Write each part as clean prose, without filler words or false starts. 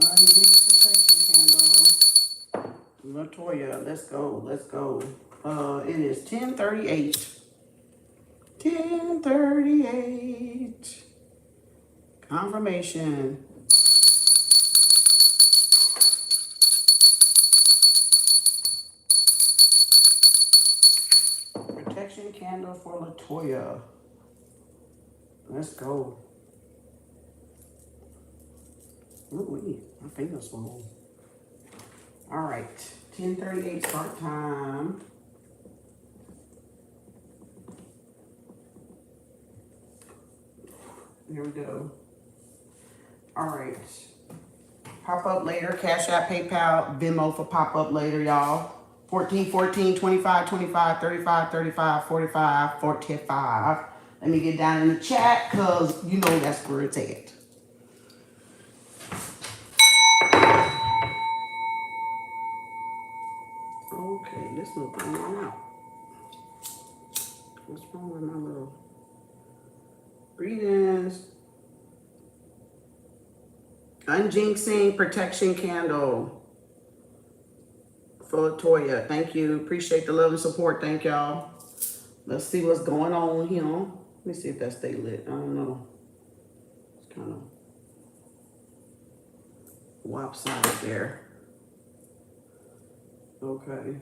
Unjinx protection candle. Latoya, let's go, let's go. It is 10:38. 10:38. Confirmation. Protection candle for Latoya. Let's go. Ooh, my fingers swollen. All right, 10:38 start time. Here we go. All right. Pop up later. Cash App, PayPal, Venmo for pop up later, y'all. 14, 14, 25, 25, 35, 35, 45, 45. Let me get down in the chat because you know that's where it's at. Okay, this looks going out. What's wrong with my little greetings? Unjinxing protection candle for Latoya. Thank you. Appreciate the love and support. Thank y'all. Let's see what's going on here. Let me see if that stay lit. I don't know. It's kind of lopsided there. Okay.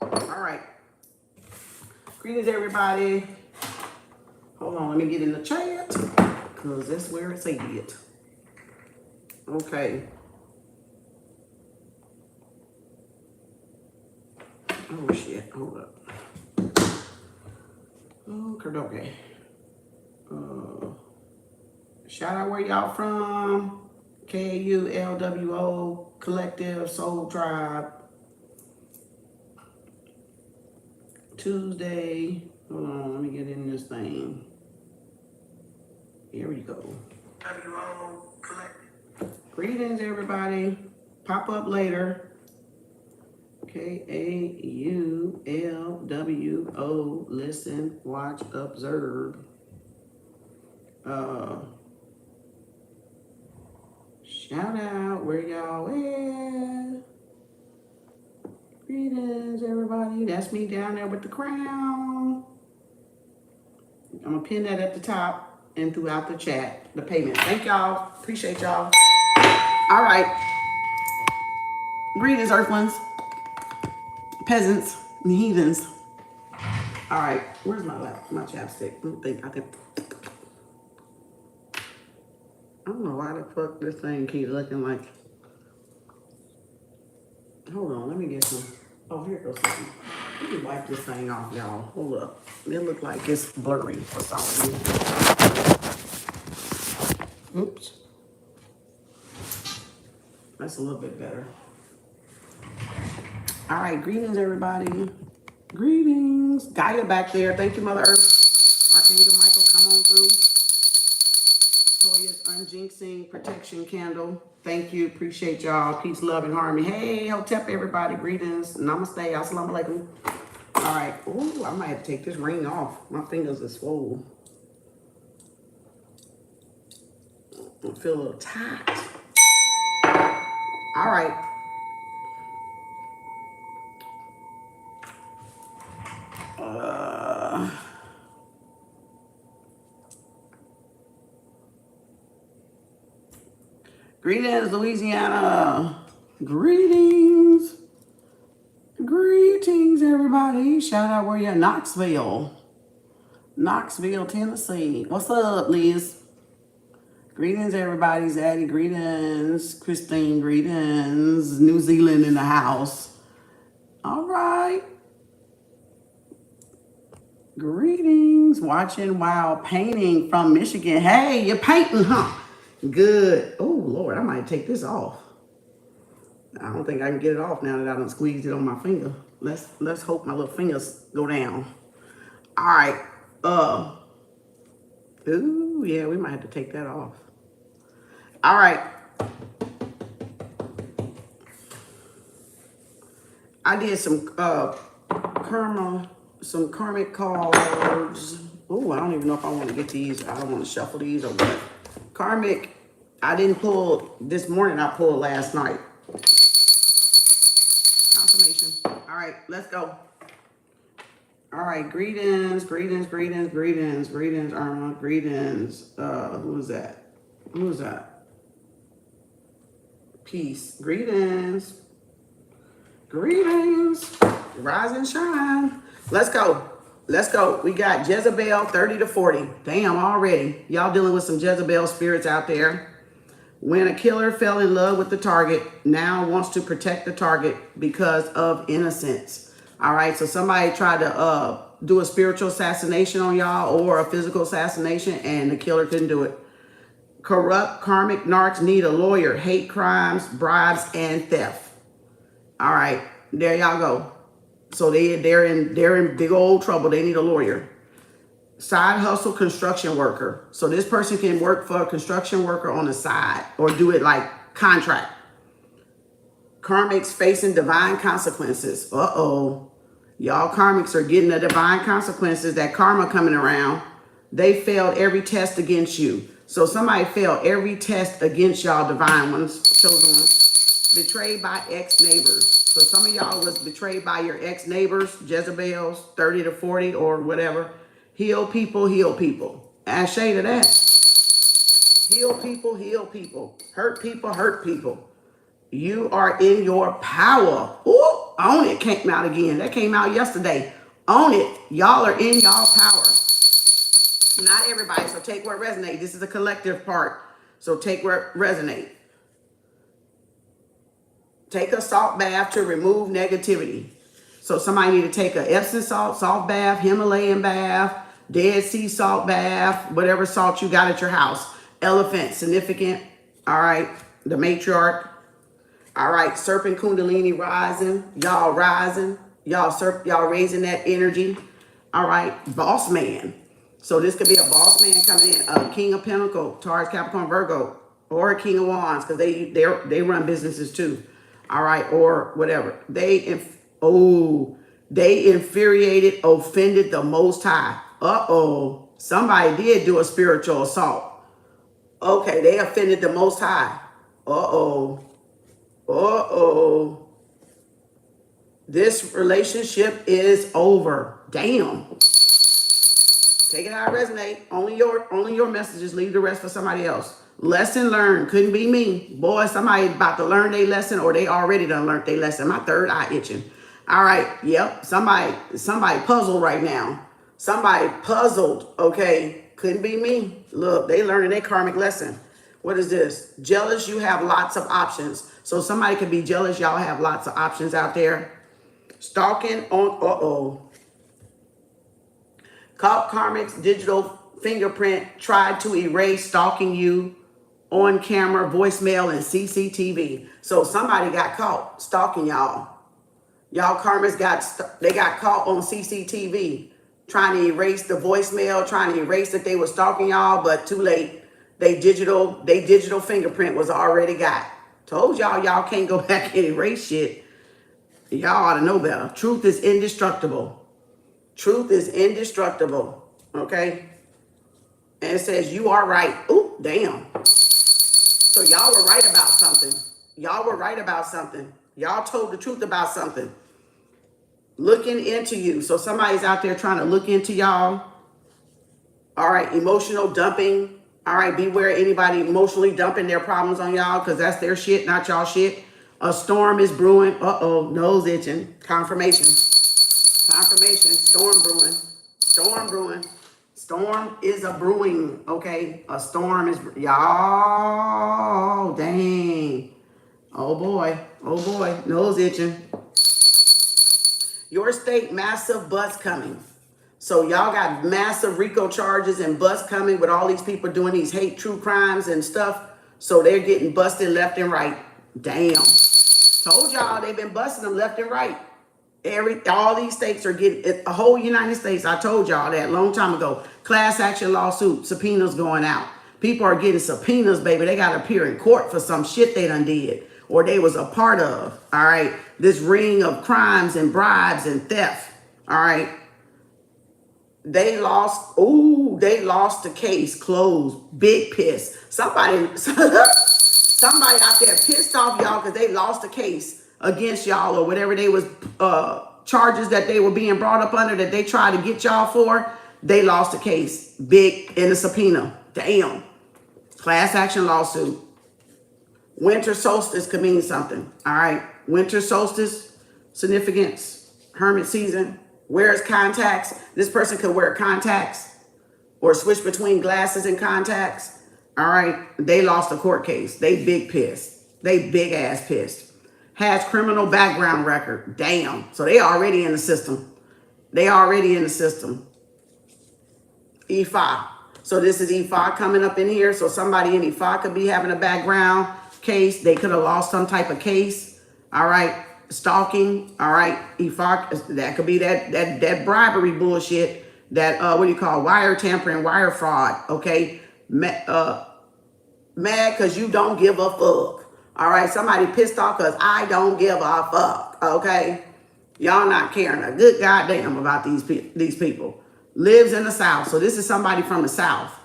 All right. Greetings, everybody. Hold on, let me get in the chat because that's where it's at. Okay. Oh shit, hold up. Okay. Shout out where y'all from. KAU LWO Collective Soul Tribe. Tuesday. Hold on, let me get in this thing. Here we go. WO Collective. Greetings, everybody. Pop up later. KAU LWO. Listen, watch, observe. Shout out where y'all at. Greetings, everybody. That's me down there with the crown. I'm gonna pin that at the top and throughout the chat, the payment. Thank y'all. Appreciate y'all. All right. Greetings, earthlings, peasants, and heathens. All right. Where's my chapstick? I don't know why the fuck this thing keeps looking like. Hold on, let me get some. Oh, here goes something. Let me wipe this thing off, y'all. Hold up. It look like it's blurry for some reason. Oops. That's a little bit better. All right, greetings, everybody. Greetings. Gaia back there. Thank you, Mother Earth. Archangel Michael, come on through. Toya's Unjinxing Protection Candle. Thank you. Appreciate y'all. Peace, love, and harmony. Hey, Hotep, everybody. Greetings. Namaste. Assalamu alaikum. All right. Ooh, I might have to take this ring off. My fingers are swollen. I feel a little tight. All right. Greetings, Louisiana. Greetings. Greetings, everybody. Shout out where you're at. Knoxville, Tennessee. What's up, Liz? Greetings, everybody. Zaddy, greetings. Christine, greetings. New Zealand in the house. All right. Greetings. Watching while painting from Michigan. Hey, you're painting, huh? Good. Oh, Lord, I might take this off. I don't think I can get it off now that I done squeezed it on my finger. Let's hope my little fingers go down. All right. Ooh, yeah, we might have to take that off. All right. I did some some karmic cards. Oh, I don't even know if I want to get these. I don't want to shuffle these or what. Karmic, I didn't pull this morning. I pulled last night. Confirmation. All right, let's go. All right, greetings, greetings, greetings, greetings, greetings, Irma, greetings. Who is that? Who is that? Peace. Greetings. Greetings. Rise and shine. Let's go. Let's go. We got Jezebel 30 to 40. Damn, already. Y'all dealing with some Jezebel spirits out there. When a killer fell in love with the target, now wants to protect the target because of innocence. All right, so somebody tried to do a spiritual assassination on y'all or a physical assassination, and the killer couldn't do it. Corrupt karmic narcs need a lawyer. Hate crimes, bribes, and theft. All right, there y'all go. So they're in big old trouble. They need a lawyer. Side hustle construction worker. So this person can work for a construction worker on the side or do it like contract. Karmics facing divine consequences. Uh-oh. Y'all karmics are getting the divine consequences. That karma coming around. They failed every test against you. So somebody failed every test against y'all divine ones, chosen ones. Betrayed by ex-neighbors. So some of y'all was betrayed by your ex-neighbors, Jezebels, 30 to 40 or whatever. Heal people, heal people. Add shade of that. Heal people, heal people. Hurt people, hurt people. You are in your power. Ooh, own it came out again. That came out yesterday. Own it. Y'all are in y'all power. Not everybody, so take where it resonates. This is a collective part. So take where it resonates. Take a salt bath to remove negativity. So somebody need to take a Epsom salt bath, Himalayan bath, Dead Sea salt bath, whatever salt you got at your house. Elephant, significant. All right. The matriarch. All right. Serpent Kundalini rising. Y'all rising. Y'all raising that energy. All right. Boss man. So this could be a boss man coming in. King of Pentacles, Taurus, Capricorn, Virgo, or a King of Wands, because they run businesses too. All right, or whatever. They infuriated, offended the Most High. Uh-oh. Somebody did do a spiritual assault. Okay, they offended the Most High. Uh-oh. Uh-oh. This relationship is over. Damn. Take it how it resonates. Only your messages. Leave the rest for somebody else. Lesson learned. Couldn't be me. Boy, somebody about to learn their lesson, or they already done learned their lesson. My third eye itching. All right. Yep. Somebody puzzled right now. Somebody puzzled. Okay. Couldn't be me. Look, they learning their karmic lesson. What is this? Jealous, you have lots of options. So somebody could be jealous. Y'all have lots of options out there. Stalking on, uh-oh. Caught karmics, digital fingerprint tried to erase stalking you on camera, voicemail, and CCTV. So somebody got caught stalking y'all. Y'all karmics got caught on CCTV trying to erase the voicemail, trying to erase that they were stalking y'all, but too late. They digital fingerprint was already got. Told y'all can't go back and erase shit. Y'all ought to know better. Truth is indestructible. Truth is indestructible. Okay? And it says you are right. Ooh, damn. So y'all were right about something. Y'all were right about something. Y'all told the truth about something. Looking into you. So somebody's out there trying to look into y'all. All right, emotional dumping. All right, beware anybody emotionally dumping their problems on y'all, because that's their shit, not y'all shit. A storm is brewing. Uh-oh, nose itching. Confirmation. Confirmation. Storm brewing. Storm brewing. Storm is a brewing, okay? A storm is, y'all, dang. Oh boy, nose itching. Your state, massive bus coming. So y'all got massive RICO charges and bus coming with all these people doing these hate true crimes and stuff. So they're getting busted left and right. Damn. Told y'all they've been busting them left and right. All these states are getting, a whole United States, I told y'all that a long time ago, class action lawsuit, subpoenas going out. People are getting subpoenas, baby. They got to appear in court for some shit they done did or they was a part of, all right? This ring of crimes and bribes and theft, all right? They lost the case, closed, big piss. Somebody out there pissed off y'all because they lost the case against y'all or whatever they was, charges that they were being brought up under that they tried to get y'all for. They lost the case, big in a subpoena. Damn. Class action lawsuit. Winter solstice could mean something, all right? Winter solstice, significance, hermit season, wears contacts. This person could wear contacts or switch between glasses and contacts, all right? They lost a court case. They big pissed. They big ass pissed. Has criminal background record. Damn. So they already in the system. They already in the system. E5. So this is E5 coming up in here. So somebody in E5 could be having a background case. They could have lost some type of case. All right. Stalking. All right. E5. That could be that bribery bullshit. That, what do you call, wire tampering, wire fraud. Okay. Mad because you don't give a fuck. All right. Somebody pissed off because I don't give a fuck. Okay. Y'all not caring a good goddamn about these people. Lives in the South. So this is somebody from the South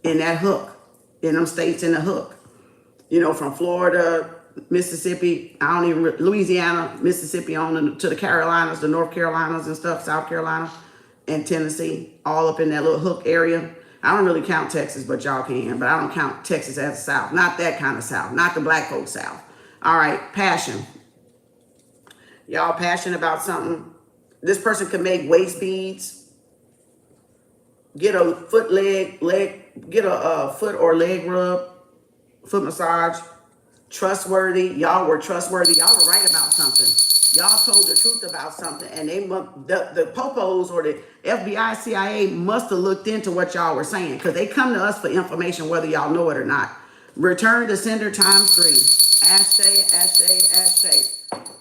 in that hook, in them states in the hook. You know, from Florida, Mississippi, Louisiana, Mississippi on to the Carolinas, the North Carolinas and stuff, South Carolina and Tennessee, all up in that little hook area. I don't really count Texas, but y'all can. But I don't count Texas as the South. Not that kind of South. Not the black folk South. All right, passion. Y'all passionate about something. This person could make waist beads. Get a foot or leg rub, foot massage. Trustworthy. Y'all were trustworthy. Y'all were right about something. Y'all told the truth about something. And the popos or the FBI, CIA must have looked into what y'all were saying because they come to us for information whether y'all know it or not. Return to sender ×3. Ashe.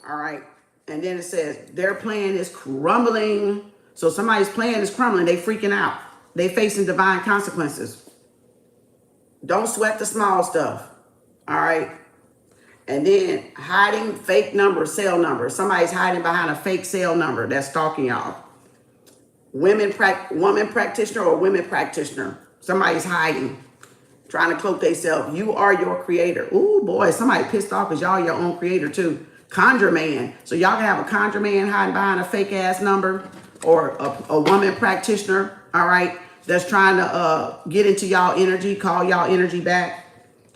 All right. And then it says their plan is crumbling. So somebody's plan is crumbling. They freaking out. They facing divine consequences. Don't sweat the small stuff. All right. And then hiding fake number, cell number. Somebody's hiding behind a fake cell number that's stalking y'all. Woman practitioner or women practitioner. Somebody's hiding, trying to cloak themselves. You are your creator. Ooh, boy, somebody pissed off because y'all your own creator too. Conjure man. So y'all can have a conjure man hiding behind a fake ass number or a woman practitioner. All right. That's trying to get into y'all energy, call y'all energy back,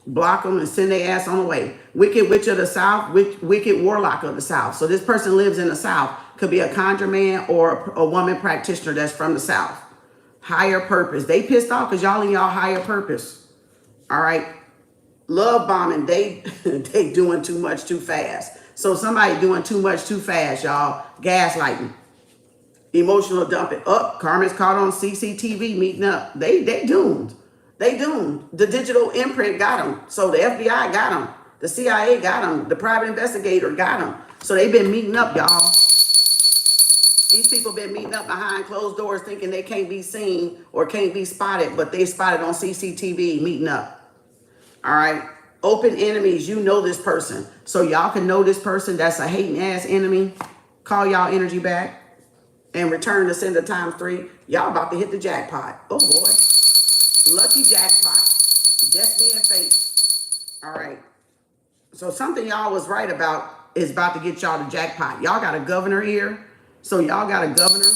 block them and send their ass on the way. Wicked witch of the South, wicked warlock of the South. So this person lives in the South. Could be a conjure man or a woman practitioner that's from the South. Higher purpose. They pissed off because y'all in y'all higher purpose. All right. Love bombing. They doing too much too fast. So somebody doing too much too fast, y'all. Gaslighting. Emotional dumping. Karmic's caught on CCTV meeting up. They doomed. They doomed. The digital imprint got them. So the FBI got them. The CIA got them. The private investigator got them. So they've been meeting up, y'all. These people been meeting up behind closed doors thinking they can't be seen or can't be spotted, but they spotted on CCTV meeting up. All right. Open enemies. You know this person. So y'all can know this person that's a hating ass enemy. Call y'all energy back. And return to sender ×3. Y'all about to hit the jackpot. Oh, boy. Lucky jackpot. Destiny and fate. All right. So something y'all was right about is about to get y'all the jackpot. Y'all got a governor here. So y'all got a governor.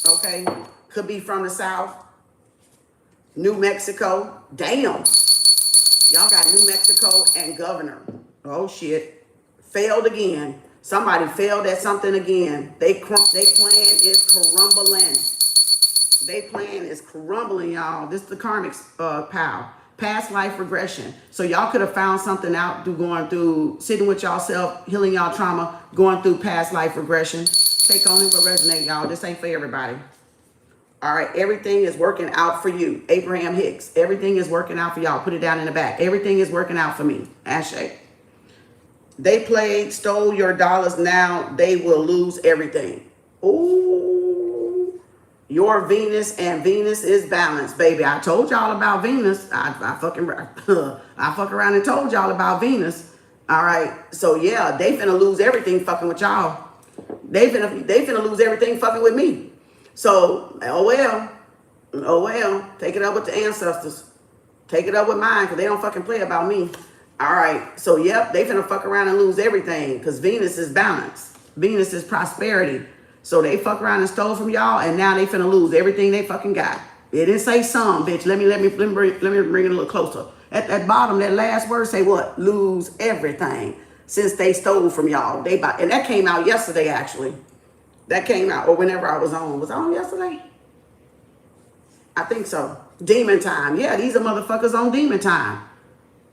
Okay. Could be from the South. New Mexico. Damn. Y'all got New Mexico and governor. Oh, shit. Failed again. Somebody failed at something again. They plan is crumbling. They plan is crumbling, y'all. This is the karmic pal. Past life regression. So y'all could have found something out through going through, sitting with y'allself, healing y'all trauma, going through past life regression. Take only what resonate, y'all. This ain't for everybody. All right. Everything is working out for you. Abraham Hicks. Everything is working out for y'all. Put it down in the back. Everything is working out for me. Ashe. They played, stole your dollars. Now they will lose everything. Ooh. Your Venus and Venus is balanced, baby. I told y'all about Venus. I fuck around and told y'all about Venus. All right. So yeah, they finna lose everything fucking with y'all. They finna lose everything fucking with me. So, oh well. Oh well. Take it up with the ancestors. Take it up with mine, because they don't fucking play about me. All right. So yep, they finna fuck around and lose everything, because Venus is balance. Venus is prosperity. So they fuck around and stole from y'all, and now they finna lose everything they fucking got. It didn't say some, bitch. Let me bring it a little closer. At that bottom, that last word say what? Lose everything. Since they stole from y'all. And that came out yesterday, actually. That came out, or whenever I was on. Was I on yesterday? I think so. Demon time. Yeah, these are motherfuckers on demon time.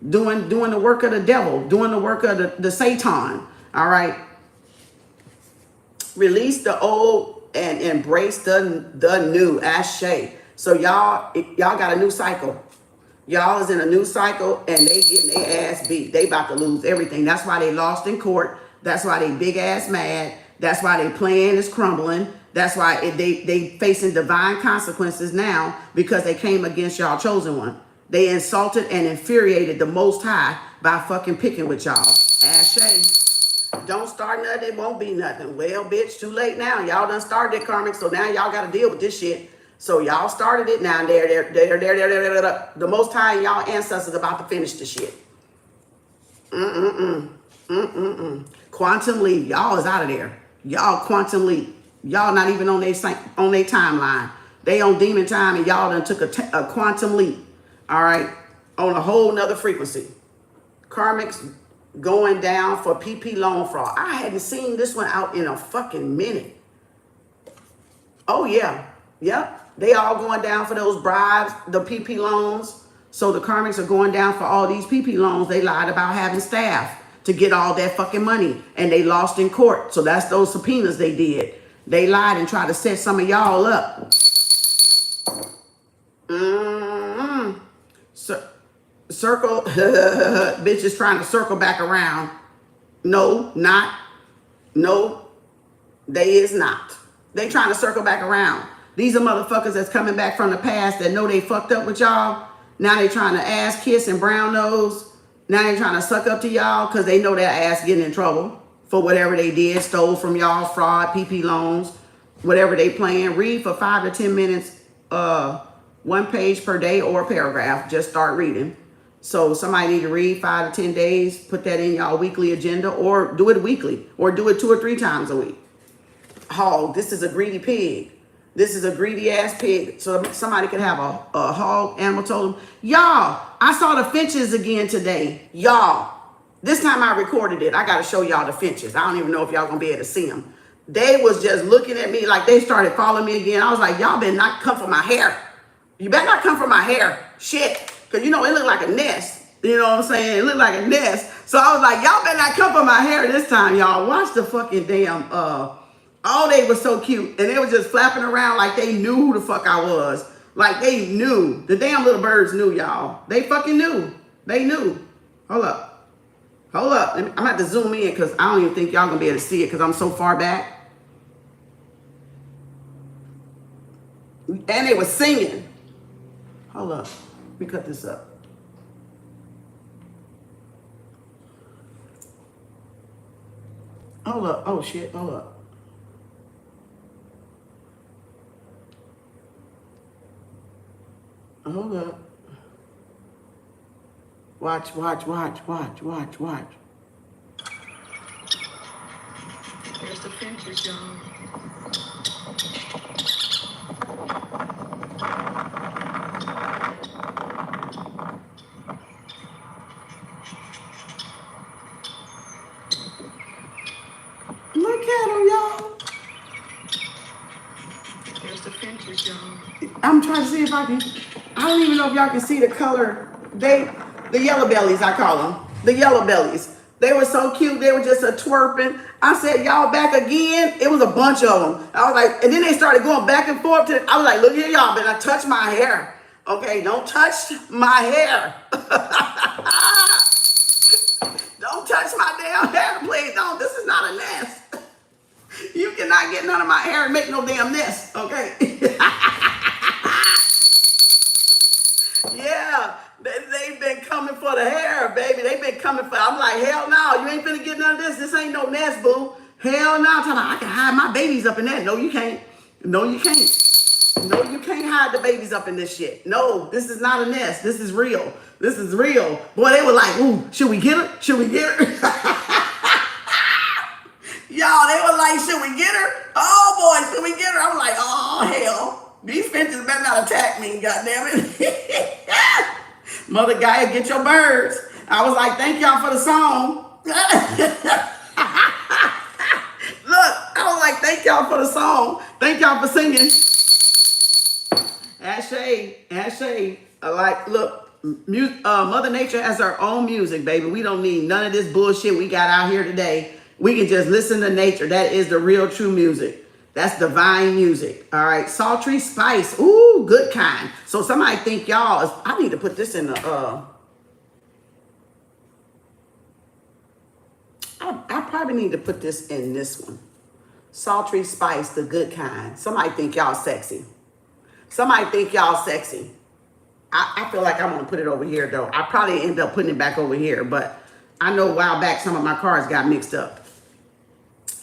Doing the work of the devil. Doing the work of the Satan. All right. Release the old and embrace the new. Ashe. So y'all got a new cycle. Y'all is in a new cycle, and they getting their ass beat. They about to lose everything. That's why they lost in court. That's why they big ass mad. That's why they plan is crumbling. That's why they facing divine consequences now, because they came against y'all chosen one. They insulted and infuriated the Most High by fucking picking with y'all. Ashe. Don't start nothing, it won't be nothing. Well, bitch, too late now. Y'all done started it, karmic, so now y'all got to deal with this shit. So y'all started it now. The Most High and y'all ancestors about to finish the shit. Quantum leap. Y'all is out of there. Y'all quantum leap. Y'all not even on their timeline. They on demon time, and y'all done took a quantum leap. All right, on a whole nother frequency. Karmic's going down for PP loan fraud. I hadn't seen this one out in a fucking minute. Oh yeah, yep. They all going down for those bribes, the PP loans. So the karmics are going down for all these PP loans. They lied about having staff to get all that fucking money, and they lost in court. So that's those subpoenas they did. They lied and tried to set some of y'all up. Circle, bitches trying to circle back around. No, they is not. They trying to circle back around. These are motherfuckers that's coming back from the past that know they fucked up with y'all. Now they trying to ass kiss and brown nose. Now they trying to suck up to y'all because they know their ass getting in trouble for whatever they did, stole from y'all, fraud, PP loans, whatever they playing. Read for 5 to 10 minutes, 1 page per day or paragraph. Just start reading. So somebody need to read 5 to 10 days, put that in y'all weekly agenda, or do it weekly, or do it 2 or 3 times a week. Hog, this is a greedy pig. This is a greedy ass pig. So somebody could have a hog animal told them, y'all, I saw the finches again today. Y'all, this time I recorded it. I got to show y'all the finches. I don't even know if y'all gonna be able to see them. They was just looking at me like they started following me again. I was like, y'all better not come for my hair. You better not come for my hair. Shit. Because, you know, it looked like a nest. You know what I'm saying? It looked like a nest. So I was like, y'all better not come for my hair this time, y'all. Watch the fucking damn, all they was so cute. And they was just flapping around like they knew who the fuck I was. Like they knew. The damn little birds knew, y'all. They fucking knew. They knew. Hold up. Hold up. I'm going to have to zoom in because I don't even think y'all going to be able to see it because I'm so far back. And they was singing. Hold up. Let me cut this up. Hold up. Oh, shit. Hold up. Hold up. Watch, watch, watch, watch, watch, watch. There's the finches, y'all. Look at them, y'all. There's the finches, y'all. I'm trying to see if I can. I don't even know if y'all can see the color. The yellow bellies, I call them. The yellow bellies. They were so cute. They were just a twerping. I said, y'all back again? It was a bunch of them. I was like, and then they started going back and forth. I was like, look here, y'all better touch my hair. Okay, don't touch my hair. Don't touch mess my damn hair. Please don't. This is not a nest. You cannot get none of my hair and make no damn nest, okay? Yeah, they've been coming for the hair, baby. They've been coming for, I'm like, hell no, you ain't finna get none of this. This ain't no nest, boo. Hell no. I can hide my babies up in that. No, you can't. No, you can't. No, you can't hide the babies up in this shit. No, this is not a nest. This is real. This is real. Boy, they were like, ooh, should we get her? Should we get her? Y'all, they were like, should we get her? Oh, boy, should we get her? I was like, oh, hell. These finches better not attack me, goddammit. Mother Gaia, get your birds. I was like, thank y'all for the song. Look, I was like, thank y'all for the song. Thank y'all for singing. Ashay. Like, look, Mother Nature has her own music, baby. We don't need none of this bullshit we got out here today. We can just listen to nature. That is the real true music. That's divine music. All right. Sultry spice. Ooh, good kind. So somebody think y'all, I need to put this in the, I probably need to put this in this one. Sultry spice, the good kind. Somebody think y'all sexy. Somebody think y'all sexy. I feel like I'm going to put it over here, though. I probably end up putting it back over here, but I know a while back some of my cards got mixed up.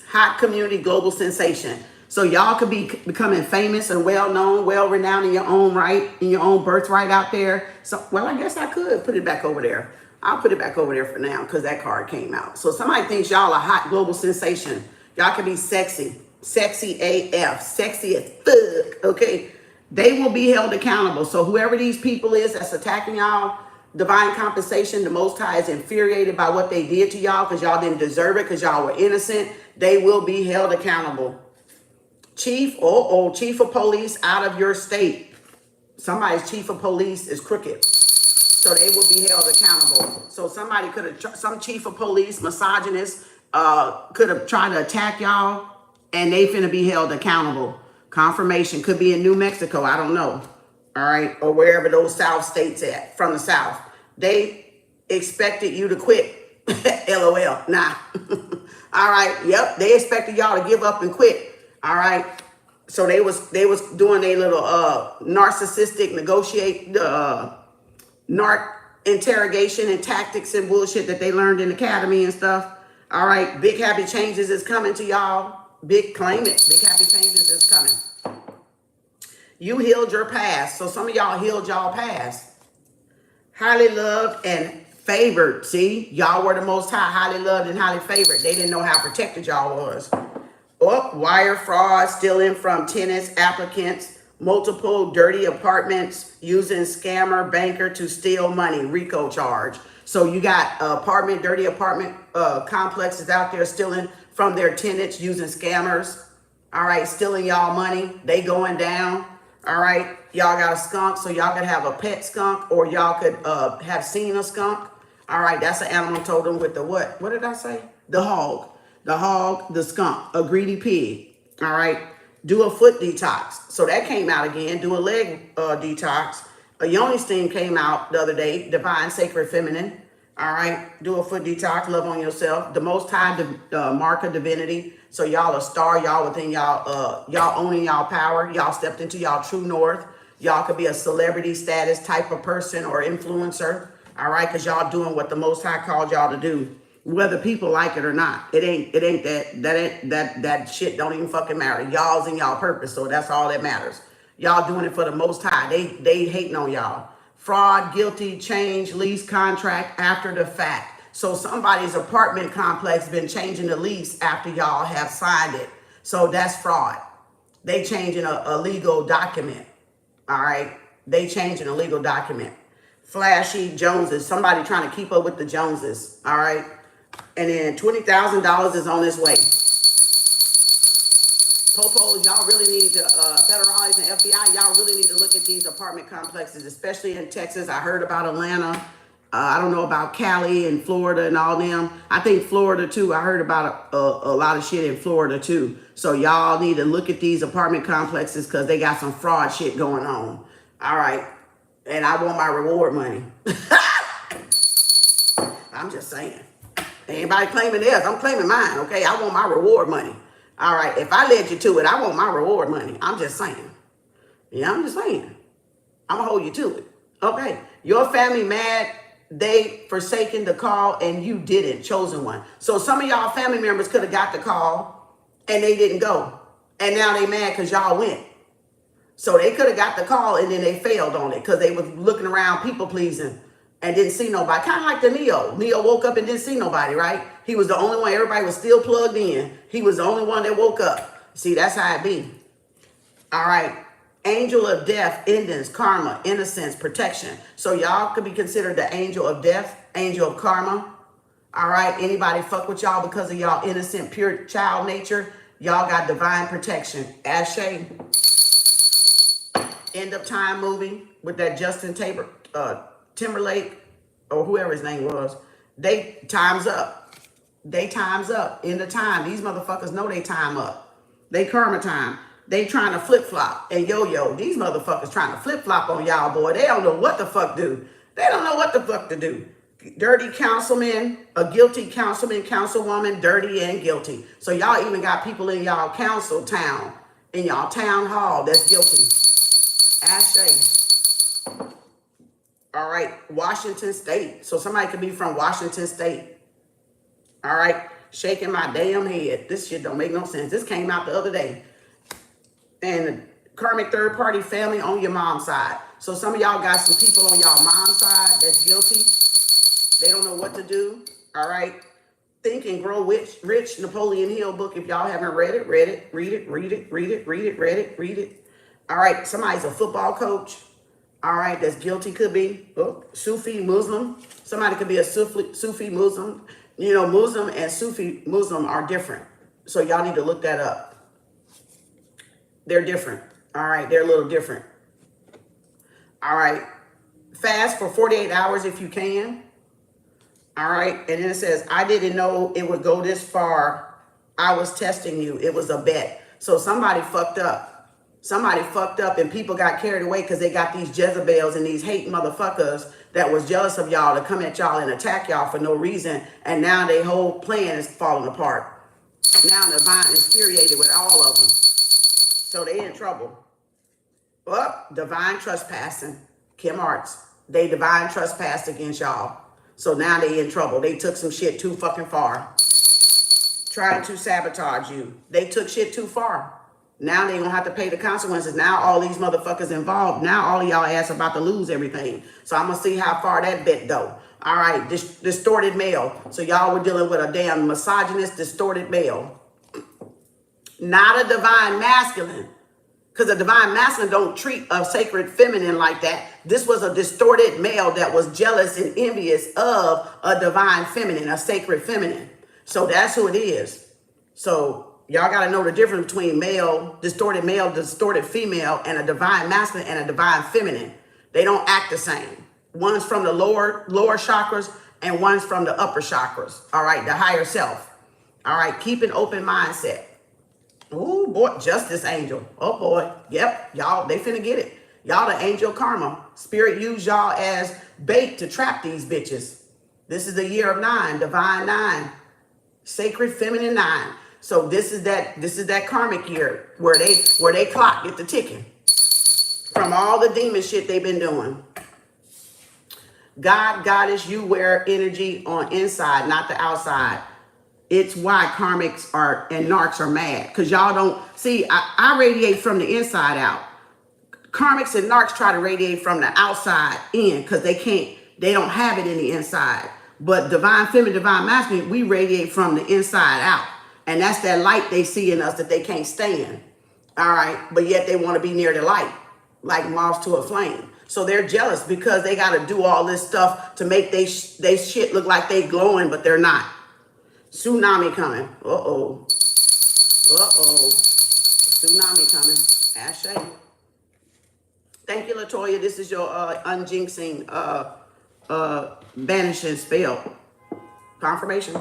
Hot community global sensation. So y'all could be becoming famous and well-known, well-renowned in your own right, in your own birthright out there. So, well, I guess I could put it back over there. I'll put it back over there for now because that card came out. So somebody thinks y'all a hot global sensation. Y'all can be sexy. Sexy AF. Sexy as fuck. Okay. They will be held accountable. So whoever these people is that's attacking y'all, divine compensation, the Most High is infuriated by what they did to y'all because y'all didn't deserve it because y'all were innocent. They will be held accountable. Chief chief of police out of your state. Somebody's chief of police is crooked. So they will be held accountable. So somebody could have, some chief of police, misogynist, could have tried to attack y'all and they finna be held accountable. Confirmation could be in New Mexico. I don't know. All right. Or wherever those South states at from the South. They expected you to quit. LOL. Nah. All right. Yep. They expected y'all to give up and quit. All right. So they was doing a little narcissistic narc interrogation and tactics and bullshit that they learned in academy and stuff. All right. Big happy changes is coming to y'all. Big claim it. Big happy changes is coming. You healed your past. So some of y'all healed y'all past. Highly loved and favored. See, y'all were the Most High, highly loved and highly favored. They didn't know how protected y'all was. Oh, wire fraud, stealing from tenants, applicants, multiple dirty apartments, using scammer banker to steal money, RICO charge. So you got dirty apartment complexes out there stealing from their tenants, using scammers. All right, stealing y'all money. They going down. All right, y'all got a skunk, so y'all could have a pet skunk, or y'all could have seen a skunk. All right, that's an animal totem with the what? What did I say? The hog. The hog, the skunk, a greedy pig. All right, do a foot detox. So that came out again. Do a leg detox. A yoni steam came out the other day. Divine, sacred, feminine. All right, do a foot detox. Love on yourself. The Most High, mark of divinity. So y'all a star, y'all within y'all, y'all owning y'all power. Y'all stepped into y'all true north. Y'all could be a celebrity status type of person or influencer. All right, because y'all doing what the Most High called y'all to do, whether people like it or not. It ain't that shit don't even fucking matter. Y'all's in y'all purpose, so that's all that matters. Y'all doing it for the Most High. They hating on y'all. Fraud, guilty, change, lease, contract after the fact. So somebody's apartment complex been changing the lease after y'all have signed it. So that's fraud. They changing a legal document. All right. They changing a legal document. Flashy Joneses. Somebody trying to keep up with the Joneses. All right. And then $20,000 is on its way. Popos, y'all really need to, federalize and FBI, y'all really need to look at these apartment complexes, especially in Texas. I heard about Atlanta. I don't know about Cali and Florida and all them. I think Florida too. I heard about a lot of shit in Florida too. So y'all need to look at these apartment complexes because they got some fraud shit going on. All right. And I want my reward money. I'm just saying. Anybody claiming theirs, I'm claiming mine, okay? I want my reward money. All right, if I led you to it, I want my reward money. I'm just saying. Yeah, I'm just saying. I'm going to hold you to it. Okay, your family mad, they forsaken the call and you didn't, chosen one. So some of y'all family members could have got the call and they didn't go. And now they mad because y'all went. So they could have got the call and then they failed on it because they was looking around people pleasing and didn't see nobody. Kind of like the Neo. Neo woke up and didn't see nobody, right? He was the only one. Everybody was still plugged in. He was the only one that woke up. See, that's how it be. All right. Angel of death, endings, karma, innocence, protection. So y'all could be considered the angel of death, angel of karma. All right. Anybody fuck with y'all because of y'all innocent, pure child nature? Y'all got divine protection. Ashe. End of time movie with that Justin Timberlake or whoever his name was. They time's up. They time's up. End of time. These motherfuckers know they time up. They karma time. They trying to flip-flop and yo-yo. These motherfuckers trying to flip-flop on y'all, boy. They don't know what the fuck do. They don't know what the fuck to do. Dirty councilman, a guilty councilman, councilwoman, dirty and guilty. So y'all even got people in y'all council town, in y'all town hall that's guilty. Ashe. All right, Washington State. So somebody could be from Washington State. All right, shaking my damn head. This shit don't make no sense. This came out the other day. And karmic third party family on your mom's side. So some of y'all got some people on y'all mom's side that's guilty. They don't know what to do. All right. Think and Grow Rich, Napoleon Hill book. If y'all haven't read it, read it, read it, read it, read it, read it, read it, read it. All right. Somebody's a football coach. All right. That's guilty. Could be Sufi Muslim. Somebody could be a Sufi Muslim. You know, Muslim and Sufi Muslim are different. So y'all need to look that up. They're different. All right. They're a little different. All right. Fast for 48 hours if you can. All right. And then it says, I didn't know it would go this far. I was testing you. It was a bet. So somebody fucked up. Somebody fucked up and people got carried away because they got these Jezebels and these hate motherfuckers that was jealous of y'all to come at y'all and attack y'all for no reason. And now their whole plan is falling apart. Now the divine is infuriated with all of them. So they in trouble. Divine trespassing. Kem Arts. They divine trespassed against y'all. So now they in trouble. They took some shit too fucking far. Trying to sabotage you. They took shit too far. Now they gonna have to pay the consequences. Now all these motherfuckers involved. Now all of y'all ass about to lose everything. So I'm gonna see how far that bet go. All right, distorted male. So y'all were dealing with a damn misogynist, distorted male. Not a divine masculine. Because a divine masculine don't treat a sacred feminine like that. This was a distorted male that was jealous and envious of a divine feminine, a sacred feminine. So that's who it is. So y'all got to know the difference between male, distorted female, and a divine masculine and a divine feminine. They don't act the same. One's from the lower chakras and one's from the upper chakras. All right, the higher self. All right, keep an open mindset. Oh boy, justice angel. Oh boy. Yep. Y'all, they finna get it. Y'all the angel karma. Spirit used y'all as bait to trap these bitches. This is the year of 9, divine 9, sacred feminine 9. So this is that karmic year where they clock get the ticking from all the demon shit they've been doing. God, goddess, you wear energy on inside, not the outside. It's why karmics and narcs are mad. Because y'all don't see, I radiate from the inside out. Karmics and narcs try to radiate from the outside in because they don't have it in the inside. But divine feminine, divine masculine, we radiate from the inside out. And that's that light they see in us that they can't stand. All right. But yet they want to be near the light, like moths to a flame. So they're jealous because they got to do all this stuff to make they shit look like they glowing, but they're not. Tsunami coming. Uh-oh. Uh-oh. Tsunami coming. Ashe. Thank you, Latoya. This is your unjinxing banishing spell. Confirmation.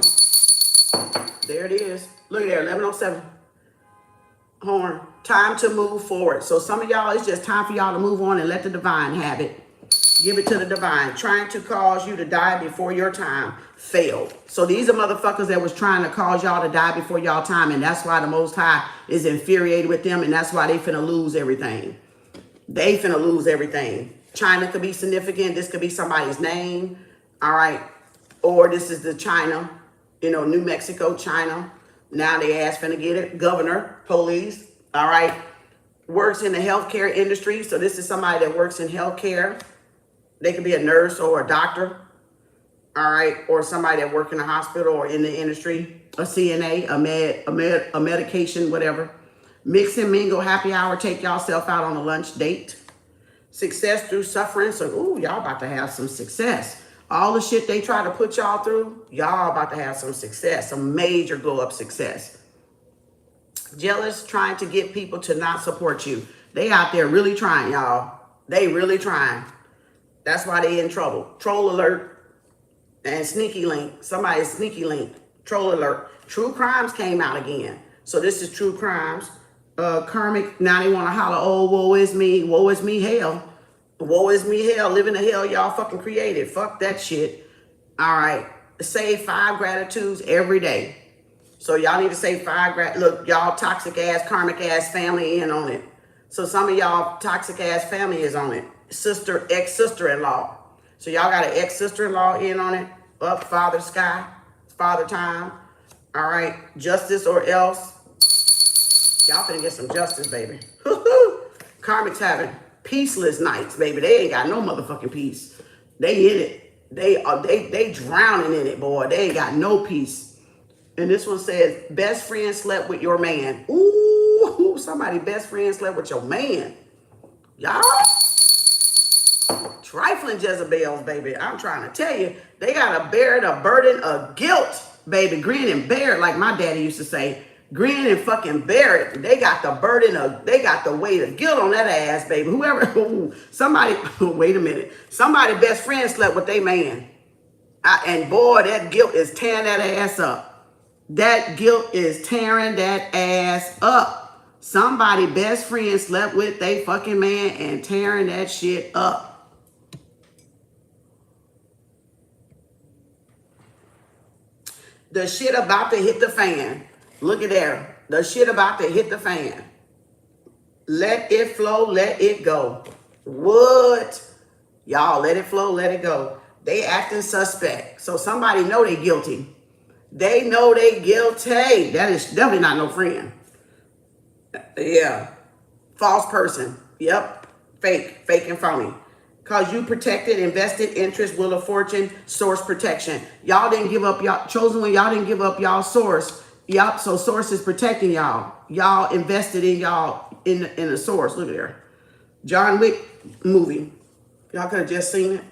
There it is. Look at there, 1107. Horn. Time to move forward. So some of y'all, it's just time for y'all to move on and let the divine have it. Give it to the divine. Trying to cause you to die before your time. Failed. So these are motherfuckers that was trying to cause y'all to die before y'all time. And that's why the Most High is infuriated with them. And that's why they finna lose everything. They finna lose everything. China could be significant. This could be somebody's name. All right. Or this is the China. You know, New Mexico, China. Now they ass finna get it. Governor, police. All right. Works in the healthcare industry. So this is somebody that works in healthcare. They could be a nurse or a doctor, all right, or somebody that works in a hospital or in the industry, a CNA, a medication, whatever. Mix and mingle, happy hour, take yourself out on a lunch date. Success through suffering. So, ooh, y'all about to have some success. All the shit they try to put y'all through, y'all about to have some success, some major glow up success. Jealous, trying to get people to not support you. They out there really trying, y'all. They really trying. That's why they in trouble. Troll alert and sneaky link. Somebody's sneaky link. Troll alert. True crimes came out again. So this is true crimes. Karmic. Now they want to holler, oh, woe is me. Woe is me hell. Woe is me hell. Living the hell y'all fucking created. Fuck that shit. All right. Say 5 gratitudes every day. So y'all need to say 5 Look, y'all toxic ass, karmic ass family in on it. So some of y'all toxic ass family is on it. Sister, ex-sister-in-law. So y'all got an ex-sister-in-law in on it. Up, Father Sky, Father Time. All right, justice or else. Y'all finna get some justice, baby. Karmic's having peaceless nights, baby. They ain't got no motherfucking peace. They in it. They drowning in it, boy. They ain't got no peace. And this one says, best friend slept with your man. Ooh, somebody best friend slept with your man. Y'all. Trifling Jezebels, baby. I'm trying to tell you, they got to bear the burden of guilt, baby. Grin and bear it, like my daddy used to say. Grin and fucking bear it. They got the burden of, they got the weight of guilt on that ass, baby. Whoever, somebody, wait a minute. Somebody best friend slept with their man. And boy, that guilt is tearing that ass up. That guilt is tearing that ass up. Somebody best friend slept with their fucking man and tearing that shit up. The shit about to hit the fan. Look at there. The shit about to hit the fan. Let it flow. Let it go. What? Y'all, let it flow. Let it go. They acting suspect. So somebody know they guilty. They know they guilty. That is definitely not no friend. Yeah. False person. Yep. Fake. Fake and phony. Cause you protected, invested, interest, will of fortune, source protection. Y'all didn't give up y'all chosen one. Y'all didn't give up y'all source. Y'all, so source is protecting y'all. Y'all invested in y'all in the source. Look at there. John Wick movie. Y'all could have just seen it.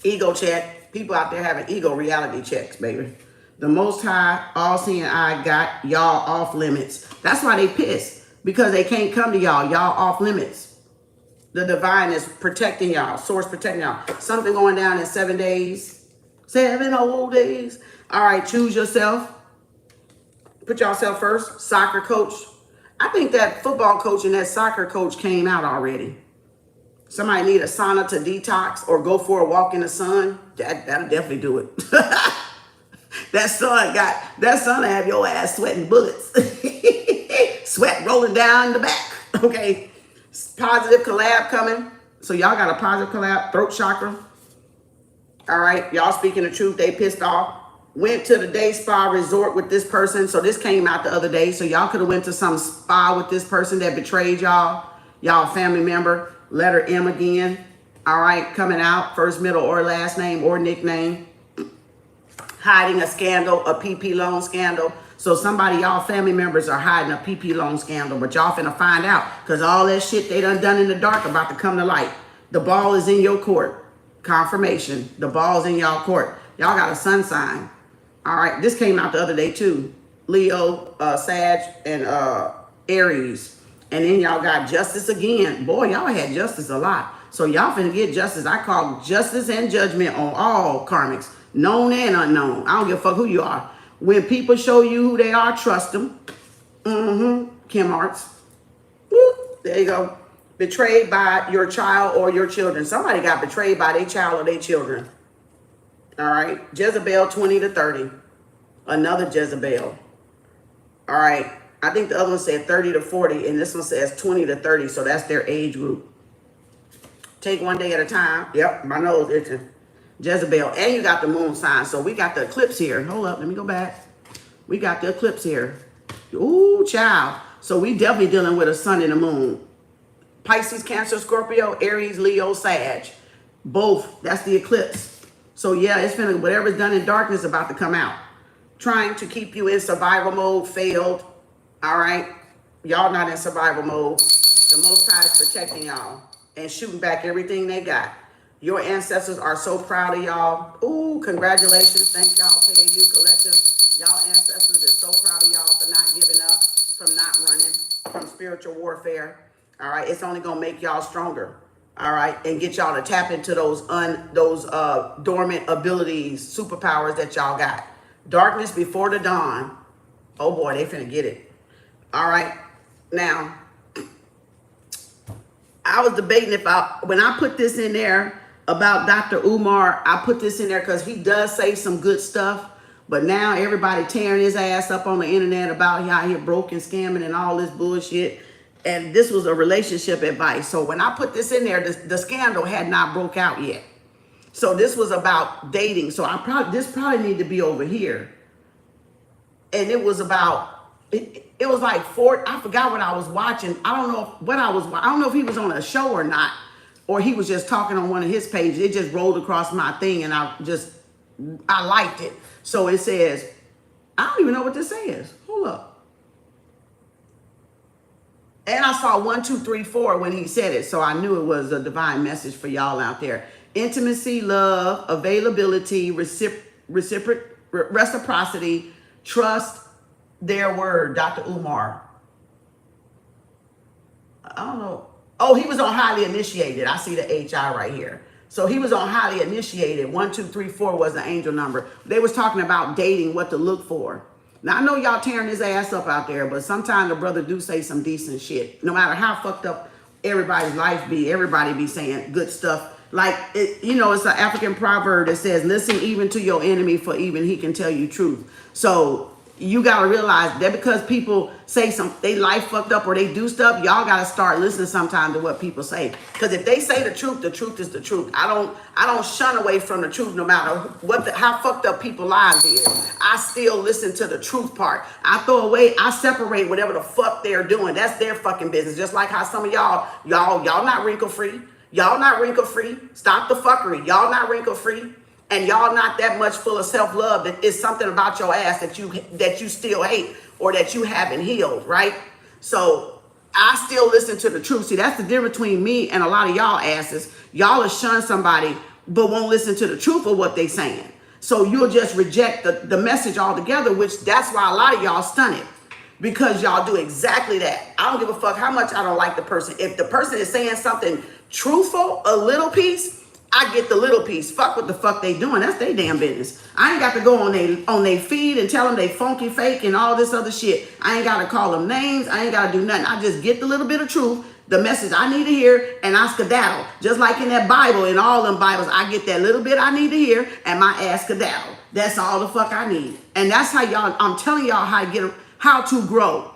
Ego check. People out there having ego reality checks, baby. The Most High, all-seeing eye got y'all off limits. That's why they pissed. Because they can't come to y'all. Y'all off limits. The divine is protecting y'all. Source protecting y'all. Something going down in 7 days. 7 whole days. All right, choose yourself. Put yourself first. Soccer coach. I think that football coach and that soccer coach came out already. Somebody need a sauna to detox or go for a walk in the sun. That'll definitely do it. That sun have your ass sweating bullets. Sweat rolling down the back. Okay. Positive collab coming. So y'all got a positive collab. Throat chakra. All right. Y'all speaking the truth. They pissed off. Went to the day spa resort with this person. So this came out the other day. So y'all could have went to some spa with this person that betrayed y'all. Y'all family member. Letter M again. All right. Coming out. First, middle, or last name or nickname. Hiding a scandal. A PP loan scandal. So somebody, y'all family members are hiding a PP loan scandal, but y'all finna find out because all that shit they done in the dark about to come to light. The ball is in your court. Confirmation. The ball's in y'all court. Y'all got a sun sign. All right. This came out the other day too. Leo, Sag, and Aries. And then y'all got justice again. Boy, y'all had justice a lot. So y'all finna get justice. I call justice and judgment on all karmics. Known and unknown. I don't give a fuck who you are. When people show you who they are, trust them. Kem Arts. Woo, there you go. Betrayed by your child or your children. Somebody got betrayed by their child or their children. All right. Jezebel 20 to 30. Another Jezebel. All right. I think the other one said 30 to 40, and this one says 20 to 30. So that's their age group. Take one day at a time. Yep, my nose itching. Jezebel. And you got the moon sign. So we got the eclipse here. Hold up. Let me go back. We got the eclipse here. Ooh, child. So we definitely dealing with a sun and a moon. Pisces, Cancer, Scorpio, Aries, Leo, Sag. Both. That's the eclipse. So yeah, it's finna, whatever's done in darkness is about to come out. Trying to keep you in survival mode, failed. All right. Y'all not in survival mode. The Most High is protecting y'all and shooting back everything they got. Your ancestors are so proud of y'all. Ooh, congratulations. Thank y'all, KAU Collective. Y'all ancestors are so proud of y'all for not giving up, from not running, from spiritual warfare. All right. It's only going to make y'all stronger. All right. And get y'all to tap into those dormant abilities, superpowers that y'all got. Darkness before the dawn. Oh boy, they finna get it. All right. Now, I was debating when I put this in there about Dr. Umar, I put this in there because he does say some good stuff. But now everybody tearing his ass up on the internet about how he broke and scamming and all this bullshit. And this was a relationship advice. So when I put this in there, the scandal had not broke out yet. So this was about dating. So this probably need to be over here. And it was about, it was like I forgot what I was watching. I don't know if he was on a show or not, or he was just talking on one of his pages. It just rolled across my thing and I liked it. So it says, I don't even know what this says. Hold up. And I saw 1, 2, 3, 4 when he said it. So I knew it was a divine message for y'all out there. Intimacy, love, availability, reciprocity, trust, their word. Dr. Umar. I don't know. Oh, he was on highly initiated. I see the HI right here. So he was on highly initiated. 1, 2, 3, 4 was the angel number. They was talking about dating, what to look for. Now, I know y'all tearing his ass up out there, but sometimes the brother do say some decent shit. No matter how fucked up everybody's life be, everybody be saying good stuff. Like, it's an African proverb that says, listen even to your enemy, for even he can tell you truth. So you got to realize that because people say they life fucked up or they do stuff, y'all got to start listening sometimes to what people say. Because if they say the truth is the truth. I don't shun away from the truth no matter how fucked up people's lives is. I still listen to the truth part. I separate whatever the fuck they're doing. That's their fucking business. Just like how some of y'all not wrinkle free. Y'all not wrinkle free. Stop the fuckery. Y'all not wrinkle free. And y'all not that much full of self-love that is something about your ass that you still hate or that you haven't healed, right? So I still listen to the truth. See, that's the difference between me and a lot of y'all asses. Y'all will shun somebody but won't listen to the truth of what they saying. So you'll just reject the message altogether, which that's why a lot of y'all stun it. Because y'all do exactly that. I don't give a fuck how much I don't like the person. If the person is saying something truthful, a little piece, I get the little piece. Fuck what the fuck they doing. That's their damn business. I ain't got to go on they feed and tell them they funky fake and all this other shit. I ain't got to call them names. I ain't got to do nothing. I just get the little bit of truth, the message I need to hear, and I skedaddle. Just like in that Bible, in all them Bibles, I get that little bit I need to hear and my ass skedaddle. That's all the fuck I need. And that's how I'm telling y'all how to grow.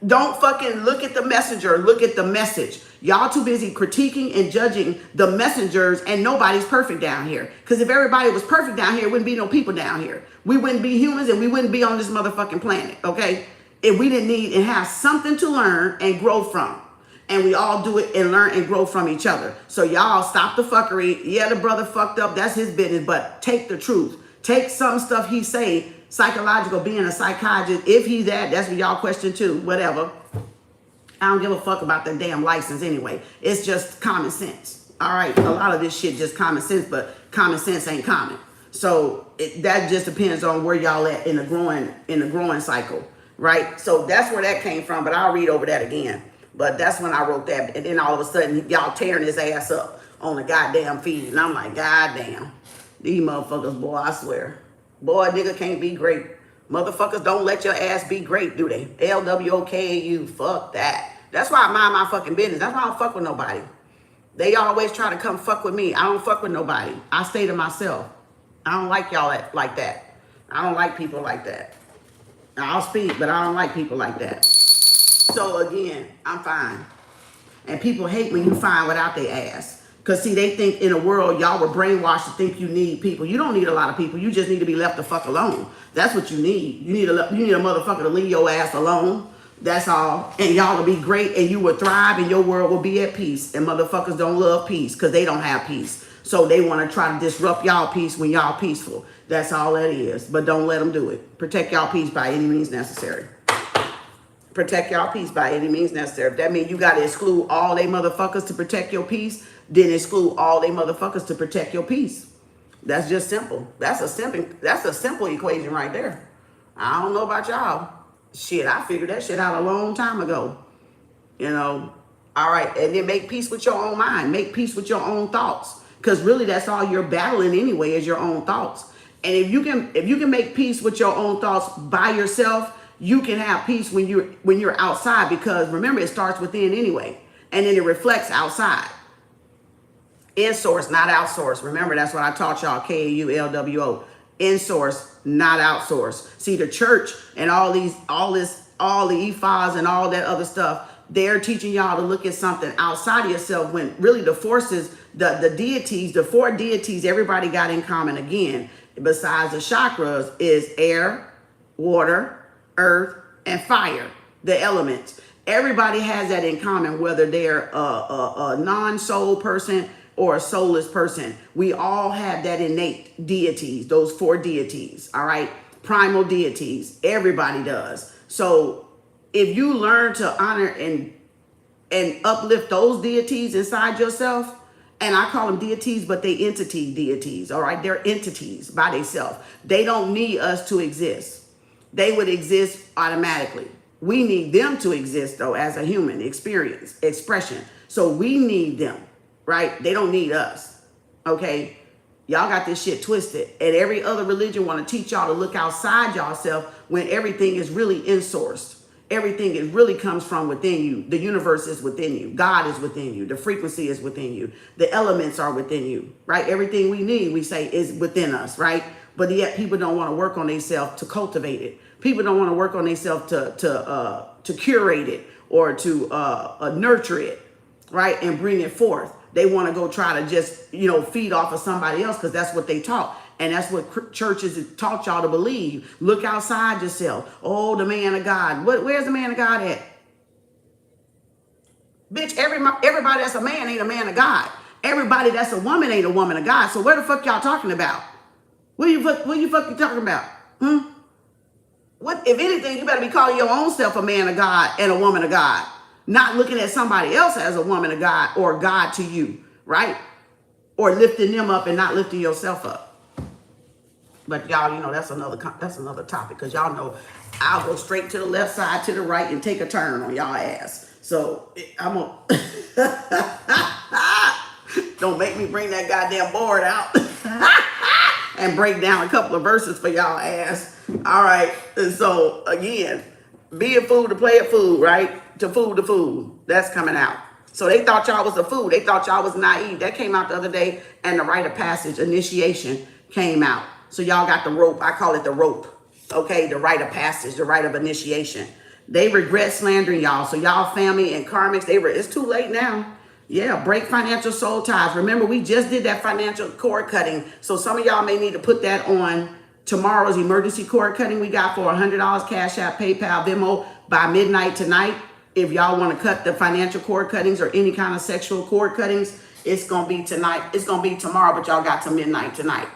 Don't fucking look at the messenger. Look at the message. Y'all too busy critiquing and judging the messengers, and nobody's perfect down here. Because if everybody was perfect down here, wouldn't be no people down here. We wouldn't be humans and we wouldn't be on this motherfucking planet, okay? If we didn't need and have something to learn and grow from. And we all do it and learn and grow from each other. So y'all stop the fuckery. Yeah, the brother fucked up. That's his business. But take the truth. Take some stuff he say, psychological, being a psychologist. If he's that's what y'all question too. Whatever. I don't give a fuck about the damn license anyway. It's just common sense. All right. A lot of this shit just common sense, but common sense ain't common. So that just depends on where y'all at in the growing cycle, right? So that's where that came from. But I'll read over that again. But that's when I wrote that. And then all of a sudden, y'all tearing his ass up on the goddamn feed. And I'm like, goddamn. These motherfuckers, boy, I swear. Boy, nigga can't be great. Motherfuckers don't let your ass be great, do they? LWOKAU, fuck that. That's why I mind my fucking business. That's why I don't fuck with nobody. They always try to come fuck with me. I don't fuck with nobody. I stay to myself. I don't like y'all like that. I don't like people like that. I'll speak, but I don't like people like that. So again, I'm fine. And people hate when you fine without their ass. Because see, they think in a world, y'all were brainwashed to think you need people. You don't need a lot of people. You just need to be left the fuck alone. That's what you need. You need a motherfucker to leave your ass alone. That's all. And y'all will be great and you will thrive and your world will be at peace. And motherfuckers don't love peace because they don't have peace. So they want to try to disrupt y'all peace when y'all peaceful. That's all that is. But don't let them do it. Protect y'all peace by any means necessary. Protect y'all peace by any means necessary. If that means you got to exclude all they motherfuckers to protect your peace, then exclude all they motherfuckers to protect your peace. That's just simple. That's a simple equation right there. I don't know about y'all. Shit, I figured that shit out a long time ago. You know, all right. And then make peace with your own mind. Make peace with your own thoughts. Because really that's all you're battling anyway is your own thoughts. And if you can make peace with your own thoughts by yourself, you can have peace when you're outside, because remember, it starts within anyway. And then it reflects outside. In-source, not outsource. Remember, that's what I taught y'all, KAU LWO. In-source, not outsource. See, the church and all the EFAs and all that other stuff, they're teaching y'all to look at something outside of yourself when really the forces, the deities, the 4 deities everybody got in common again, besides the chakras, is air, water, earth, and fire, the elements. Everybody has that in common, whether they're a non-soul person or a soulless person. We all have that innate deities, those 4 deities, all right? Primal deities, everybody does. So if you learn to honor and uplift those deities inside yourself, and I call them deities, but they entity deities, all right? They're entities by themselves. They don't need us to exist. They would exist automatically. We need them to exist, though, as a human experience, expression. So we need them, right? They don't need us, okay? Y'all got this shit twisted. And every other religion want to teach y'all to look outside yourself when everything is really in-sourced. Everything is really comes from within you. The universe is within you. God is within you. The frequency is within you. The elements are within you, right? Everything we need, we say, is within us, right? But yet people don't want to work on themselves to cultivate it. People don't want to work on themselves to curate it or to nurture it, right? And bring it forth. They want to go try to just, feed off of somebody else because that's what they taught. And that's what churches taught y'all to believe. Look outside yourself. Oh, the man of God. Where's the man of God at? Bitch, everybody that's a man ain't a man of God. Everybody that's a woman ain't a woman of God. So where the fuck y'all talking about? What you fucking talking about? What, if anything, you better be calling your own self a man of God and a woman of God. Not looking at somebody else as a woman of God or God to you, right? Or lifting them up and not lifting yourself up. But y'all, that's another topic, because y'all know I'll go straight to the left side, to the right, and take a turn on y'all ass. So I'm gonna don't make me bring that goddamn board out and break down a couple of verses for y'all ass. All right. And so again, be a fool to play a fool, right? To fool the fool. That's coming out. So they thought y'all was a fool. They thought y'all was naive. That came out the other day, and the rite of passage, initiation, came out. So y'all got the rope. I call it the rope. Okay, the rite of passage, the rite of initiation. They regret slandering y'all. So y'all family and karmics, it's too late now. Yeah, break financial soul ties. Remember, we just did that financial cord cutting. So some of y'all may need to put that on tomorrow's emergency cord cutting we got for $100, Cash App, PayPal, Venmo by midnight tonight. If y'all want to cut the financial cord cuttings or any kind of sexual cord cuttings, it's going to be tonight. It's going to be tomorrow, but y'all got to midnight tonight.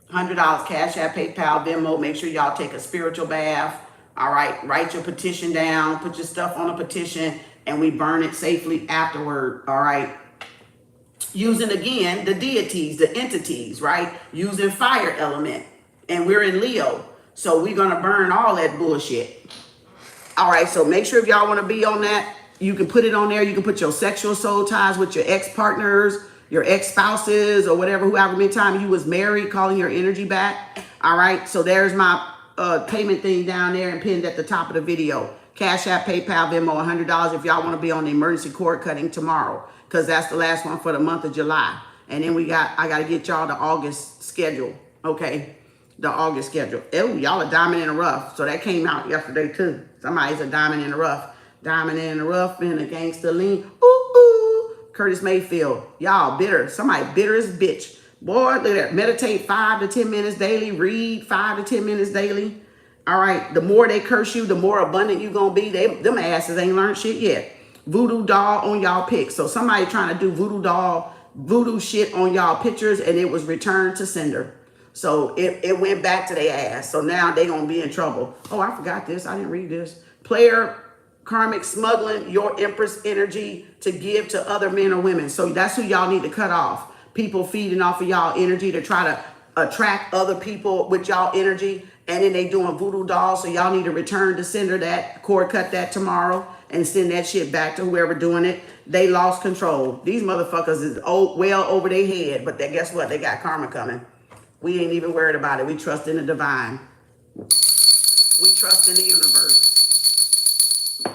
$100, Cash App, PayPal, Venmo. Make sure y'all take a spiritual bath. All right. Write your petition down. Put your stuff on a petition, and we burn it safely afterward. All right. Using, again, the deities, the entities, right? Using fire element. And we're in Leo. So we're going to burn all that bullshit. All right. So make sure if y'all want to be on that, you can put it on there. You can put your sexual soul ties with your ex-partners, your ex-spouses, or whatever, whoever many times you was married, calling your energy back. All right. So there's my payment thing down there and pinned at the top of the video. Cash App, PayPal, Venmo, $100 if y'all want to be on the emergency cord cutting tomorrow, because that's the last one for the month of July. And then I got to get y'all the August schedule, okay? The August schedule. Oh, y'all a diamond in the rough. So that came out yesterday too. Somebody's a diamond in the rough. Diamond in the rough and a gangster lean. Ooh, ooh. Curtis Mayfield. Y'all bitter. Somebody bitter as bitch. Boy, look at that. Meditate 5 to 10 minutes daily. Read 5 to 10 minutes daily. All right. The more they curse you, the more abundant you gonna be. Them asses ain't learned shit yet. Voodoo doll on y'all pics. So somebody trying to do voodoo shit on y'all pictures, and it was returned to sender. So it went back to their ass. So now they gonna be in trouble. Oh, I forgot this. I didn't read this. Player karmic smuggling your empress energy to give to other men or women. So that's who y'all need to cut off. People feeding off of y'all energy to try to attract other people with y'all energy. And then they doing voodoo dolls. So y'all need to return to sender that, cord cut that tomorrow, and send that shit back to whoever doing it. They lost control. These motherfuckers is well over their head. But guess what? They got karma coming. We ain't even worried about it. We trust in the divine. We trust in the universe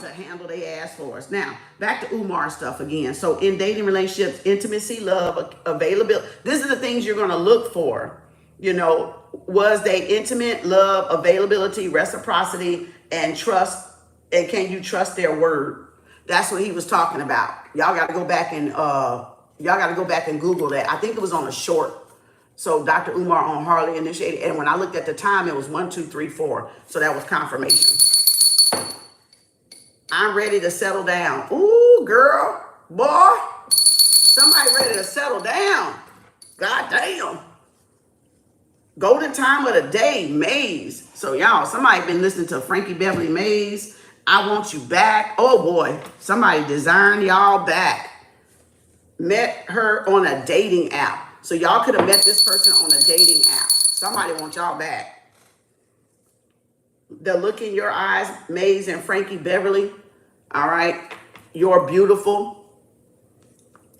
to handle their ass for us. Now, back to Umar stuff again. So in dating relationships, intimacy, love, availability. These are the things you're going to look for. You know, was they intimate, love, availability, reciprocity, and trust? And can you trust their word? That's what he was talking about. Y'all got to go back and Google that. I think it was on a short. So Dr. Umar on Harley initiated, and when I looked at the time, it was 1, 2, 3, 4. So that was confirmation. I'm ready to settle down. Ooh, girl, boy, somebody ready to settle down. God damn. Golden time of the day, Maze. So y'all, somebody been listening to Frankie Beverly Maze. I want you back. Oh boy, somebody designed y'all back. Met her on a dating app. So y'all could have met this person on a dating app. Somebody wants y'all back. The look in your eyes, Maze and Frankie Beverly. All right. You're beautiful.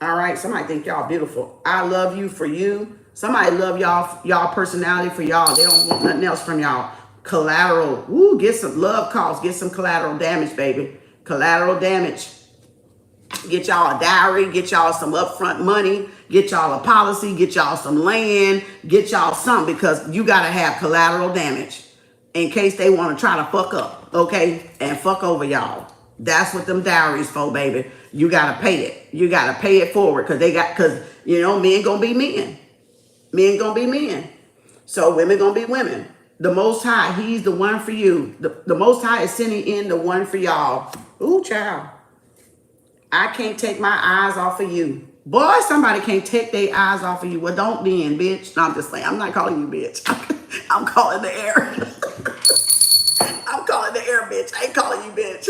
All right. Somebody think y'all beautiful. I love you for you. Somebody love y'all personality for y'all. They don't want nothing else from y'all. Collateral. Woo, get some love calls. Get some collateral damage, baby. Collateral damage. Get y'all a diary, get y'all some upfront money, get y'all a policy, get y'all some land, get y'all something, because you got to have collateral damage in case they want to try to fuck up, okay, and fuck over y'all. That's what them diaries for, baby. You got to pay it. You got to pay it forward, because you know, men going to be men. Men going to be men. So women going to be women. The Most High, he's the one for you. The Most High is sending in the one for y'all. Ooh, child. I can't take my eyes off of you. Boy, somebody can't take their eyes off of you. Well, don't then, bitch. No, I'm just saying. I'm not calling you bitch. I'm calling the air. I'm calling the air, bitch. I ain't calling you bitch.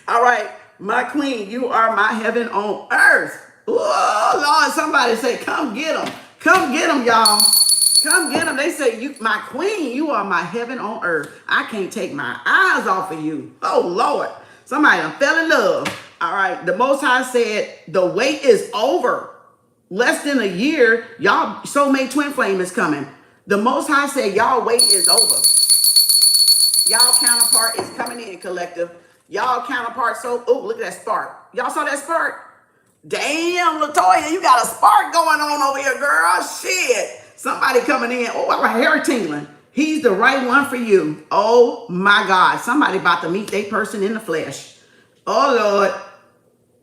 All right. My queen, you are my heaven on earth. Oh, Lord, somebody say, come get them. Come get them, y'all. Come get them. They say, you, my queen, you are my heaven on earth. I can't take my eyes off of you. Oh, Lord. Somebody done fell in love. All right. The Most High said the wait is over. Less than a year, y'all soulmate twin flame is coming. The Most High said y'all wait is over. Y'all counterpart is coming in, collective. Y'all counterpart, so, oh, look at that spark. Y'all saw that spark? Damn, LaToya, you got a spark going on over here, girl. Shit. Somebody coming in. Oh, my hair tingling. He's the right one for you. Oh, my God. Somebody about to meet their person in the flesh. Oh, Lord.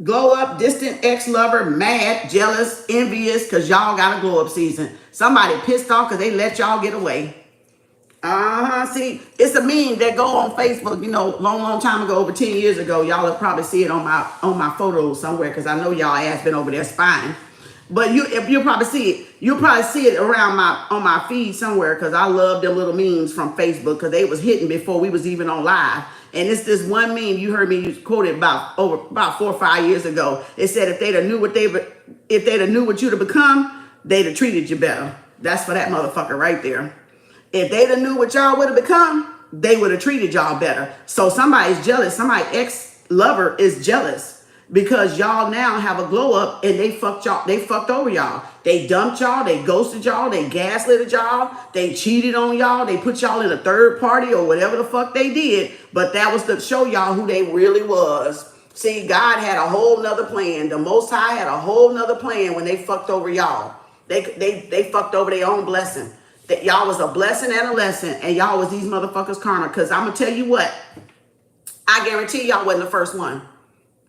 Glow up, distant ex-lover, mad, jealous, envious, because y'all got a glow up season. Somebody pissed off because they let y'all get away. See, it's a meme that go on Facebook, you know, long time ago, over 10 years ago. Y'all will probably see it on my photos somewhere, because I know y'all ass been over there spying. But you'll probably see it. You'll probably see it around on my feed somewhere, because I love them little memes from Facebook, because they was hitting before we was even on live. And it's this one meme you heard me quote it about 4 or 5 years ago. It said if they'd have knew what you'd have become, they'd have treated you better. That's for that motherfucker right there. If they'd have knew what y'all would have become, they would have treated y'all better. So somebody's jealous. Somebody's ex-lover is jealous. because y'all now have a glow up and they fucked y'all. They fucked over y'all. They dumped y'all. They ghosted y'all. They gaslit y'all. They cheated on y'all. They put y'all in a third party or whatever the fuck they did. But that was to show y'all who they really was. See, God had a whole nother plan. The Most High had a whole nother plan when they fucked over y'all. They fucked over their own blessing. That y'all was a blessing and a lesson, and y'all was these motherfuckers karma. Because I'm going to tell you what, I guarantee y'all wasn't the first one.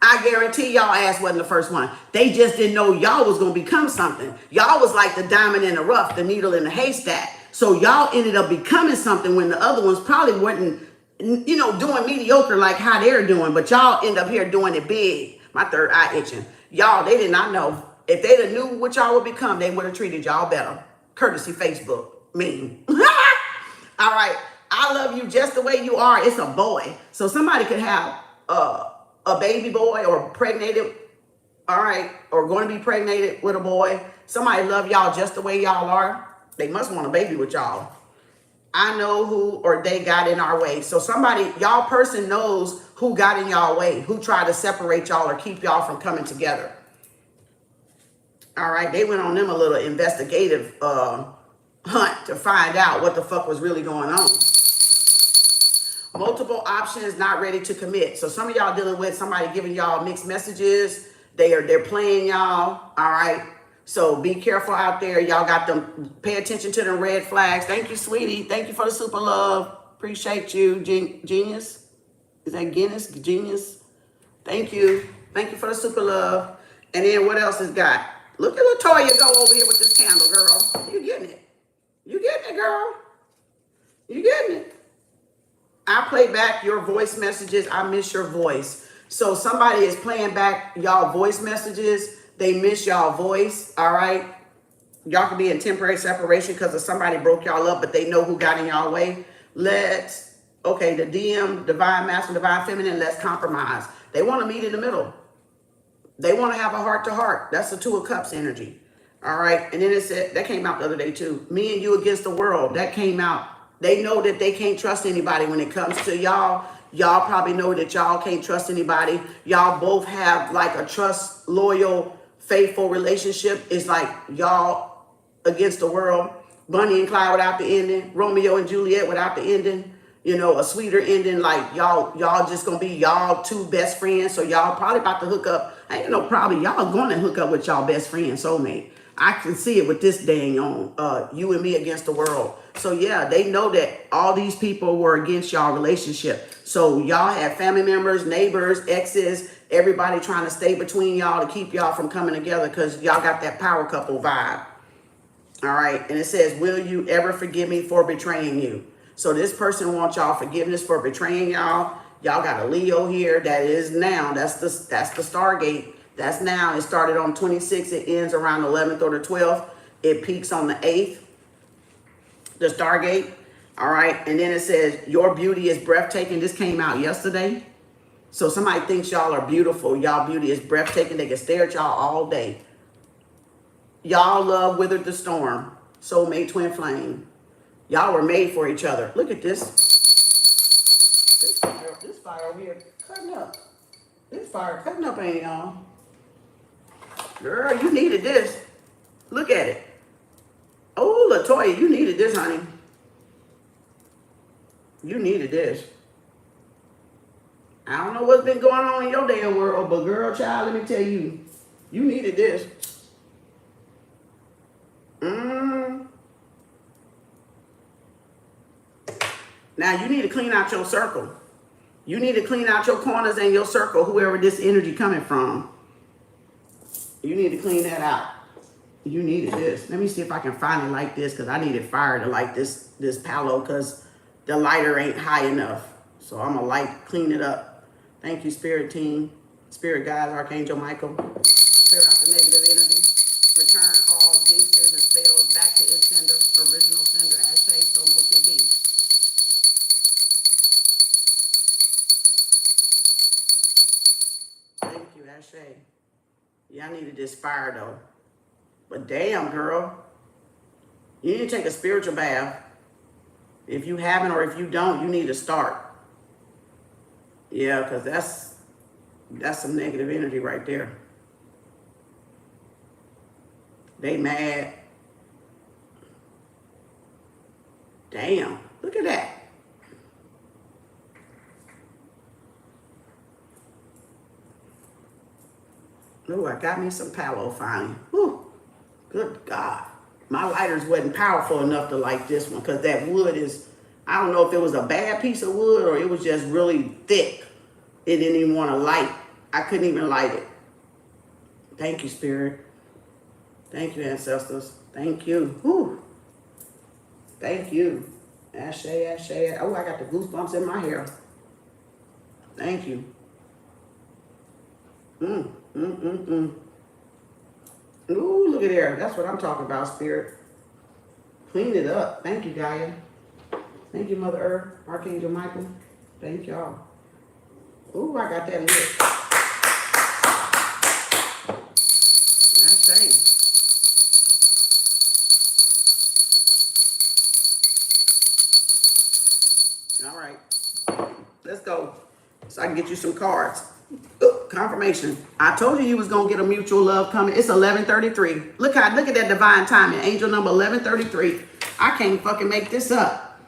I guarantee y'all ass wasn't the first one. They just didn't know y'all was going to become something. Y'all was like the diamond in the rough, the needle in the haystack. So y'all ended up becoming something when the other ones probably weren't, you know, doing mediocre like how they're doing. But y'all end up here doing it big. My third eye itching. Y'all, they did not know. If they'd have knew what y'all would become, they would have treated y'all better. Courtesy Facebook. Meme. All right. I love you just the way you are. It's a boy. So somebody could have a baby boy or pregnated, all right, or going to be pregnated with a boy. Somebody love y'all just the way y'all are. They must want a baby with y'all. I know who or they got in our way. So somebody, y'all person knows who got in y'all way, who tried to separate y'all or keep y'all from coming together. All right, they went on them a little investigative hunt to find out what the fuck was really going on. Multiple options, not ready to commit. So some of y'all dealing with somebody giving y'all mixed messages. They're playing y'all. All right. So be careful out there. Y'all got them. Pay attention to the red flags. Thank you, sweetie. Thank you for the super love. Appreciate you, Genius. Is that Guinness? Genius. Thank you. Thank you for the super love. And then what else is got? Look at Latoya go over here with this candle, girl. You getting it? You getting it, girl? You getting it? I play back your voice messages. I miss your voice. So somebody is playing back y'all voice messages. They miss y'all voice. All right. Y'all could be in temporary separation because of somebody broke y'all up, but they know who got in y'all way. Okay, the DM, divine masculine, divine feminine, let's compromise. They want to meet in the middle. They want to have a heart to heart. That's the Two of Cups energy. All right. And then it said, that came out the other day too. Me and you against the world. That came out. They know that they can't trust anybody when it comes to y'all. Y'all probably know that y'all can't trust anybody. Y'all both have like a trust, loyal, faithful relationship. It's like y'all against the world. Bonnie and Clyde without the ending. Romeo and Juliet without the ending. You know, a sweeter ending. Like y'all just gonna be y'all two best friends. So y'all probably about to hook up. I ain't no probably. Y'all gonna hook up with y'all best friend, soulmate. I can see it with this dang on. You and me against the world. So yeah, they know that all these people were against y'all relationship. So y'all have family members, neighbors, exes, everybody trying to stay between y'all to keep y'all from coming together because y'all got that power couple vibe. All right. And it says, will you ever forgive me for betraying you? So this person wants y'all forgiveness for betraying y'all. Y'all got a Leo here. That is now. That's the Stargate. That's now. It started on 26th. It ends around 11th or the 12th. It peaks on the 8th. The Stargate. All right. And then it says, your beauty is breathtaking. This came out yesterday. So somebody thinks y'all are beautiful. Y'all beauty is breathtaking. They can stare at y'all all day. Y'all love withered the storm. Soulmate twin flame. Y'all were made for each other. Look at this. This fire over here cutting up. This fire cutting up, ain't y'all? Girl, you needed this. Look at it. Oh, Latoya, you needed this, honey. You needed this. I don't know what's been going on in your damn world, but girl, child, let me tell you, you needed this. Now, you need to clean out your circle. You need to clean out your corners and your circle, whoever this energy coming from. You need to clean that out. You needed this. Let me see if I can find it like this because I needed fire to light this palo because the lighter ain't high enough. So I'm going to clean it up. Thank you, Spirit Team. Spirit Guides, Archangel Michael. Clear out the negative energy. Return all jinxes and spells back to its sender, original sender, as say, so most it be. Thank you, Ashe. Yeah, I needed this fire, though. But damn, girl. You need to take a spiritual bath. If you haven't or if you don't, you need to start. Yeah, because That's some negative energy right there. They mad. Damn, look at that. Oh, I got me some Palo finally. Whew. Good God. My lighters wasn't powerful enough to light this one because that wood is, I don't know if it was a bad piece of wood or it was just really thick. It didn't even want to light. I couldn't even light it. Thank you, Spirit. Thank you, ancestors. Thank you. Whew. Thank you. Ashe, ashe. Oh, I got the goosebumps in my hair. Thank you. Ooh, look at there. That's what I'm talking about, Spirit. Clean it up. Thank you, Gaia. Thank you, Mother Earth, Archangel Michael. Thank y'all. Ooh, I got that lit. Ashe. All right, let's go. So I can get you some cards. Confirmation. I told you was gonna get a mutual love coming. It's 11:33. Look at that divine timing. Angel number 11:33. I can't fucking make this up.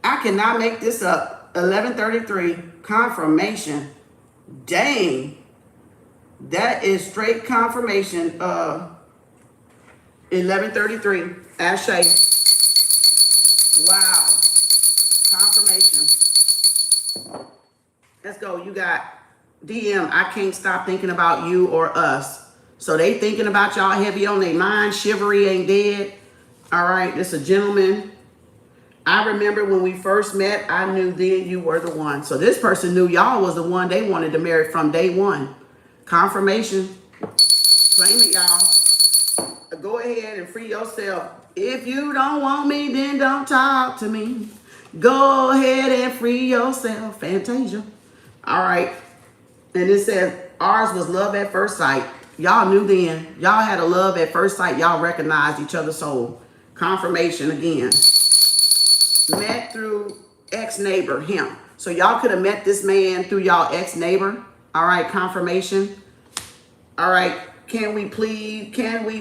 I cannot make this up. 11:33. Confirmation. Dang. That is straight confirmation. 11:33. Ashe. Wow. Confirmation. Let's go. You got DM. I can't stop thinking about you or us. So they thinking about y'all heavy on their mind. Chivalry ain't dead. All right. This a gentleman. I remember when we first met, I knew then you were the one. So this person knew y'all was the one they wanted to marry from day one. Confirmation. Claim it, y'all. Go ahead and free yourself. If you don't want me, then don't talk to me. Go ahead and free yourself. Fantasia. All right. And it says ours was love at first sight. Y'all knew then. Y'all had a love at first sight. Y'all recognized each other's soul. Confirmation again. Met through ex-neighbor, him. So y'all could have met this man through y'all ex-neighbor. All right. Confirmation. All right. Can we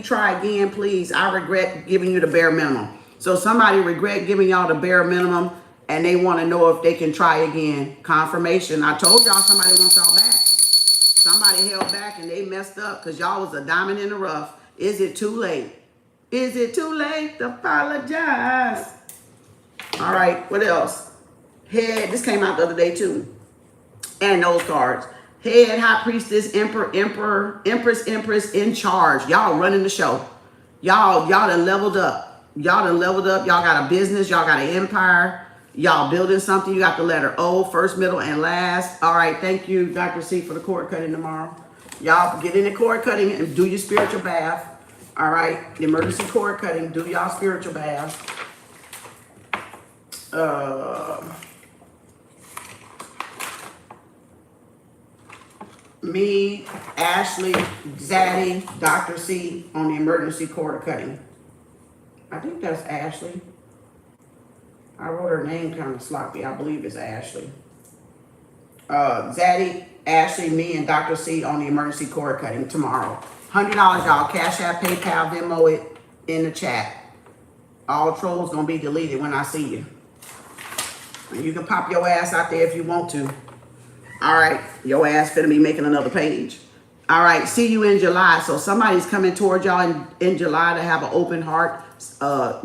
try again, please? I regret giving you the bare minimum. So somebody regret giving y'all the bare minimum and they want to know if they can try again. Confirmation. I told y'all somebody wants y'all back. Somebody held back and they messed up because y'all was a diamond in the rough. Is it too late? Is it too late to apologize? All right. What else? Head. This came out the other day too. And those cards. Head, High Priestess, Emperor, Empress in charge. Y'all running the show. Y'all done leveled up. Y'all done leveled up. Y'all got a business. Y'all got an empire. Y'all building something. You got the letter O, first, middle, and last. All right. Thank you, Dr. C, for the cord cutting tomorrow. Y'all get in the cord cutting and do your spiritual bath. All right. The emergency cord cutting. Do y'all spiritual bath. Me, Ashley, Zaddy, Dr. C on the emergency cord cutting. I think that's Ashley. I wrote her name kind of sloppy. I believe it's Ashley. Zaddy, Ashley, me, and Dr. C on the emergency cord cutting tomorrow. $100, y'all. Cash App, PayPal, Venmo it in the chat. All trolls gonna be deleted when I see you. And you can pop your ass out there if you want to. All right, your ass finna be making another page. All right, see you in July. So somebody's coming toward y'all in July to have an open heart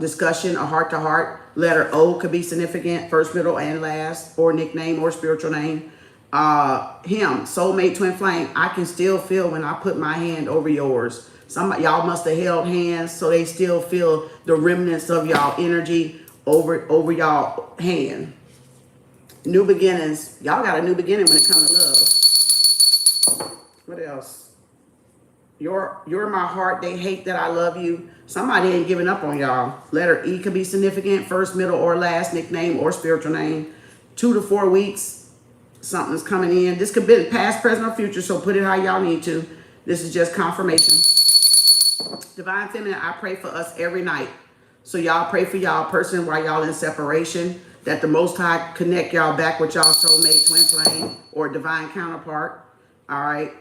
discussion, a heart-to-heart. Letter O could be significant, first, middle, and last, or nickname, or spiritual name. Him, soulmate, twin flame. I can still feel when I put my hand over yours. Y'all must have held hands, so they still feel the remnants of y'all energy over y'all hand. New beginnings. Y'all got a new beginning when it comes to love. What else? You're my heart. They hate that I love you. Somebody ain't giving up on y'all. Letter E could be significant. First, middle, or last. Nickname or spiritual name. 2 to 4 weeks. Something's coming in. This could be past, present, or future. So put it how y'all need to. This is just confirmation. Divine Feminine, I pray for us every night. So y'all pray for y'all person while y'all in separation. That the Most High connect y'all back with y'all soulmate, twin flame, or divine counterpart. All right.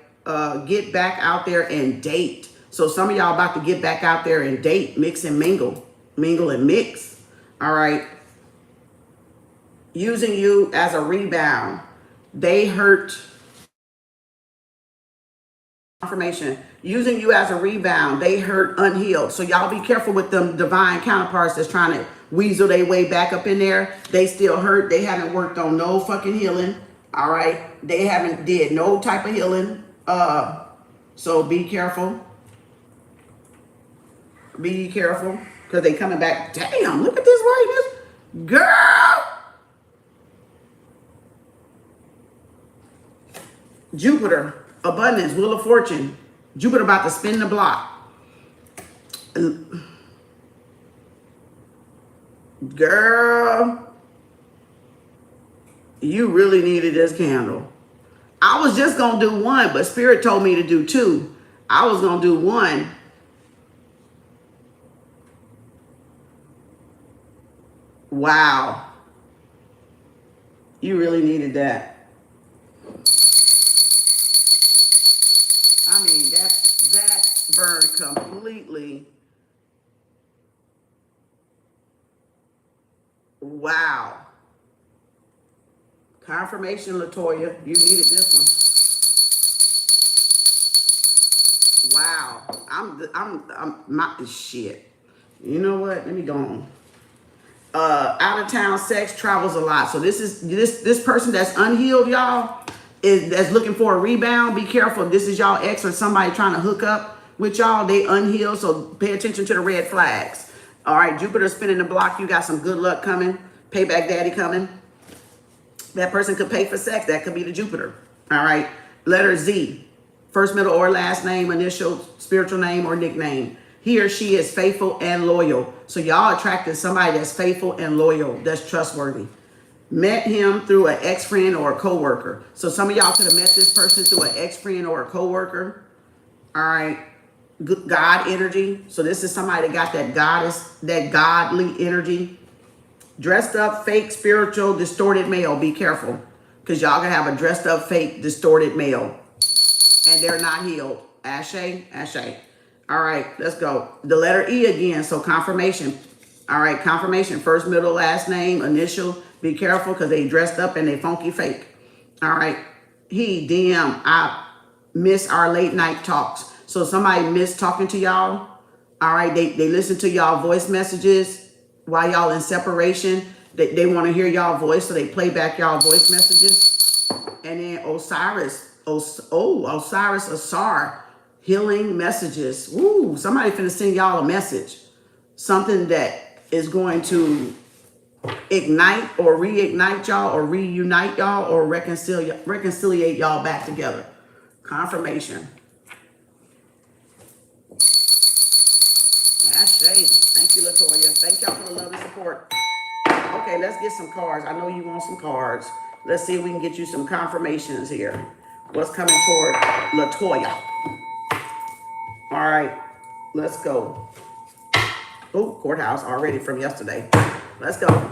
Get back out there and date. So some of y'all about to get back out there and date, mix and mingle. Mingle and mix. All right. Using you as a rebound. They hurt. Confirmation. Using you as a rebound. They hurt unhealed. So y'all be careful with them divine counterparts that's trying to weasel their way back up in there. They still hurt. They haven't worked on no fucking healing. All right. They haven't did no type of healing. So be careful. Be careful. Because they coming back. Damn, look at this right here. Girl. Jupiter. Abundance. Wheel of Fortune. Jupiter about to spin the block. Girl. You really needed this candle. I was just going to do one, but Spirit told me to do two. I was going to do one. Wow. You really needed that. I mean, that burned completely. Wow. Confirmation, Latoya. You needed this one. Wow. I'm not shit. You know what? Let me go on. Out of town sex travels a lot. So this person that's unhealed, y'all, that's looking for a rebound. Be careful. This is y'all ex or somebody trying to hook up with y'all. They unhealed. So pay attention to the red flags. All right. Jupiter spinning the block. You got some good luck coming. Payback daddy coming. That person could pay for sex. That could be the Jupiter. All right. Letter Z. First, middle, or last name, initial, spiritual name, or nickname. He or she is faithful and loyal. So y'all attracted somebody that's faithful and loyal. That's trustworthy. Met him through an ex-friend or a co-worker. So some of y'all could have met this person through an ex-friend or a co-worker. All right. God energy. So this is somebody that got that goddess, that godly energy. Dressed up, fake, spiritual, distorted male. Be careful. Because y'all going to have a dressed up, fake, distorted male. And they're not healed. Ashe, ashe. All right, let's go. The letter E again. So confirmation. All right, confirmation. First, middle, last name, initial. Be careful because they dressed up and they funky fake. All right. DM. I miss our late night talks. So somebody missed talking to y'all. All right. They listen to y'all voice messages while y'all in separation. They want to hear y'all voice. So they play back y'all voice messages. And then Osiris. Osiris Asar. Healing messages. Woo. Somebody finna send y'all a message. Something that is going to ignite or reignite y'all or reunite y'all or reconciliate y'all back together. Confirmation. Ashe. Thank you, Latoya. Thank y'all for the love and support. Okay, let's get some cards. I know you want some cards. Let's see if we can get you some confirmations here. What's coming toward Latoya? All right, let's go. Oh, courthouse already from yesterday. Let's go.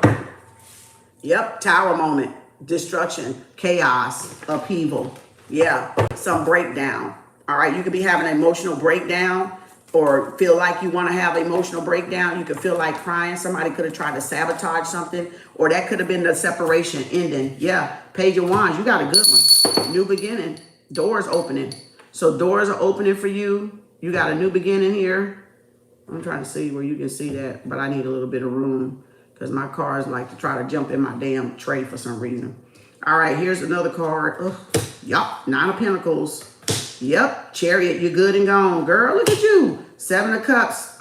Yep, tower moment, destruction, chaos, upheaval. Yeah, some breakdown. All right, you could be having an emotional breakdown or feel like you want to have an emotional breakdown. You could feel like crying. Somebody could have tried to sabotage something, or that could have been the separation ending. Yeah, Page of Wands, you got a good one. New beginning, doors opening. So doors are opening for you. You got a new beginning here. I'm trying to see where you can see that, but I need a little bit of room because my cars like to try to jump in my damn tray for some reason. All right, here's another card. Ugh. Yup, 9 of Pentacles. Yep, Chariot, you're good and gone. Girl, look at you. 7 of Cups.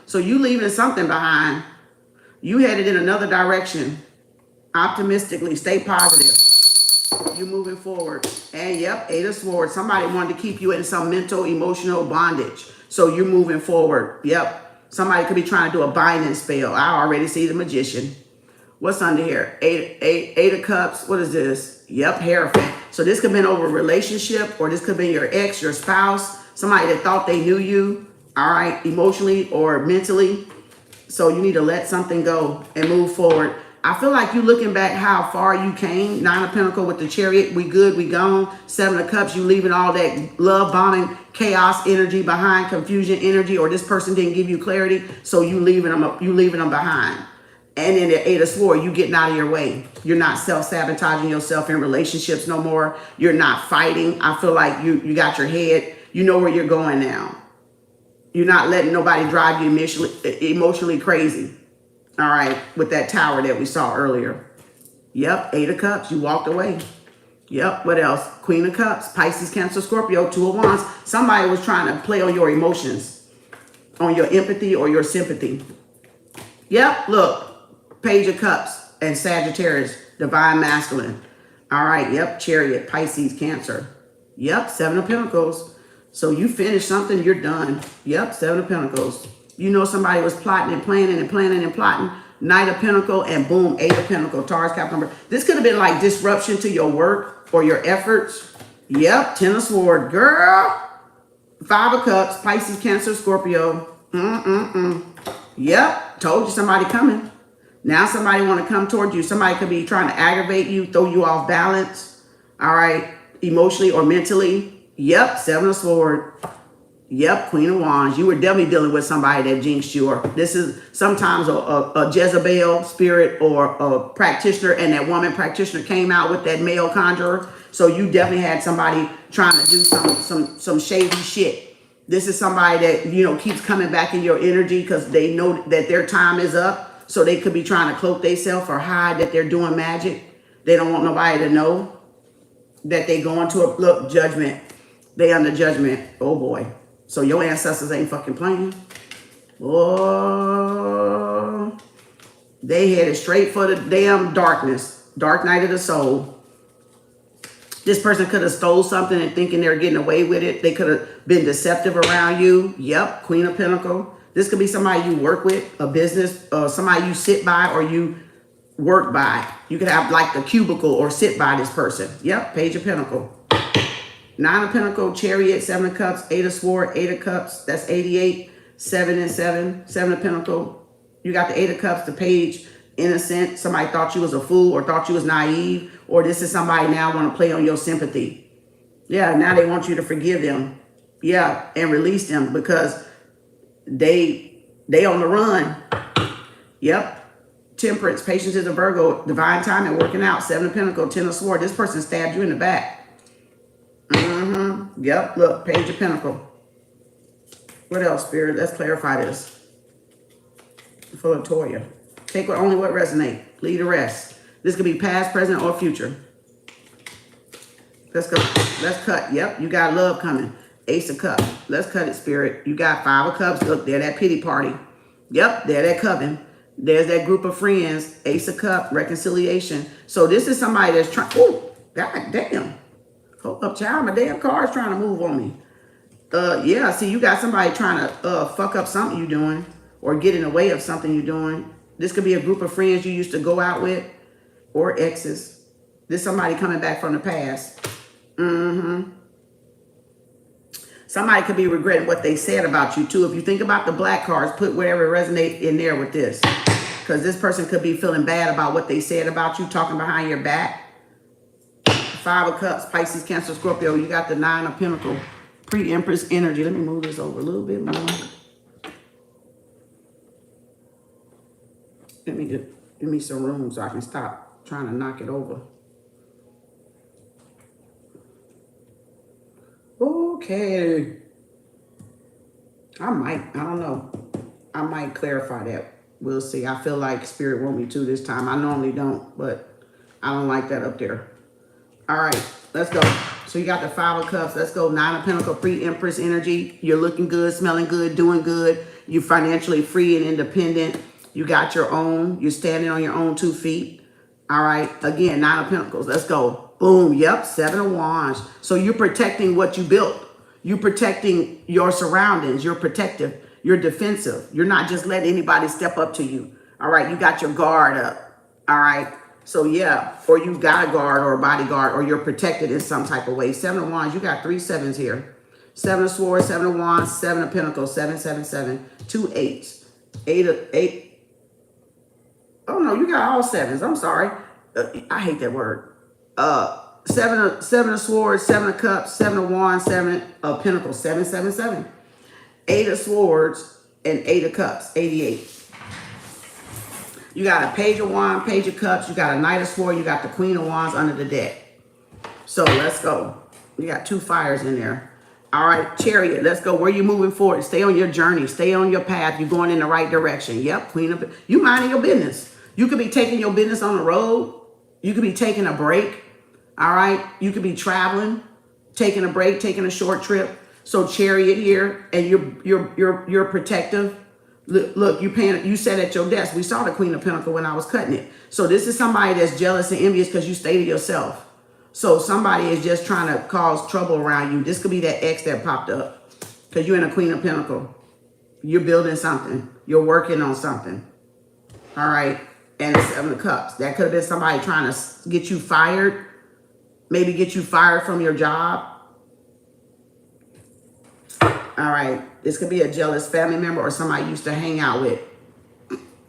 So you leaving something behind. You headed in another direction. Optimistically, stay positive. You moving forward. And yep, 8 of Swords. Somebody wanted to keep you in some mental, emotional bondage. So you're moving forward. Yep. Somebody could be trying to do a binding spell. I already see the Magician. What's under here? Eight of Cups. What is this? Yep, Hierophant. So this could have been over a relationship, or this could have been your ex, your spouse, somebody that thought they knew you, all right, emotionally or mentally. So you need to let something go and move forward. I feel like you looking back how far you came. 9 of Pentacles with the Chariot. We good, we gone. 7 of Cups, you leaving all that love bombing, chaos energy behind, confusion energy, or this person didn't give you clarity, so you leaving them behind. And then the 8 of Swords, you getting out of your way. You're not self-sabotaging yourself in relationships no more. You're not fighting. I feel like you got your head. You know where you're going now. You're not letting nobody drive you emotionally crazy. All right, with that tower that we saw earlier. Yep, 8 of Cups, you walked away. Yep, what else? Queen of Cups, Pisces, Cancer, Scorpio, 2 of Wands. Somebody was trying to play on your emotions, on your empathy or your sympathy. Yep, look. Page of Cups and Sagittarius, Divine Masculine. All right, yep, Chariot, Pisces, Cancer. Yep, 7 of Pentacles. So you finished something, you're done. Yep, 7 of Pentacles. You know somebody was plotting and planning and planning and plotting. Knight of Pentacles and boom, 8 of Pentacles, Taurus, Capricorn. This could have been like disruption to your work or your efforts. Yep, 10 of Swords, girl. 5 of Cups, Pisces, Cancer, Scorpio. Yep, told you somebody coming. Now somebody want to come towards you. Somebody could be trying to aggravate you, throw you off balance. All right. Emotionally or mentally. Yep. 7 of Swords. Yep. Queen of Wands. You were definitely dealing with somebody that jinxed you. Or this is sometimes a Jezebel spirit or a practitioner, and that woman practitioner came out with that male conjurer. So you definitely had somebody trying to do some shady shit. This is somebody that, you know, keeps coming back in your energy because they know that their time is up. So they could be trying to cloak themselves or hide that they're doing magic. They don't want nobody to know that they going to a judgment. They under judgment. Oh boy. So your ancestors ain't fucking playing. Oh, they headed straight for the damn darkness. Dark night of the soul. This person could have stole something and thinking they're getting away with it. They could have been deceptive around you. Yep. Queen of Pentacles. This could be somebody you work with, a business, somebody you sit by or you work by. You could have like the cubicle or sit by this person. Yep, Page of Pentacles. 9 of Pentacles, Chariot, 7 of Cups, 8 of Swords, 8 of Cups. That's 88, 7 and 7. 7 of Pentacles. You got the 8 of Cups, the Page, innocent. Somebody thought you was a fool or thought you was naive. Or this is somebody now want to play on your sympathy. Yeah, now they want you to forgive them. Yeah, and release them because they on the run. Yep. Temperance, patience is a Virgo, divine timing, working out. 7 of Pentacles, 10 of Swords. This person stabbed you in the back. Yep. Look, Page of Pentacles. What else, Spirit? Let's clarify this. For Latoya. Take only what resonate. Leave the rest. This could be past, present, or future. Let's go. Let's cut. Yep. You got love coming. Ace of Cups. Let's cut it, Spirit. You got 5 of Cups. Look, there that pity party. Yep, there that coven. There's that group of friends. Ace of Cups, reconciliation. So this is somebody that's trying. Oh, god damn. Hold up, child. My damn car's trying to move on me. Yeah, see, you got somebody trying to fuck up something you're doing or get in the way of something you're doing. This could be a group of friends you used to go out with or exes. This is somebody coming back from the past. Somebody could be regretting what they said about you, too. If you think about the black cards, put whatever resonates in there with this. Because this person could be feeling bad about what they said about you, talking behind your back. 5 of Cups, Pisces, Cancer, Scorpio. You got the 9 of Pentacles, pre-Empress energy. Let me move this over a little bit more. Let me give me some room so I can stop trying to knock it over. Okay. I don't know. I might clarify that. We'll see. I feel like Spirit want me to this time. I normally don't, but I don't like that up there. All right, let's go. So you got the 5 of Cups. Let's go. 9 of Pentacles, pre-Empress energy. You're looking good, smelling good, doing good. You're financially free and independent. You got your own. You're standing on your own 2 feet. All right. Again, 9 of Pentacles. Let's go. Boom. Yep. 7 of Wands. So you're protecting what you built. You're protecting your surroundings. You're protective. You're defensive. You're not just letting anybody step up to you. All right. You got your guard up. All right. So yeah, or you got a guard or a bodyguard, or you're protected in some type of way. 7 of Wands. You got 3 7s here. 7 of Swords, 7 of Wands, 7 of Pentacles, 7 7 7, 2 8s, 8 of 8. Oh no, you got all sevens. I'm sorry. I hate that word. Seven of swords, 7 of cups, 7 of wands, 7 of pentacles, 777. 8 of swords and 8 of cups, 88. You got a page of wands, page of cups, you got a knight of swords, you got the queen of wands under the deck. So let's go. You got 2 fires in there. All right, chariot, let's go. Where you moving forward? Stay on your journey. Stay on your path. You're going in the right direction. Yep, queen of... You minding your business. You could be taking your business on the road. You could be taking a break. All right? You could be traveling, taking a break, taking a short trip. So chariot here, and you're protective. Look, you sat at your desk. We saw the Queen of Pentacles when I was cutting it. So this is somebody that's jealous and envious because you stay to yourself. So somebody is just trying to cause trouble around you. This could be that ex that popped up because you're in a Queen of Pentacles. You're building something. You're working on something. All right. And the 7 of Cups. That could have been somebody trying to get you fired. Maybe get you fired from your job. All right. This could be a jealous family member or somebody you used to hang out with.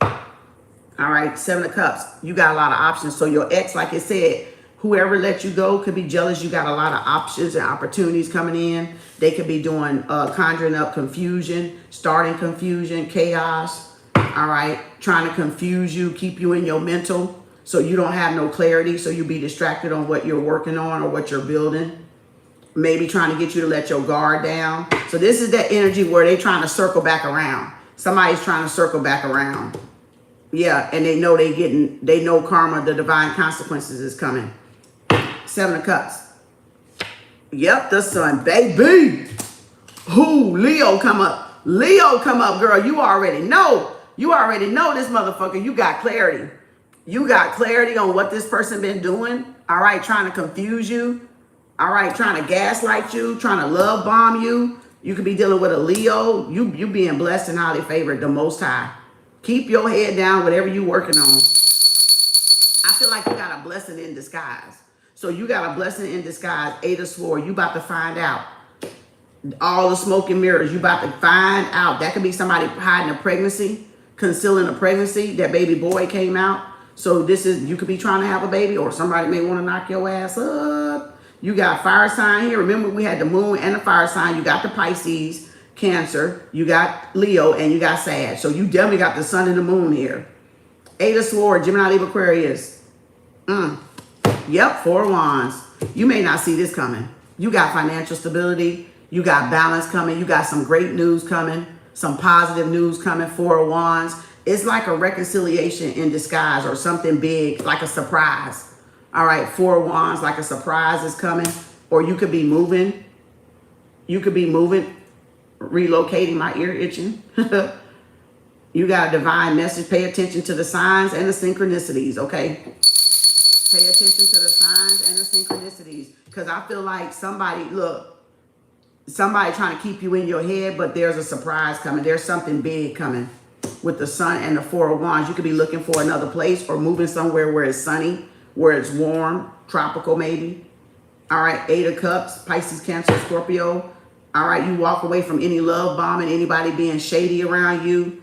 All right. 7 of Cups. You got a lot of options. So your ex, like it said, whoever let you go could be jealous. You got a lot of options and opportunities coming in. They could be doing, conjuring up confusion, starting confusion, chaos. All right. Trying to confuse you, keep you in your mental so you don't have no clarity. So you be distracted on what you're working on or what you're building. Maybe trying to get you to let your guard down. So this is that energy where they're trying to circle back around. Somebody's trying to circle back around. Yeah, and they know they know karma, the divine consequences is coming. 7 of Cups. Yep, the sun, baby. Who? Leo come up. Leo come up, girl. You already know. You already know this motherfucker. You got clarity. You got clarity on what this person been doing. All right, trying to confuse you. All right, trying to gaslight you, trying to love bomb you. You could be dealing with a Leo. You being blessed and highly favored, the Most High. Keep your head down, whatever you working on. I feel like you got a blessing in disguise. So you got a blessing in disguise, 8 of Swords. You about to find out. All the smoke and mirrors, you about to find out. That could be somebody hiding a pregnancy, concealing a pregnancy. That baby boy came out. So this is, you could be trying to have a baby or somebody may want to knock your ass up. You got fire sign here. Remember, we had the moon and the fire sign. You got the Pisces, Cancer. You got Leo, and you got Sag. So you definitely got the sun and the moon here. 8 of Swords, Gemini, Libra, Aquarius. Yep, 4 of Wands. You may not see this coming. You got financial stability. You got balance coming. You got some great news coming. Some positive news coming. 4 of Wands. It's like a reconciliation in disguise or something big, like a surprise. All right, 4 of Wands, like a surprise is coming. Or you could be moving. You could be moving, relocating. My ear itching. You got a divine message. Pay attention to the signs and the synchronicities, okay? Pay attention to the signs and the synchronicities. Because I feel like somebody, look, somebody trying to keep you in your head, but there's a surprise coming. There's something big coming with the sun and the 4 of Wands. You could be looking for another place or moving somewhere where it's sunny, where it's warm, tropical maybe. All right, 8 of Cups, Pisces, Cancer, Scorpio. All right, you walk away from any love bombing, anybody being shady around you,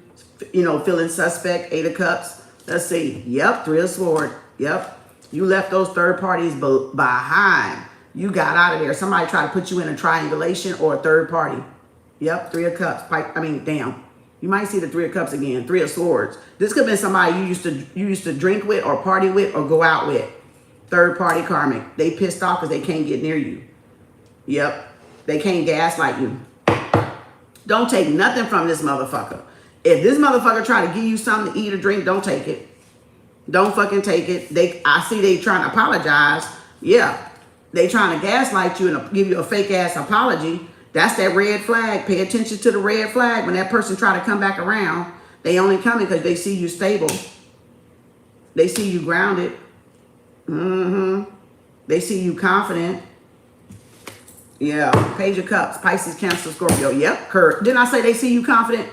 you know, feeling suspect, 8 of Cups. Let's see. Yep, 3 of Swords. Yep. You left those third parties behind. You got out of there. Somebody tried to put you in a triangulation or a third party. Yep, 3 of Cups. Damn. You might see the 3 of Cups again. 3 of Swords. This could have been somebody you used to drink with or party with or go out with. Third party karmic. They pissed off because they can't get near you. Yep. They can't gaslight you. Don't take nothing from this motherfucker. If this motherfucker try to give you something to eat or drink, don't take it. Don't fucking take it. I see they trying to apologize. Yeah. They trying to gaslight you and give you a fake ass apology. That's that red flag. Pay attention to the red flag. When that person try to come back around, they only coming because they see you stable. They see you grounded. They see you confident. Yeah. Page of Cups. Pisces, Cancer, Scorpio. Yep. Courage. Didn't I say they see you confident?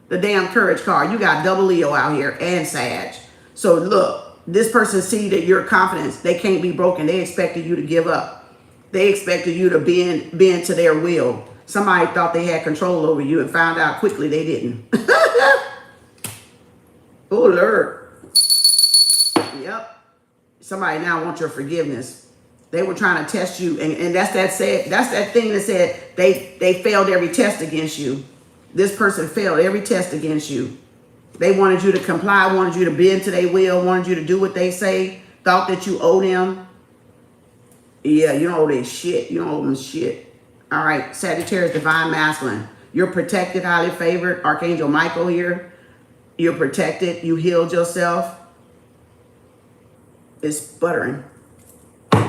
The damn courage card. You got double Leo out here and Sag. So look, this person see that you're confident. They can't be broken. They expected you to give up. They expected you to bend to their will. Somebody thought they had control over you and found out quickly they didn't. Oh, Lord. Somebody now wants your forgiveness. They were trying to test you, and that's that thing that said they failed every test against you. This person failed every test against you. They wanted you to comply, wanted you to bend to their will, wanted you to do what they say, thought that you owe them. Yeah, you don't owe them shit. You don't owe them shit. All right, Sagittarius, divine masculine. You're protected, highly favored. Archangel Michael here. You're protected. You healed yourself. It's buttering. All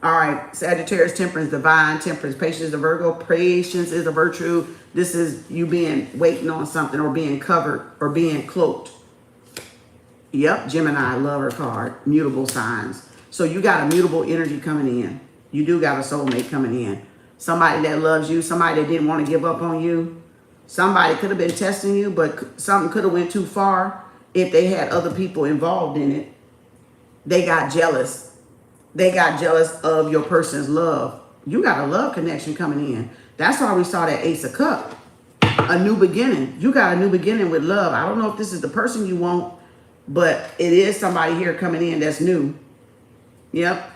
right, Sagittarius, temperance, divine, temperance, patience is a Virgo, patience is a virtue. This is you being waiting on something or being covered or being cloaked. Yep, Gemini, lover card, mutable signs. So you got a mutable energy coming in. You do got a soulmate coming in. Somebody that loves you, somebody that didn't want to give up on you. Somebody could have been testing you, but something could have went too far if they had other people involved in it. They got jealous. They got jealous of your person's love. You got a love connection coming in. That's why we saw that Ace of Cups. A new beginning. You got a new beginning with love. I don't know if this is the person you want, but it is somebody here coming in that's new. Yep.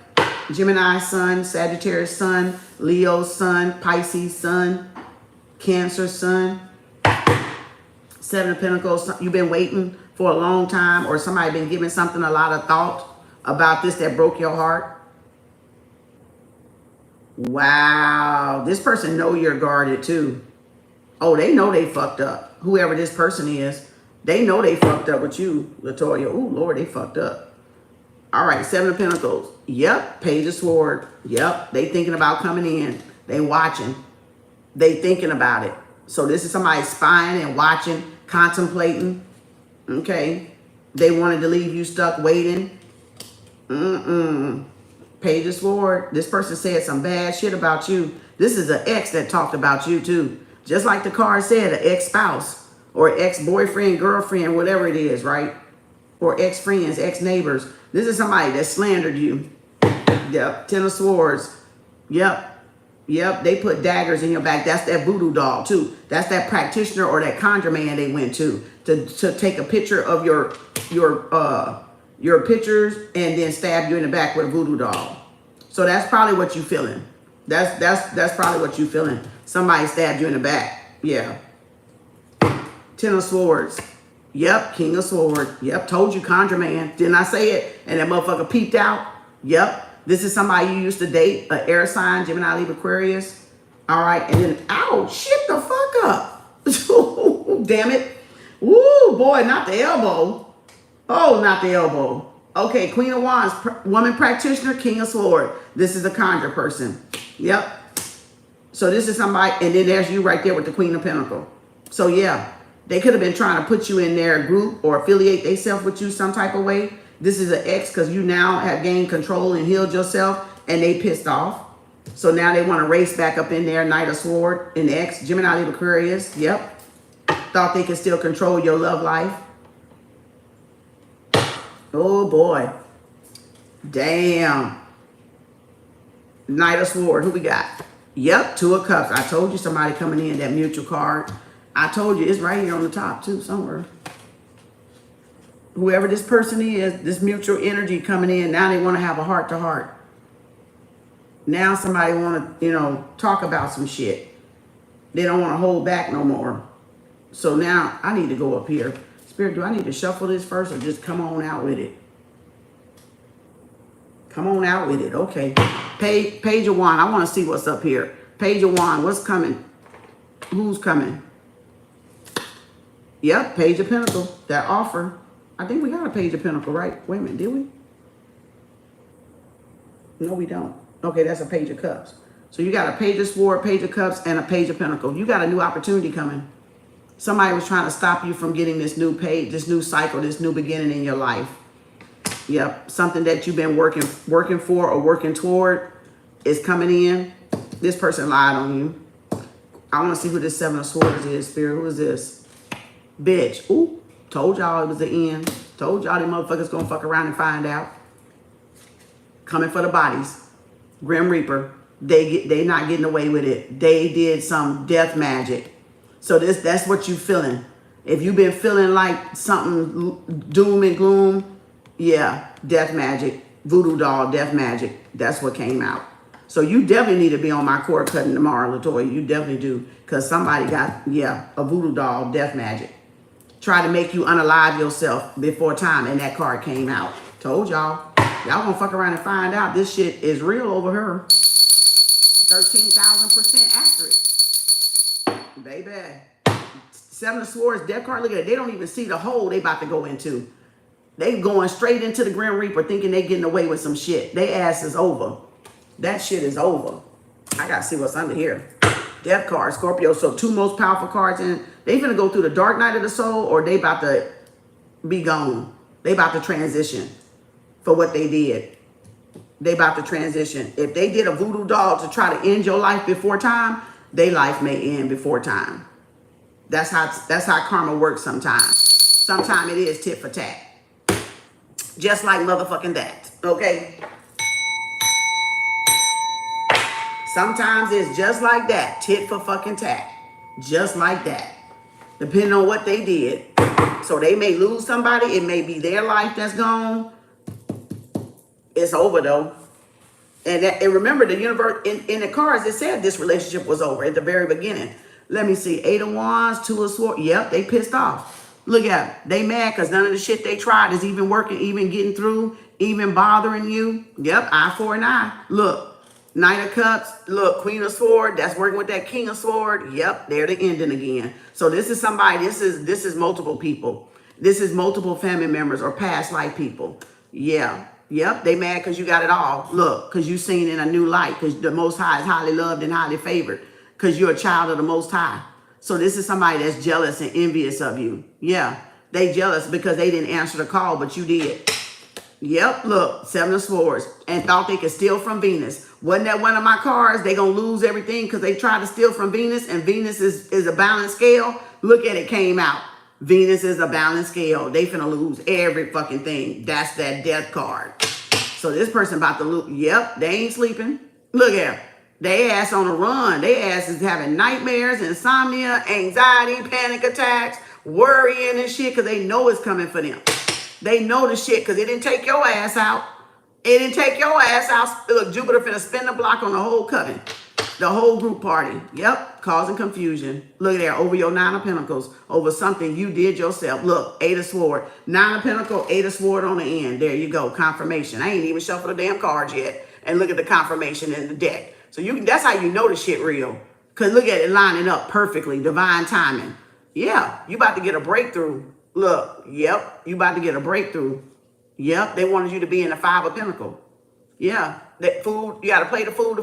Gemini sun, Sagittarius sun, Leo sun, Pisces sun, Cancer sun. Seven of Pentacles. You've been waiting for a long time, or somebody been giving something a lot of thought about this that broke your heart. Wow. This person know you're guarded too. Oh, they know they fucked up. Whoever this person is, they know they fucked up with you, Latoya. Oh, Lord, they fucked up. All right, Seven of Pentacles. Yep, Page of Swords. Yep, they thinking about coming in. They watching. They thinking about it. So this is somebody spying and watching, contemplating. Okay. They wanted to leave you stuck waiting. Page of Swords. This person said some bad shit about you. This is an ex that talked about you too. Just like the card said, an ex-spouse or ex-boyfriend, girlfriend, whatever it is, right? Or ex-friends, ex-neighbors. This is somebody that slandered you. Yep. Ten of Swords. Yep. Yep. They put daggers in your back. That's that voodoo doll too. That's that practitioner or that conjure man they went to take a picture of your pictures and then stab you in the back with a voodoo doll. So that's probably what you feeling. That's probably what you feeling. Somebody stabbed you in the back. Yeah. Ten of Swords. Yep. King of Swords. Yep. Told you, conjure man. Didn't I say it? And that motherfucker peeped out. Yep. This is somebody you used to date, an air sign, Gemini, Libra, Aquarius. All right. And then, ow, shit the fuck up. Damn it. Woo, boy, not the elbow. Oh, not the elbow. Okay, Queen of Wands, woman practitioner, King of Swords. This is a conjure person. Yep. So this is somebody, and then there's you right there with the Queen of Pentacles. So yeah, they could have been trying to put you in their group or affiliate themselves with you some type of way. This is an ex because you now have gained control and healed yourself, and they pissed off. So now they want to race back up in there, Knight of Swords, an ex, Gemini, Libra, Aquarius. Yep. Thought they could still control your love life. Oh boy. Damn. Knight of Swords. Who we got? Yep. Two of Cups. I told you somebody coming in, that mutual card. I told you it's right here on the top too, somewhere. Whoever this person is, this mutual energy coming in, now they want to have a heart to heart. Now somebody want to, talk about some shit. They don't want to hold back no more. So now I need to go up here. Spirit, do I need to shuffle this first or just come on out with it? Come on out with it. Okay. Page of Wand. I want to see what's up here. Page of Wand. What's coming? Who's coming? Yep. Page of Pentacles. That offer. I think we got a Page of Pentacles, right? Wait a minute. Did we? No, we don't. Okay. That's a Page of Cups. So you got a Page of Swords, Page of Cups, and a Page of Pentacles. You got a new opportunity coming. Somebody was trying to stop you from getting this new page, this new cycle, this new beginning in your life. Yep. Something that you've been working for or working toward is coming in. This person lied on you. I want to see who this Seven of Swords is, Spirit. Who is this? Bitch. Ooh. Told y'all it was the end. Told y'all them motherfuckers gonna fuck around and find out. Coming for the bodies. Grim Reaper. They not getting away with it. They did some death magic. So that's what you feeling. If you've been feeling like something doom and gloom, yeah, death magic. Voodoo doll, death magic. That's what came out. So you definitely need to be on my cord cutting tomorrow, LaToya. You definitely do. Because somebody got, yeah, a voodoo doll, death magic. Try to make you unalive yourself before time, and that card came out. Told y'all. Y'all gonna fuck around and find out this shit is real over her. 13,000% accurate. Baby. Seven of Swords, death card. Look at it. They don't even see the hole they about to go into. They going straight into the Grim Reaper thinking they getting away with some shit. They ass is over. That shit is over. I gotta see what's under here. Death card, Scorpio. So two most powerful cards, and they finna go through the dark night of the soul, or they about to be gone. They about to transition for what they did. They about to transition. If they did a voodoo doll to try to end your life before time, their life may end before time. That's how karma works sometimes. Sometimes it is tit for tat. Just like motherfucking that. Okay? Sometimes it's just like that. Tit for fucking tat. Just like that. Depending on what they did. So they may lose somebody. It may be their life that's gone. It's over though. And remember, the universe, in the cards, it said this relationship was over at the very beginning. Let me see. 8 of Wands, 2 of Swords. Yep, they pissed off. Look at it. They mad because none of the shit they tried is even working, even getting through, even bothering you. Yep, eye for an eye. Look, Knight of Cups. Look, Queen of Swords. That's working with that King of Swords. Yep, they're the ending again. So this is somebody, this is multiple people. This is multiple family members or past life people. Yeah. Yep, they mad because you got it all. Look, because you seen in a new light, because the Most High is highly loved and highly favored, because you're a child of the Most High. So this is somebody that's jealous and envious of you. Yeah, they jealous because they didn't answer the call, but you did. Yep, look, 7 of Swords, and thought they could steal from Venus. Wasn't that one of my cards? They gonna lose everything because they tried to steal from Venus, and Venus is a balanced scale. Look at it, came out. Venus is a balanced scale. They finna lose every fucking thing. That's that death card. So this person about to lose. Yep, they ain't sleeping. Look at them. They ass on a run. They ass is having nightmares, insomnia, anxiety, panic attacks, worrying and shit because they know it's coming for them. They know the shit because it didn't take your ass out. It didn't take your ass out. Look, Jupiter finna spin the block on the whole coven. The whole group party. Yep. Causing confusion. Look at there. Over your 9 of Pentacles. Over something you did yourself. Look. 8 of Swords. 9 of Pentacles. 8 of Swords on the end. There you go. Confirmation. I ain't even shuffled the damn cards yet. And look at the confirmation in the deck. So that's how you know the shit real. Because look at it lining up perfectly. Divine timing. Yeah. You about to get a breakthrough. Look. Yep. You about to get a breakthrough. Yep. They wanted you to be in the 5 of Pentacles. Yeah. That food, you got to play the food.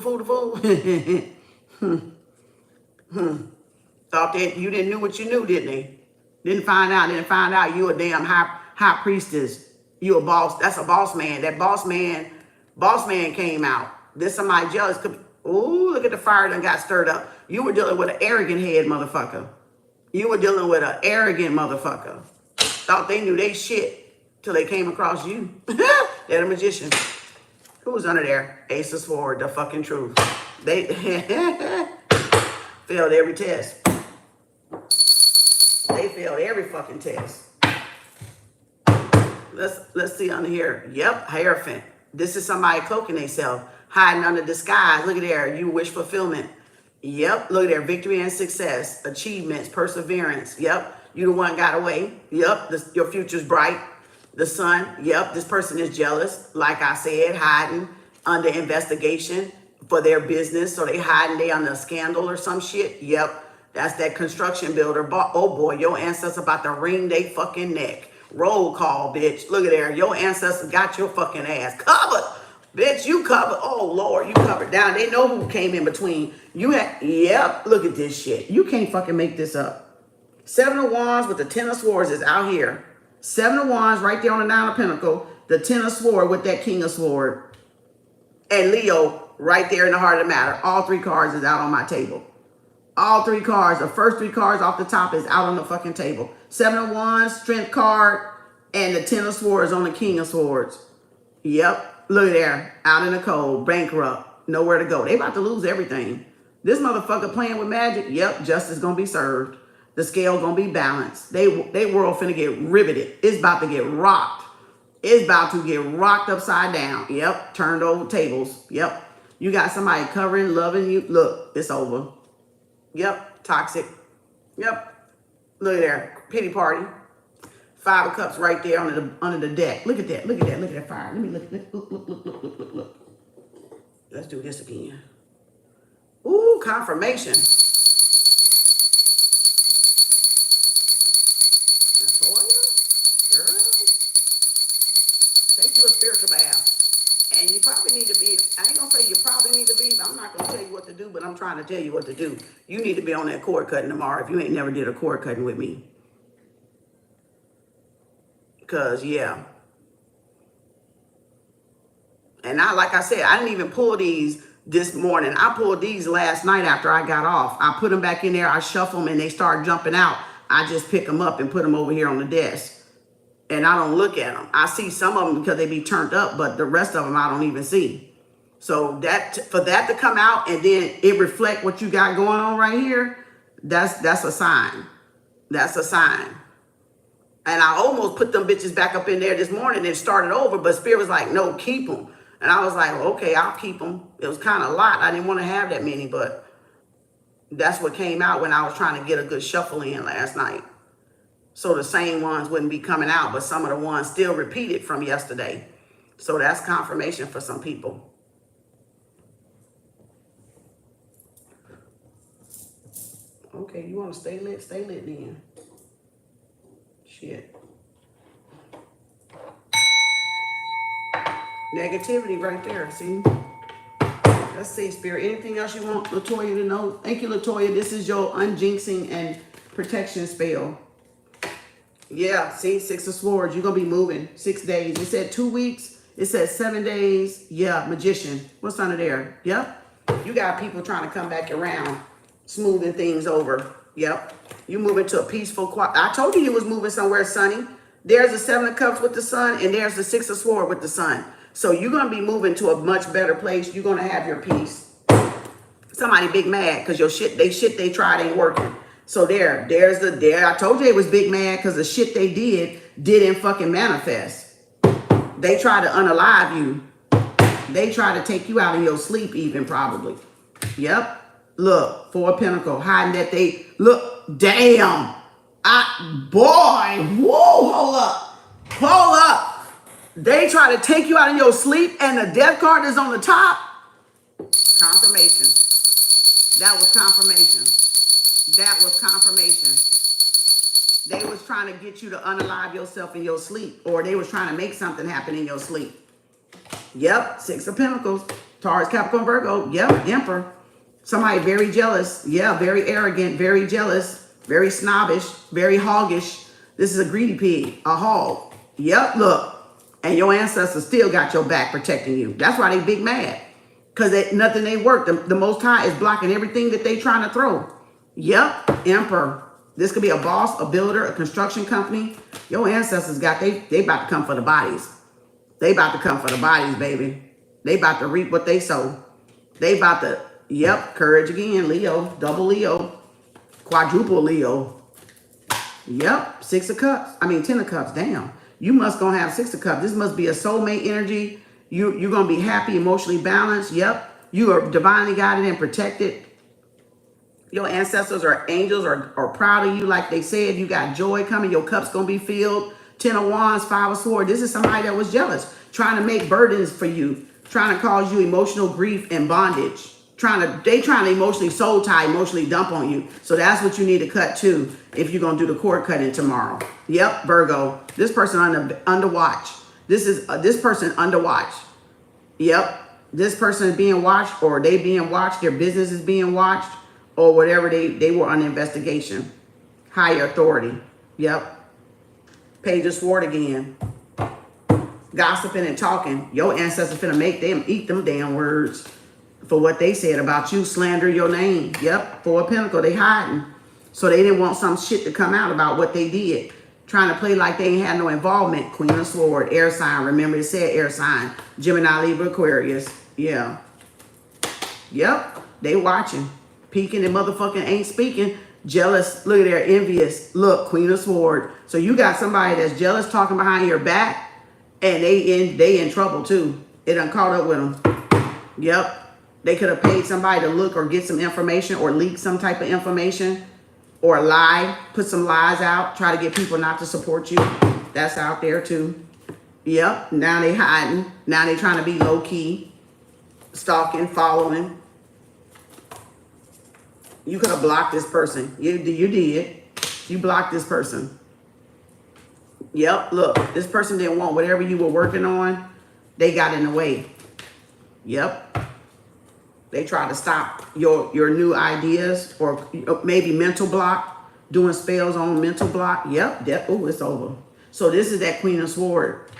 Thought that you didn't know what you knew, didn't they? Didn't find out you a damn high priestess. You a boss. That's a boss man. That boss man came out. This somebody jealous. Ooh, look at the fire that got stirred up. You were dealing with an arrogant head motherfucker. You were dealing with an arrogant motherfucker. Thought they knew they shit till they came across you. They're the magician. Who's under there? Ace of Swords, the fucking truth. They failed every test. They failed every fucking test. Let's see under here. Yep, Hierophant. This is somebody cloaking themselves, hiding under disguise. Look at there. You wish fulfillment. Yep. Look at there. Victory and success, achievements, perseverance. Yep. You the one got away. Yep. Your future's bright. The sun, yep, this person is jealous. Like I said, hiding under investigation for their business. So they hiding, they under a scandal or some shit. Yep, that's that construction builder. Oh boy, your ancestor about to wring they fucking neck. Roll call, bitch. Look at there. Your ancestor got your fucking ass covered. Bitch, you covered. Oh Lord, you covered down. They know who came in between. Yep, look at this shit. You can't fucking make this up. 7 of Wands with the 10 of Swords is out here. 7 of Wands right there on the 9 of Pentacles. The 10 of Swords with that King of Swords. And Leo right there in the heart of the matter. All 3 cards is out on my table. All 3 cards. The first 3 cards off the top is out on the fucking table. 7 of Wands, Strength card. And the 10 of Swords on the King of Swords. Yep. Look there. Out in the cold. Bankrupt. Nowhere to go. They about to lose everything. This motherfucker playing with magic. Yep. Justice gonna be served. The scale gonna be balanced. They world finna get riveted. It's about to get rocked. It's about to get rocked upside down. Yep. Turned over tables. Yep. You got somebody covering, loving you. Look, it's over. Yep. Toxic. Yep. Look at there. Pity party. 5 of Cups right there under the deck. Look at that. Look at that. Look at that fire. Let me look. Let's do this again. Ooh, confirmation. Latoya, girl, take you a spiritual bath. And you probably need to be, I ain't gonna say you probably need to be, I'm not gonna tell you what to do, but I'm trying to tell you what to do. You need to be on that cord cutting tomorrow if you ain't never did a cord cutting with me. Because, yeah. And like I said, I didn't even pull these this morning. I pulled these last night after I got off. I put them back in there. I shuffle them and they start jumping out. I just pick them up and put them over here on the desk. And I don't look at them. I see some of them because they be turned up, but the rest of them I don't even see. So for that to come out and then it reflect what you got going on right here, that's a sign. That's a sign. And I almost put them bitches back up in there this morning and started over, but Spirit was like, no, keep them. And I was like, okay, I'll keep them. It was kind of a lot. I didn't want to have that many, but that's what came out when I was trying to get a good shuffle in last night. So the same ones wouldn't be coming out, but some of the ones still repeated from yesterday. So that's confirmation for some people. Okay, you want to stay lit? Stay lit then. Shit. Negativity right there, see? Let's see, Spirit. Anything else you want Latoya to know? Thank you, Latoya. This is your unjinxing and protection spell. Yeah, see, 6 of Swords. You're going to be moving 6 days. It said 2 weeks. It said 7 days. Yeah, Magician. What's under there? Yep. You got people trying to come back around, smoothing things over. Yep. You moving to a peaceful, I told you was moving somewhere sunny. There's the 7 of Cups with the sun, and there's the 6 of Swords with the sun. So you're going to be moving to a much better place. You're going to have your peace. Somebody big mad because your shit they tried ain't working. So I told you it was big mad because the shit they didn't fucking manifest. They tried to unalive you. They tried to take you out of your sleep even probably. Yep. Look, 4 of Pentacles, hiding that they, look, damn. Boy, whoa, hold up. They try to take you out of your sleep and the death card is on the top. Confirmation. That was confirmation. That was confirmation. They was trying to get you to unalive yourself in your sleep, or they was trying to make something happen in your sleep. Yep, 6 of Pentacles, Taurus, Capricorn, Virgo. Yep, Emperor. Somebody very jealous. Yeah, very arrogant, very jealous, very snobbish, very hoggish. This is a greedy pig, a hog. Yep, look. And your ancestors still got your back protecting you. That's why they big mad. Because nothing they work. The Most High is blocking everything that they trying to throw. Yep, Emperor. This could be a boss, a builder, a construction company. Your ancestors they about to come for the bodies. They about to come for the bodies, baby. They about to reap what they sow. They about to, yep, courage again, Leo, double Leo, quadruple Leo. Yep, 10 of Cups, damn. You must gonna have 6 of Cups. This must be a soulmate energy. You're gonna be happy, emotionally balanced. Yep, you are divinely guided and protected. Your ancestors or angels are proud of you, like they said. You got joy coming. Your cup's gonna be filled. 10 of Wands, 5 of Swords. This is somebody that was jealous, trying to make burdens for you, trying to cause you emotional grief and bondage. They trying to emotionally soul tie, emotionally dump on you. So that's what you need to cut too if you're gonna do the cord cutting tomorrow. Yep, Virgo. This person under watch. This person under watch. Yep. This person is being watched, or they being watched, their business is being watched, or whatever they were under investigation. Higher authority. Yep. Page of Sword again. Gossiping and talking. Your ancestors finna make them eat them damn words for what they said about you, slander your name. Yep, 4 of Pentacles, they hiding. So they didn't want some shit to come out about what they did. Trying to play like they ain't had no involvement. Queen of Sword, air sign. Remember it said air sign. Gemini, Libra, Aquarius. Yeah. Yep, they watching. Peeking and motherfucking ain't speaking. Jealous, look at there, envious. Look, Queen of Sword. So you got somebody that's jealous talking behind your back. And they in trouble too. It done caught up with them. Yep. They could have paid somebody to look or get some information or leak some type of information or lie, put some lies out, try to get people not to support you. That's out there too. Yep. Now they hiding. Now they trying to be low key, stalking, following. You could have blocked this person. You did. You blocked this person. Yep. Look, this person didn't want whatever you were working on. They got in the way. Yep. They try to stop your new ideas or maybe mental block, doing spells on mental block. Yep. Oh, it's over. So this is that Queen of Sword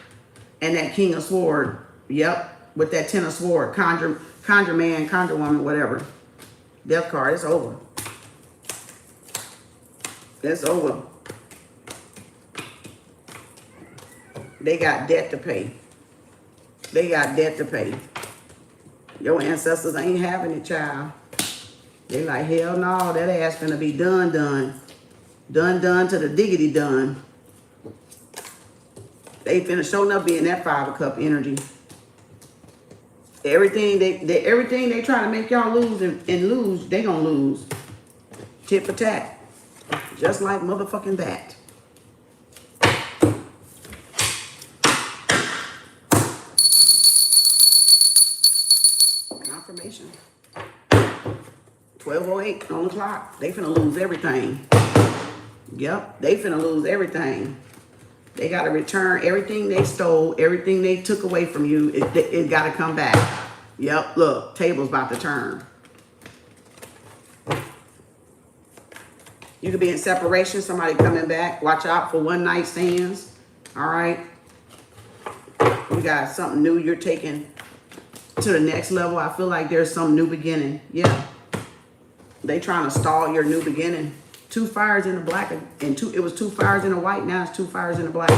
and that King of Sword. Yep. With that Ten of Sword, conjure man, conjure woman, whatever. Death card. It's over. It's over. They got debt to pay. They got debt to pay. Your ancestors ain't having it, child. They like, hell no, that ass finna be done to the diggity done. They finna showing up being that 5 of Cup energy. Everything they try to make y'all lose and lose, they gonna lose. Tit for tat. Just like motherfucking that. Confirmation. 12:08 on the clock. They finna lose everything. Yep, they finna lose everything. They gotta return everything they stole, everything they took away from you. It gotta come back. Yep, look, table's about to turn. You could be in separation, somebody coming back. Watch out for one night stands. All right. You got something new you're taking to the next level. I feel like there's some new beginning. Yeah. They trying to stall your new beginning. 2 fires in the black and it was 2 fires in the white. Now it's 2 fires in the black.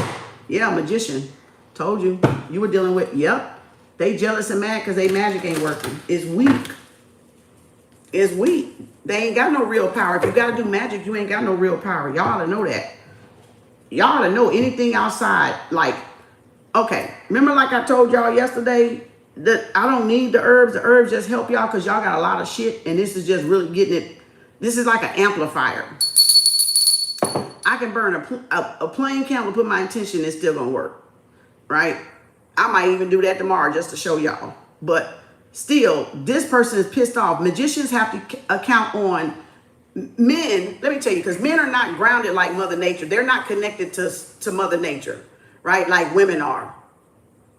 Yeah, magician. Told you. You were dealing with, yep. They jealous and mad because they magic ain't working. It's weak. It's weak. They ain't got no real power. If you got to do magic, you ain't got no real power. Y'all ought to know that. Y'all ought to know anything outside. Like, okay. Remember like I told y'all yesterday that I don't need the herbs. The herbs just help y'all because y'all got a lot of shit. And this is just really getting it. This is like an amplifier. I can burn a plain candle, put my intention, it's still going to work. Right? I might even do that tomorrow just to show y'all. But still, this person is pissed off. Magicians have to account on men. Let me tell you, because men are not grounded like Mother Nature. They're not connected to Mother Nature, right? Like women are.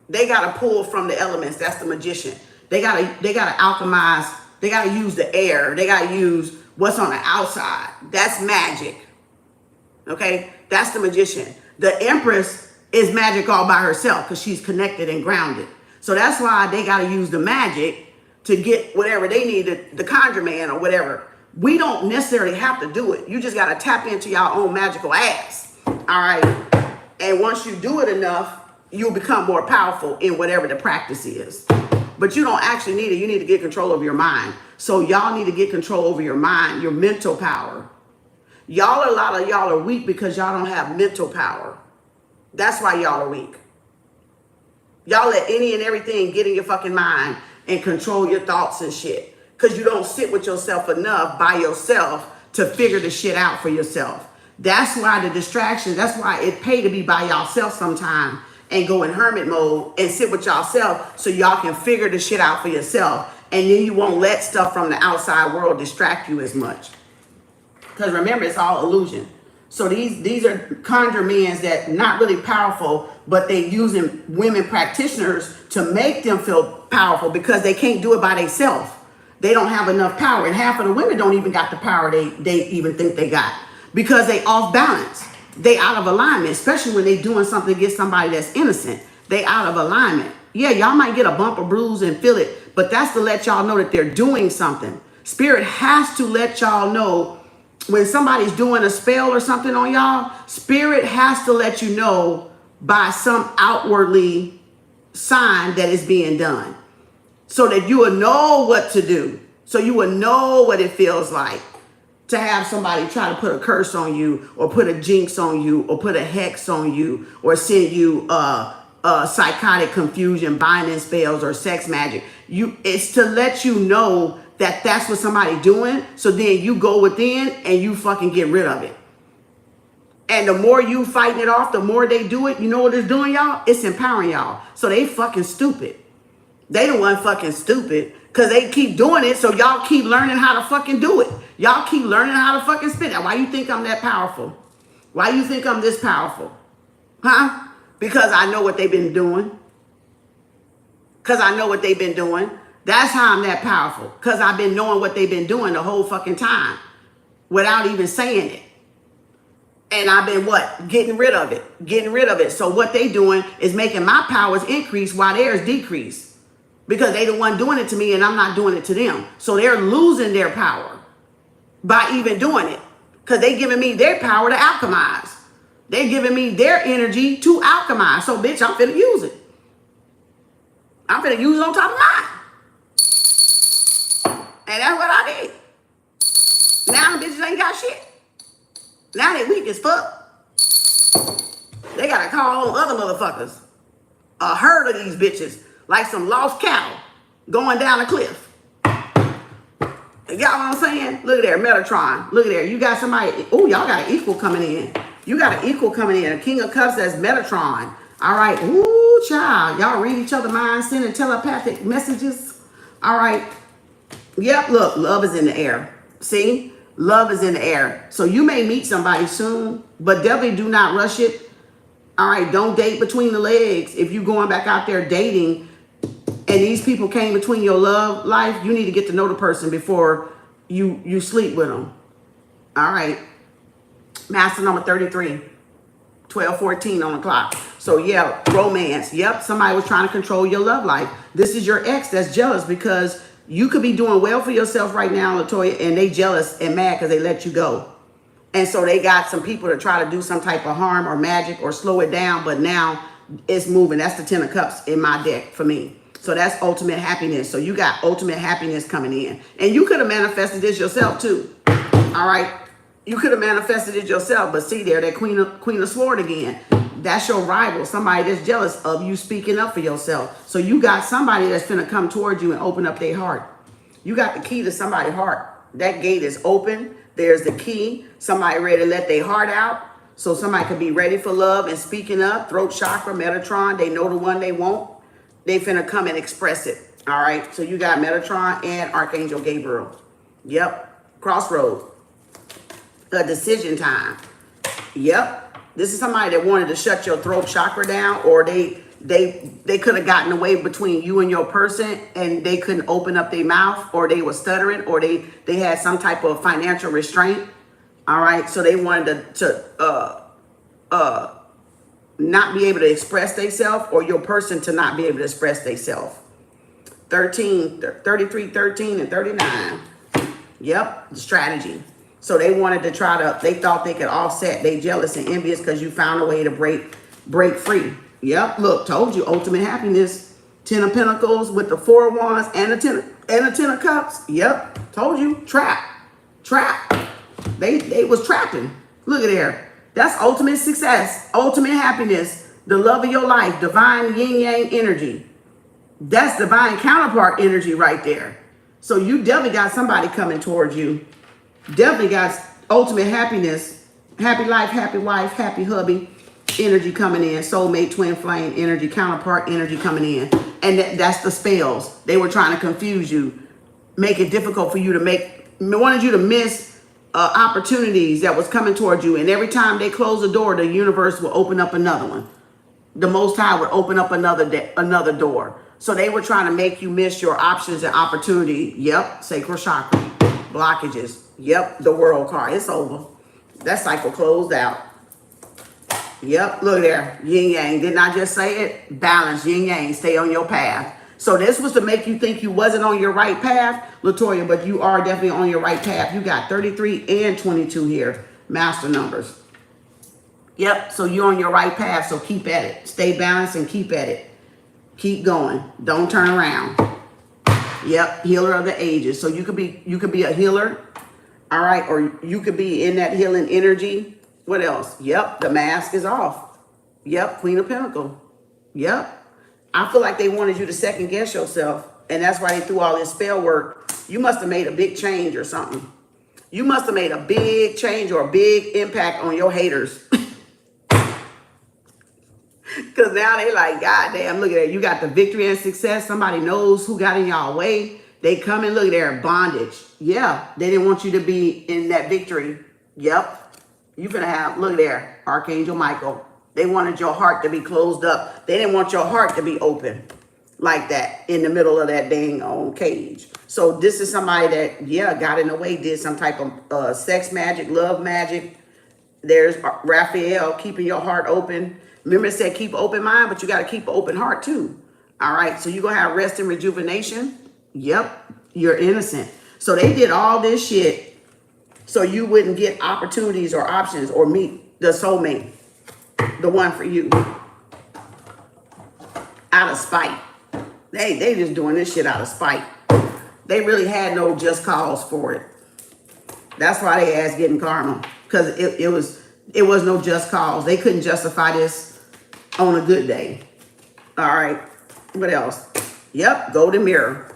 They got to pull from the elements. That's the magician. They got to alchemize. They got to use the air. They got to use what's on the outside. That's magic. Okay? That's the magician. The Empress is magic all by herself because she's connected and grounded. So that's why they got to use the magic to get whatever they need, the conjure man or whatever. We don't necessarily have to do it. You just got to tap into your own magical ass. All right. And once you do it enough, you'll become more powerful in whatever the practice is. But you don't actually need it. You need to get control over your mind. So y'all need to get control over your mind, your mental power. A lot of y'all are weak because y'all don't have mental power. That's why y'all are weak. Y'all let any and everything get in your fucking mind and control your thoughts and shit. Because you don't sit with yourself enough by yourself to figure the shit out for yourself. That's why the distractions, that's why it pay to be by yourself sometime and go in hermit mode and sit with yourself so y'all can figure the shit out for yourself. And then you won't let stuff from the outside world distract you as much. Because remember, it's all illusion. So these are conjure men that not really powerful, but they using women practitioners to make them feel powerful because they can't do it by themselves. They don't have enough power. And half of the women don't even got the power they even think they got because they off balance. They out of alignment, especially when they doing something against somebody that's innocent. They out of alignment. Yeah, y'all might get a bump or bruise and feel it, but that's to let y'all know that they're doing something. Spirit has to let y'all know when somebody's doing a spell or something on y'all. Spirit has to let you know by some outwardly sign that it's being done so that you will know what to do. So you will know what it feels like to have somebody try to put a curse on you or put a jinx on you or put a hex on you or send you psychotic confusion, binding spells, or sex magic. It's to let you know that that's what somebody doing. So then you go within and you fucking get rid of it. And the more you fighting it off, the more they do it. You know what it's doing, y'all? It's empowering y'all. So they fucking stupid. They the one fucking stupid because they keep doing it. So y'all keep learning how to fucking do it. Y'all keep learning how to fucking spin it. Why you think I'm that powerful? Why you think I'm this powerful? Huh? Because I know what they've been doing. Because I know what they've been doing. That's how I'm that powerful. Because I've been knowing what they've been doing the whole fucking time without even saying it. And I've been what? Getting rid of it. Getting rid of it. So what they doing is making my powers increase while theirs decrease. Because they the one doing it to me and I'm not doing it to them. So they're losing their power by even doing it. Because they giving me their power to alchemize. They're giving me their energy to alchemize. So bitch, I'm finna use it. I'm finna use it on top of mine. And that's what I did. Now the bitches ain't got shit. Now they weak as fuck. They gotta call on other motherfuckers. A herd of these bitches. Like some lost cattle going down a cliff. You got what I'm saying? Look at there, Metatron. Look at there. You got somebody. Oh, y'all got an equal coming in. You got an equal coming in. A King of Cups, that's Metatron. All right. Ooh, child. Y'all read each other's minds, sending telepathic messages. All right. Yep, look, love is in the air. See? Love is in the air. So you may meet somebody soon, but definitely do not rush it. All right, don't date between the legs. If you're going back out there dating and these people came between your love life, you need to get to know the person before you sleep with them. All right. Master number 33. 12:14 on the clock. So yeah, romance. Yep, somebody was trying to control your love life. This is your ex that's jealous because you could be doing well for yourself right now, Latoya, and they jealous and mad because they let you go. And so they got some people to try to do some type of harm or magic or slow it down, but now it's moving. That's the 10 of Cups in my deck for me. So that's ultimate happiness. So you got ultimate happiness coming in. And you could have manifested this yourself too. All right. You could have manifested it yourself, but see there, that Queen of Sword again. That's your rival, somebody that's jealous of you speaking up for yourself. So you got somebody that's finna come towards you and open up their heart. You got the key to somebody's heart. That gate is open. There's the key. Somebody ready to let their heart out. So somebody could be ready for love and speaking up. Throat chakra, Metatron. They know the one they want. They finna come and express it. All right. So you got Metatron and Archangel Gabriel. Yep. Crossroad. A decision time. Yep. This is somebody that wanted to shut your throat chakra down, or they could have gotten away between you and your person and they couldn't open up their mouth, or they were stuttering, or they had some type of financial restraint. All right. So they wanted to not be able to express themselves, or your person to not be able to express themselves. 33, 13, and 39. Yep. The strategy. So they wanted to they thought they could offset. They jealous and envious because you found a way to break free. Yep, look, told you, ultimate happiness. 10 of Pentacles with the 4 of Wands and the 10 of Cups. Yep, told you, trap. They was trapping. Look at there. That's ultimate success, ultimate happiness, the love of your life, divine yin-yang energy. That's divine counterpart energy right there. So you definitely got somebody coming towards you. Definitely got ultimate happiness, happy life, happy wife, happy hubby energy coming in. Soulmate, twin flame energy, counterpart energy coming in. And that's the spells. They were trying to confuse you, make it difficult for you to wanted you to miss opportunities that was coming towards you. And every time they close the door, the universe will open up another one. The Most High would open up another door. So they were trying to make you miss your options and opportunity. Yep, sacral chakra, blockages. Yep, the World card. It's over. That cycle closed out. Yep, look there. Yin yang. Didn't I just say it? Balance, yin yang. Stay on your path. So this was to make you think you wasn't on your right path, Latoya, but you are definitely on your right path. You got 33 and 22 here. Master numbers. Yep, so you're on your right path, so keep at it. Stay balanced and keep at it. Keep going. Don't turn around. Yep, healer of the ages. So you could be a healer. All right, or you could be in that healing energy. What else? Yep, the mask is off. Yep, Queen of Pentacles. Yep. I feel like they wanted you to second guess yourself. And that's why they threw all this spell work. You must have made a big change or something. You must have made a big change or a big impact on your haters. Because now they like, God damn, look at that. You got the victory and success. Somebody knows who got in y'all way. They come and look at their bondage. Yeah, they didn't want you to be in that victory. Yep. You finna have, look there, Archangel Michael. They wanted your heart to be closed up. They didn't want your heart to be open like that in the middle of that dang old cage. So this is somebody that, yeah, got in the way, did some type of sex magic, love magic. There's Raphael, keeping your heart open. Remember it said keep an open mind, but you got to keep an open heart too. All right, so you're going to have rest and rejuvenation. Yep, you're innocent. So they did all this shit so you wouldn't get opportunities or options or meet the soulmate, the one for you, out of spite. They just doing this shit out of spite. They really had no just cause for it. That's why they asked getting karma, because it was no just cause. They couldn't justify this on a good day. All right, what else? Yep, golden mirror,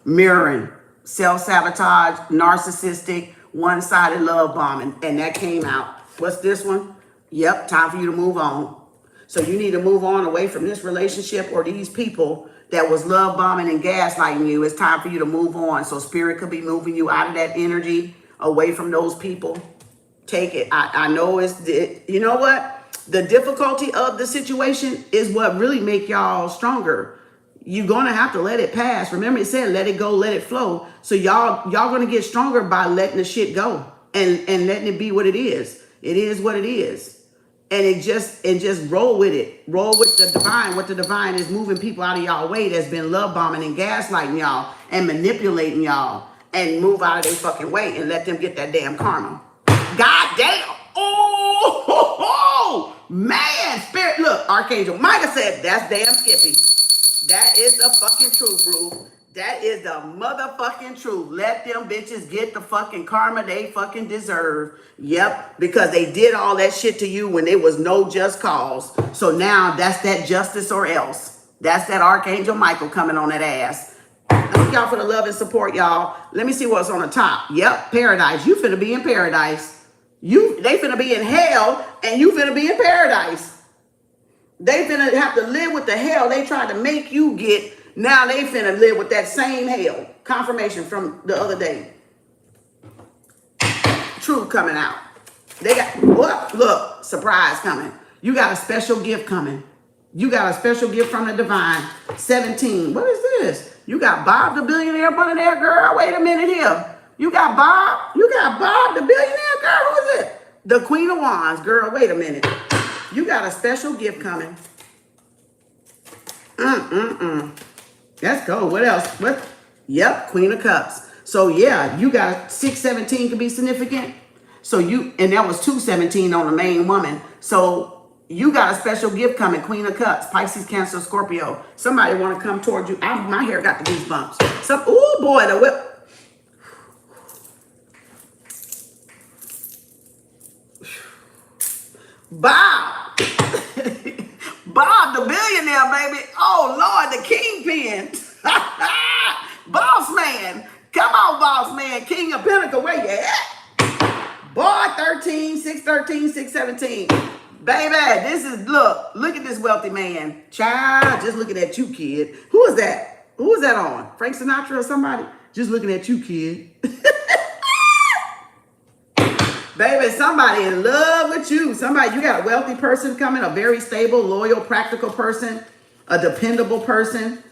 mirroring, self-sabotage, narcissistic, one-sided love bombing, and that came out. What's this one? Yep, time for you to move on. So you need to move on away from this relationship or these people that was love bombing and gaslighting you. It's time for you to move on. So spirit could be moving you out of that energy, away from those people. Take it. I know you know what? The difficulty of the situation is what really make y'all stronger. You're going to have to let it pass. Remember it said, let it go, let it flow. So y'all going to get stronger by letting the shit go and letting it be what it is. It is what it is. And just roll with it. Roll with the divine. What the divine is moving people out of y'all way that's been love bombing and gaslighting y'all and manipulating y'all, and move out of their fucking way and let them get that damn karma. God damn. Oh, man. Spirit, look, Archangel Michael said, that's damn Skippy. That is the fucking truth, bro. That is the motherfucking truth. Let them bitches get the fucking karma they fucking deserve. Yep, because they did all that shit to you when there was no just cause. So now that's that justice or else. That's that Archangel Michael coming on that ass. Thank y'all for the love and support, y'all. Let me see what's on the top. Yep, paradise. You finna be in paradise. They finna be in hell, and you finna be in paradise. They finna have to live with the hell they tried to make you get. Now they finna live with that same hell. Confirmation from the other day. Truth coming out. They got, what? Look, surprise coming. You got a special gift coming. You got a special gift from the divine. 17. What is this? You got Bob the billionaire up under there, girl. Wait a minute here. You got Bob the billionaire, girl. Who is it? The Queen of Wands, girl. Wait a minute. You got a special gift coming. Let's go. What else? What? Yep, Queen of Cups. So yeah, you got 617 could be significant. So and that was 217 on the main woman. So you got a special gift coming, Queen of Cups, Pisces, Cancer, Scorpio. Somebody want to come towards you. My hair got the goosebumps. Oh boy, the whip. Bob. Bob the billionaire, baby. Oh, Lord, the kingpin. Boss man. Come on, boss man. King of Pinnacle, where you at? Boy, 613, 617. Baby, this is, look at this wealthy man. Child, just looking at you, kid. Who is that? Who is that on? Frank Sinatra or somebody? Just looking at you, kid. Baby, somebody in love with you. Somebody, you got a wealthy person coming, a very stable, loyal, practical person, a dependable person.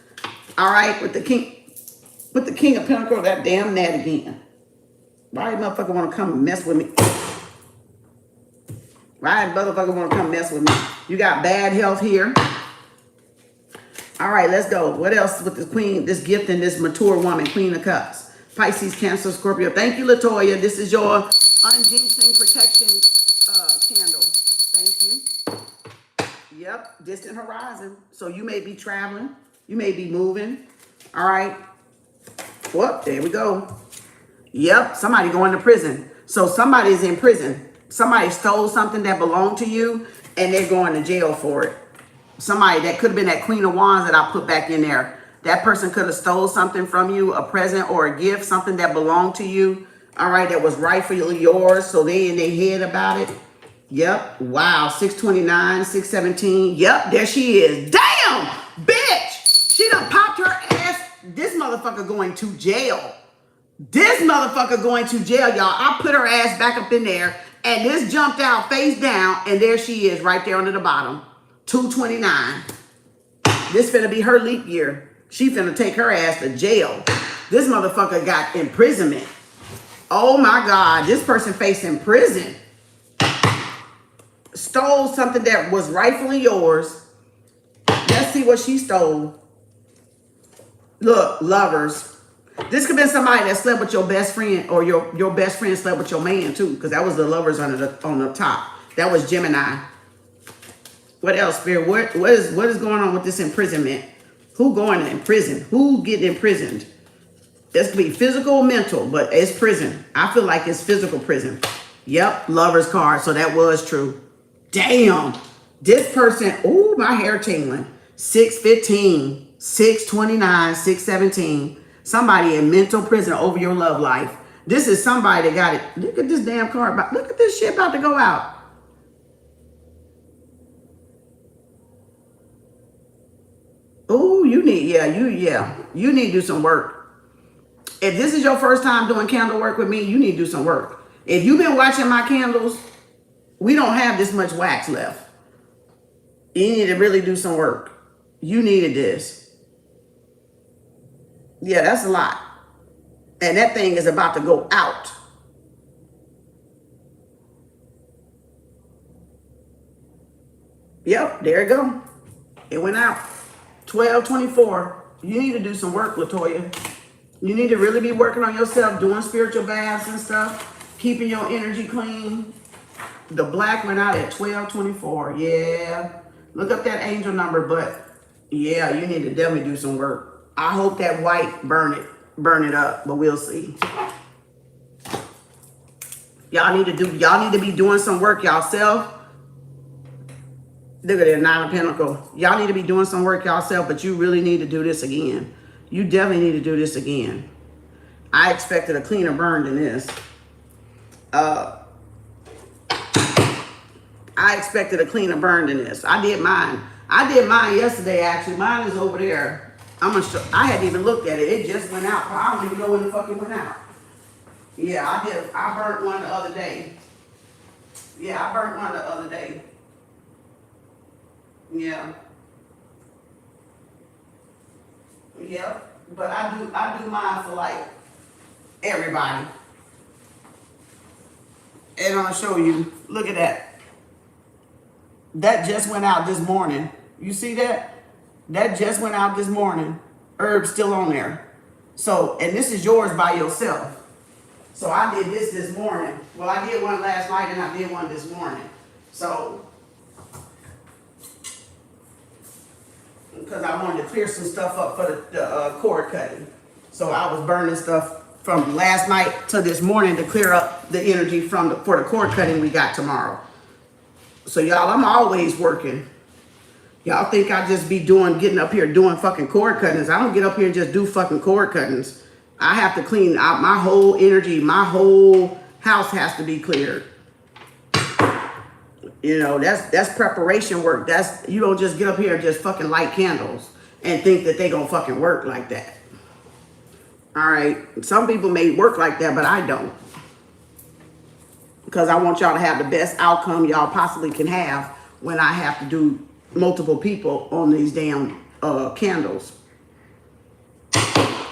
All right, with the king of Pentacles, that damn Nat again. Why the motherfucker want to come and mess with me? Why the motherfucker want to come mess with me? You got bad health here. All right, let's go. What else with this queen, this gift, and this mature woman, Queen of Cups? Pisces, Cancer, Scorpio. Thank you, Latoya. This is your Unjinxing protection candle. Thank you. Yep, distant horizon. So you may be traveling. You may be moving. All right. Well, there we go. Yep, somebody going to prison. So somebody's in prison. Somebody stole something that belonged to you, and they're going to jail for it. Somebody that could have been that Queen of Wands that I put back in there. That person could have stole something from you, a present or a gift, something that belonged to you. All right, that was rightfully yours. So they in their head about it. Yep. Wow. 629, 617. Yep. There she is. Damn, bitch. She done popped her ass. This motherfucker going to jail. This motherfucker going to jail, y'all. I put her ass back up in there, and this jumped out face down, and there she is right there under the bottom. 229. This finna be her leap year. She finna take her ass to jail. This motherfucker got imprisonment. Oh my God. This person facing prison. Stole something that was rightfully yours. Let's see what she stole. Look, lovers. This could have been somebody that slept with your best friend, or your best friend slept with your man too, because that was the lovers on the top. That was Gemini. What else, Spirit? What is going on with this imprisonment? Who going to prison? Who getting imprisoned? This could be physical or mental, but it's prison. I feel like it's physical prison. Yep, lover's card. So that was true. Damn. This person, ooh, my hair tingling. 615, 629, 617. Somebody in mental prison over your love life. This is somebody that got it. Look at this damn card. Look at this shit about to go out. Oh, you need to do some work. If this is your first time doing candle work with me, you need to do some work. If you've been watching my candles, we don't have this much wax left. You need to really do some work. You needed this. Yeah, that's a lot. And that thing is about to go out. Yep, there it go. It went out. 12/24. You need to do some work, Latoya. You need to really be working on yourself, doing spiritual baths and stuff, keeping your energy clean. The black went out at 12/24. Yeah. Look up that angel number, but yeah, you need to definitely do some work. I hope that white burn it up, but we'll see. Y'all need to be doing some work yourself. Look at that, 9 of Pentacles. Y'all need to be doing some work yourself, but you really need to do this again. You definitely need to do this again. I expected a cleaner burn than this. I expected a cleaner burn than this. I did mine. I did mine yesterday, actually. Mine is over there. I'm gonna show. I hadn't even looked at it. It just went out. I don't even know when the fuck it went out. Yeah, I did. I burnt one the other day. Yeah, I burnt one the other day. Yeah. Yep. But I do mine for like everybody. And I'm gonna show you. Look at that. That just went out this morning. You see that? That just went out this morning. Herb's still on there. So, and this is yours by yourself. So I did this morning. Well, I did one last night and I did one this morning. So, because I wanted to clear some stuff up for the cord cutting. So I was burning stuff from last night to this morning to clear up the energy for the cord cutting we got tomorrow. So y'all, I'm always working. Y'all think I just be getting up here doing fucking cord cuttings. I don't get up here and just do fucking cord cuttings. I have to clean out my whole energy. My whole house has to be cleared. You know, that's preparation work. You don't just get up here and just fucking light candles and think that they gonna fucking work like that. All right. Some people may work like that, but I don't. Because I want y'all to have the best outcome y'all possibly can have when I have to do multiple people on these damn candles.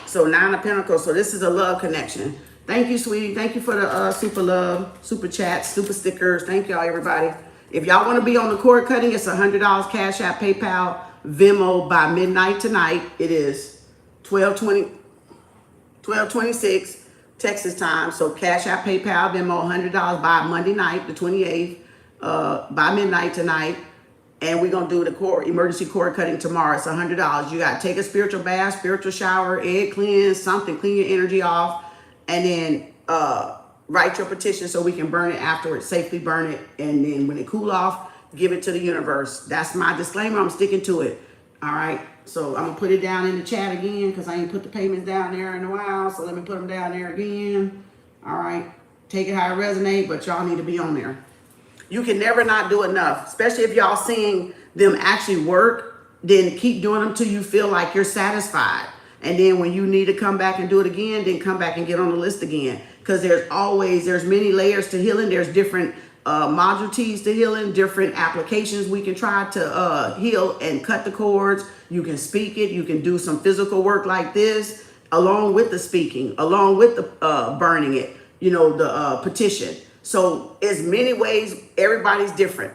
So 9 of Pentacles. So this is a love connection. Thank you, sweetie. Thank you for the super love, super chats, super stickers. Thank y'all, everybody. If y'all want to be on the cord cutting, it's $100 Cash App, PayPal, Venmo by midnight tonight. It is 12:26 Texas time. So Cash App, PayPal, Venmo, $100 by Monday night, the 28th, by midnight tonight. And we're going to do the emergency cord cutting tomorrow. It's $100. You got to take a spiritual bath, spiritual shower, egg cleanse, something, clean your energy off. And then write your petition so we can burn it afterwards, safely burn it. And then when it cool off, give it to the universe. That's my disclaimer. I'm sticking to it. All right. So I'm going to put it down in the chat again because I ain't put the payments down there in a while. So let me put them down there again. All right. Take it how it resonates, but y'all need to be on there. You can never not do enough, especially if y'all seeing them actually work. Then keep doing them till you feel like you're satisfied. And then when you need to come back and do it again, then come back and get on the list again. Because there's many layers to healing. There's different modalities to healing, different applications we can try to heal and cut the cords. You can speak it. You can do some physical work like this, along with the speaking, along with the burning it, the petition. So it's many ways. Everybody's different.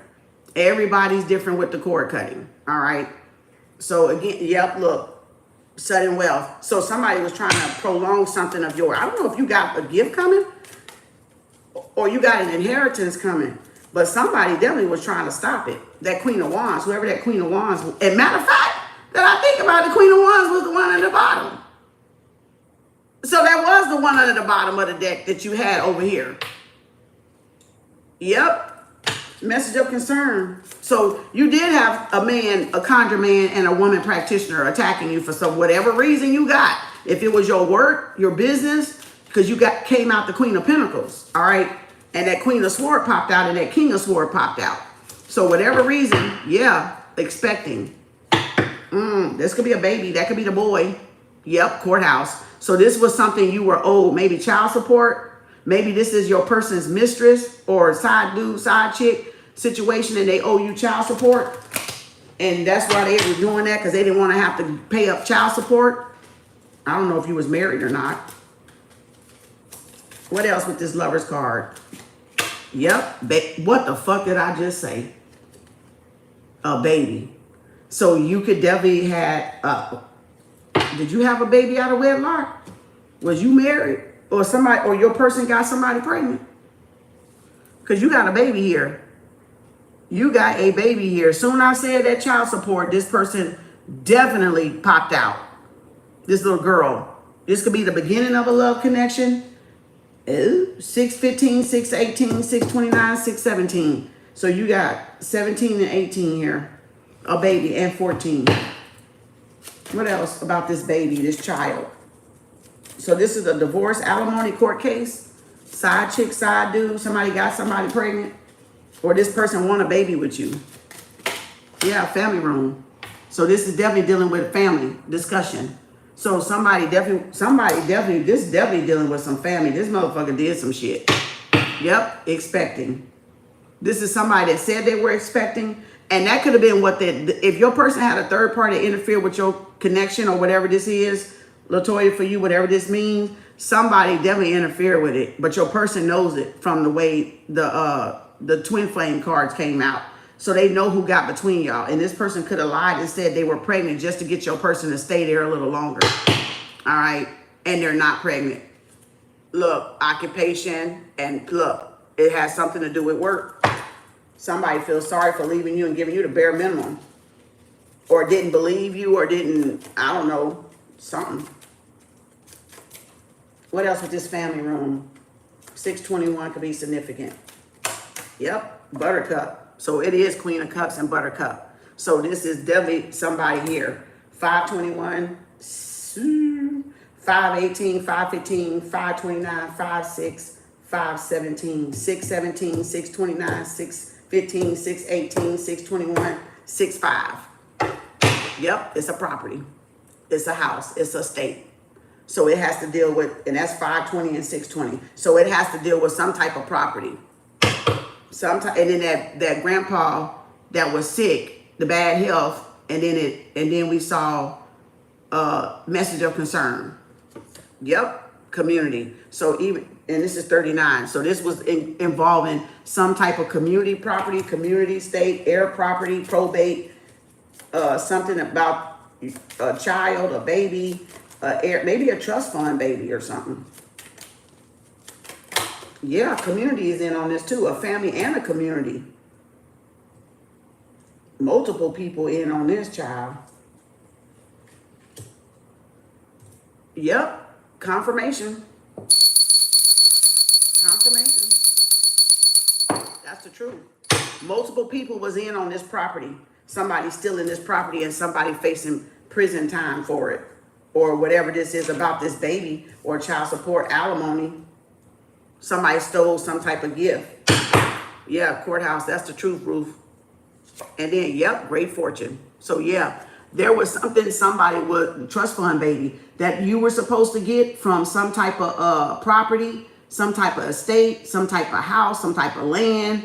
Everybody's different with the cord cutting. All right. So again, yep, look. Sudden wealth. So somebody was trying to prolong something of yours. I don't know if you got a gift coming or you got an inheritance coming, but somebody definitely was trying to stop it. That Queen of Wands, whoever that Queen of Wands was. And matter of fact, that I think about, the Queen of Wands was the one at the bottom. So that was the one under the bottom of the deck that you had over here. Yep. Message of concern. So you did have a man, a conjure man, and a woman practitioner attacking you for some whatever reason you got. If it was your work, your business, because you came out the Queen of Pentacles, all right? And that Queen of Sword popped out and that King of Sword popped out. So whatever reason, yeah, expecting. This could be a baby. That could be the boy. Yep, courthouse. So this was something you were owed, maybe child support. Maybe this is your person's mistress or side dude, side chick situation, and they owe you child support. And that's why they were doing that, because they didn't want to have to pay up child support. I don't know if you was married or not. What else with this Lover's card? Yep. What the fuck did I just say? A baby. So you could definitely have, did you have a baby out of wedlock? Was you married? Or somebody, or your person got somebody pregnant? Because you got a baby here. You got a baby here. Soon I said that child support, this person definitely popped out. This little girl. This could be the beginning of a love connection. 615, 618, 629, 617. So you got 17 and 18 here. A baby, and 14. What else about this baby, this child? So this is a divorce alimony court case. Side chick, side dude. Somebody got somebody pregnant. Or this person want a baby with you. Yeah, family room. So this is definitely dealing with family discussion. So somebody definitely, this is definitely dealing with some family. This motherfucker did some shit. Yep, expecting. This is somebody that said they were expecting. And that could have been what if your person had a third party interfere with your connection or whatever this is, Latoya, for you, whatever this means, somebody definitely interfered with it. But your person knows it from the way the twin flame cards came out. So they know who got between y'all. And this person could have lied and said they were pregnant just to get your person to stay there a little longer. All right. And they're not pregnant. Look, occupation, and look, it has something to do with work. Somebody feels sorry for leaving you and giving you the bare minimum. Or didn't believe you, or didn't, I don't know, something. What else with this family room? 621 could be significant. Yep, Buttercup. So it is Queen of Cups and Buttercup. So this is definitely somebody here. 521, 518, 515, 529, 56, 517, 617, 629, 615, 618, 621, 65. Yep, it's a property. It's a house. It's a state. So it has to deal with, and that's 520 and 620. So it has to deal with some type of property. And then that grandpa that was sick, the bad health, and then we saw message of concern. Yep, community. So and this is 39. So this was involving some type of community property, community, state, air property, probate, something about a child, a baby, maybe a trust fund baby or something. Yeah, community is in on this too. A family and a community. Multiple people in on this, child. Yep, confirmation. Confirmation. That's That's the truth. Multiple people was in on this property. Somebody still in this property and somebody facing prison time for it. Or whatever this is about this baby or child support alimony. Somebody stole some type of gift. Yeah, courthouse. That's the truth, Ruth. And then, yep, great fortune. So, yeah, there was something somebody would, trust fund, baby, that you were supposed to get from some type of property, some type of estate, some type of house, some type of land.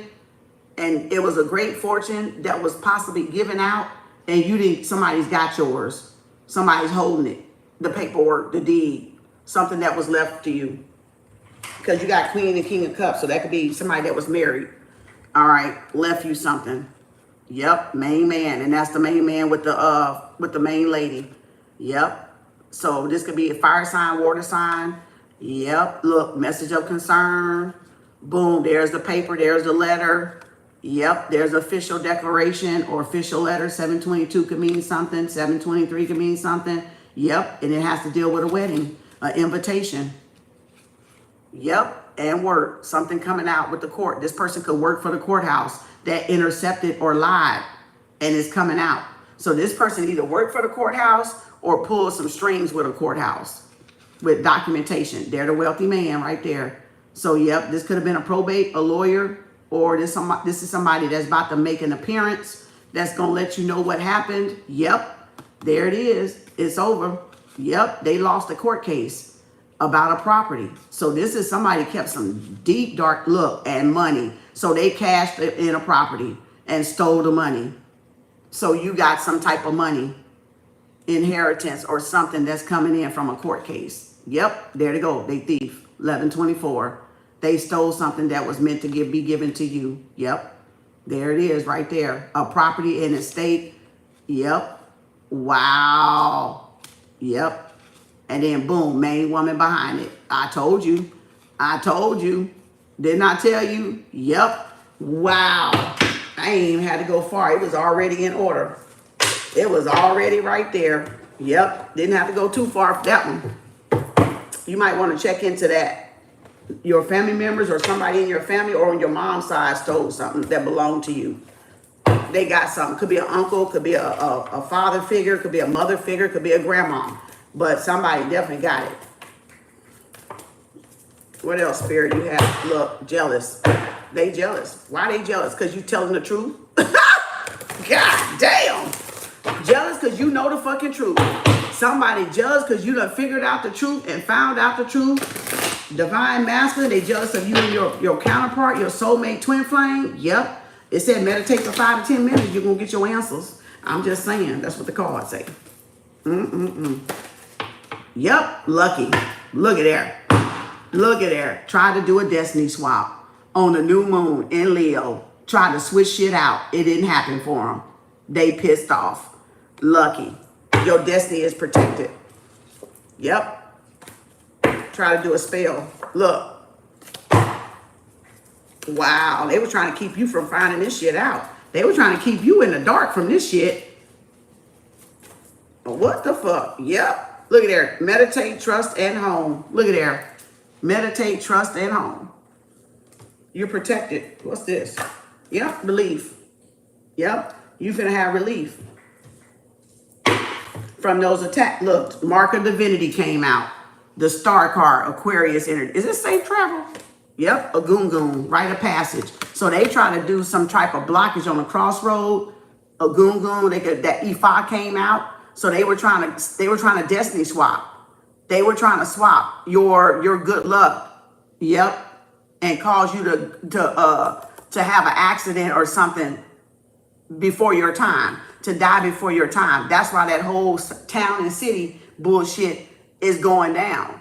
And it was a great fortune that was possibly given out. And you didn't, somebody's got yours. Somebody's holding it. The paperwork, the deed, something that was left to you. Because you got Queen and King of Cups. So that could be somebody that was married. All right, left you something. Yep, main man. And that's the main man with the main lady. Yep. So this could be a fire sign, water sign. Yep, look, message of concern. Boom, there's the paper, there's the letter. Yep, there's official declaration or official letter. 722 could mean something. 723 could mean something. Yep, and it has to deal with a wedding, an invitation. Yep, and work, something coming out with the court. This person could work for the courthouse that intercepted or lied and is coming out. So this person either worked for the courthouse or pulled some strings with a courthouse with documentation. They're the wealthy man right there. So, yep, this could have been a probate, a lawyer, or this is somebody that's about to make an appearance that's going to let you know what happened. Yep. There it is. It's over. Yep. They lost a court case about a property. So this is somebody kept some deep, dark look and money. So they cashed in a property and stole the money. So you got some type of money, inheritance or something that's coming in from a court case. Yep. There they go. They thief. 1124. They stole something that was meant to be given to you. Yep. There it is right there. A property and estate. Yep. Wow. Yep. And then boom, main woman behind it. I told you. I told you. Didn't I tell you? Yep. Wow. I ain't even had to go far. It was already in order. It was already right there. Yep. Didn't have to go too far for that one. You might want to check into that. Your family members or somebody in your family or on your mom's side stole something that belonged to you. They got something. Could be an uncle, could be a father figure, could be a mother figure, could be a grandma. But somebody definitely got it. What else, Spirit, you have? Look, jealous. They jealous. Why they jealous? Because you telling the truth? God damn. Jealous because you know the fucking truth. Somebody jealous because you done figured out the truth and found out the truth. Divine masculine, they jealous of you and your counterpart, your soulmate twin flame. Yep. It said meditate for 5 to 10 minutes. You're going to get your answers. I'm just saying. That's what the cards say. Yep. Lucky. Look at there. Look at there. Try to do a destiny swap on the new moon in Leo. Try to switch shit out. It didn't happen for them. They pissed off. Lucky. Your destiny is protected. Yep. Try to do a spell. Look. Wow, they were trying to keep you from finding this shit out. They were trying to keep you in the dark from this shit. What the fuck? Yep. Look at there. Meditate, trust, and home. Look at there. Meditate, trust, and home. You're protected. What's this? Yep, relief. Yep, you're finna have relief from those attacks. Look, Mark of Divinity came out. The star card, Aquarius energy. Is this safe travel? Yep, a goon, rite of passage. So they try to do some type of blockage on the crossroad. A goon, that Ifa came out. So they were trying to destiny swap. They were trying to swap your good luck. Yep, and cause you to have an accident or something before your time, to die before your time. That's why that whole town and city bullshit is going down.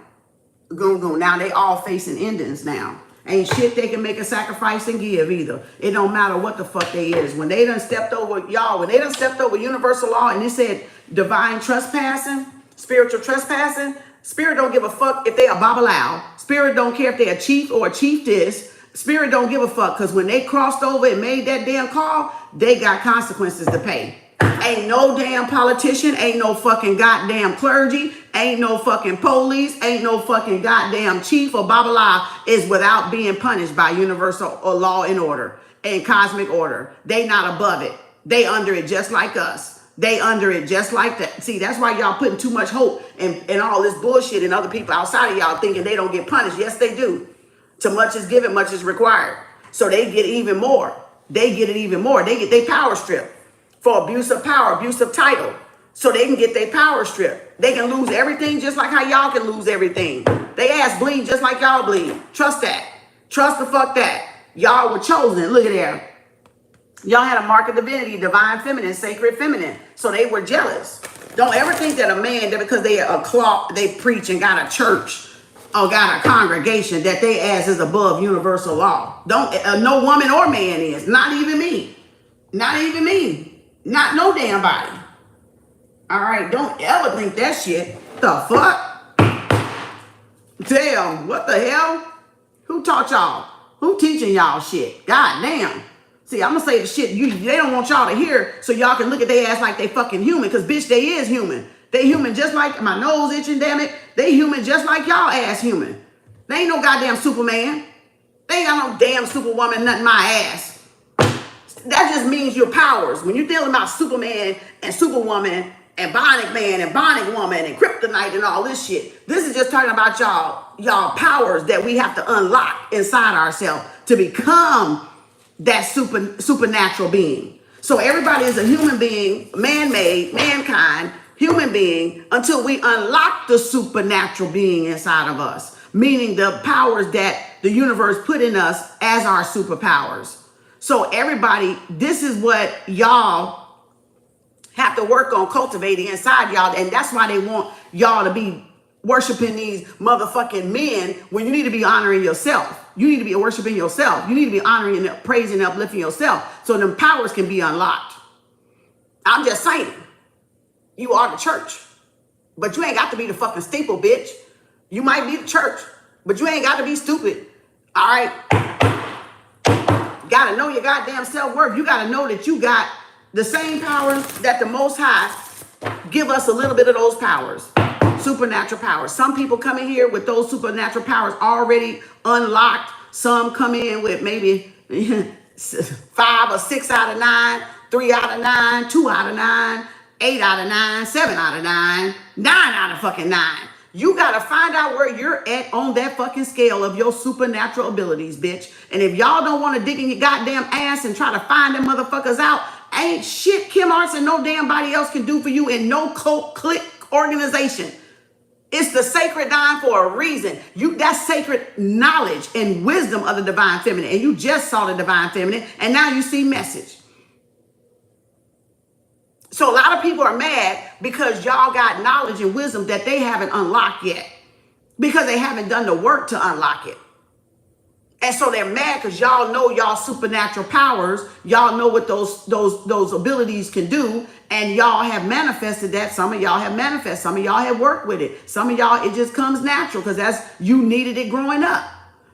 Goon. Now they all facing endings now. Ain't shit they can make a sacrifice and give either. It don't matter what the fuck they is. When they done stepped over, y'all, when they done stepped over universal law and it said divine trespassing, spiritual trespassing, spirit don't give a fuck if they a babalao. Spirit don't care if they a chief or a chiefess. Spirit don't give a fuck because when they crossed over and made that damn call, they got consequences to pay. Ain't no damn politician, ain't no fucking goddamn clergy, ain't no fucking police, ain't no fucking goddamn chief or blah, blah, blah is without being punished by universal or law and order and cosmic order. They not above it. They under it just like us. They under it just like that. See, that's why y'all putting too much hope and all this bullshit and other people outside of y'all thinking they don't get punished. Yes, they do. Too much is given, much is required. So they get even more. They get it even more. They get their power strip for abuse of power, abuse of title. So they can get their power strip. They can lose everything just like how y'all can lose everything. They ass bleed just like y'all bleed. Trust that. Trust the fuck that. Y'all were chosen. Look at there. Y'all had a mark of divinity, divine feminine, sacred feminine. So they were jealous. Don't ever think that a man, that because they are a cloth, they preach and got a church or got a congregation, that they ass is above universal law. Don't, no woman or man is. Not even me. Not even me. Not no damn body. All right, don't ever think that shit. The fuck? Damn, what the hell? Who taught y'all? Who teaching y'all shit? God damn. See, I'm gonna say the shit they don't want y'all to hear, so y'all can look at their ass like they fucking human, because bitch, they is human. They human just like my nose itching, damn it. They human just like y'all ass human. They ain't no goddamn Superman. They ain't got no damn Superwoman, nothing my ass. That just means your powers. When you're dealing about Superman and Superwoman and Bionic Man and Bionic Woman and Kryptonite and all this shit, this is just talking about y'all powers that we have to unlock inside ourselves to become that supernatural being. So everybody is a human being, man-made, mankind, human being, until we unlock the supernatural being inside of us, meaning the powers that the universe put in us as our superpowers. So everybody, this is what y'all have to work on cultivating inside y'all, and that's why they want y'all to be worshiping these motherfucking men when you need to be honoring yourself. You need to be worshiping yourself. You need to be honoring and praising and uplifting yourself so them powers can be unlocked. I'm just saying, you are the church, but you ain't got to be the fucking steeple, bitch. You might be the church, but you ain't got to be stupid. All right? You got to know your goddamn self-worth. You got to know that you got the same powers that the Most High give us a little bit of those powers. Supernatural powers. Some people come in here with those supernatural powers already unlocked. Some come in with maybe 5 or 6 out of 9, 3 out of 9, 2 out of 9, 8 out of 9, 7 out of 9, 9 out of fucking 9. You got to find out where you're at on that fucking scale of your supernatural abilities, bitch. And if y'all don't want to dig in your goddamn ass and try to find them motherfuckers out, ain't shit Kem Arts and no damn body else can do for you in no cult clique organization. It's the sacred dime for a reason. That's sacred knowledge and wisdom of the divine feminine. And you just saw the divine feminine, and now you see message. So a lot of people are mad because y'all got knowledge and wisdom that they haven't unlocked yet, because they haven't done the work to unlock it. And so they're mad because y'all know y'all supernatural powers. Y'all know what those abilities can do. And y'all have manifested that. Some of y'all have manifested. Some of y'all have worked with it. Some of y'all, it just comes natural because you needed it growing up.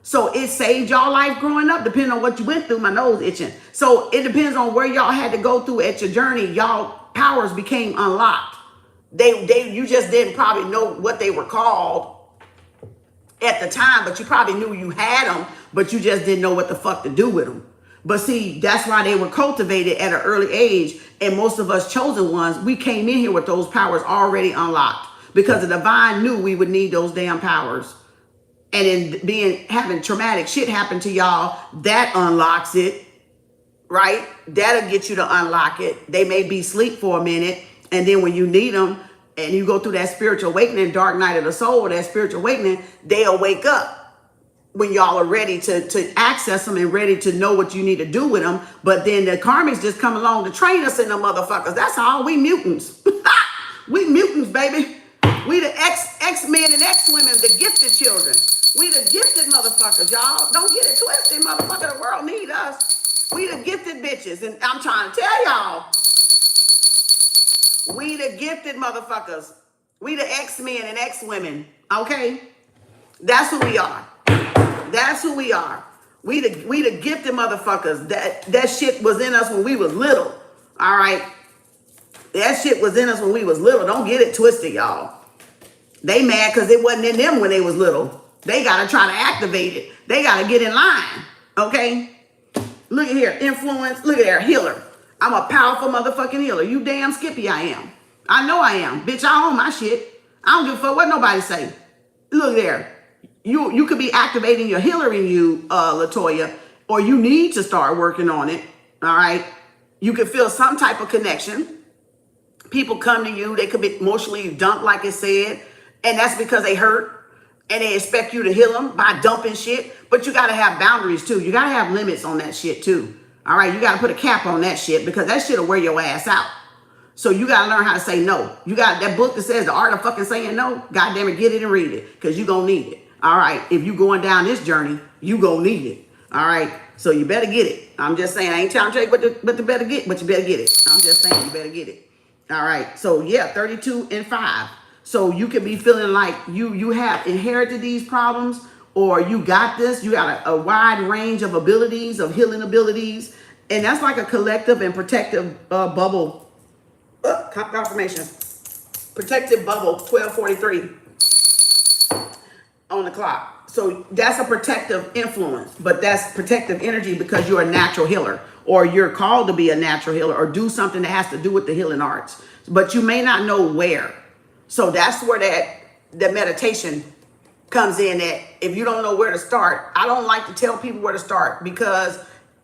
So it saved y'all life growing up, depending on what you went through. My nose itching. So it depends on where y'all had to go through at your journey. Y'all powers became unlocked. You just didn't probably know what they were called at the time, but you probably knew you had them, but you just didn't know what the fuck to do with them. But see, that's why they were cultivated at an early age. And most of us chosen ones, we came in here with those powers already unlocked, because the divine knew we would need those damn powers. And in having traumatic shit happen to y'all, that unlocks it, right? That'll get you to unlock it. They may be asleep for a minute, and then when you need them, and you go through that spiritual awakening, dark night of the soul, that spiritual awakening, they'll wake up when y'all are ready to access them and ready to know what you need to do with them. But then the karmics just come along to train us in them motherfuckers. That's all. We mutants. We mutants, baby. We the X-men and X-women, the gifted children. We the gifted motherfuckers, y'all. Don't get it twisted, motherfucker. The world need us. We the gifted bitches. And I'm trying to tell y'all, we the gifted motherfuckers. We the X-men and X-women. Okay? That's who we are. That's who we are. We the gifted motherfuckers. That shit was in us when we was little. All right? That shit was in us when we was little. Don't get it twisted, y'all. They mad because it wasn't in them when they was little. They got to try to activate it. They got to get in line, okay? Look at here, influence. Look at there, healer. I'm a powerful motherfucking healer. You damn Skippy I am. I know I am. Bitch, I own my shit. I don't give a fuck what nobody say. Look there. You could be activating your healer in you, Latoya, or you need to start working on it, all right? You could feel some type of connection. People come to you. They could be emotionally dumped, like it said, and that's because they hurt. And they expect you to heal them by dumping shit. But you got to have boundaries, too. You got to have limits on that shit, too. All right? You got to put a cap on that shit because that shit will wear your ass out. So you got to learn how to say no. You got that book that says the art of fucking saying no. God damn it, get it and read it because you going to need it. All right? If you going down this journey, you going to need it. All right? So you better get it. I'm just saying. I ain't trying to tell you what to better get, but you better get it. I'm just saying you better get it. All right? So, yeah, 32 and 5. So you could be feeling like you have inherited these problems or you got this. You got a wide range of abilities, of healing abilities. And that's like a collective and protective bubble. Confirmation. Protective bubble, 1243 on the clock. So that's a protective influence, but that's protective energy because you're a natural healer or you're called to be a natural healer or do something that has to do with the healing arts. But you may not know where. So that's where that meditation comes in. That if you don't know where to start, I don't like to tell people where to start because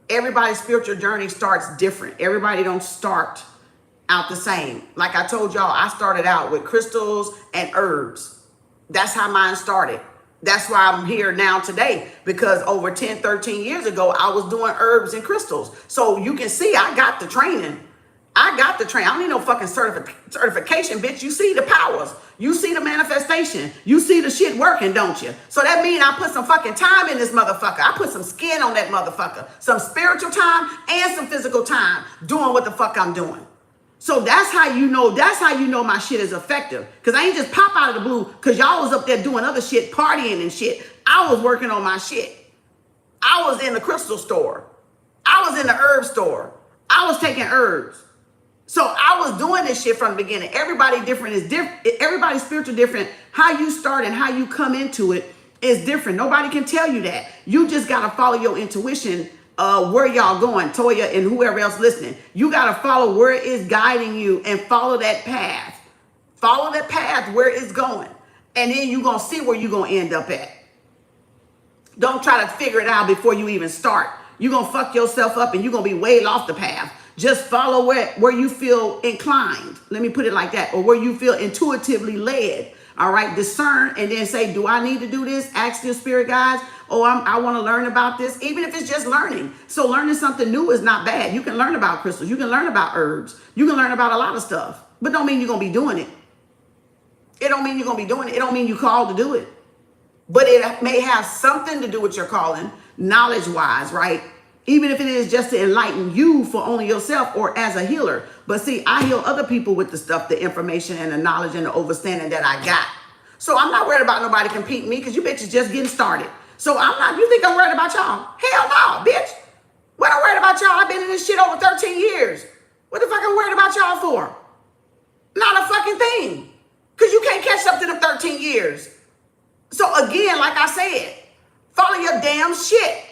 everybody's spiritual journey starts different. Everybody don't start out the same. Like I told y'all, I started out with crystals and herbs. That's how mine started. That's why I'm here now today because over 10, 13 years ago, I was doing herbs and crystals. So you can see I got the training. I got the train. I don't need no fucking certification, bitch. You see the powers. You see the manifestation. You see the shit working, don't you? So that means I put some fucking time in this motherfucker. I put some skin on that motherfucker. Some spiritual time and some physical time doing what the fuck I'm doing. So that's how you know my shit is effective. Because I ain't just pop out of the blue because y'all was up there doing other shit, partying and shit. I was working on my shit. I was in the crystal store. I was in the herb store. I was taking herbs. So I was doing this shit from the beginning. Everybody different is different. Everybody's spiritual different. How you start and how you come into it is different. Nobody can tell you that. You just got to follow your intuition, where y'all going, Toya and whoever else listening. You got to follow where it's guiding you and follow that path. Follow that path where it's going. And then you're going to see where you're going to end up at. Don't try to figure it out before you even start. You're going to fuck yourself up and you're going to be way off the path. Just follow where you feel inclined. Let me put it like that. Or where you feel intuitively led. All right. Discern and then say, do I need to do this? Ask your spirit guides. Oh, I want to learn about this. Even if it's just learning. So learning something new is not bad. You can learn about crystals. You can learn about herbs. You can learn about a lot of stuff. But don't mean you're going to be doing it. It don't mean you're going to be doing it. It don't mean you're called to do it. But it may have something to do with your calling, knowledge-wise, right? Even if it is just to enlighten you for only yourself or as a healer. But see, I heal other people with the stuff, the information and the knowledge and the understanding that I got. So I'm not worried about nobody competing me because you bitches just getting started. So I'm not, you think I'm worried about y'all? Hell no, bitch. What I'm worried about y'all? I've been in this shit over 13 years. What the fuck I'm worried about y'all for? Not a fucking thing. Because you can't catch up to the 13 years. So again, like I said, follow your damn shit.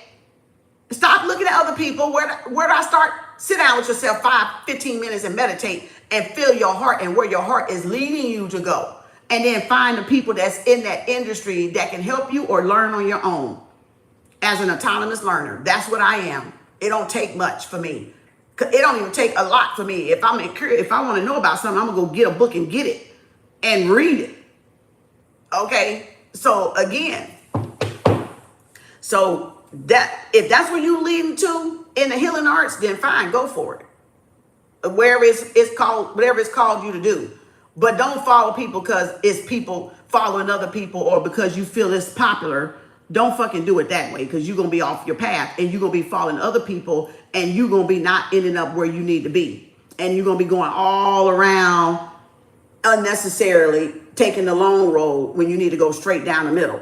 Stop looking at other people. Where do I start? Sit down with yourself 15 minutes and meditate and feel your heart and where your heart is leading you to go. And then find the people that's in that industry that can help you or learn on your own as an autonomous learner. That's what I am. It don't take much for me. It don't even take a lot for me. If I want to know about something, I'm going to go get a book and get it and read it. Okay. So again, that if that's where you leading to in the healing arts, then fine, go for it. Wherever it's called, whatever it's called you to do. But don't follow people because it's people following other people or because you feel it's popular. Don't fucking do it that way because you're going to be off your path and you're going to be following other people and you're going to be not ending up where you need to be. And you're going to be going all around unnecessarily taking the long road when you need to go straight down the middle.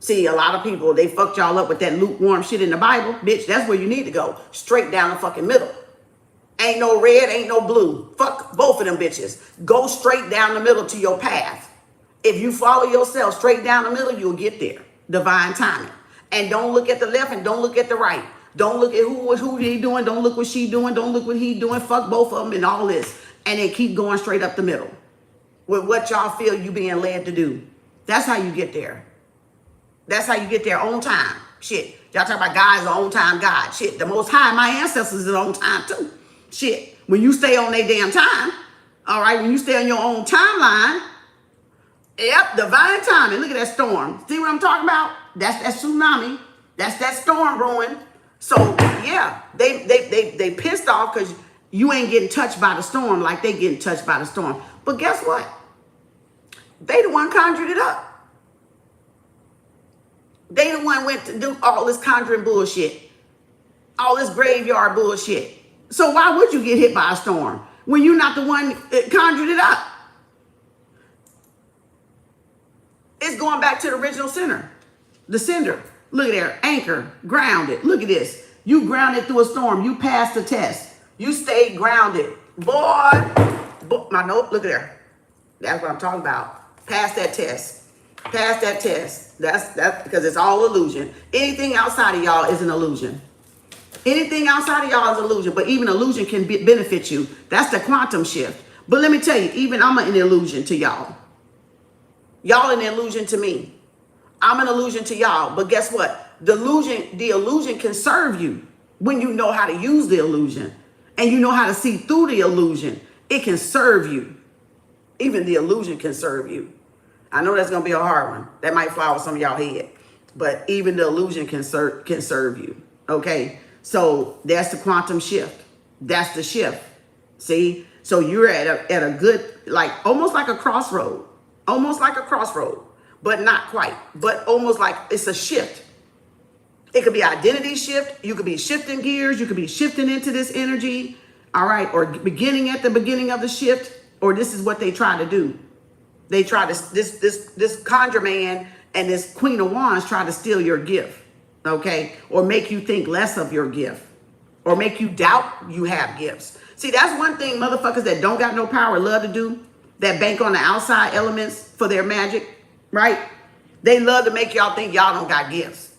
See, a lot of people, they fucked y'all up with that lukewarm shit in the Bible. Bitch, that's where you need to go. Straight down the fucking middle. Ain't no red, ain't no blue. Fuck both of them bitches. Go straight down the middle to your path. If you follow yourself straight down the middle, you'll get there. Divine timing. And don't look at the left and don't look at the right. Don't look at who he doing. Don't look what she doing. Don't look what he doing. Fuck both of them and all this. And then keep going straight up the middle with what y'all feel you being led to do. That's how you get there. That's how you get there on time. Shit. Y'all talk about God is an on time God. Shit. The Most High, my ancestors is on time too. Shit. When you stay on their damn time, all right, when you stay on your own timeline, yep, divine timing. Look at that storm. See what I'm talking about? That's that tsunami. That's that storm brewing. So yeah, they pissed off because you ain't getting touched by the storm like they getting touched by the storm. But guess what? They the one conjured it up. They the one went to do all this conjuring bullshit. All this graveyard bullshit. So why would you get hit by a storm when you're not the one that conjured it up? It's going back to the original center. The sender. Look at there. Anchor. Grounded. Look at this. You grounded through a storm. You passed the test. You stayed grounded. Boy. My note. Look at there. That's what I'm talking about. Pass that test. Pass that test. That's because it's all illusion. Anything outside of y'all is an illusion. Anything outside of y'all is illusion. But even illusion can benefit you. That's the quantum shift. But let me tell you, even I'm an illusion to y'all. Y'all an illusion to me. I'm an illusion to y'all. But guess what? The illusion can serve you when you know how to use the illusion and you know how to see through the illusion. It can serve you. Even the illusion can serve you. I know that's going to be a hard one. That might fly over some of y'all head. But even the illusion can serve you. Okay? So that's the quantum shift. That's the shift. See? So you're at a good, like almost like a crossroad. Almost like a crossroad, but not quite, but almost like it's a shift. It could be identity shift. You could be shifting gears. You could be shifting into this energy. All right. Or beginning at the beginning of the shift, or this is what they try to do. They try to, this conjure man and this Queen of Wands try to steal your gift. Okay. Or make you think less of your gift or make you doubt you have gifts. See, that's one thing motherfuckers that don't got no power love to do. That bank on the outside elements for their magic, right? They love to make y'all think y'all don't got gifts.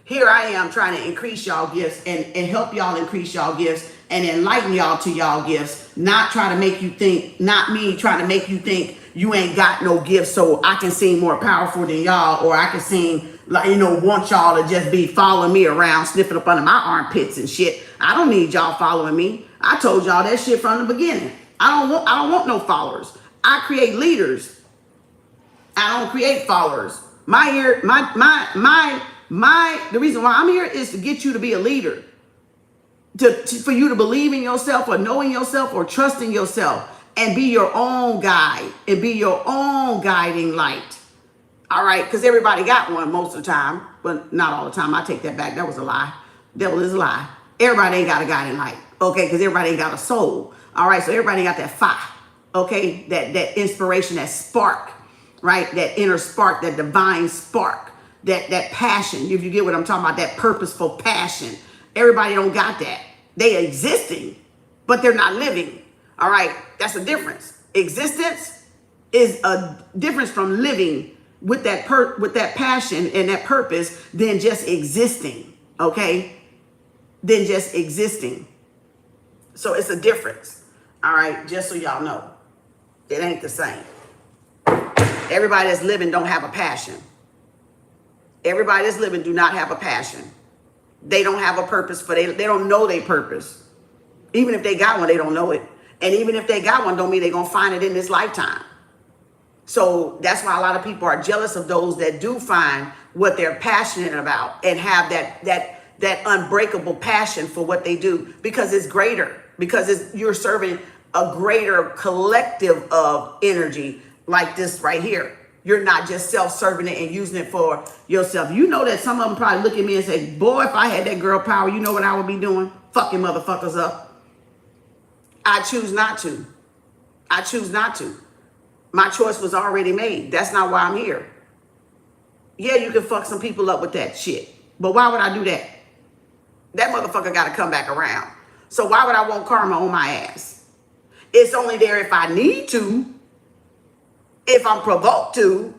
Here I am trying to increase y'all gifts and help y'all increase y'all gifts and enlighten y'all to y'all gifts. Not try to make you think, not me trying to make you think you ain't got no gifts so I can seem more powerful than y'all, or I can seem like, want y'all to just be following me around, sniffing up under my armpits and shit. I don't need y'all following me. I told y'all that shit from the beginning. I don't want no followers. I create leaders. I don't create followers. The reason why I'm here is to get you to be a leader. For you to believe in yourself or knowing yourself or trusting yourself and be your own guide and be your own guiding light. All right, because everybody got one most of the time, but not all the time. I take that back. That was a lie. Devil is a lie. Everybody ain't got a guiding light. Okay, because everybody ain't got a soul. All right, so everybody got that fire, okay? That inspiration, that spark, right? That inner spark, that divine spark, that passion. If you get what I'm talking about, that purposeful passion. Everybody don't got that. They existing, but they're not living. All right, that's a difference. Existence is a difference from living with that passion and that purpose than just existing, okay? Than just existing. So it's a difference. All right, just so y'all know, it ain't the same. Everybody that's living don't have a passion. Everybody that's living do not have a passion. They don't have a purpose they don't know their purpose. Even if they got one, they don't know it. And even if they got one, don't mean they're going to find it in this lifetime. So that's why a lot of people are jealous of those that do find what they're passionate about and have that unbreakable passion for what they do, because it's greater, because you're serving a greater collective of energy like this right here. You're not just self-serving it and using it for yourself. You know that some of them probably look at me and say, boy, if I had that girl power, you know what I would be doing? Fucking motherfuckers up. I choose not to. I choose not to. My choice was already made. That's not why I'm here. Yeah, you can fuck some people up with that shit. But why would I do that? That motherfucker got to come back around. So why would I want karma on my ass? It's only there if I need to, if I'm provoked to.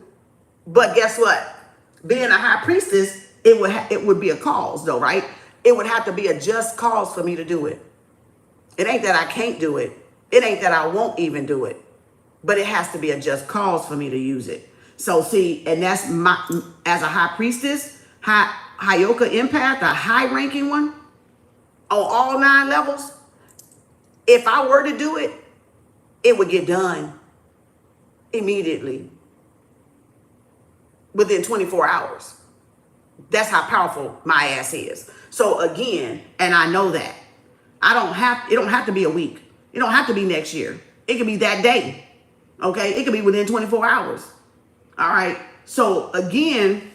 But guess what? Being a high priestess, it would be a cause though, right? It would have to be a just cause for me to do it. It ain't that I can't do it. It ain't that I won't even do it. But it has to be a just cause for me to use it. So see, and that's as a high priestess, Hyoka empath, a high ranking one, on all 9 levels, if I were to do it, it would get done immediately, within 24 hours. That's how powerful my ass is. So again, and I know that, it don't have to be a week. It don't have to be next year. It could be that day. Okay, it could be within 24 hours. All right. So again,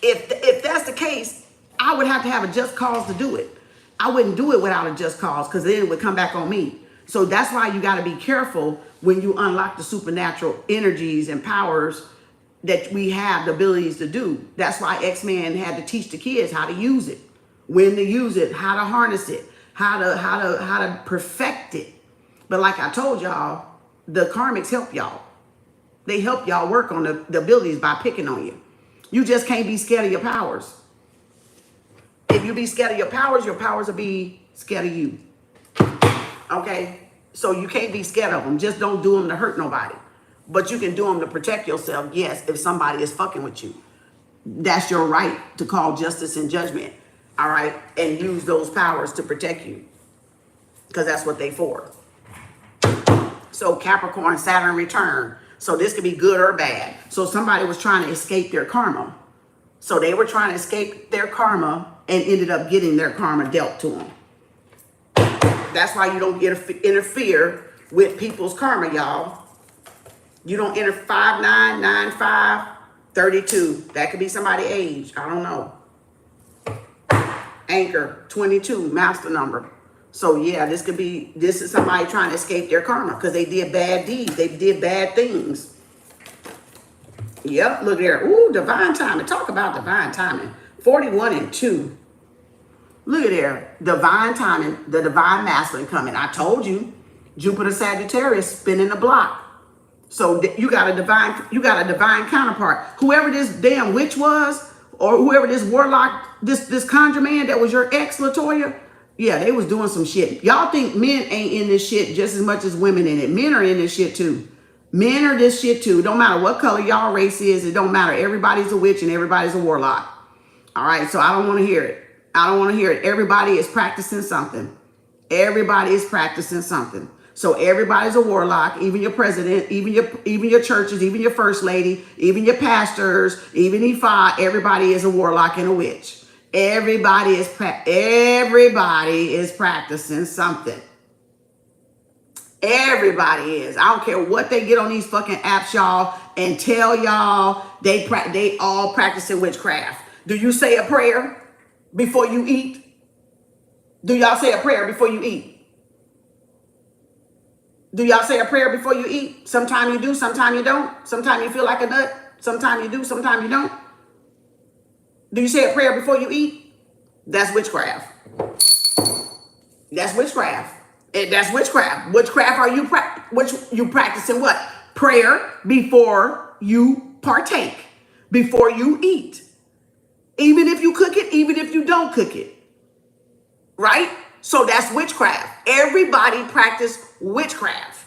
if that's the case, I would have to have a just cause to do it. I wouldn't do it without a just cause, because then it would come back on me. So that's why you got to be careful when you unlock the supernatural energies and powers that we have the abilities to do. That's why X-Men had to teach the kids how to use it, when to use it, how to harness it, how to perfect it. But like I told y'all, the karmics help y'all. They help y'all work on the abilities by picking on you. You just can't be scared of your powers. If you be scared of your powers will be scared of you. Okay? So you can't be scared of them. Just don't do them to hurt nobody. But you can do them to protect yourself, yes, if somebody is fucking with you. That's your right to call justice and judgment, all right? And use those powers to protect you, because that's what they for. So Capricorn, Saturn return. So this could be good or bad. So somebody was trying to escape their karma. So they were trying to escape their karma and ended up getting their karma dealt to them. That's why you don't interfere with people's karma, y'all. You don't enter 5995 32. That could be somebody's age. I don't know. Anchor 22, master number. So yeah, this is somebody trying to escape their karma because they did bad deeds. They did bad things. Yep, look there. Ooh, divine timing. Talk about divine timing. 41 and 2. Look at there. Divine timing, the divine masculine coming. I told you, Jupiter Sagittarius spinning the block. So you got a divine counterpart. Whoever this damn witch was, or whoever this warlock, this conjure man that was your ex, Latoya, yeah, they was doing some shit. Y'all think men ain't in this shit just as much as women in it. Men are in this shit too. Men are this shit too. Don't matter what color y'all race is. It don't matter. Everybody's a witch and everybody's a warlock. All right, so I don't want to hear it. I don't want to hear it. Everybody is practicing something. Everybody is practicing something. So everybody's a warlock, even your president, even your churches, even your first lady, even your pastors, even Ifa. Everybody is a warlock and a witch. Everybody is practicing something. Everybody is. I don't care what they get on these fucking apps, y'all, and tell y'all they all practicing witchcraft. Do you say a prayer before you eat? Do y'all say a prayer before you eat? Do y'all say a prayer before you eat? Sometimes you do, sometimes you don't. Sometimes you feel like a nut. Sometimes you do, sometimes you don't. Do you say a prayer before you eat? That's witchcraft. That's witchcraft. That's witchcraft. Witchcraft are you practicing what? Prayer before you partake, before you eat. Even if you cook it, even if you don't cook it. Right? So that's witchcraft. Everybody practice witchcraft.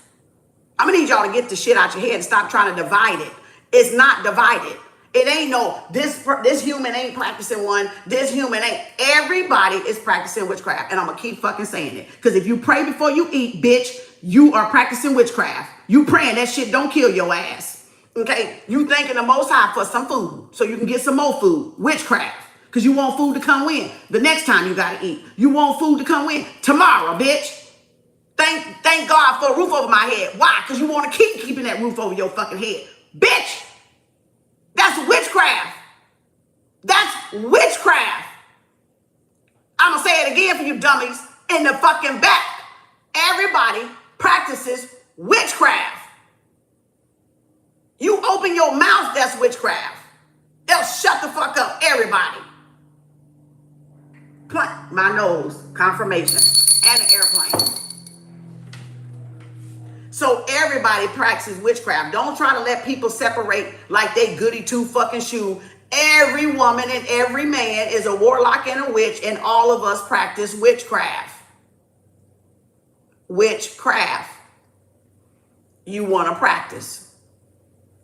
I'm gonna need y'all to get the shit out your head and stop trying to divide it. It's not divided. It ain't no, this human ain't practicing one, this human ain't. Everybody is practicing witchcraft. And I'm gonna keep fucking saying it. Because if you pray before you eat, bitch, you are practicing witchcraft. You praying that shit don't kill your ass. Okay? You thanking the Most High for some food so you can get some more food. Witchcraft. Because you want food to come in the next time you gotta eat. You want food to come in tomorrow, bitch. Thank God for a roof over my head. Why? Because you want to keep keeping that roof over your fucking head. Bitch! That's witchcraft. That's witchcraft. I'm going to say it again for you dummies in the fucking back. Everybody practices witchcraft. You open your mouth, that's witchcraft. They'll shut the fuck up, everybody. My nose, confirmation, and an airplane. So everybody practices witchcraft. Don't try to let people separate like they goody two fucking shoe. Every woman and every man is a warlock and a witch, and all of us practice witchcraft. Witchcraft. You want to practice.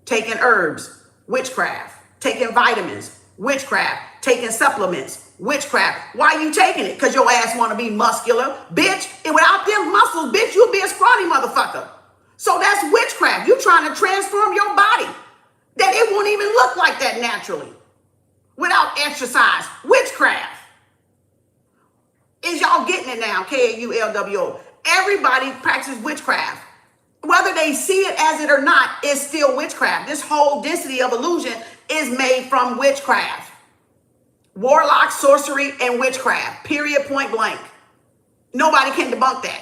Taking herbs, witchcraft. Taking vitamins, witchcraft. Taking supplements, witchcraft. Why are you taking it? Because your ass want to be muscular. Bitch, and without them muscles, bitch, you'll be a scrawny motherfucker. So that's witchcraft. You trying to transform your body that it won't even look like that naturally without exercise. Witchcraft. Is y'all getting it now? KAU LWO. Everybody practices witchcraft. Whether they see it as it or not, it's still witchcraft. This whole density of illusion is made from witchcraft. Warlock, sorcery, and witchcraft. Period, point blank. Nobody can debunk that.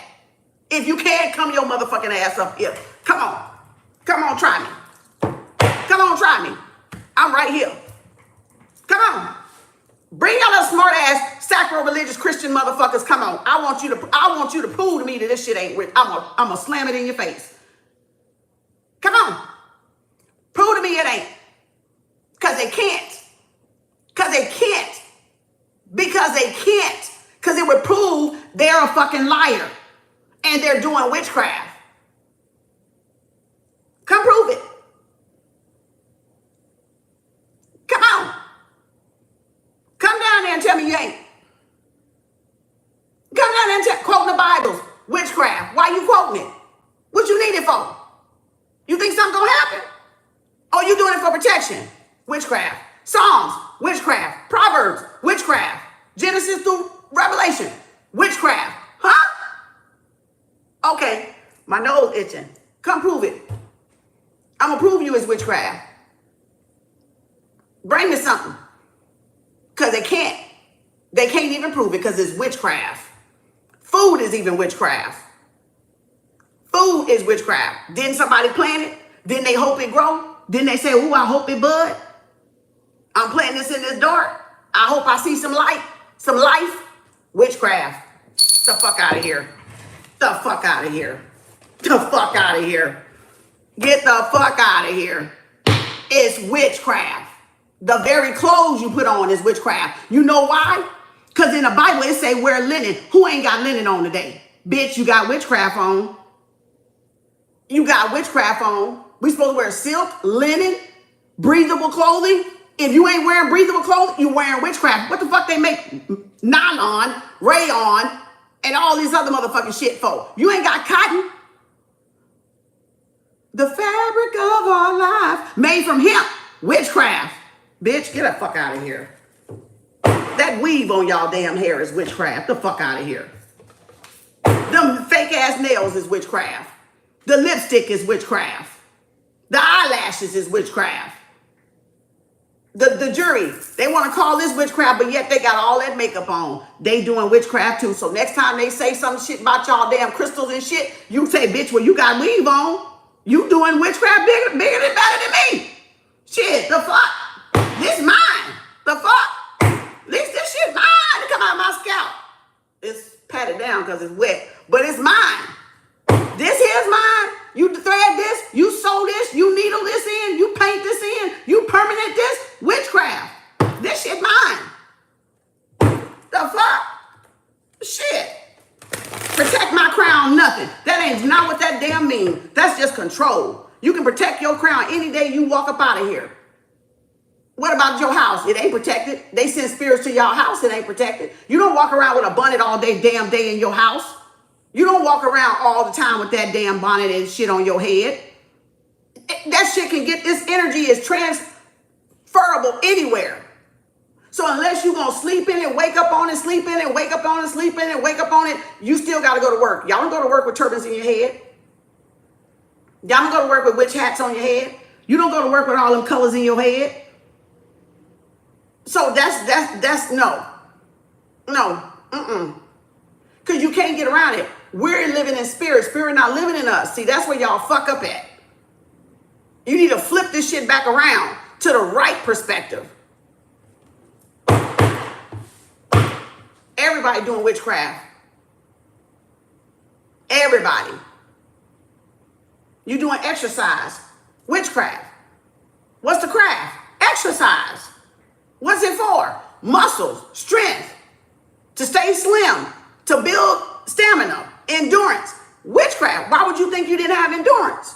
If you can't, come your motherfucking ass up here. Come on. Come on, try me. Come on, try me. I'm right here. Come on. Bring your little smart ass, sacro-religious Christian motherfuckers. Come on. I want you to prove to me that this shit ain't real. I'm gonna slam it in your face. Come on. Prove to me it ain't. Because they can't. Because they can't. Because they can't. Because it would prove they're a fucking liar. And they're doing witchcraft. Come prove it. Come on. Come down there and tell me you ain't. Come down there and quoting the Bibles. Witchcraft. Why you quoting it? What you need it for? You think something gonna happen? Oh, you doing it for protection? Witchcraft. Psalms. Witchcraft. Proverbs. Witchcraft. Genesis through Revelation. Witchcraft. Huh? Okay, my nose itching. Come prove it. I'm gonna prove you it's witchcraft. Bring me something. Because they can't. They can't even prove it because it's witchcraft. Food is even witchcraft. Food is witchcraft. Didn't somebody plant it? Didn't they hope it grow? Didn't they say, ooh, I hope it bud? I'm planting this in this dark. I hope I see some light, some life. Witchcraft. The fuck out of here. The fuck out of here. The fuck out of here. Get the fuck out of here. It's witchcraft. The very clothes you put on is witchcraft. You know why? Because in the Bible it say wear linen. Who ain't got linen on today? Bitch, you got witchcraft on. You got witchcraft on. We supposed to wear silk, linen, breathable clothing. If you ain't wearing breathable clothing, you wearing witchcraft. What the fuck they make nylon, rayon, and all this other motherfucking shit for? You ain't got cotton. The fabric of our life made from hemp. Witchcraft. Bitch, get the fuck out of here. That weave on y'all damn hair is witchcraft. The fuck out of here. Them fake ass nails is witchcraft. The lipstick is witchcraft. The eyelashes is witchcraft. The jury, they want to call this witchcraft, but yet they got all that makeup on. They doing witchcraft too. So next time they say some shit about y'all damn crystals and shit, you say, bitch, well, you got weave on. You doing witchcraft bigger than better than me. Shit, the fuck? This mine. The fuck? At least this shit mine to come out of my scalp. It's patted down because it's wet, but it's mine. This here's mine. You thread this, you sew this, you needle this in, you paint this in, you permanent this. Witchcraft. This shit mine. The fuck? Shit. Protect my crown, nothing. That ain't not what that damn mean. That's just control. You can protect your crown any day you walk up out of here. What about your house? It ain't protected. They send spirits to your house. It ain't protected. You don't walk around with a bonnet all day, damn day in your house. You don't walk around all the time with that damn bonnet and shit on your head. That shit can get, this energy is transferable anywhere. So unless you're going to sleep in it, wake up on it, sleep in it, wake up on it, sleep in it, wake up on it, you still got to go to work. Y'all don't go to work with turbans in your head. Y'all don't go to work with witch hats on your head. You don't go to work with all them colors in your head. So that's no. Because you can't get around it. We're living in spirit. Spirit not living in us. See, that's where y'all fuck up at. You need to flip this shit back around to the right perspective. Everybody doing witchcraft. Everybody. You doing exercise. Witchcraft. What's the craft? Exercise. What's it for? Muscles, strength, to stay slim, to build stamina, endurance. Witchcraft. Why would you think you didn't have endurance?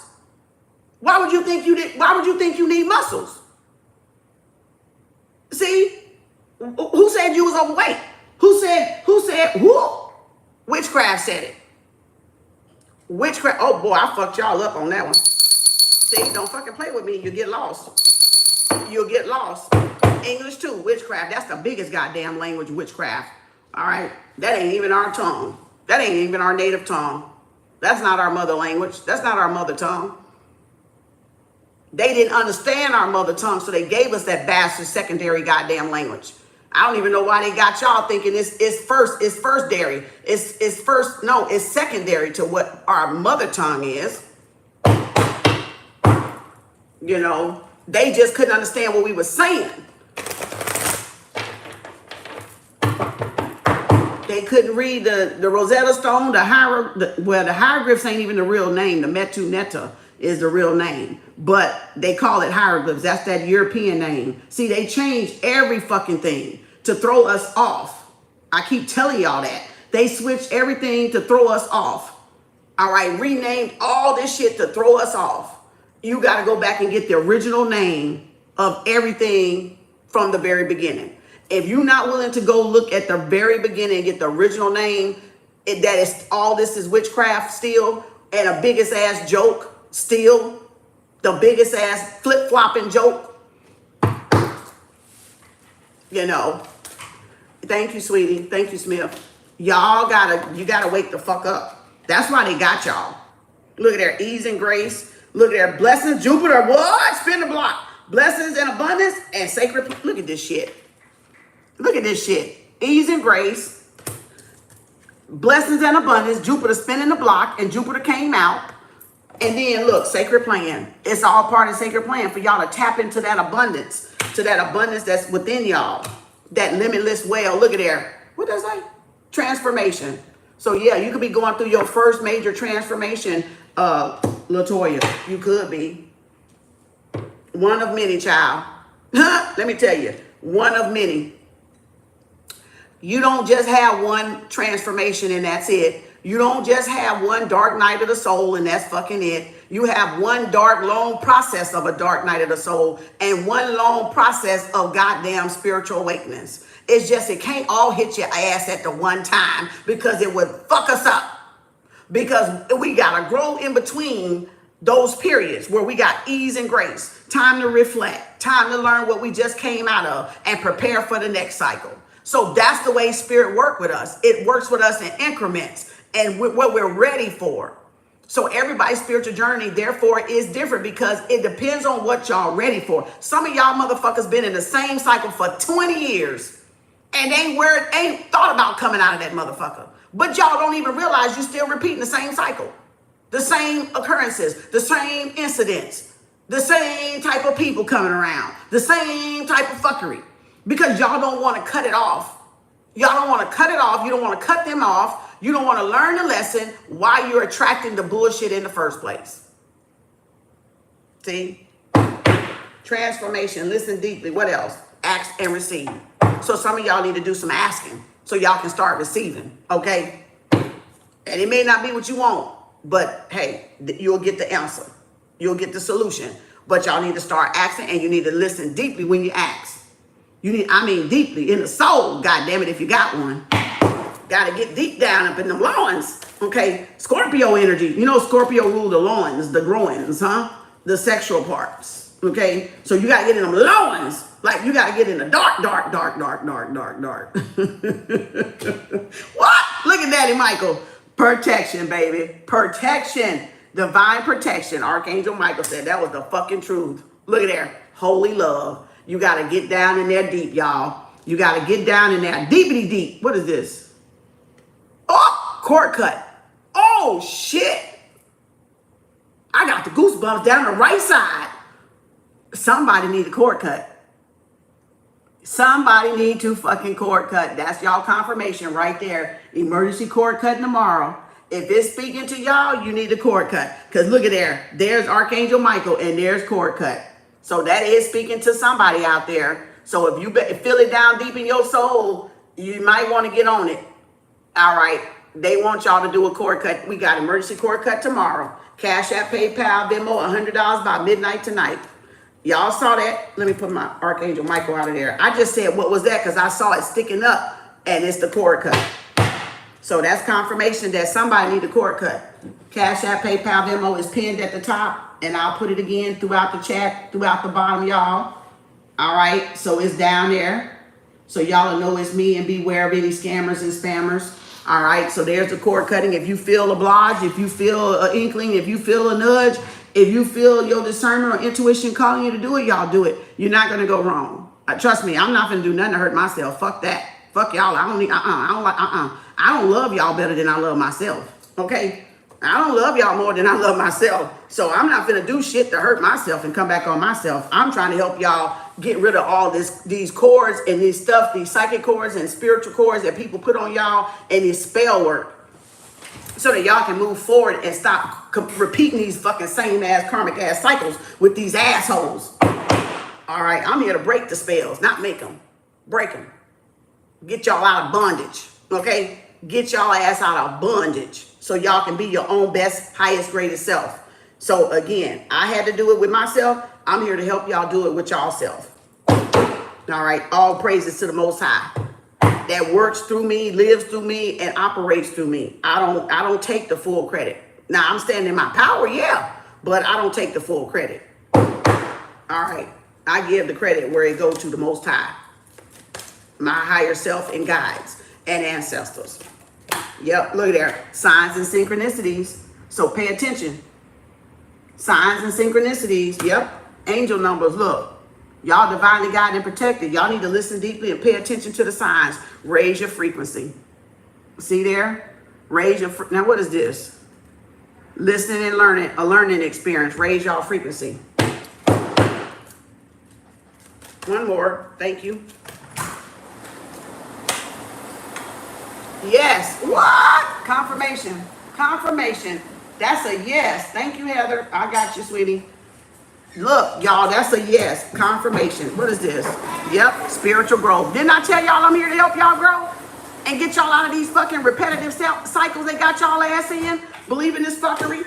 Why would you think you need muscles? See? Who said you was overweight? Who said, witchcraft said it. Witchcraft. Oh boy, I fucked y'all up on that one. See, don't fucking play with me. You get lost. You'll get lost. English too, witchcraft. That's the biggest goddamn language, witchcraft. All right? That ain't even our tongue. That ain't even our native tongue. That's not our mother language. That's not our mother tongue. They didn't understand our mother tongue, so they gave us that bastard secondary goddamn language. I don't even know why they got y'all thinking it's secondary to what our mother tongue is. You know, they just couldn't understand what we were saying. They couldn't read the Rosetta Stone, the hieroglyphs ain't even the real name. The Metu Netta is the real name, but they call it hieroglyphs. That's that European name. See, they changed every fucking thing to throw us off. I keep telling y'all that. They switched everything to throw us off. All right, renamed all this shit to throw us off. You got to go back and get the original name of everything from the very beginning. If you're not willing to go look at the very beginning and get the original name, that is all this is witchcraft still, and a biggest ass joke still, the biggest ass flip-flopping joke. You know. Thank you, sweetie. Thank you, Smith. You gotta wake the fuck up. That's why they got y'all. Look at their ease and grace. Look at their blessings. Jupiter, what? Spin the block. Blessings and abundance and sacred. Look at this shit. Look at this shit. Ease and grace. Blessings and abundance. Jupiter spinning the block and Jupiter came out. And then look, sacred plan. It's all part of sacred plan for y'all to tap into that abundance. To that abundance that's within y'all. That limitless well. Look at there. What does that say? Transformation. So yeah, you could be going through your first major transformation, LaToya. You could be. One of many, child. Let me tell you. One of many. You don't just have one transformation and that's it. You don't just have one dark night of the soul and that's fucking it. You have one dark, long process of a dark night of the soul and one long process of goddamn spiritual awakenings. It's just, it can't all hit your ass at the one time because it would fuck us up. Because we gotta grow in between those periods where we got ease and grace, time to reflect, time to learn what we just came out of and prepare for the next cycle. So that's the way spirit works with us. It works with us in increments and what we're ready for. So everybody's spiritual journey, therefore, is different because it depends on what y'all ready for. Some of y'all motherfuckers been in the same cycle for 20 years and ain't thought about coming out of that motherfucker. But y'all don't even realize you're still repeating the same cycle. The same occurrences, the same incidents, the same type of people coming around, the same type of fuckery. Because y'all don't want to cut it off. Y'all don't want to cut it off. You don't want to cut them off. You don't want to learn the lesson why you're attracting the bullshit in the first place. See? Transformation. Listen deeply. What else? Ask and receive. So some of y'all need to do some asking so y'all can start receiving. Okay? And it may not be what you want, but hey, you'll get the answer. You'll get the solution. But y'all need to start asking and you need to listen deeply when you ask. Deeply in the soul, goddamn it, if you got one. Gotta get deep down up in the loins. Okay, Scorpio energy. You know Scorpio rule the loins, the groins, huh? The sexual parts. Okay, so you gotta get in them loins. Like you gotta get in the dark. What? Look at Daddy Michael. Protection, baby. Protection. Divine protection. Archangel Michael said that was the fucking truth. Look at there. Holy love. You got to get down in there deep, y'all. You got to get down in there deepity deep. What is this? Oh, cord cut. Oh, shit. I got the goosebumps down the right side. Somebody need a cord cut. Somebody need to fucking cord cut. That's y'all confirmation right there. Emergency cord cutting tomorrow. If it's speaking to y'all, you need a cord cut. Because look at there. There's Archangel Michael and there's cord cut. So that is speaking to somebody out there. So if you feel it down deep in your soul, you might want to get on it. All right. They want y'all to do a cord cut. We got emergency cord cut tomorrow. Cash App, PayPal, Venmo, $100 by midnight tonight. Y'all saw that? Let me put my Archangel Michael out of there. I just said, what was that? Because I saw it sticking up and it's the cord cut. So that's confirmation that somebody need a cord cut. Cash App, PayPal, Venmo is pinned at the top. And I'll put it again throughout the chat, throughout the bottom, y'all. All right. So it's down there. So y'all know it's me, and beware of any scammers and spammers. All right. So there's the cord cutting. If you feel obliged, if you feel an inkling, if you feel a nudge, if you feel your discernment or intuition calling you to do it, y'all do it. You're not going to go wrong. Trust me, I'm not going to do nothing to hurt myself. Fuck that. Fuck y'all. I don't need, I don't love y'all better than I love myself. Okay? I don't love y'all more than I love myself. So I'm not going to do shit to hurt myself and come back on myself. I'm trying to help y'all get rid of all these cords and these stuff, these psychic cords and spiritual cords that people put on y'all and this spell work. So that y'all can move forward and stop repeating these fucking same ass karmic ass cycles with these assholes. All right, I'm here to break the spells, not make them. Break them. Get y'all out of bondage, okay? Get y'all ass out of bondage so y'all can be your own best, highest, greatest self. So again, I had to do it with myself. I'm here to help y'all do it with y'all self. All right, all praises to the Most High. That works through me, lives through me, and operates through me. I don't take the full credit. Now, I'm standing in my power, yeah, but I don't take the full credit. All right. I give the credit where it goes to the Most High. My higher self and guides and ancestors. Yep, look there. Signs and synchronicities. So pay attention. Signs and synchronicities. Yep. Angel numbers, look. Y'all divinely guided and protected. Y'all need to listen deeply and pay attention to the signs. Raise your frequency. See there? Raise your, now what is this? Listening and learning, a learning experience. Raise y'all frequency. One more, thank you. Yes, what? Confirmation, confirmation. That's a yes. Thank you, Heather. I got you, sweetie. Look, y'all, that's a yes. Confirmation. What is this? Yep, spiritual growth. Didn't I tell y'all I'm here to help y'all grow? And get y'all out of these fucking repetitive cycles they got y'all ass in? Believe in this fuckery?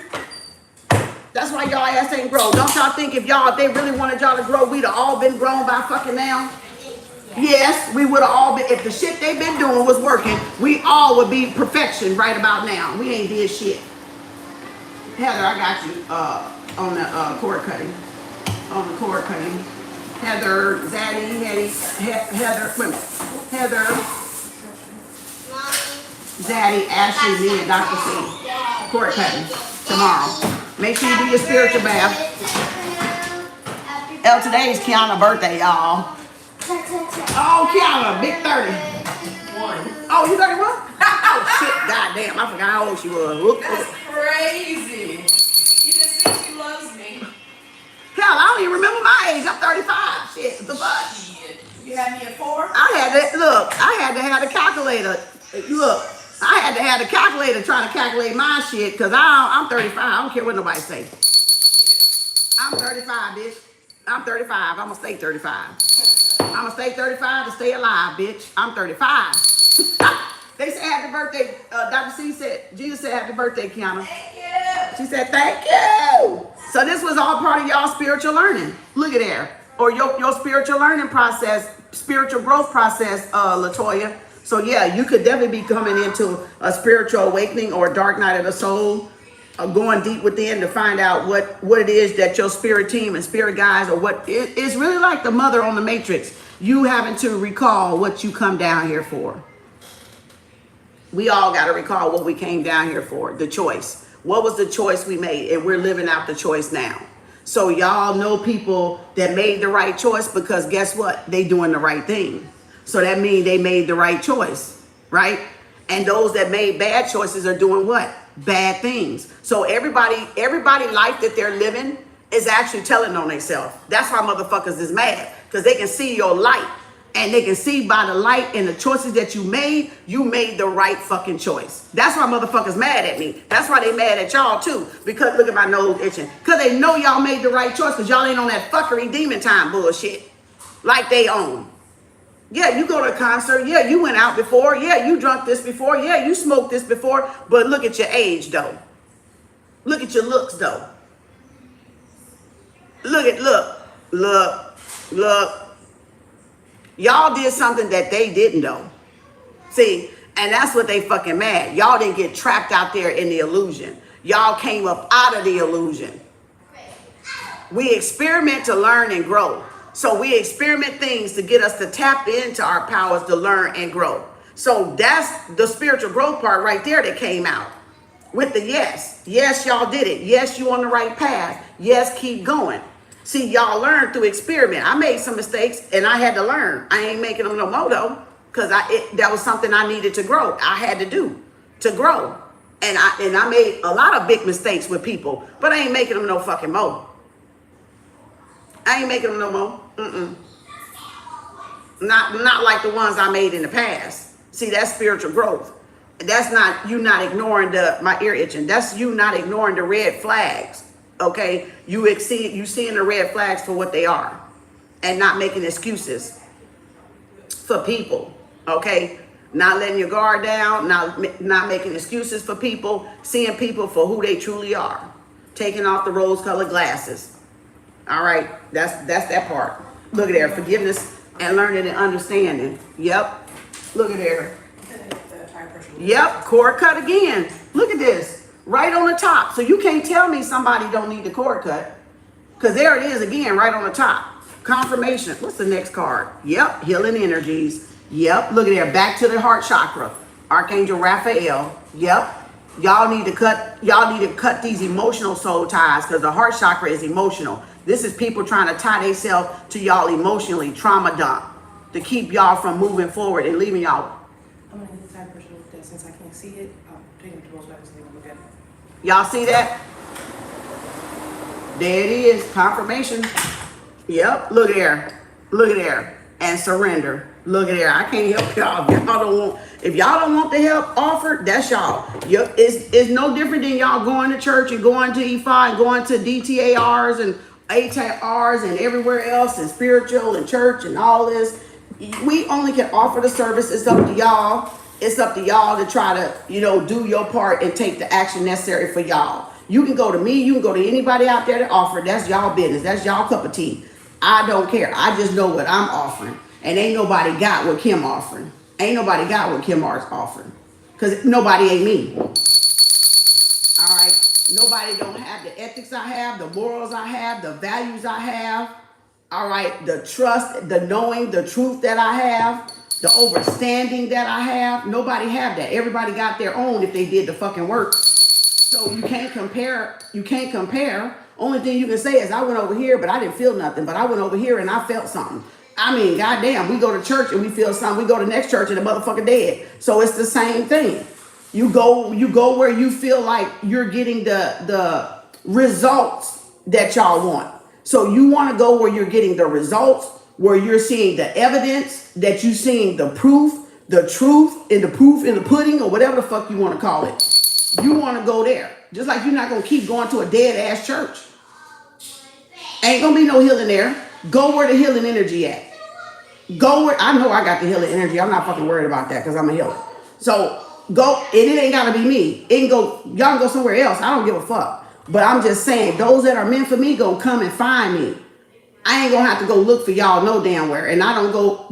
That's why y'all ass ain't grow. Don't y'all think if they really wanted y'all to grow, we'd have all been grown by fucking now? Yes, we would have all been. If the shit they've been doing was working, we all would be perfection right about now. We ain't did shit. Heather, I got you on the cord cutting. On the cord cutting. Heather, Zaddy, Heather, wait a minute. Heather, Zaddy, Ashley, me, and Dr. C. Cord cutting tomorrow. Make sure you do your spiritual bath. Today's Kiana's birthday, y'all. Oh, Kiana, big 30. Oh, you 31? Oh, shit, goddamn, I forgot how old she was. That's crazy. You just think she loves me. Hell, I don't even remember my age. I'm 35. Shit, the fuck? You had me at 4? I had to have the calculator. Look, I had to have the calculator trying to calculate my shit because I'm 35. I don't care what nobody say. I'm 35, bitch. I'm 35. I'm going to stay 35. I'm going to stay 35 to stay alive, bitch. I'm 35. They said happy birthday. Dr. C said, Jesus said happy birthday, Kiana. Thank you. She said, thank you. So this was all part of y'all spiritual learning. Look at there. Or your spiritual learning process, spiritual growth process, LaToya. So yeah, you could definitely be coming into a spiritual awakening or a dark night of the soul, going deep within to find out what it is that your spirit team and spirit guides, or what it's really like the mother on the Matrix. You having to recall what you come down here for. We all got to recall what we came down here for, the choice. What was the choice we made? And we're living out the choice now. So y'all know people that made the right choice because guess what? They doing the right thing. So that means they made the right choice, right? And those that made bad choices are doing what? Bad things. So everybody life that they're living is actually telling on themselves. That's why motherfuckers is mad, because they can see your light And they can see by the light and the choices that you made the right fucking choice. That's why motherfuckers mad at me. That's why they mad at y'all too. Because look at my nose itching. Because they know y'all made the right choice because y'all ain't on that fuckery demon time bullshit. Like they own. Yeah, you go to a concert. Yeah, you went out before. Yeah, you drunk this before. Yeah, you smoked this before. But look at your age though. Look at your looks though. Look. Y'all did something that they didn't though. See, and that's what they fucking mad. Y'all didn't get trapped out there in the illusion. Y'all came up out of the illusion. We experiment to learn and grow. So we experiment things to get us to tap into our powers to learn and grow. So that's the spiritual growth part right there that came out. With the yes. Yes, y'all did it. Yes, you on the right path. Yes, keep going. See, y'all learned through experiment. I made some mistakes and I had to learn. I ain't making them no more though. Because that was something I needed to grow. I had to do to grow. And I made a lot of big mistakes with people. But I ain't making them no fucking more. I ain't making them no more. Not like the ones I made in the past. See, that's spiritual growth. That's not you not ignoring my ear itching. That's you not ignoring the red flags. Okay, you seeing the red flags for what they are, and not making excuses for people. Okay, not letting your guard down, not making excuses for people, seeing people for who they truly are, taking off the rose-colored glasses. All right, that's that part. Look at there, forgiveness and learning and understanding. Yep, look at there. Yep, cord cut again. Look at this, right on the top. So you can't tell me somebody don't need the cord cut, because there it is again, right on the top. Confirmation. What's the next card? Yep, healing energies. Yep, look at there, back to the heart chakra. Archangel Raphael. Yep, y'all need to cut these emotional soul ties, because the heart chakra is emotional. This is people trying to tie themselves to y'all emotionally, trauma dump, to keep y'all from moving forward and leaving y'all. I'm gonna get the side person look at since I can't see it. I'll take him to those back and look at it. Y'all see that? There it is, confirmation. Yep, look at there, and surrender. Look at there. I can't help y'all. If y'all don't want the help offered, that's y'all. It's no different than y'all going to church and going to EFI and going to DTARs and ATARs and everywhere else and spiritual and church and all this. We only can offer the service. It's up to y'all. It's up to y'all to try to, do your part and take the action necessary for y'all. You can go to me. You can go to anybody out there to offer. That's y'all business. That's y'all cup of tea. I don't care. I just know what I'm offering. And ain't nobody got what Kem offering. Ain't nobody got what Kem Arts offering. Because nobody ain't me. All right. Nobody don't have the ethics I have, the morals I have, the values I have. All right. The trust, the knowing, the truth that I have, the overstanding that I have. Nobody have that. Everybody got their own if they did the fucking work. So you can't compare. You can't compare. Only thing you can say is I went over here, but I didn't feel nothing. But I went over here and I felt something. I mean, goddamn, we go to church and we feel something. We go to the next church and the motherfucker dead. So it's the same thing. You go where you feel like you're getting the results that y'all want. So you want to go where you're getting the results, where you're seeing the evidence, that you seeing the proof, the truth, and the proof in the pudding, or whatever the fuck you want to call it. You want to go there. Just like you're not going to keep going to a dead ass church. Ain't going to be no healing there. Go where the healing energy at. Go where, I know I got the healing energy. I'm not fucking worried about that because I'm a healer. So go, and it ain't got to be me. It can go, y'all can go somewhere else. I don't give a fuck. But I'm just saying, those that are meant for me, go come and find me. I ain't gonna have to go look for y'all no damn where. And I don't go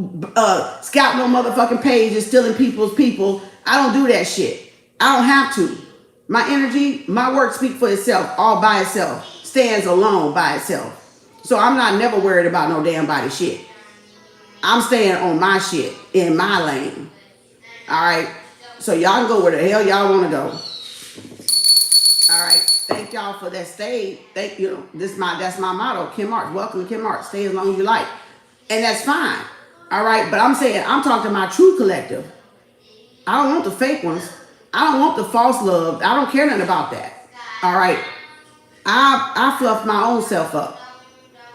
scout no motherfucking pages, stealing people's people. I don't do that shit. I don't have to. My energy, my work speaks for itself, all by itself. Stands alone by itself. So I'm not never worried about no damn body shit. I'm staying on my shit, in my lane. All right? So y'all can go where the hell y'all want to go. All right? Thank y'all for that stay. Thank you. That's my motto, Kem Arts. Welcome to Kem Arts. Stay as long as you like. And that's fine. All right? But I'm saying, I'm talking to my true collective. I don't want the fake ones. I don't want the false love. I don't care nothing about that. All right? I fluff my own self up.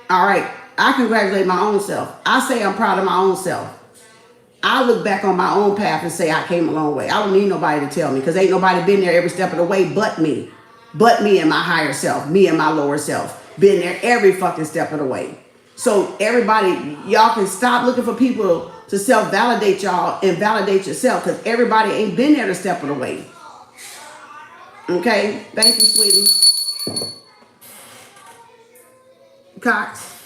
All right? I congratulate my own self. I say I'm proud of my own self. I look back on my own path and say I came a long way. I don't need nobody to tell me because ain't nobody been there every step of the way but me. But me and my higher self, me and my lower self. Been there every fucking step of the way. So everybody, y'all can stop looking for people to self-validate y'all and validate yourself because everybody ain't been there the step of the way. Okay? Thank you, sweetie. Cox.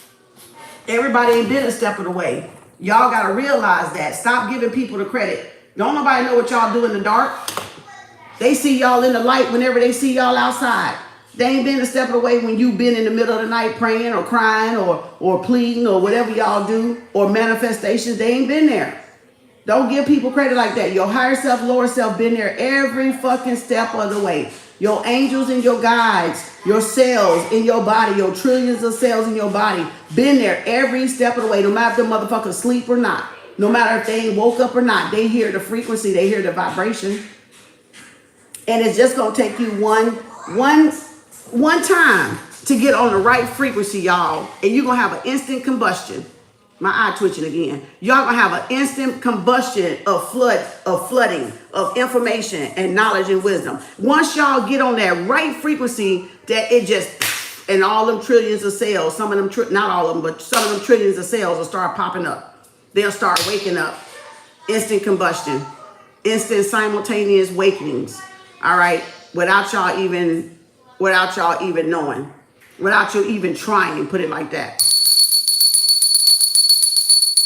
Everybody ain't been a step of the way. Y'all got to realize that. Stop giving people the credit. Don't nobody know what y'all do in the dark. They see y'all in the light whenever they see y'all outside. They ain't been a step of the way when you been in the middle of the night praying or crying or pleading or whatever y'all do or manifestations. They ain't been there. Don't give people credit like that. Your higher self, lower self been there every fucking step of the way. Your angels and your guides, your cells in your body, your trillions of cells in your body, been there every step of the way, no matter if the motherfuckers sleep or not. No matter if they ain't woke up or not. They hear the frequency, they hear the vibration. And it's just gonna take you one time to get on the right frequency, y'all. And you're gonna have an instant combustion. My eye twitching again. Y'all gonna have an instant combustion of flooding of information and knowledge and wisdom. Once y'all get on that right frequency, that it just, and all them trillions of cells, some of them, not all of them, but some of them trillions of cells will start popping up. They'll start waking up. Instant combustion. Instant simultaneous wakenings. All right, without y'all even knowing, without you even trying, put it like that.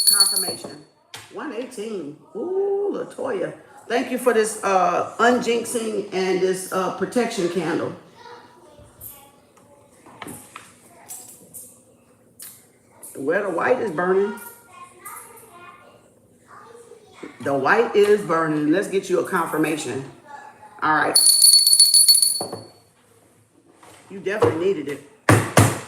Confirmation, 118. Ooh, Latoya, thank you for this unjinxing and this protection candle. Where the white is burning. The white is burning. Let's get you a confirmation. All right. You definitely needed it.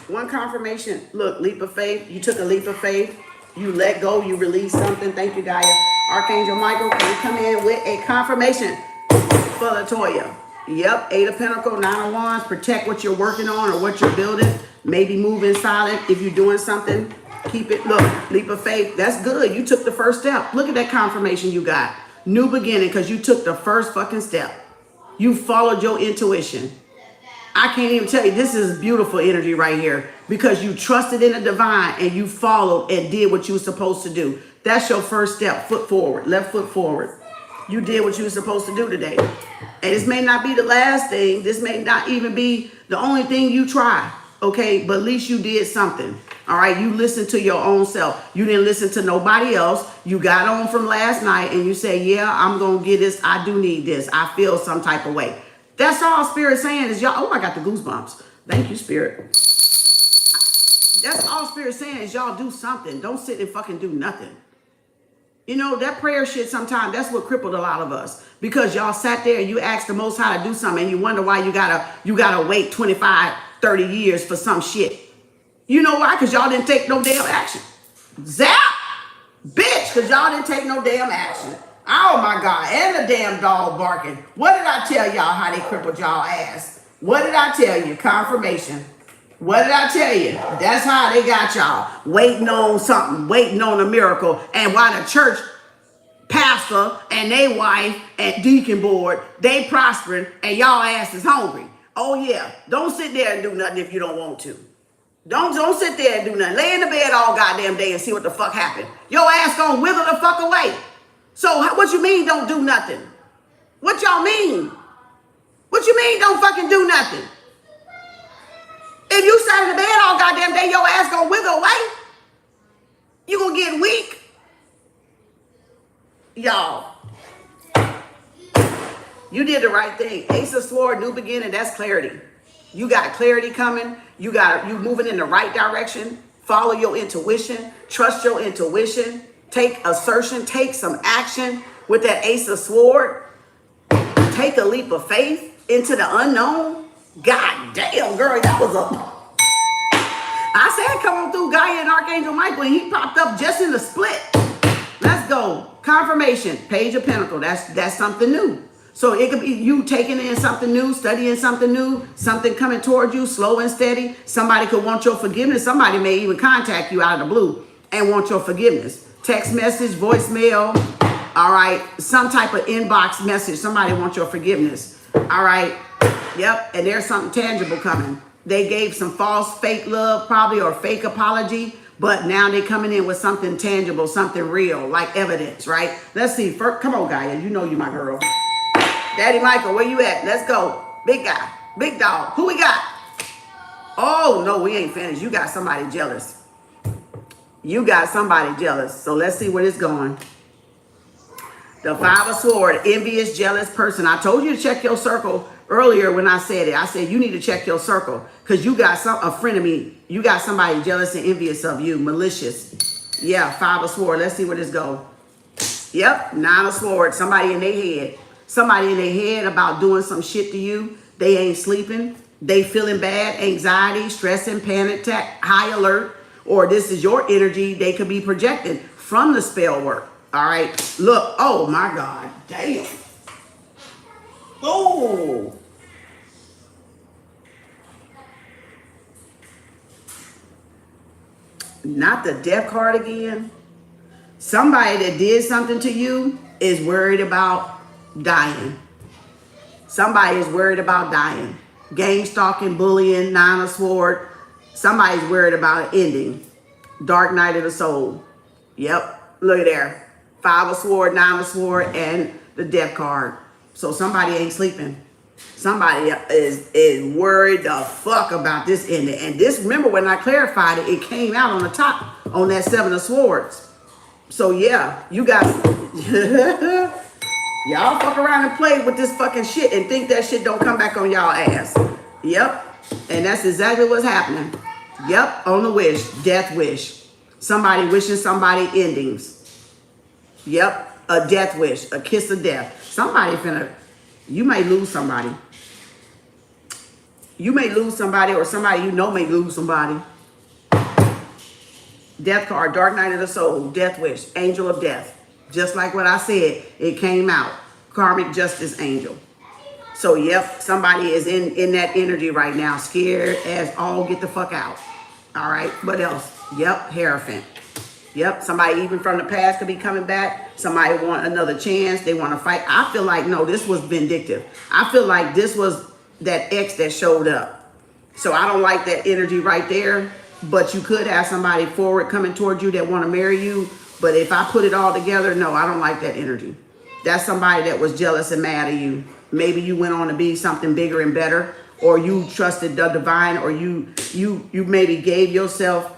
One confirmation. Look, leap of faith. You took a leap of faith. You let go. You released something. Thank you, Gaia. Archangel Michael, can you come in with a confirmation for Latoya? Yep. 8 of Pentacles, 9 of Wands. Protect what you're working on or what you're building. Maybe move in silent. If you're doing something, keep it. Look, leap of faith. That's good. You took the first step. Look at that confirmation you got. New beginning because you took the first fucking step. You followed your intuition. I can't even tell you, this is beautiful energy right here because you trusted in the divine and you followed and did what you were supposed to do. That's your first step, foot forward, left foot forward. You did what you were supposed to do today. And this may not be the last thing. This may not even be the only thing you try, okay? But at least you did something, all right? You listened to your own self. You didn't listen to nobody else. You got on from last night and you say, yeah, I'm going to get this. I do need this. I feel some type of way. That's all Spirit's saying is y'all, oh, I got the goosebumps. Thank you, Spirit. That's all Spirit's saying is y'all do something. Don't sit and fucking do nothing. You know, that prayer shit sometimes, that's what crippled a lot of us. Because y'all sat there and you asked the Most High to do something and you wonder why you gotta wait 25, 30 years for some shit. You know why? Because y'all didn't take no damn action. Zap! Bitch, because y'all didn't take no damn action. Oh my God, and the damn dog barking. What did I tell y'all how they crippled y'all ass? What did I tell you? Confirmation. What did I tell you? That's how they got y'all. Waiting on something, waiting on a miracle. And while the church pastor and they wife and deacon board, they prospering and y'all ass is hungry. Oh yeah, don't sit there and do nothing if you don't want to. Don't sit there and do nothing. Lay in the bed all goddamn day and see what the fuck happened. Your ass gonna wither the fuck away. So what you mean don't do nothing? What y'all mean? What you mean don't fucking do nothing? If you sat in the bed all goddamn day, your ass gonna wither away. You gonna get weak. Y'all. You did the right thing. Ace of Swords, new beginning, that's clarity. You got clarity coming. You moving in the right direction. Follow your intuition. Trust your intuition. Take assertion, take some action with that Ace of Swords. Take a leap of faith into the unknown. God damn, girl, that was a... I said come on through Gaia and Archangel Michael and he popped up just in the split. Let's go. Confirmation, Page of Pentacles. That's something new. So it could be you taking in something new, studying something new, something coming toward you, slow and steady. Somebody could want your forgiveness. Somebody may even contact you out of the blue and want your forgiveness. text message, voicemail, all right, some type of inbox message. Somebody wants your forgiveness, all right? Yep, and there's something tangible coming. They gave some false, fake love probably, or fake apology, but now they're coming in with something tangible, something real, like evidence, right? Let's see. First, come on, Gaia. You know you my girl. Daddy Michael, where you at? Let's go. Big guy, big dog. Who we got? Oh, no, we ain't finished. You got somebody jealous. You got somebody jealous. So let's see where it's going. The Five of Swords, envious, jealous person. I told you to check your circle earlier when I said it. I said you need to check your circle because you got a friend of me. You got somebody jealous and envious of you, malicious. Yeah, Five of Swords. Let's see where this goes. Yep, Nine of Swords. Somebody in their head. Somebody in their head about doing some shit to you. They ain't sleeping. They feeling bad, anxiety, stressing, panic attack, high alert. Or this is your energy they could be projecting from the spell work. All right, look, oh my God, damn. Oh. Not the death card again. Somebody that did something to you is worried about dying. Somebody is worried about dying. Gang stalking, bullying, Nine of Swords. Somebody's worried about an ending. Dark night of the soul. Yep, look at there. Five of Swords, Nine of Swords, and the death card. So somebody ain't sleeping. Somebody is worried the fuck about this ending. And this, remember when I clarified it, it came out on the top on that Seven of Swords. So yeah, you guys, y'all fuck around and play with this fucking shit and think that shit don't come back on y'all ass. Yep, and that's exactly what's happening. Yep, on the wish, death wish. Somebody wishing somebody endings. Yep, a death wish, a kiss of death. Somebody finna, you may lose somebody. You may lose somebody, or somebody you know may lose somebody. Death card, dark night of the soul, death wish, angel of death. Just like what I said, it came out. Karmic justice angel. So yep, somebody is in that energy right now, scared as all get the fuck out. All right, what else? Yep, Hierophant. Yep, somebody even from the past could be coming back. Somebody want another chance. They want to fight. I feel like, no, this was vindictive. I feel like this was that ex that showed up. So I don't like that energy right there. But you could have somebody forward coming towards you that want to marry you. But if I put it all together, no, I don't like that energy. That's somebody that was jealous and mad at you. Maybe you went on to be something bigger and better, or you trusted the divine, or you maybe gave yourself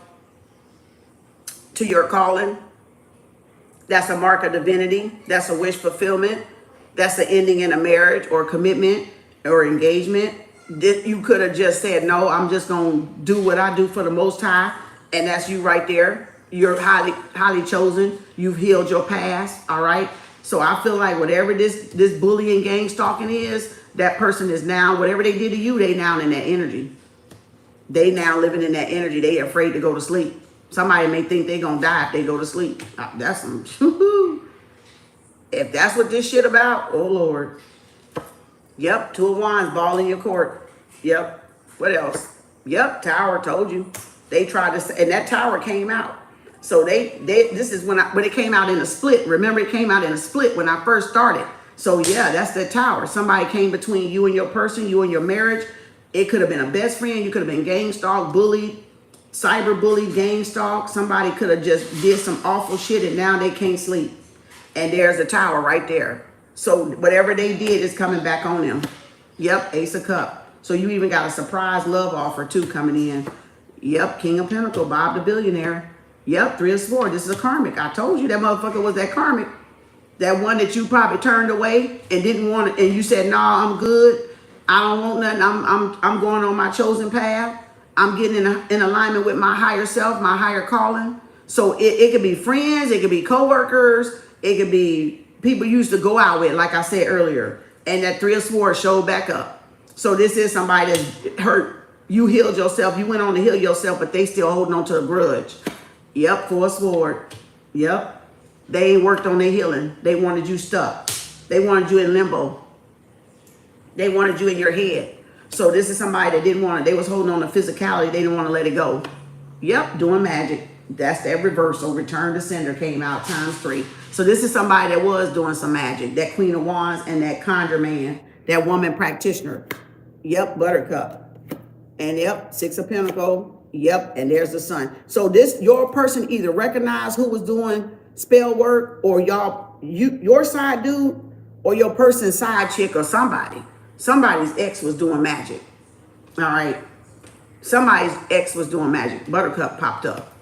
to your calling. That's a mark of divinity. That's a wish fulfillment. That's the ending in a marriage or commitment or engagement. You could have just said, no, I'm just going to do what I do for the Most High. And that's you right there. You're highly chosen. You've healed your past. All right. So I feel like whatever this bullying, gang stalking is, that person is now, whatever they did to you, they now in that energy. They now living in that energy. They afraid to go to sleep. Somebody may think they're going to die if they go to sleep. That's some, if that's what this shit about, oh Lord. Yep, Two of Wands, ball in your court. Yep, what else? Yep, Tower, told you. They tried to, and that Tower came out. So this is when it came out in a split. Remember, it came out in a split when I first started. So yeah, that's the Tower. Somebody came between you and your person, you and your marriage. It could have been a best friend. You could have been gang stalked, bullied, cyber bullied, gang stalked. Somebody could have just did some awful shit and now they can't sleep. And there's a Tower right there. So whatever they did is coming back on them. Yep, Ace of Cup. So you even got a surprise love offer too coming in. Yep, King of Pentacles, Bob the Billionaire. Yep, Three of Swords. This is a karmic. I told you that motherfucker was that karmic. That one that you probably turned away and didn't want it, and you said, "Nah, I'm good. I don't want nothing. I'm going on my chosen path. I'm getting in alignment with my higher self, my higher calling." So it could be friends, it could be coworkers, it could be people you used to go out with, like I said earlier. And that Three of Swords showed back up. So this is somebody that's hurt. You healed yourself. You went on to heal yourself, but they still holding on to a grudge. Yep, Four of Swords. Yep. They ain't worked on their healing. They wanted you stuck. They wanted you in limbo. They wanted you in your head. So this is somebody that didn't want it. They was holding on to physicality. They didn't want to let it go. Yep, doing magic. That's that reversal. Return to sender came out ×3. So this is somebody that was doing some magic. That Queen of Wands and that Conjure Man, that woman practitioner. Yep, Buttercup. And yep, 6 of Pentacles. Yep, and there's the Sun. So this, your person either recognized who was doing spell work, or your side dude, or your person's side chick, or somebody. Somebody's ex was doing magic. All right. Somebody's ex was doing magic. Buttercup popped up.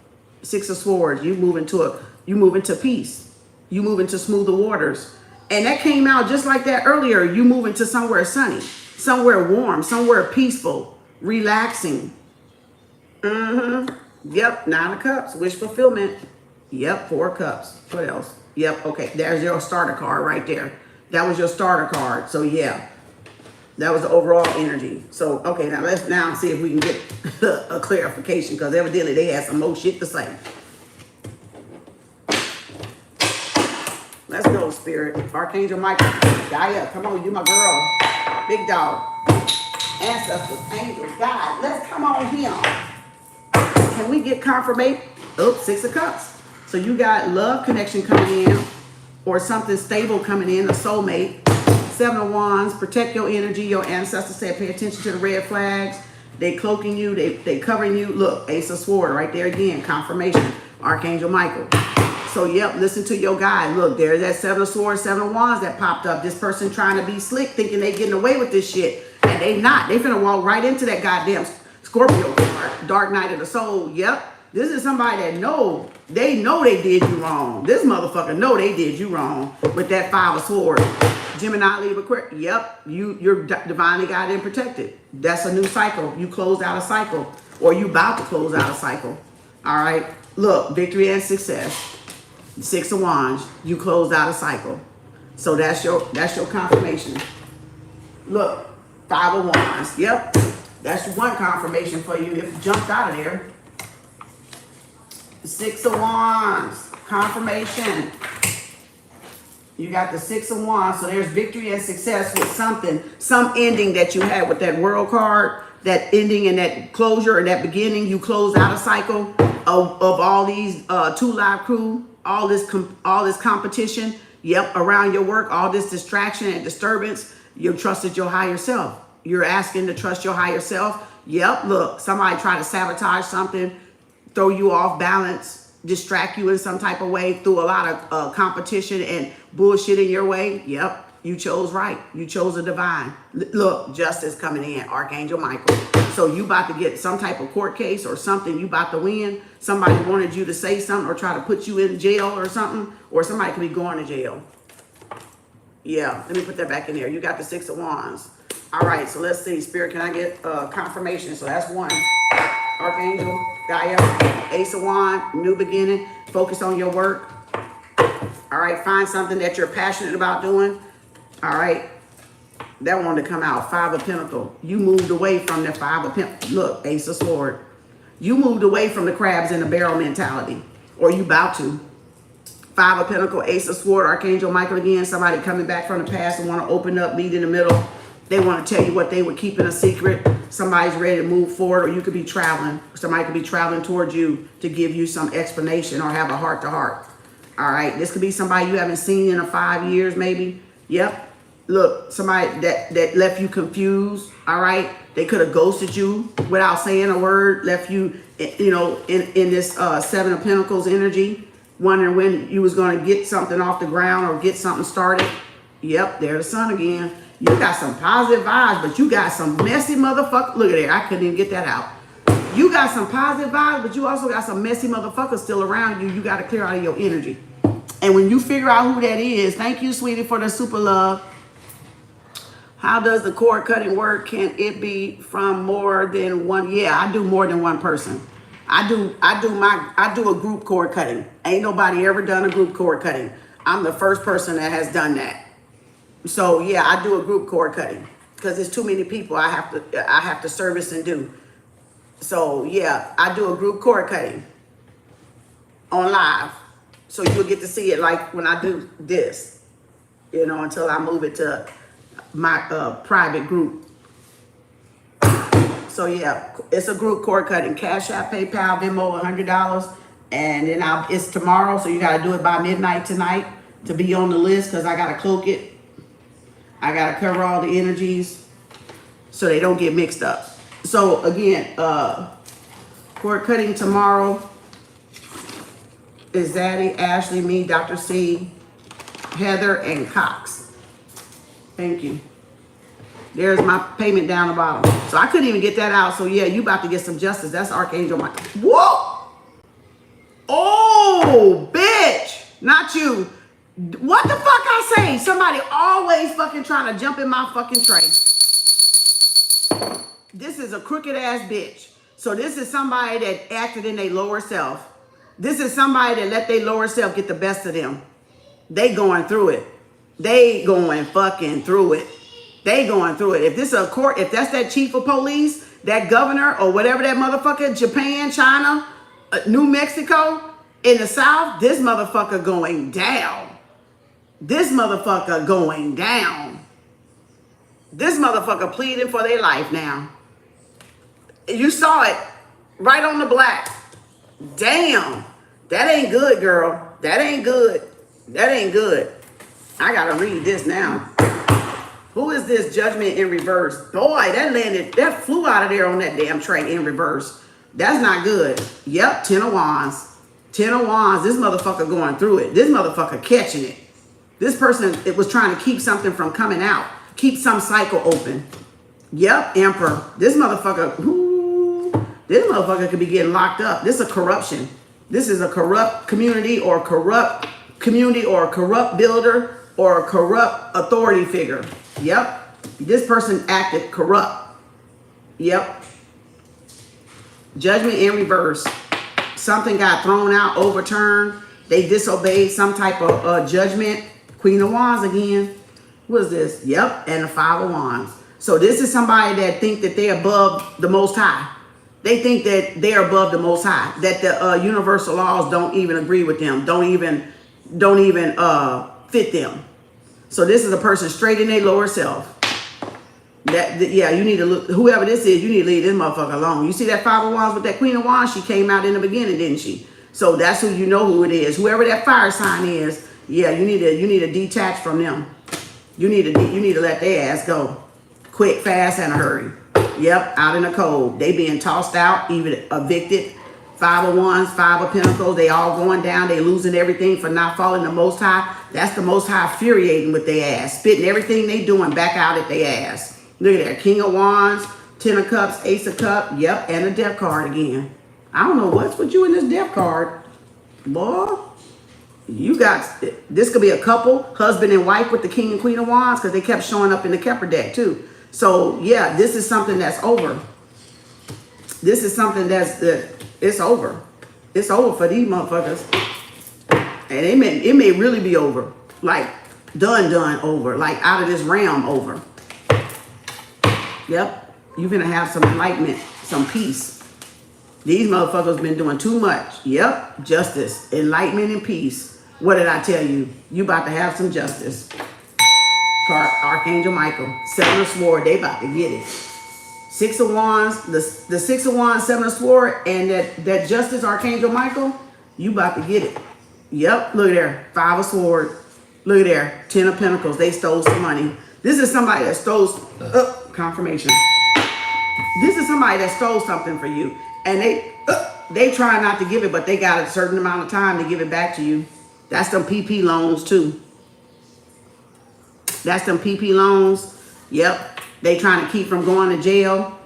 6 of Swords. You move into peace. You move into smoother waters. And that came out just like that earlier. You move into somewhere sunny, somewhere warm, somewhere peaceful, relaxing. Yep, 9 of Cups, wish fulfillment. Yep, 4 of Cups. What else? Yep, okay, there's your starter card right there. That was your starter card. So yeah, that was the overall energy. So, okay, now let's now see if we can get a clarification, because evidently they had some more shit to say. Let's go, Spirit. Archangel Michael. Gaia, come on, you my girl. Big dog. Ancestors, angels, God. Let's come on here. Can we get confirmation? Oops, 6 of Cups. So you got love connection coming in, or something stable coming in, a soulmate. 7 of Wands, protect your energy. Your ancestors said pay attention to the red flags. They cloaking you, they covering you. Look, Ace of Swords right there again, confirmation. Archangel Michael. So yep, listen to your guide. Look, there's that 7 of Swords, 7 of Wands that popped up. This person trying to be slick, thinking they getting away with this shit. And they not. They finna walk right into that goddamn Scorpio card. Dark Night of the Soul. Yep. This is somebody that know they did you wrong. This motherfucker know they did you wrong with that 5 of Swords. Gemini, Libra, Aquarius. Yep, you're divinely guided and protected. That's a new cycle. You closed out a cycle, or you about to close out a cycle. All right. Look, victory and success. 6 of Wands. You closed out a cycle. So that's your confirmation. Look, 5 of Wands. Yep, that's one confirmation for you. If you jumped out of there. 6 of Wands, confirmation. You got the 6 of Wands, so there's victory and success with something, some ending that you had with that World card, that ending and that closure and that beginning. You closed out a cycle of all these 2 Live Crew, all this competition. Yep, around your work, all this distraction and disturbance. You trusted your higher self. You're asking to trust your higher self. Yep, look, somebody tried to sabotage something, throw you off balance, distract you in some type of way, through a lot of competition and bullshit in your way. Yep, you chose right. You chose a divine. Look, justice coming in, Archangel Michael. So you about to get some type of court case or something. You about to win. Somebody wanted you to say something or try to put you in jail or something, or somebody could be going to jail. Yeah, let me put that back in there. You got the 6 of Wands. All right, so let's see. Spirit, can I get confirmation? So that's 1. Archangel, Gaia, Ace of Wands, new beginning. Focus on your work. All right, find something that you're passionate about doing. All right, that wanted to come out. 5 of Pentacles. You moved away from the 5 of Pentacles. Look, Ace of Swords. You moved away from the crabs in the barrel mentality, or you about to. 5 of Pentacles, Ace of Swords, Archangel Michael again. Somebody coming back from the past and want to open up, meet in the middle. They want to tell you what they were keeping a secret. Somebody's ready to move forward, or you could be traveling. Somebody could be traveling towards you to give you some explanation or have a heart-to-heart. All right, this could be somebody you haven't seen in 5 years, maybe. Yep. Look, somebody that left you confused. All right, they could have ghosted you without saying a word. Left you, you know, in this 7 of Pentacles energy, wondering when you was going to get something off the ground or get something started. Yep, there's the Sun again. You got some positive vibes, but you got some messy motherfuckers. Look at there. I couldn't even get that out. You got some positive vibes, but you also got some messy motherfuckers still around you. You got to clear out of your energy. And when you figure out who that is, thank you, sweetie, for the super love. How does the cord cutting work? Can it be from more than one? Yeah, I do more than one person. I do a group cord cutting. Ain't nobody ever done a group cord cutting. I'm the first person that has done that. So yeah, I do a group cord cutting because there's too many people I have to service and do. So yeah, I do a group cord cutting on live. So you'll get to see it like when I do this, you know, until I move it to my private group. So yeah, it's a group cord cutting. Cash App, PayPal, Venmo, $100. And then it's tomorrow, so you gotta do it by midnight tonight to be on the list, because I gotta cloak it. I gotta cover all the energies so they don't get mixed up. So again, cord cutting tomorrow is Zaddy, Ashley, me, Dr. C, Heather, and Cox. Thank you. There's my payment down the bottom. So I couldn't even get that out. So yeah, you about to get some justice. That's Archangel Mike. Whoa! Oh, bitch! Not you. What the fuck I say? Somebody always fucking trying to jump in my fucking tray. This is a crooked ass bitch. So this is somebody that acted in their lower self. This is somebody that let their lower self get the best of them. They going through it. They going fucking through it. They going through it. If this is a court, if that's that chief of police, that governor, or whatever that motherfucker, Japan, China, New Mexico, in the South, this motherfucker going down. This motherfucker going down. This motherfucker pleading for their life now. You saw it right on the black. Damn. That ain't good, girl. That ain't good. That ain't good. I gotta read this now. Who is this? Judgment in reverse. Boy, that flew out of there on that damn tray in reverse. That's not good. Yep, 10 of wands. 10 of wands. This motherfucker going through it. This motherfucker catching it. This person, it was trying to keep something from coming out. Keep some cycle open. Yep, Emperor. This motherfucker, this motherfucker could be getting locked up. This is a corruption. This is a corrupt community, or a corrupt builder, or a corrupt authority figure. Yep. This person acted corrupt. Yep. Judgment in reverse. Something got thrown out, overturned. They disobeyed some type of judgment. Queen of Wands again. What is this? Yep. And the Five of Wands. So this is somebody that think that they're above the Most High. They think that they're above the Most High. That the universal laws don't even agree with them. Don't even fit them. So this is a person straight in their lower self. Yeah, you need to look, whoever this is, you need to leave this motherfucker alone. You see that Five of Wands with that Queen of Wands? She came out in the beginning, didn't she? So that's who you know who it is. Whoever that fire sign is, yeah, you need to detach from them. You need to let their ass go. Quick, fast, and a hurry. Yep, out in the cold. They being tossed out, even evicted. Five of Wands, Five of Pentacles, they all going down. They losing everything for not following the Most High. That's the Most High infuriating with their ass. Spitting everything they doing back out at their ass. Look at that. King of Wands, 10 of Cups, Ace of Cups. Yep, and a Death card again. I don't know what's with you in this Death card. Boy, you got, this could be a couple, husband and wife with the King and Queen of Wands, because they kept showing up in the Kepler deck too. So yeah, this is something that's over. This is something that's, it's over. It's over for these motherfuckers. And it may really be over. Like, done over. Like, out of this realm over. Yep. You're going to have some enlightenment, some peace. These motherfuckers been doing too much. Yep. Justice, enlightenment, and peace. What did I tell you? You about to have some justice. Archangel Michael. Seven of Swords. They about to get it. Six of Wands. The Six of Wands, Seven of Swords, and that Justice, Archangel Michael, you about to get it. Yep. Look at there. Five of Swords. Look at there. 10 of Pentacles. They stole some money. This is somebody that stole... confirmation. This is somebody that stole something for you, and they try not to give it, but they got a certain amount of time to give it back to you. That's them PP loans too. That's them PP loans. Yep. They trying to keep from going to jail.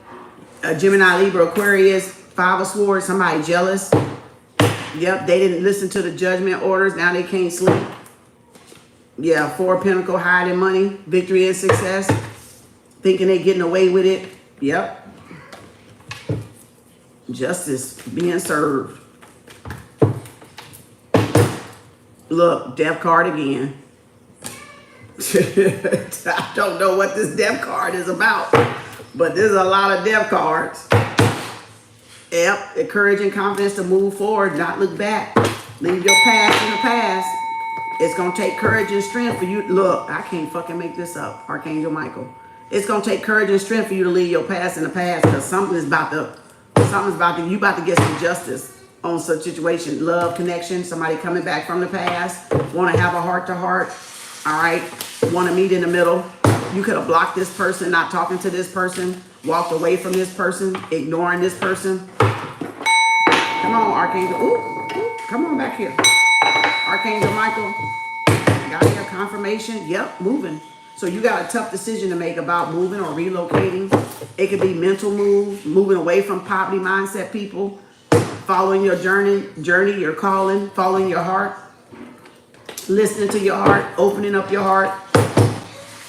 Gemini, Libra, Aquarius, Five of Swords. Somebody jealous. Yep. They didn't listen to the judgment orders. Now they can't sleep. Yeah. Four of Pentacles, hiding money, victory and success. Thinking they getting away with it. Yep. Justice being served. Look, Death card again. I don't know what this Death card is about, but there's a lot of Death cards. Yep. Encouraging confidence to move forward, not look back. Leave your past in the past. It's going to take courage and strength for you. Look, I can't fucking make this up. Archangel Michael. It's going to take courage and strength for you to leave your past in the past, because something's about to, you about to get some justice on such situation. Love, connection, somebody coming back from the past, want to have a heart-to-heart, all right? Want to meet in the middle. You could have blocked this person, not talking to this person, walked away from this person, ignoring this person. Come on, Archangel. Ooh, come on back here. Archangel Michael. Got your confirmation. Yep, moving. So you got a tough decision to make about moving or relocating. It could be mental move, moving away from poverty mindset people, following your journey, your calling, following your heart, listening to your heart, opening up your heart.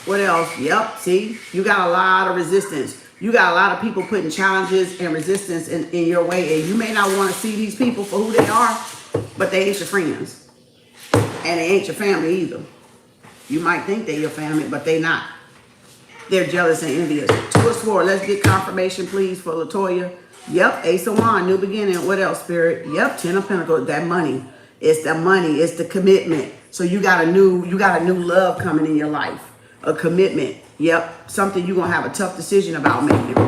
What else? Yep, see, you got a lot of resistance. You got a lot of people putting challenges and resistance in your way, and you may not want to see these people for who they are, but they ain't your friends, and they ain't your family either. You might think they're your family, but they not. They're jealous and envious. 2 of Swords. Let's get confirmation, please, for Latoya. Yep, Ace of Wands, new beginning. What else, Spirit? Yep, 10 of Pentacles. That money. It's the money. It's the commitment. So you got a new love coming in your life. A commitment. Yep, something you're gonna have a tough decision about making.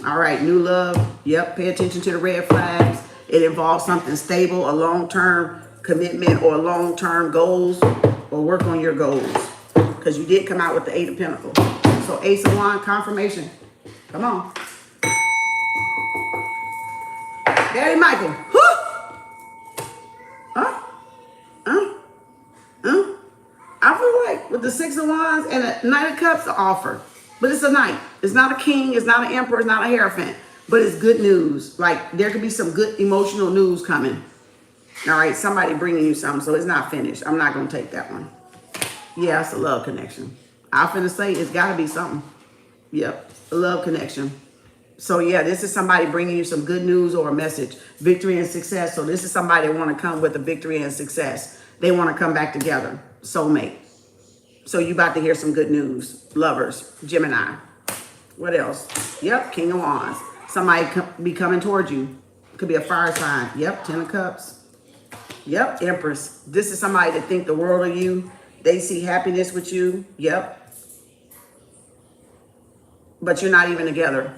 All right, new love. Yep, pay attention to the red flags. It involves something stable, a long-term commitment or long-term goals, or work on your goals. Because you did come out with the 8 of Pentacles. So Ace of Wands, confirmation. Come on. Daddy Michael. I feel like with the 6 of Wands and the Knight of Cups, the offer. But it's a knight. It's not a king. It's not an emperor. It's not a hierophant. But it's good news. Like, there could be some good emotional news coming. All right, somebody bringing you something, so it's not finished. I'm not going to take that one. Yeah, it's a love connection. I'm finna say it's got to be something. Yep, a love connection. So, yeah, this is somebody bringing you some good news or a message. Victory and success. So this is somebody that want to come with a victory and success. They want to come back together. Soulmate. So you about to hear some good news. Lovers. Gemini. What else? Yep, King of Wands. Somebody be coming towards you. Could be a fire sign. Yep, 10 of Cups. Yep, Empress. This is somebody that think the world of you. They see happiness with you. Yep. But you're not even together.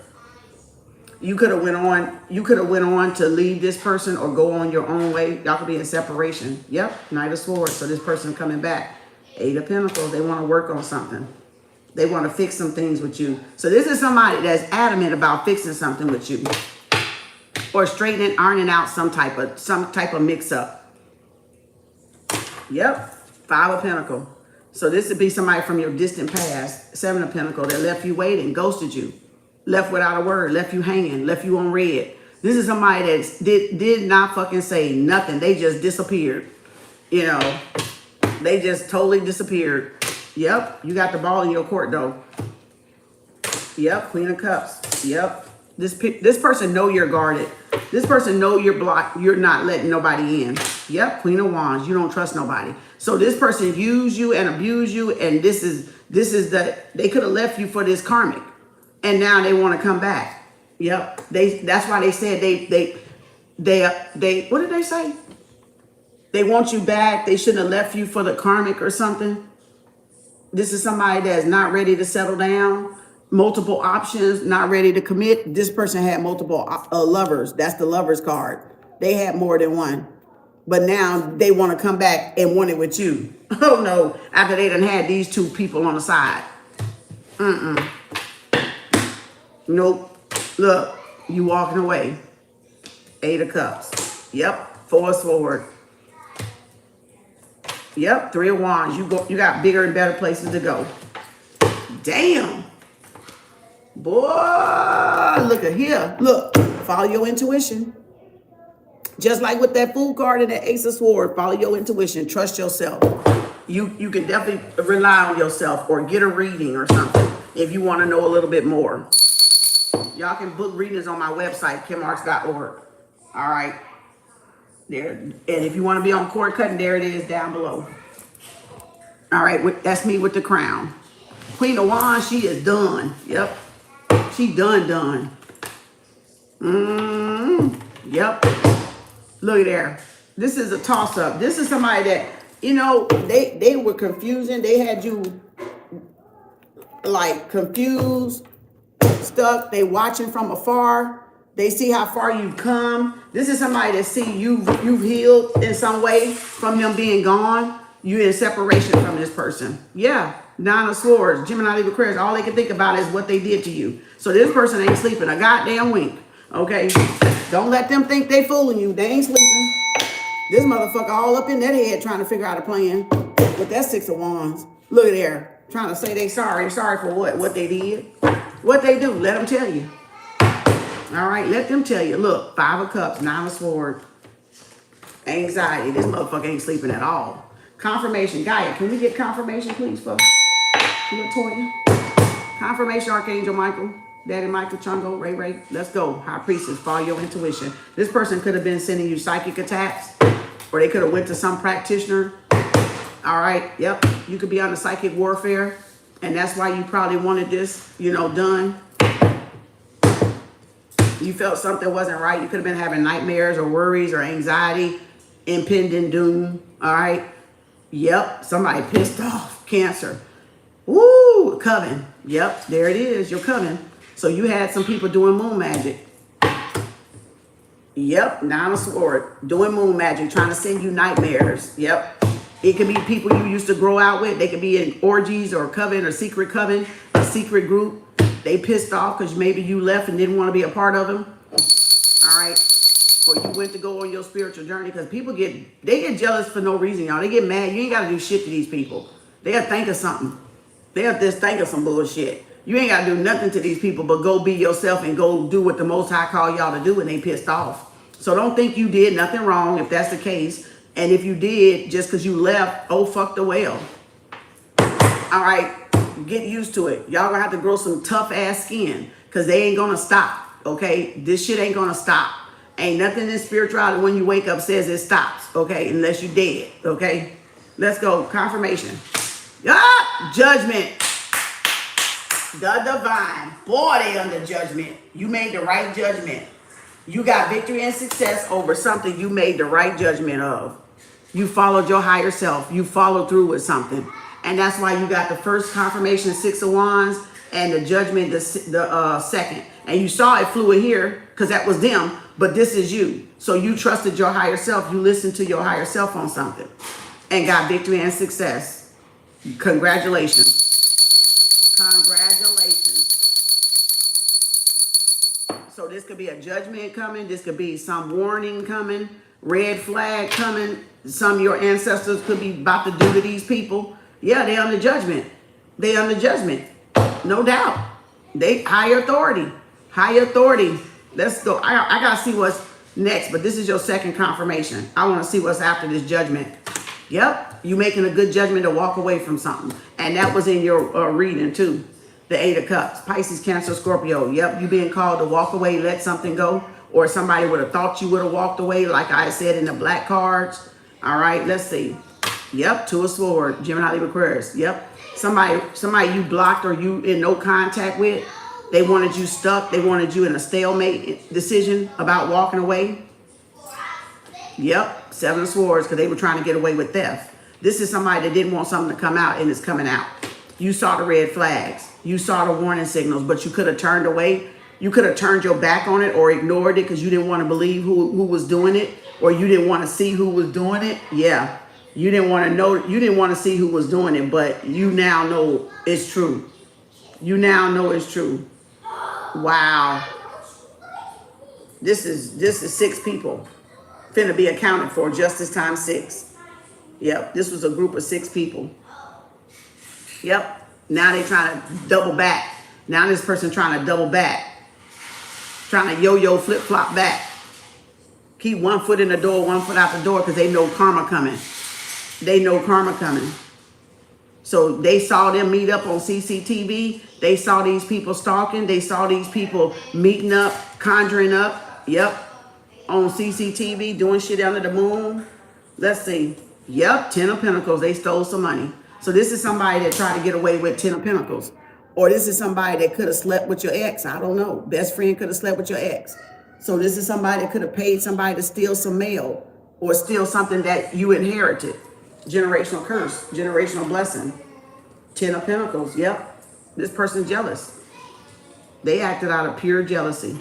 You could have went on to leave this person or go on your own way. Y'all could be in separation. Yep, Knight of Swords. So this person coming back. 8 of Pentacles. They want to work on something. They want to fix some things with you. So this is somebody that's adamant about fixing something with you. Or straightening, ironing out some type of mix-up. Yep. 5 of Pentacles. So this would be somebody from your distant past. 7 of Pentacles that left you waiting, ghosted you, left without a word, left you hanging, left you on red. This is somebody that did not fucking say nothing. They just disappeared. You know, they just totally disappeared. Yep. You got the ball in your court though. Yep. Queen of Cups. Yep. This person know you're guarded. This person know you're blocked. You're not letting nobody in. Yep, Queen of Wands. You don't trust nobody. So this person used you and abused you, and this is they could have left you for this karmic, and now they want to come back. Yep, that's why they said they what did they say? They want you back. They shouldn't have left you for the karmic or something. This is somebody that's not ready to settle down. Multiple options, not ready to commit. This person had multiple lovers. That's the lover's card. They had more than one. But now they want to come back and want it with you. Oh, no. After they done had these 2 people on the side. Nope. Look, you walking away. 8 of Cups. Yep. 4 of Swords. Yep. 3 of Wands. You got bigger and better places to go. Damn. Boy, look at here. Look, follow your intuition. Just like with that Fool card and that Ace of Swords, follow your intuition. Trust yourself. You can definitely rely on yourself or get a reading or something if you want to know a little bit more. Y'all can book readings on my website, KemArts.org. All right. There. And if you want to be on cord cutting, there it is down below. All right. That's me with the crown. Queen of Wands, she is done. Yep. She done. Yep. Look at there. This is a toss-up. This is somebody that, you know, they were confusing. They had you like confused, stuck. They watching from afar. They see how far you've come. This is somebody that see you've healed in some way from them being gone. You're in separation from this person. Yeah. Nine of Swords, Gemini, Libra, Aquarius. All they can think about is what they did to you. So this person ain't sleeping a goddamn wink. Okay? Don't let them think they fooling you. They ain't sleeping. This motherfucker all up in that head trying to figure out a plan with that Six of Wands. Look at there. Trying to say they sorry. Sorry for what? What they did? What they do? Let them tell you. All right? Let them tell you. Look, Five of Cups, Nine of Swords. Anxiety. This motherfucker ain't sleeping at all. Confirmation. Gaia, can we get confirmation, please, for Latoya? Confirmation, Archangel Michael. Daddy Michael, Chungo, Ray. Let's go. High Priestess, follow your intuition. This person could have been sending you psychic attacks, or they could have went to some practitioner. All right, yep. You could be on the psychic warfare, and that's why you probably wanted this, done. You felt something wasn't right. You could have been having nightmares or worries or anxiety, impending doom. All right. Yep. Somebody pissed off. Cancer. Woo. Coven. Yep. There it is. You're coming. So you had some people doing moon magic. Yep. Nine of Swords. Doing moon magic. Trying to send you nightmares. Yep. It could be people you used to grow out with. They could be in orgies or coven or secret coven. A secret group. They pissed off because maybe you left and didn't want to be a part of them. All right. Or you went to go on your spiritual journey, because people they get jealous for no reason, y'all. They get mad. You ain't got to do shit to these people. They'll think of something. They'll just think of some bullshit. You ain't got to do nothing to these people but go be yourself and go do what the Most High called y'all to do, and they pissed off. So don't think you did nothing wrong if that's the case. And if you did, just because you left, oh, fuck the whale. All right. Get used to it. Y'all gonna have to grow some tough ass skin, because they ain't gonna stop. Okay. This shit ain't gonna stop. Ain't nothing in spirituality when you wake up says it stops. Okay. Unless you dead. Okay. Let's go. Confirmation. Ah, Judgment. The divine. Boy, they under judgment. You made the right judgment. You got victory and success over something you made the right judgment of. You followed your higher self. You followed through with something. And that's why you got the first confirmation, Six of Wands, and the Judgment, the second. And you saw it flew here because that was them, but this is you. So you trusted your higher self. You listened to your higher self on something and got victory and success. Congratulations. Congratulations. So this could be a judgment coming. This could be some warning coming, red flag coming. Some of your ancestors could be about to do to these people. Yeah, they under judgment. They under judgment. No doubt. They higher authority. Higher authority. Let's go. I got to see what's next, but this is your second confirmation. I want to see what's after this judgment. Yep. You making a good judgment to walk away from something. And that was in your reading too. The Eight of Cups. Pisces, Cancer, Scorpio. Yep. You being called to walk away, let something go. Or somebody would have thought you would have walked away, like I said in the black cards. All right. Let's see. Yep, Two of Swords, Gemini, Libra, Aquarius. Yep, somebody you blocked or you in no contact with. They wanted you stuck. They wanted you in a stalemate decision about walking away. Yep, Seven of Swords, because they were trying to get away with theft. This is somebody that didn't want something to come out, and it's coming out. You saw the red flags. You saw the warning signals, but you could have turned away. You could have turned your back on it or ignored it because you didn't want to believe who was doing it, or you didn't want to see who was doing it. Yeah. You didn't want to know, you didn't want to see who was doing it, but you now know it's true. You now know it's true. Wow. This is 6 people finna be accounted for, justice times 6. Yep, this was a group of 6 people. Yep, now they trying to double back. Now this person trying to double back. Trying to yo-yo flip-flop back. Keep one foot in the door, one foot out the door, because they know karma coming. They know karma coming. So they saw them meet up on CCTV. They saw these people stalking. They saw these people meeting up, conjuring up. Yep. On CCTV, doing shit under the moon. Let's see. Yep. 10 of Pentacles. They stole some money. So this is somebody that tried to get away with 10 of Pentacles. Or this is somebody that could have slept with your ex. I don't know. Best friend could have slept with your ex. So this is somebody that could have paid somebody to steal some mail or steal something that you inherited. Generational curse, generational blessing. 10 of Pentacles. Yep. This person's jealous. They acted out of pure jealousy.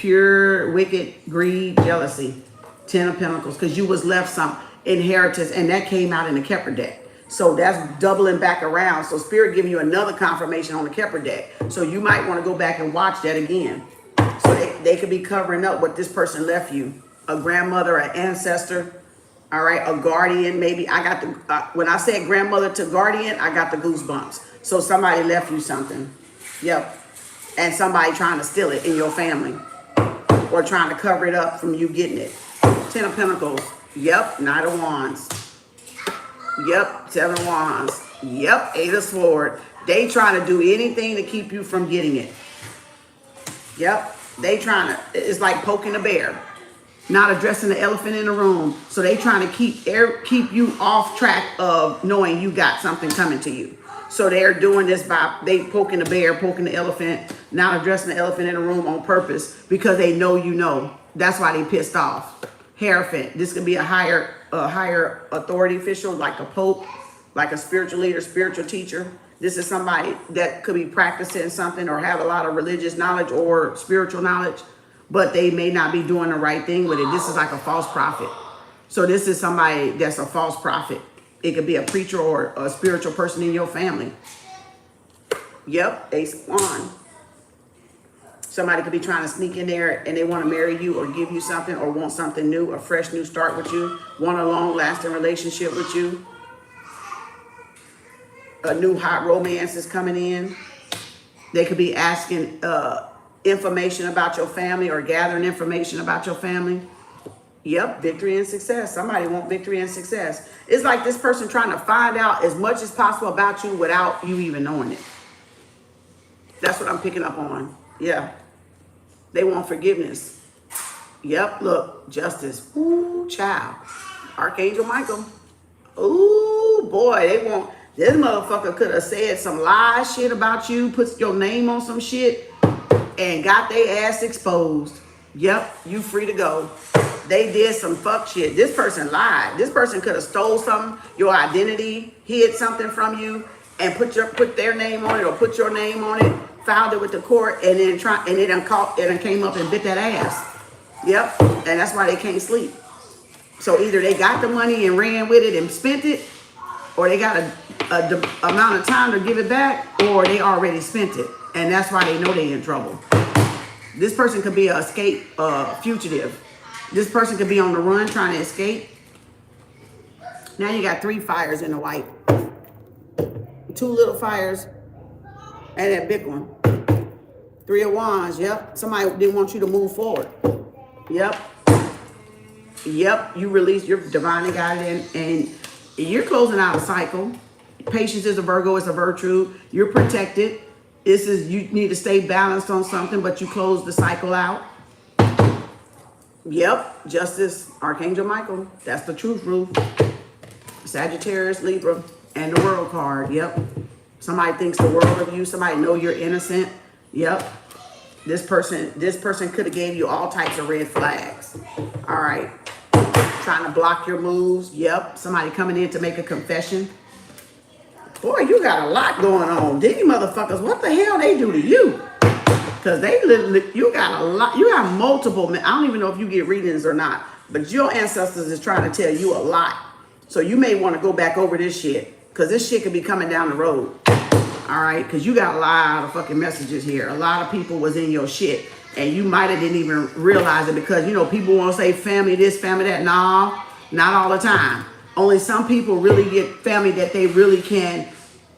pure, wicked greed, jealousy. 10 of Pentacles, because you was left some inheritance, and that came out in the Kepler deck. So that's doubling back around. So Spirit giving you another confirmation on the Kepler deck. So you might want to go back and watch that again. So they could be covering up what this person left you. A grandmother, an ancestor, all right, a guardian. Maybe I got the, when I said grandmother to guardian, I got the goosebumps. So somebody left you something. Yep. And somebody trying to steal it in your family, or trying to cover it up from you getting it. 10 of Pentacles. Yep. Knight of Wands. Yep. 7 of Wands. Yep. 8 of Swords. They trying to do anything to keep you from getting it. Yep. They trying to, it's like poking a bear, not addressing the elephant in the room. So they trying to keep you off track of knowing you got something coming to you. So they're doing this by, they poking the bear, poking the elephant, not addressing the elephant in the room on purpose, because they know you know. That's why they pissed off. Hierophant. This could be a higher authority official, like a pope, like a spiritual leader, spiritual teacher. This is somebody that could be practicing something or have a lot of religious knowledge or spiritual knowledge, but they may not be doing the right thing with it. This is like a false prophet. So this is somebody that's a false prophet. It could be a preacher or a spiritual person in your family. Yep, Ace of Wands. Somebody could be trying to sneak in there and they want to marry you or give you something or want something new, a fresh new start with you, want a long-lasting relationship with you. A new hot romance is coming in. They could be asking information about your family or gathering information about your family. Yep, victory and success. Somebody want victory and success. It's like this person trying to find out as much as possible about you without you even knowing it. That's what I'm picking up on. Yeah. They want forgiveness. Yep, look, justice. Ooh, child. Archangel Michael. Ooh, boy, they want, this motherfucker could have said some lie shit about you, put your name on some shit, and got their ass exposed. Yep, you free to go. They did some fuck shit. This person lied. This person could have stole something, your identity, hid something from you, and put their name on it or put your name on it, filed it with the court, and then it came up and bit that ass. Yep, and that's why they can't sleep. So either they got the money and ran with it and spent it, or they got a amount of time to give it back, or they already spent it, and that's why they know they in trouble. This person could be an escape fugitive. This person could be on the run trying to escape. Now you got 3 fires in the white. 2 little fires and that big one. 3 of Wands, yep. Somebody didn't want you to move forward. Yep. Yep, you release your divinely guided and you're closing out a cycle. Patience is a Virgo, it's a virtue. You're protected. This is, you need to stay balanced on something, but you close the cycle out. Yep, Justice, Archangel Michael. That's the truth, Ruth. Sagittarius, Libra, and the World card. Yep. Somebody thinks the world of you. Somebody know you're innocent. Yep. This person could have gave you all types of red flags. All right. Trying to block your moves. Yep. Somebody coming in to make a confession. Boy, you got a lot going on. These motherfuckers, what the hell they do to you? Because they literally, you got a lot, you have multiple, I don't even know if you get readings or not, but your ancestors is trying to tell you a lot. So you may want to go back over this shit, because this shit could be coming down the road. All right, because you got a lot of fucking messages here. A lot of people was in your shit, and you might have didn't even realize it, because, you know, people want to say family this, family that. No, not all the time. Only some people really get family that they really can,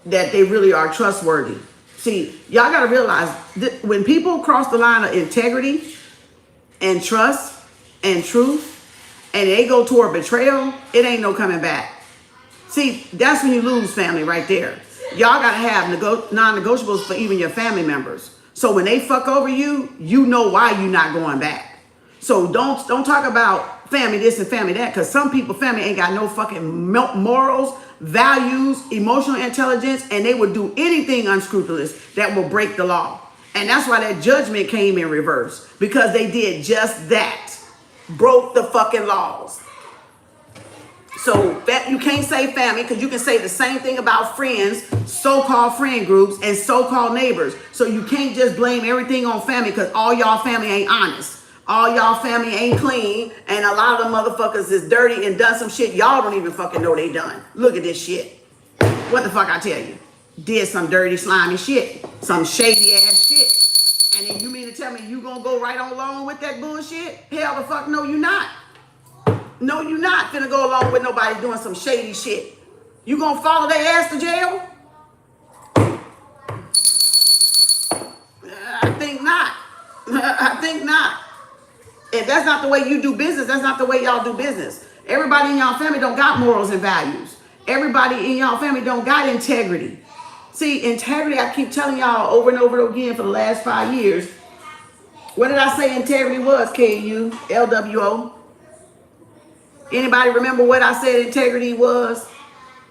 that they really are trustworthy. See, y'all got to realize that when people cross the line of integrity and trust and truth, and they go toward betrayal, it ain't no coming back. See, that's when you lose family right there. Y'all got to have non-negotiables for even your family members. So when they fuck over you, you know why you're not going back. So don't talk about family this and family that, because some people, family ain't got no fucking morals, values, emotional intelligence, and they would do anything unscrupulous that will break the law. And that's why that judgment came in reverse, because they did just that. Broke the fucking laws. So that you can't say family because you can say the same thing about friends, so-called friend groups, and so-called neighbors. So you can't just blame everything on family because all y'all family ain't honest. All y'all family ain't clean, and a lot of them motherfuckers is dirty and done some shit y'all don't even fucking know they done. Look at this shit. What the fuck I tell you? Did some dirty, slimy shit. Some shady ass shit. And then you mean to tell me you gonna go right on along with that bullshit? Hell the fuck no, you not. No, you not finna go along with nobody doing some shady shit. You gonna follow their ass to jail? I think not. I think not. If that's not the way you do business, that's not the way y'all do business. Everybody in y'all family don't got morals and values. Everybody in y'all family don't got integrity. See, integrity, I keep telling y'all over and over again for the last 5 years. What did I say integrity was, KAU LWO? Anybody remember what I said integrity was?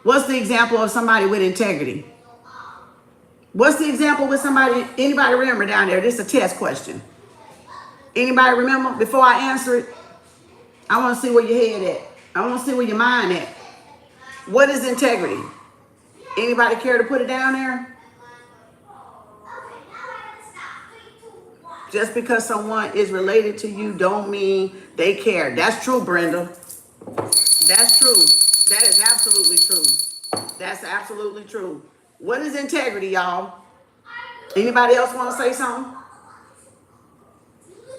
What's the example of somebody with integrity? What's the example with somebody, anybody remember down there? This is a test question. Anybody remember? Before I answer it, I want to see where your head at. I want to see where your mind at. What is integrity? Anybody care to put it down there? Just because someone is related to you don't mean they care. That's true, Brenda. That's true. That is absolutely true. That's absolutely true. What is integrity, y'all? Anybody else want to say something?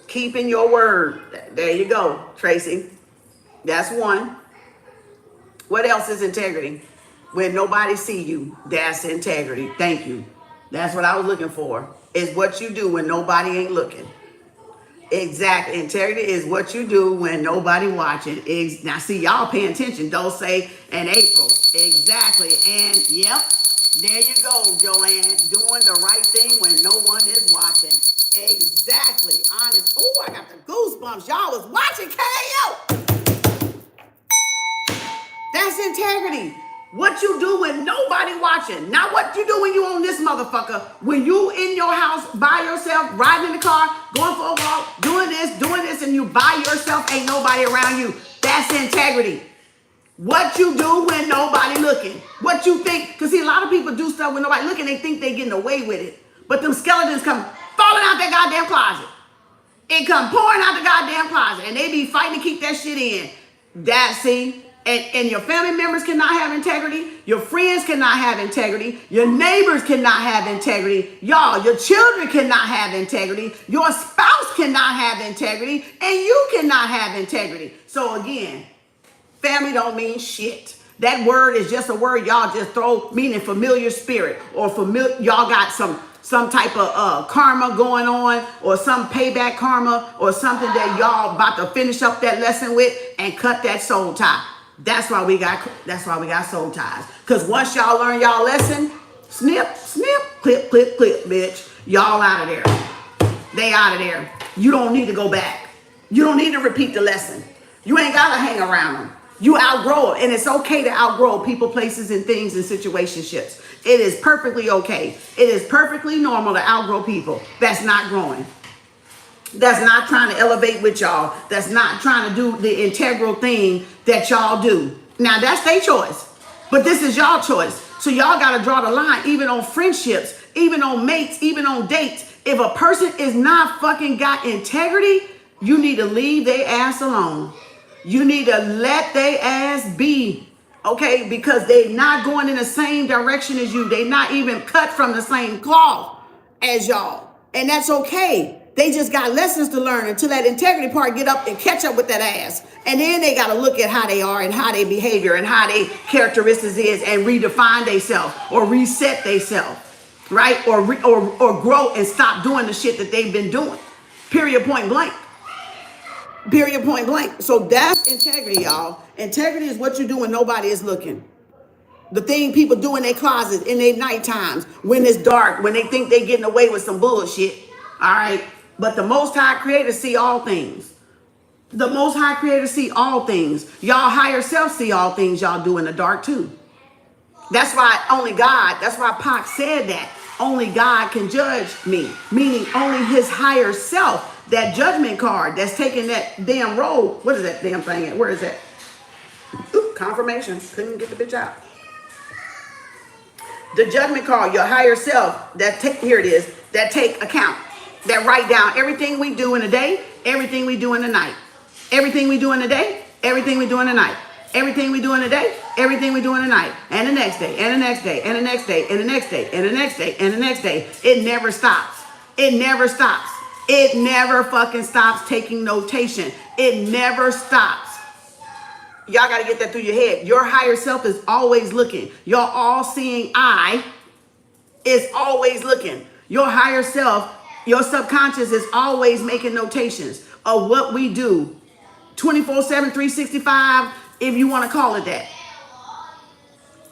Keeping your word. There you go, Tracy. That's one. What else is integrity? When nobody see you, that's integrity. Thank you. That's what I was looking for. Is what you do when nobody ain't looking. Exactly. Integrity is what you do when nobody watching. Now see, y'all paying attention. Don't say in April. Exactly. And yep, there you go, Joanne. Doing the right thing when no one is watching. Exactly. Honest. Oh, I got the goosebumps. Y'all was watching KO. That's integrity. What you do when nobody watching. Not what you do when you on this motherfucker. When you in your house by yourself, riding in the car, going for a walk, doing this, and you by yourself, ain't nobody around you. That's integrity. What you do when nobody looking. What you think. Because see, a lot of people do stuff when nobody looking. They think they getting away with it. But them skeletons come falling out that goddamn closet. It come pouring out the goddamn closet. And they be fighting to keep that shit in. That, see? And your family members cannot have integrity. Your friends cannot have integrity. Your neighbors cannot have integrity. Y'all, your children cannot have integrity. Your spouse cannot have integrity. And you cannot have integrity. So again, family don't mean shit. That word is just a word y'all just throw, meaning familiar spirit. Or y'all got some type of karma going on, or some payback karma, or something that y'all about to finish up that lesson with and cut that soul tie. That's why we got soul ties. Because once y'all learn y'all lesson, snip, snip, clip, clip, clip, bitch. Y'all out of there. They out of there. You don't need to go back. You don't need to repeat the lesson. You ain't got to hang around them. You outgrow it. And it's okay to outgrow people, places, and things and situationships. It is perfectly okay. It is perfectly normal to outgrow people. That's not growing. That's not trying to elevate with y'all. That's not trying to do the integral thing that y'all do. Now, that's their choice. But this is y'all choice. So y'all got to draw the line, even on friendships, even on mates, even on dates. If a person is not fucking got integrity, you need to leave their ass alone. You need to let their ass be. Okay? Because they're not going in the same direction as you. They're not even cut from the same cloth as y'all. And that's okay. They just got lessons to learn until that integrity part get up and catch up with that ass. And then they got to look at how they are and how their behavior and how their characteristics is and redefine themselves or reset themselves, right? Or grow and stop doing the shit that they've been doing. Period, point blank. Period, point blank. So that's integrity, y'all. Integrity is what you do when nobody is looking. The thing people do in their closets, in their night times, when it's dark, when they think they're getting away with some bullshit. All right? But the Most High Creator see all things. The Most High Creator see all things. Y'all higher self see all things y'all do in the dark too. That's why only God, that's why Pac said that. Only God can judge me. Meaning only his higher self. That judgment card that's taking that damn role. What is that damn thing? Where is that? Oop, Confirmation. Couldn't get the bitch out. The judgment call, your higher self, here it is, that take account, that write down everything we do in a day, everything we do in the night. Everything we do in the day, everything we do in the night. Everything we do in the day, everything we do in the night. And the next day, and the next day, and the next day, and the next day, and the next day, and the next day. It never stops. It never stops. It never fucking stops taking notation. It never stops. Y'all got to get that through your head. Your higher self is always looking. Your all-seeing eye is always looking. Your higher self, your subconscious is always making notations of what we do 24/7, 365, if you want to call it that.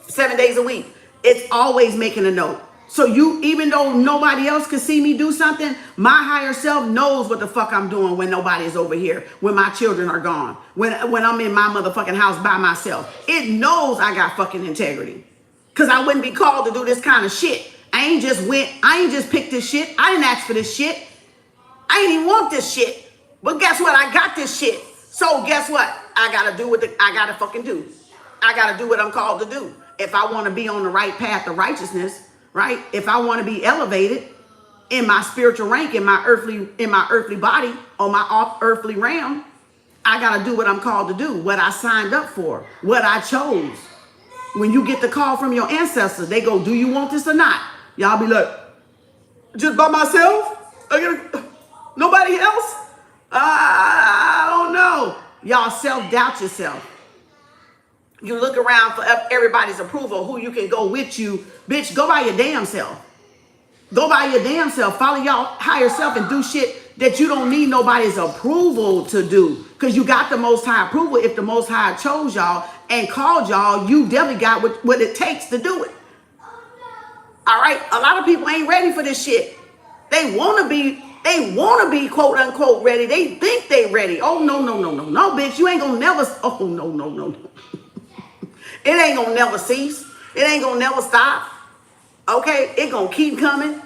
7 days a week. It's always making a note. So even though nobody else can see me do something, my higher self knows what the fuck I'm doing when nobody is over here, when my children are gone, when I'm in my motherfucking house by myself. It knows I got fucking integrity. Cause I wouldn't be called to do this kind of shit. I ain't just picked this shit. I didn't ask for this shit. I ain't even want this shit. But guess what? I got this shit. So guess what? I gotta do what I gotta fucking do. I gotta do what I'm called to do. If I want to be on the right path of righteousness, right? If I want to be elevated in my spiritual rank, in my earthly body, on my earthly realm, I got to do what I'm called to do, what I signed up for, what I chose. When you get the call from your ancestors, they go, do you want this or not? Y'all be like, just by myself? Nobody else? I don't know. Y'all self-doubt yourself. You look around for everybody's approval, who you can go with you. Bitch, go by your damn self. Go by your damn self. Follow y'all higher self and do shit that you don't need nobody's approval to do. Because you got the Most High approval. If the Most High chose y'all and called y'all, you definitely got what it takes to do it. All right? A lot of people ain't ready for this shit. They want to be quote unquote ready. They think they ready. Oh, no, bitch. You ain't gonna never. Oh, no. It ain't gonna never cease. It ain't gonna never stop. Okay? It gonna keep coming.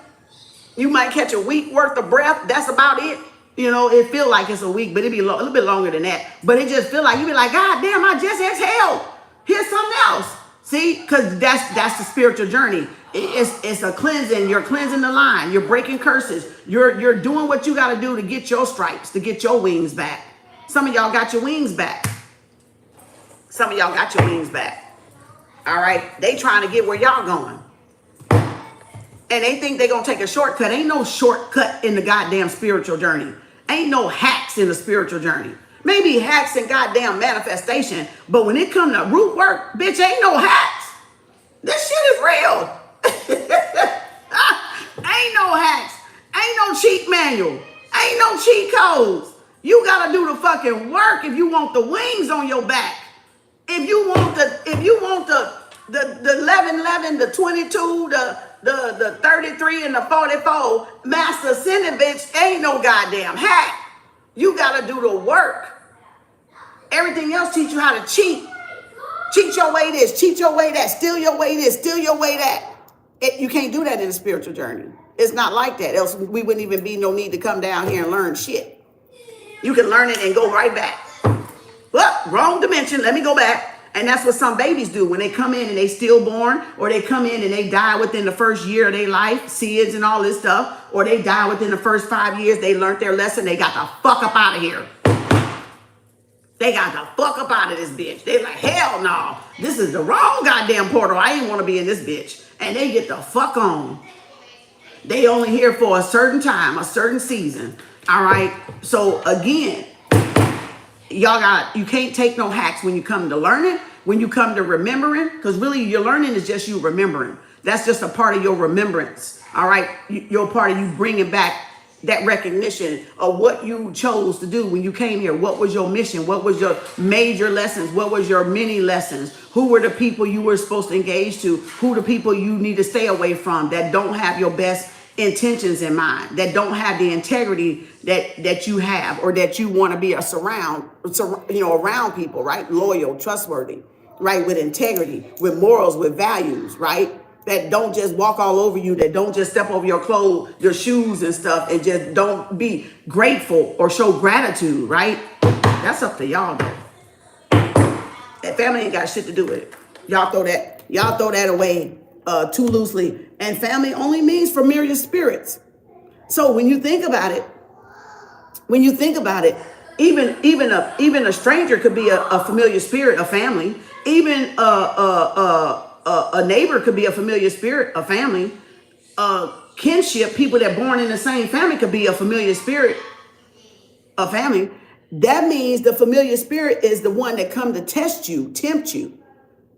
You might catch a week worth of breath. That's about it. You know, it feel like it's a week, but it be a little bit longer than that. But it just feel like, you be like, God damn, I just exhaled. Here's something else. See? Because that's the spiritual journey. It's a cleansing. You're cleansing the line. You're breaking curses. You're doing what you got to do to get your stripes, to get your wings back. Some of y'all got your wings back. Some of y'all got your wings back. All right? They trying to get where y'all going. And they think they going to take a shortcut. Ain't no shortcut in the goddamn spiritual journey. Ain't no hacks in the spiritual journey. Maybe hacks in goddamn manifestation. But when it come to root work, bitch, ain't no hacks. This shit is real. Ain't no hacks. Ain't no cheat manual. Ain't no cheat codes. You got to do the fucking work if you want the wings on your back. If you want the 11, the 22, the 33 and the 44 master ascendant, bitch, ain't no goddamn hack. You gotta do the work. Everything else teach you how to cheat. Cheat your way this, cheat your way that, steal your way this, steal your way that. You can't do that in a spiritual journey. It's not like that. Else we wouldn't even be no need to come down here and learn shit. You can learn it and go right back. Well, wrong dimension. Let me go back. And that's what some babies do when they come in and they stillborn, or they come in and they die within the first year of their life, SIDS and all this stuff, or they die within the first 5 years. They learned their lesson. They got the fuck up out of here. They got the fuck up out of this bitch. They like, hell no. This is the wrong goddamn portal. I ain't want to be in this bitch. And they get the fuck on. They only here for a certain time, a certain season. All right. So again, you can't take no hacks when you come to learning, when you come to remembering, because really your learning is just you remembering. That's just a part of your remembrance. All right. Your part of you bringing back that recognition of what you chose to do when you came here. What was your mission? What was your major lessons? What was your mini lessons? Who were the people you were supposed to engage to? Who the people you need to stay away from that don't have your best intentions in mind, that don't have the integrity that you have, or that you want to be around people, right? Loyal, trustworthy, right? With integrity, with morals, with values, right? That don't just walk all over you, that don't just step over your clothes, your shoes and stuff, and just don't be grateful or show gratitude, right? That's up to y'all though. That family ain't got shit to do with it. Y'all throw that away too loosely. And family only means familiar spirits. So when you think about it, even a stranger could be a familiar spirit, a family. Even a neighbor could be a familiar spirit, a family. Kinship, people that born in the same family could be a familiar spirit, a family. That means the familiar spirit is the one that come to test you, tempt you.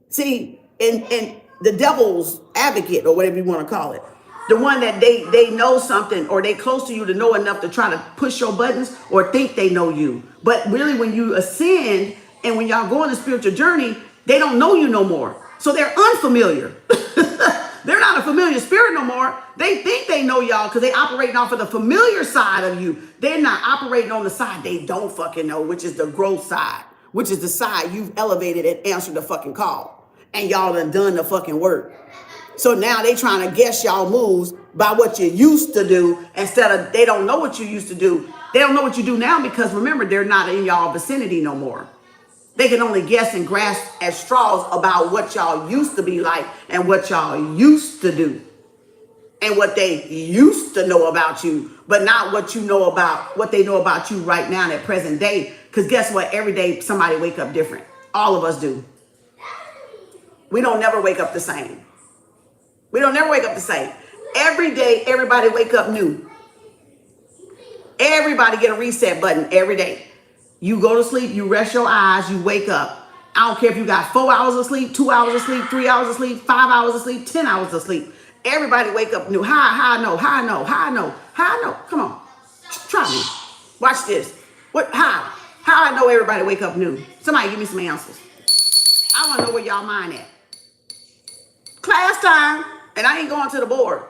See, and the devil's advocate, or whatever you want to call it, the one that they know something, or they close to you to know enough to try to push your buttons or think they know you. But really, when you ascend and when y'all go on a spiritual journey, they don't know you no more. So they're unfamiliar. They're not a familiar spirit no more. They think they know y'all because they operating off of the familiar side of you. They're not operating on the side they don't fucking know, which is the growth side, which is the side you've elevated and answered the fucking call. And y'all done the fucking work. So now they trying to guess y'all moves by what you used to do instead of they don't know what you used to do. They don't know what you do now because remember, they're not in y'all vicinity no more. They can only guess and grasp at straws about what y'all used to be like and what y'all used to do and what they used to know about you, but not what you know about what they know about you right now in that present day. Because guess what? Every day somebody wake up different. All of us do. We don't never wake up the same. We don't never wake up the same. Every day, everybody wake up new. Everybody get a reset button every day. You go to sleep, you rest your eyes, you wake up. I don't care if you got 4 hours of sleep, 2 hours of sleep, 3 hours of sleep, 5 hours of sleep, 10 hours of sleep. Everybody wake up new. How I know. Come on. Try me. Watch this. How I know everybody wake up new? Somebody give me some answers. I want to know where y'all mind at. Class time, and I ain't going to the board.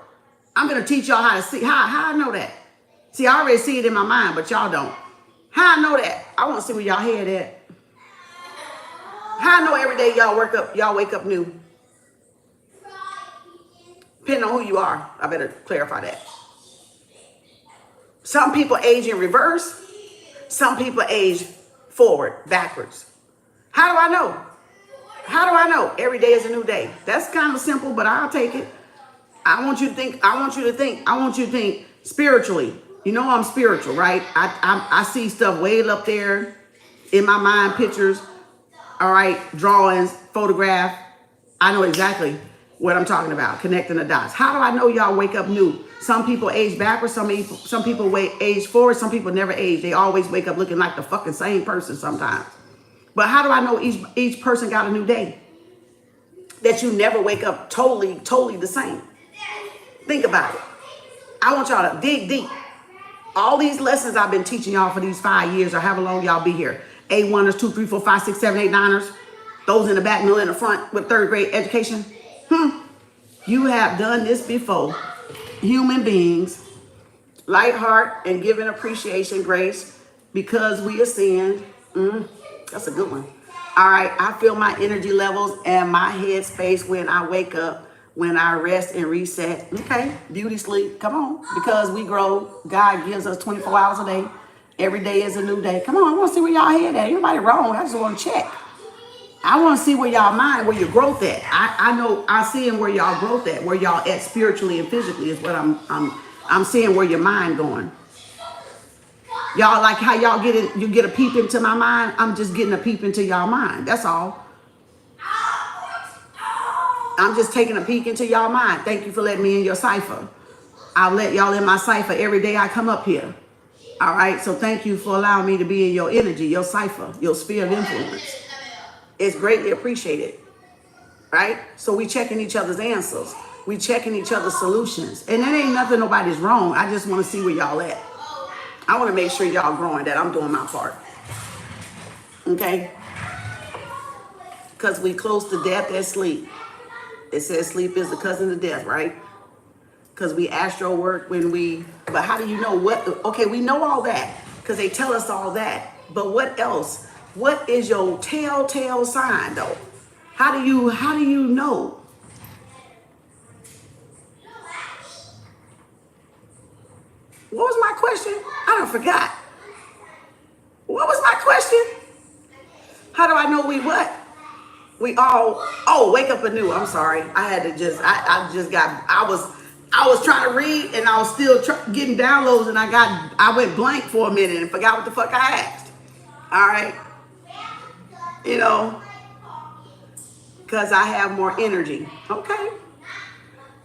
I'm going to teach y'all how to see. How I know that? See, I already see it in my mind, but y'all don't. How I know that? I want to see where y'all head at. How I know every day y'all wake up new. Depending on who you are, I better clarify that. Some people age in reverse. Some people age forward, backwards. How do I know? How do I know? Every day is a new day. That's kind of simple, but I'll take it. I want you to think spiritually. You know I'm spiritual, right? I see stuff way up there in my mind, pictures, all right, drawings, photograph. I know exactly what I'm talking about, connecting the dots. How do I know y'all wake up new? Some people age backwards, some people age forward, some people never age. They always wake up looking like the fucking same person sometimes. But how do I know each person got a new day? That you never wake up totally the same. Think about it. I want y'all to dig deep. All these lessons I've been teaching y'all for these 5 years or however long y'all be here. A1ers, 2, 3, 4, 5, 6, 7, 8, 9ers. Those in the back, middle, in the front with 3rd grade education. You have done this before. Human beings, light heart and giving appreciation, grace, because we ascend. That's a good one. All right, I feel my energy levels and my head space when I wake up, when I rest and reset. Okay, beauty sleep, come on. Because we grow, God gives us 24 hours a day. Every day is a new day. Come on, I want to see where y'all head at. Everybody wrong, I just want to check. I want to see where y'all mind, where your growth at. I know I'm seeing where y'all growth at, where y'all at spiritually and physically is what I'm seeing where your mind going. Y'all like how y'all you get a peep into my mind. I'm just getting a peep into y'all mind. That's all. I'm just taking a peek into y'all mind. Thank you for letting me in your cipher. I'll let y'all in my cipher every day I come up here. All right. So thank you for allowing me to be in your energy, your cipher, your sphere of influence. It's greatly appreciated. Right? So we checking each other's answers. We checking each other's solutions. And that ain't nothing nobody's wrong. I just want to see where y'all at. I want to make sure y'all growing, that I'm doing my part. Okay? Because we close to death as sleep. It says sleep is the cousin of death, right? Because we astro work when we, but how do you know what? Okay, we know all that because they tell us all that. But what else? What is your telltale sign though? How do you know? What was my question? I done forgot. What was my question? How do I know we what? We all, oh, wake up anew. I'm sorry. I had to just, I was trying to read and I was still getting downloads and I went blank for a minute and forgot what the fuck I asked. All right. You know, because I have more energy. Okay.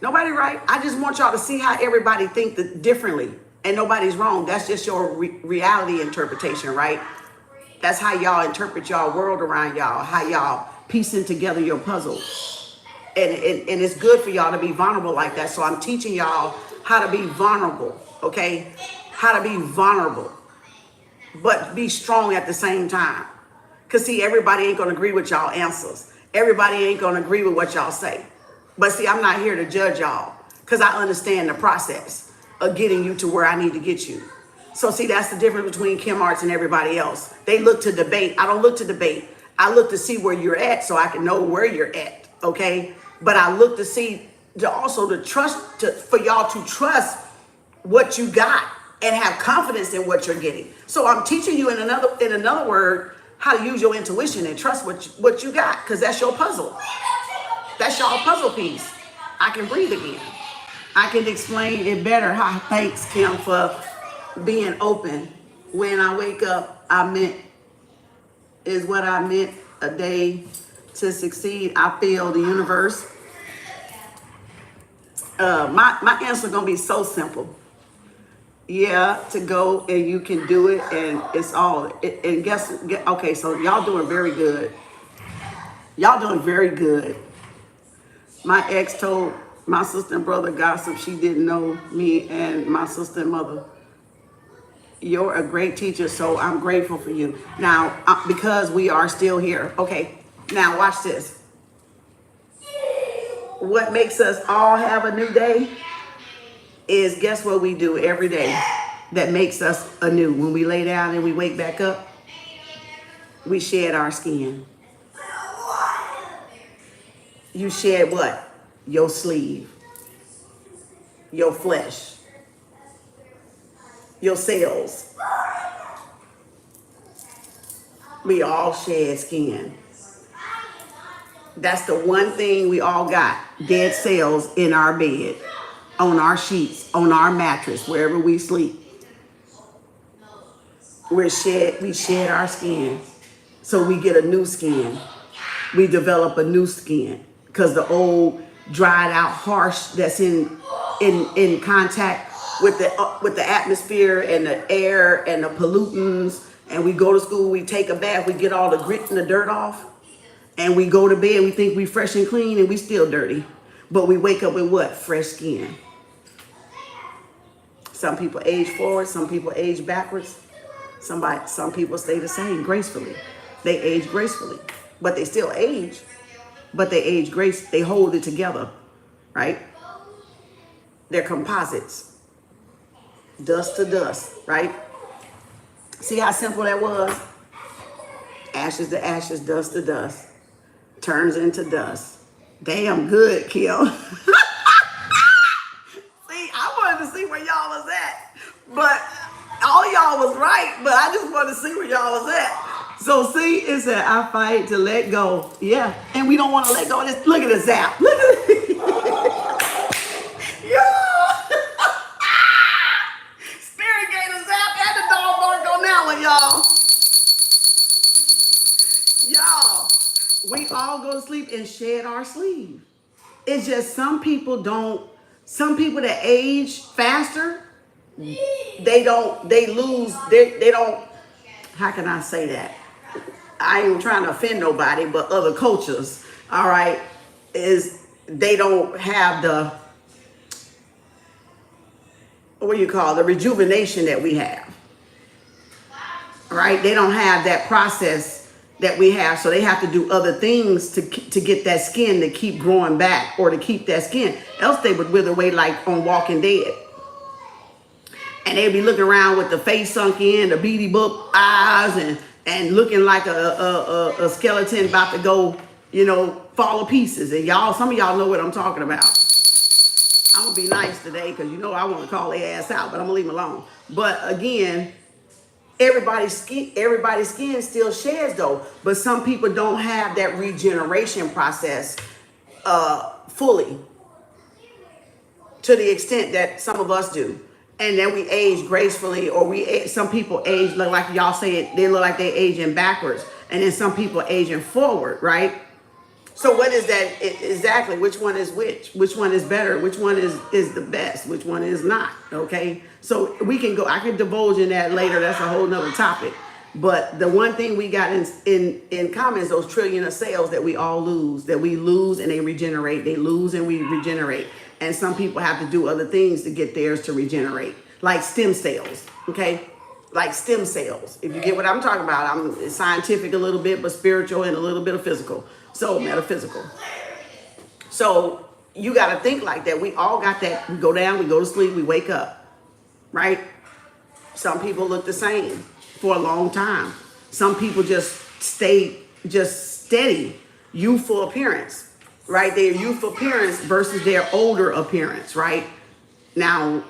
Nobody right. I just want y'all to see how everybody think differently and nobody's wrong. That's just your reality interpretation, right? That's how y'all interpret y'all world around y'all, how y'all piecing together your puzzle. And it's good for y'all to be vulnerable like that. So I'm teaching y'all how to be vulnerable, okay? How to be vulnerable, but be strong at the same time. Because see, everybody ain't gonna agree with y'all answers. Everybody ain't gonna agree with what y'all say. But see, I'm not here to judge y'all because I understand the process of getting you to where I need to get you. So see, that's the difference between Kem Arts and everybody else. They look to debate. I don't look to debate. I look to see where you're at so I can know where you're at, okay? But I look to see, for y'all to trust what you got and have confidence in what you're getting. So I'm teaching you in another word, how to use your intuition and trust what you got, because that's your puzzle. That's y'all puzzle piece. I can breathe again. I can explain it better. How thanks, Kim, for being open. When I wake up, is what I meant a day to succeed. I feel the universe. My answer gonna be so simple. Yeah, to go and you can do it, and it's all. Okay, so y'all doing very good. Y'all doing very good. My ex told my sister and brother gossip she didn't know me and my sister and mother. You're a great teacher, so I'm grateful for you. Now, because we are still here. Okay, now watch this. What makes us all have a new day is, guess what we do every day that makes us anew? When we lay down and we wake back up, we shed our skin. You shed what? Your sleeve, your flesh, your cells. We all shed skin. That's the one thing we all got. Dead cells in our bed, on our sheets, on our mattress, wherever we sleep. We shed our skin. So we get a new skin. We develop a new skin. Because the old, dried out, harsh, that's in contact with the atmosphere and the air and the pollutants. And we go to school, we take a bath, we get all the grit and the dirt off. And we go to bed, we think we fresh and clean, and we still dirty. But we wake up with what? Fresh skin. Some people age forward, some people age backwards. Some people stay the same gracefully. They age gracefully, but they still age. But they age grace, they hold it together, right? They're composites. Dust to dust, right? See how simple that was? Ashes to ashes, dust to dust. Turns into dust. Damn good, Kim. See, I wanted to see where y'all was at. But all y'all was right, but I just wanted to see where y'all was at. So see, it said, I fight to let go. Yeah, and we don't want to let go of this. Look at the zap. Look at it. Yeah. Spirit gave a zap and the dog barked on that one, y'all. Y'all, we all go to sleep and shed our sleeve. It's just some people that age faster, they lose, how can I say that? I ain't trying to offend nobody, but other cultures, all right, they don't have the, the rejuvenation that we have, right? They don't have that process that we have, so they have to do other things to get that skin to keep growing back or to keep that skin, else they would wither away like on Walking Dead. And they'd be looking around with the face sunk in, the beady book eyes, and looking like a skeleton about to go, fall to pieces. And some of y'all know what I'm talking about. I'm going to be nice today because I want to call their ass out, but I'm going to leave them alone. But again, everybody's skin still sheds though, but some people don't have that regeneration process fully to the extent that some of us do. And then we age gracefully, or some people age like y'all say it, they look like they aging backwards, and then some people aging forward, right? So what is that exactly? Which one is which? Which one is better? Which one is the best? Which one is not? Okay. So we can go, I can divulge in that later. That's a whole nother topic. But the one thing we got in common is those trillion of cells that we all lose, that we lose and they regenerate. They lose and we regenerate. And some people have to do other things to get theirs to regenerate, like stem cells. Okay. Like stem cells. If you get what I'm talking about, I'm scientific a little bit, but spiritual and a little bit of physical. So metaphysical. So you got to think like that. We all got that. We go down, we go to sleep, we wake up, right? Some people look the same for a long time. Some people just stay just steady, youthful appearance, right? Their youthful appearance versus their older appearance, right? Now,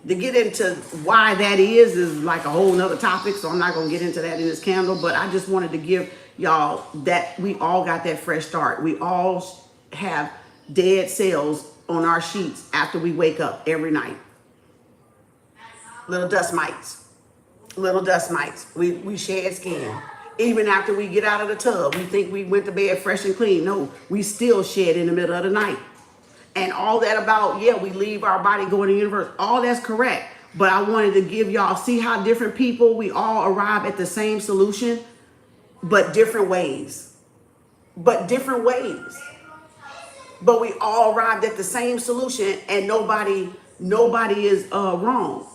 to get into why that is like a whole nother topic. So I'm not going to get into that in this candle, but I just wanted to give y'all that we all got that fresh start. We all have dead cells on our sheets after we wake up every night. Little dust mites. Little dust mites. We shed skin. Even after we get out of the tub, we think we went to bed fresh and clean. No, we still shed in the middle of the night. And all that about, yeah, we leave our body, go in the universe. All that's correct. But I wanted to give y'all, see how different people, we all arrive at the same solution, but different ways. But different ways. But we all arrived at the same solution, and nobody is wrong.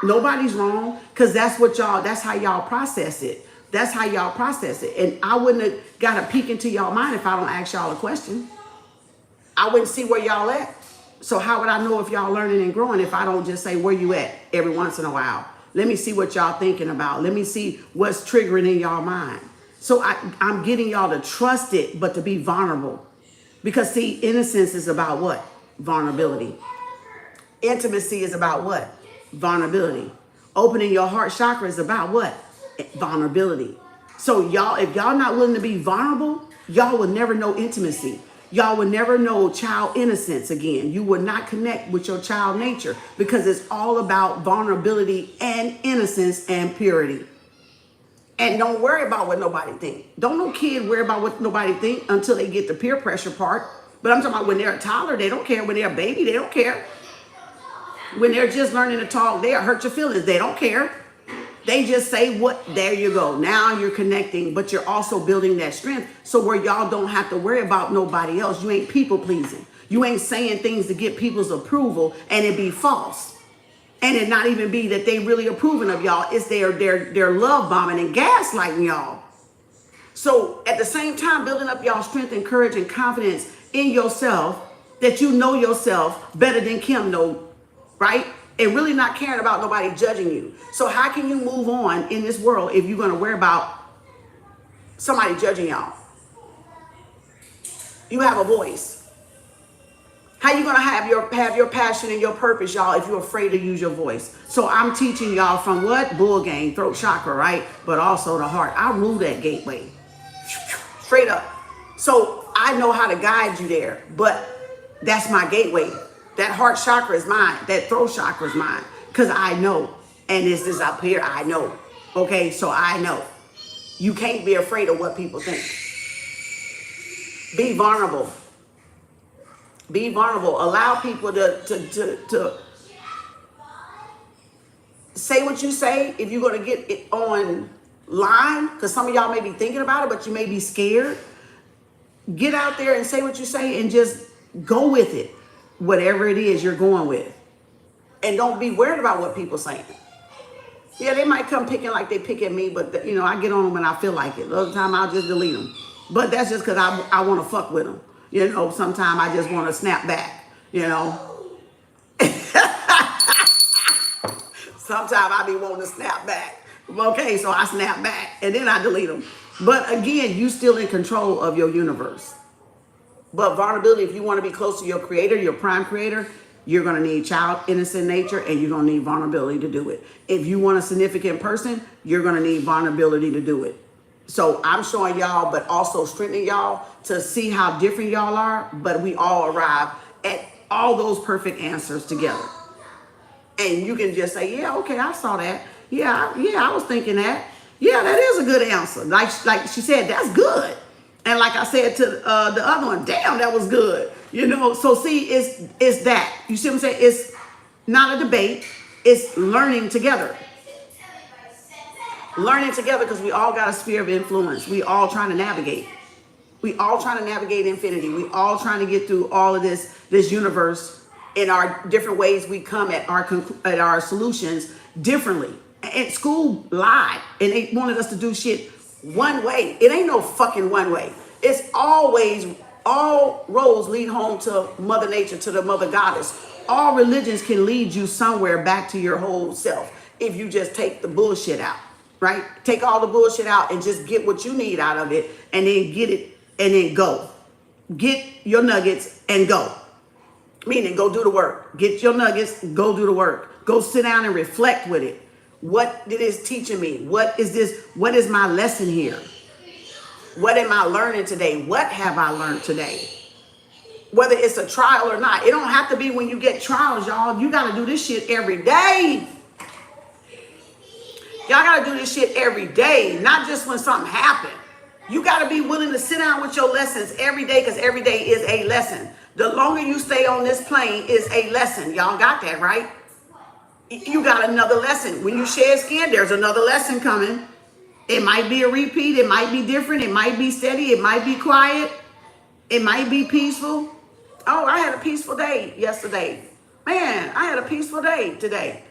Nobody's wrong, because that's how y'all process it. That's how y'all process it. And I wouldn't have got a peek into y'all mind if I don't ask y'all a question. I wouldn't see where y'all at. So how would I know if y'all learning and growing if I don't just say where you at every once in a while? Let me see what y'all thinking about. Let me see what's triggering in y'all mind. So I'm getting y'all to trust it, but to be vulnerable. Because see, innocence is about what? Vulnerability. Intimacy is about what? Vulnerability. Opening your heart chakra is about what? Vulnerability. So y'all, if y'all not willing to be vulnerable, y'all will never know intimacy. Y'all will never know child innocence again. You will not connect with your child nature because it's all about vulnerability and innocence and purity. And don't worry about what nobody think. Don't no kid worry about what nobody think until they get the peer pressure part. But I'm talking about when they're a toddler, they don't care. When they're a baby, they don't care. When they're just learning to talk, they'll hurt your feelings. They don't care. They just say there you go. Now you're connecting, but you're also building that strength. So where y'all don't have to worry about nobody else. You ain't people pleasing. You ain't saying things to get people's approval and it be false. And it not even be that they really approving of y'all. It's their love bombing and gaslighting y'all. So at the same time, building up y'all strength and courage and confidence in yourself, that you know yourself better than Kem know, right? And really not caring about nobody judging you. So how can you move on in this world if you're going to worry about somebody judging y'all? You have a voice. How you going to have your passion and your purpose, y'all, if you're afraid to use your voice? So I'm teaching y'all from what? Bull gang, throat chakra, right? But also the heart. I rule that gateway. Straight up. So I know how to guide you there, but that's my gateway. That heart chakra is mine. That throat chakra is mine. Because I know. And this is up here. I know. Okay, so I know. You can't be afraid of what people think. Be vulnerable. Be vulnerable. Allow people to say what you say. If you're going to get it online, because some of y'all may be thinking about it, but you may be scared. Get out there and say what you say and just go with it. Whatever it is you're going with. And don't be worried about what people saying. Yeah, they might come picking like they pick at me, but I get on them when I feel like it. The other time I'll just delete them. But that's just because I want to fuck with them. Sometimes I just want to snap back, Sometimes I be wanting to snap back. Okay, so I snap back and then I delete them. But again, you still in control of your universe. But vulnerability, if you want to be close to your creator, your prime creator, you're going to need child innocent nature, and you're going to need vulnerability to do it. If you want a significant person, you're going to need vulnerability to do it. So I'm showing y'all, but also strengthening y'all to see how different y'all are, but we all arrive at all those perfect answers together. And you can just say, yeah, okay, I saw that. Yeah, I was thinking that. Yeah, that is a good answer. Like she said, that's good. And like I said to the other one, damn, that was good. You know, so see, it's that. You see what I'm saying? It's not a debate. It's learning together. Learning together, because we all got a sphere of influence. We all trying to navigate. We all trying to navigate infinity. We all trying to get through all of this universe in our different ways. We come at our solutions differently. And school lied, and they wanted us to do shit one way. It ain't no fucking one way. It's always, all roads lead home to Mother Nature, to the Mother Goddess. All religions can lead you somewhere back to your whole self if you just take the bullshit out, right? Take all the bullshit out and just get what you need out of it, and then get it and then go. Get your nuggets and go. Meaning, go do the work. Get your nuggets, go do the work. Go sit down and reflect with it. What it is teaching me? What is this? What is my lesson here? What am I learning today? What have I learned today? Whether it's a trial or not. It don't have to be when you get trials, y'all. You got to do this shit every day. Y'all got to do this shit every day, not just when something happened. You got to be willing to sit down with your lessons every day, because every day is a lesson. The longer you stay on this plane is a lesson. Y'all got that, right? You got another lesson. When you shed skin, there's another lesson coming. It might be a repeat. It might be different. It might be steady. It might be quiet. It might be peaceful. Oh, I had a peaceful day yesterday. Man, I had a peaceful day today.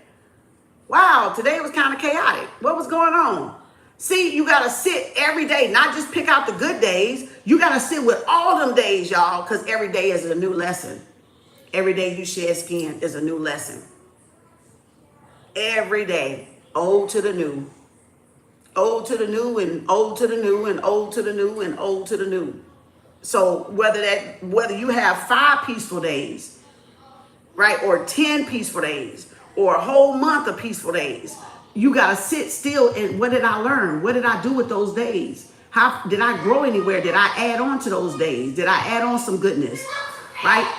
Wow, today was kind of chaotic. What was going on? See, you got to sit every day, not just pick out the good days. You got to sit with all them days, y'all, because every day is a new lesson. Every day you shed skin is a new lesson. Every day, old to the new. Old to the new, and old to the new, and old to the new, and old to the new. So whether you have 5 peaceful days, right, or 10 peaceful days, or a whole month of peaceful days, you got to sit still and what did I learn? What did I do with those days? How did I grow anywhere? Did I add on to those days? Did I add on some goodness, right?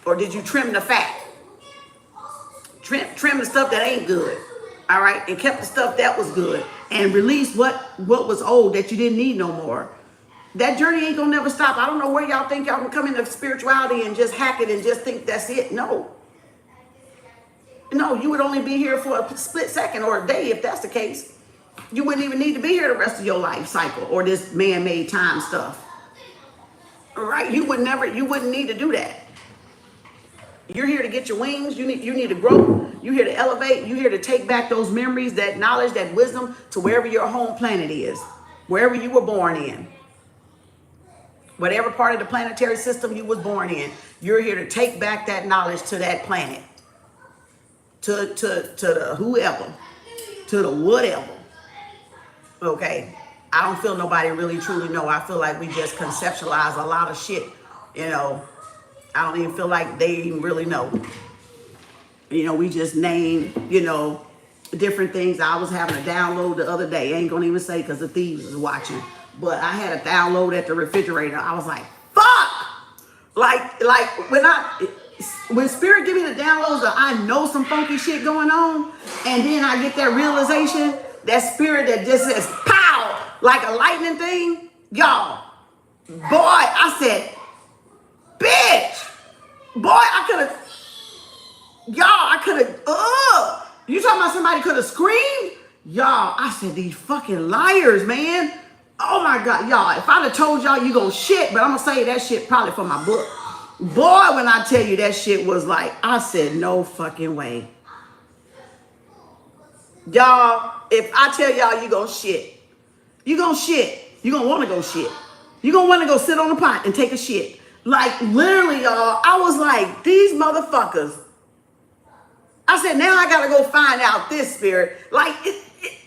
Or did you trim the fat? Trim the stuff that ain't good, all right? And kept the stuff that was good, and release what was old that you didn't need no more. That journey ain't gonna never stop. I don't know where y'all think y'all can come into spirituality and just hack it and just think that's it. No, you would only be here for a split second or a day if that's the case. You wouldn't even need to be here the rest of your life cycle or this man-made time stuff. All right? You wouldn't need to do that. You're here to get your wings. You need to grow. You're here to elevate. You're here to take back those memories, that knowledge, that wisdom to wherever your home planet is, wherever you were born in. Whatever part of the planetary system you was born in, you're here to take back that knowledge to that planet. To the whoever, to the whatever. Okay? I don't feel nobody really truly know. I feel like we just conceptualize a lot of shit, you know. I don't even feel like they even really know. You know, we just name, you know, different things. I was having a download the other day. I ain't gonna even say because the thieves is watching. But I had a download at the refrigerator. I was like, fuck! Like when Spirit give me the downloads that I know some funky shit going on, and then I get that realization, that Spirit that just says, pow! Like a lightning thing. Y'all, boy, I said, bitch! Boy, I could have, you talking about somebody could have screamed? Y'all, I said, these fucking liars, man. Oh my God, y'all, if I'd have told y'all you gonna shit, but I'm gonna say that shit probably for my book. Boy, when I tell you that shit was like, I said, no fucking way. Y'all, if I tell y'all you gonna shit, you gonna shit. You gonna wanna go shit. You gonna wanna go sit on the pot and take a shit. Like, literally, y'all, I was like, these motherfuckers. I said, now I gotta go find out this Spirit. Like,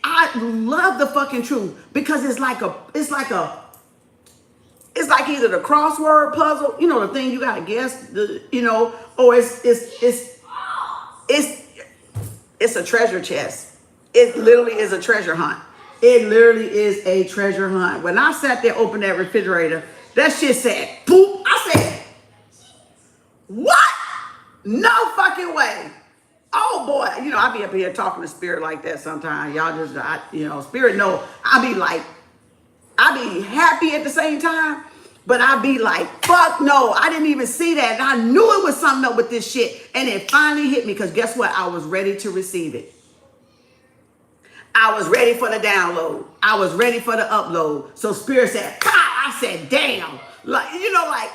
I love the fucking truth because it's like a It's like either the crossword puzzle, you know, the thing you gotta guess, you know, or it's a treasure chest. It literally is a treasure hunt. It literally is a treasure hunt. When I sat there, opened that refrigerator, that shit said, boop. I said, what? No fucking way. Oh boy. You know, I be up here talking to spirit like that sometimes. Y'all just, you know, spirit know. I be happy at the same time, but I be like, fuck no, I didn't even see that. And I knew it was something up with this shit. And it finally hit me because guess what? I was ready to receive it. I was ready for the download. I was ready for the upload. So spirit said, pow! I said, damn. Like, you know, like,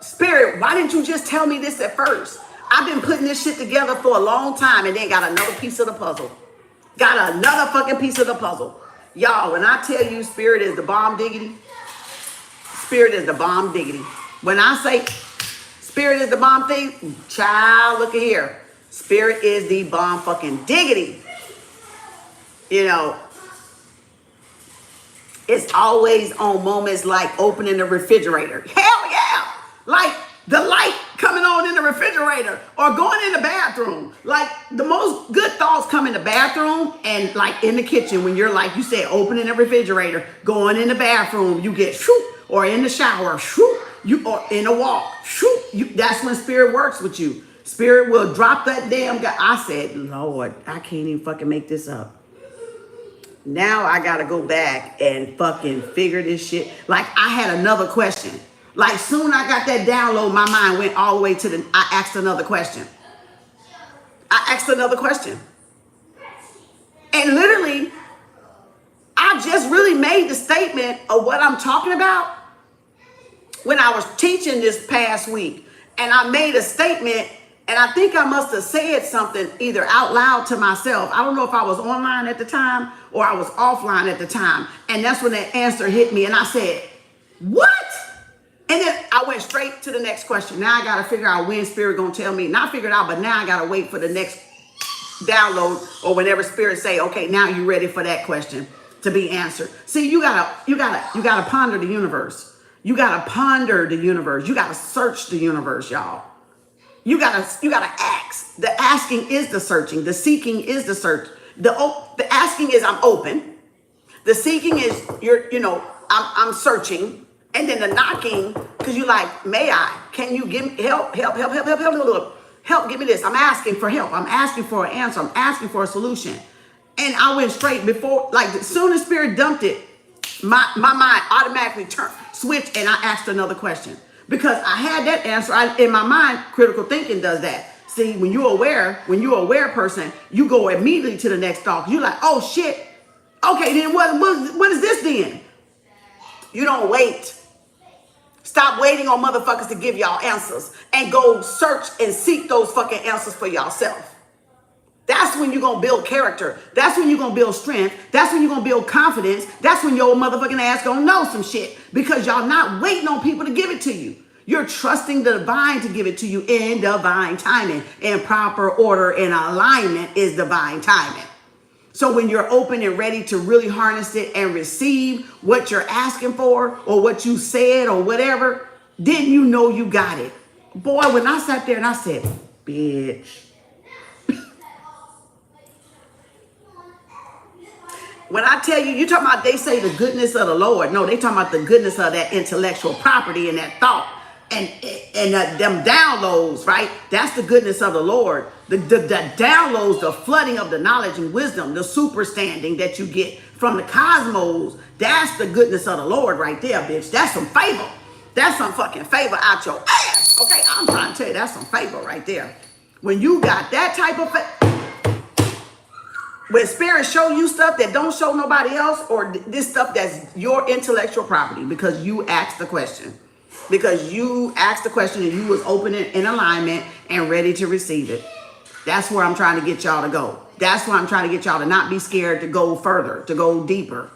spirit, why didn't you just tell me this at first? I've been putting this shit together for a long time and then got another piece of the puzzle. Got another fucking piece of the puzzle. Y'all, when I tell you spirit is the bomb diggity, spirit is the bomb diggity. When I say spirit is the bomb thing, child, look at here. Spirit is the bomb fucking diggity. You know, it's always on moments like opening the refrigerator. Hell yeah. Like the light coming on in the refrigerator or going in the bathroom. Like the most good thoughts come in the bathroom and like in the kitchen when you're like, you said, opening the refrigerator, going in the bathroom, you get shoot, or in the shower, shoot, you or in a walk, shoot. That's when spirit works with you. Spirit will drop that damn guy. I said, Lord, I can't even fucking make this up. Now I gotta go back and fucking figure this shit. Like I had another question. Like soon I got that download, my mind went all the way to I asked another question. And literally, I just really made the statement of what I'm talking about when I was teaching this past week. And I made a statement, and I think I must have said something either out loud to myself. I don't know if I was online at the time or I was offline at the time. And that's when that answer hit me. And I said, what? And then I went straight to the next question. Now I got to figure out when spirit going to tell me. Not figured out, but now I got to wait for the next download or whenever spirit say, okay, now you ready for that question to be answered. See, you gotta ponder the universe. You gotta ponder the universe. You gotta search the universe, y'all. You gotta ask. The asking is the searching. The seeking is the search. The asking is I'm open. The seeking is I'm searching. And then the knocking, because you like, may I? Can you give me help, give me this. I'm asking for help. I'm asking for an answer. I'm asking for a solution. And I went straight before, like as soon as spirit dumped it, my mind automatically switched and I asked another question. Because I had that answer in my mind. Critical thinking does that. See, when you're aware person, you go immediately to the next thought. You're like, oh shit. Okay, then what is this then? You don't wait. Stop waiting on motherfuckers to give y'all answers and go search and seek those fucking answers for yourself. That's when you're going to build character. That's when you're going to build strength. That's when you're going to build confidence. That's when your motherfucking ass going to know some shit because y'all not waiting on people to give it to you. You're trusting the divine to give it to you in divine timing. In proper order and alignment is divine timing. So when you're open and ready to really harness it and receive what you're asking for or what you said or whatever, then you know you got it. Boy, when I sat there and I said, bitch. When I tell you, talking about, they say the goodness of the Lord. No, they talking about the goodness of that intellectual property and that thought and them downloads, right? That's the goodness of the Lord. The downloads, the flooding of the knowledge and wisdom, the super standing that you get from the cosmos. That's the goodness of the Lord right there, bitch. That's some favor. That's some fucking favor out your ass. Okay, I'm trying to tell you, that's some favor right there. When you got that type of when spirit show you stuff that don't show nobody else, or this stuff that's your intellectual property because you asked the question. Because you asked the question and you was open in alignment and ready to receive it. That's where I'm trying to get y'all to go. That's why I'm trying to get y'all to not be scared to go further, to go deeper.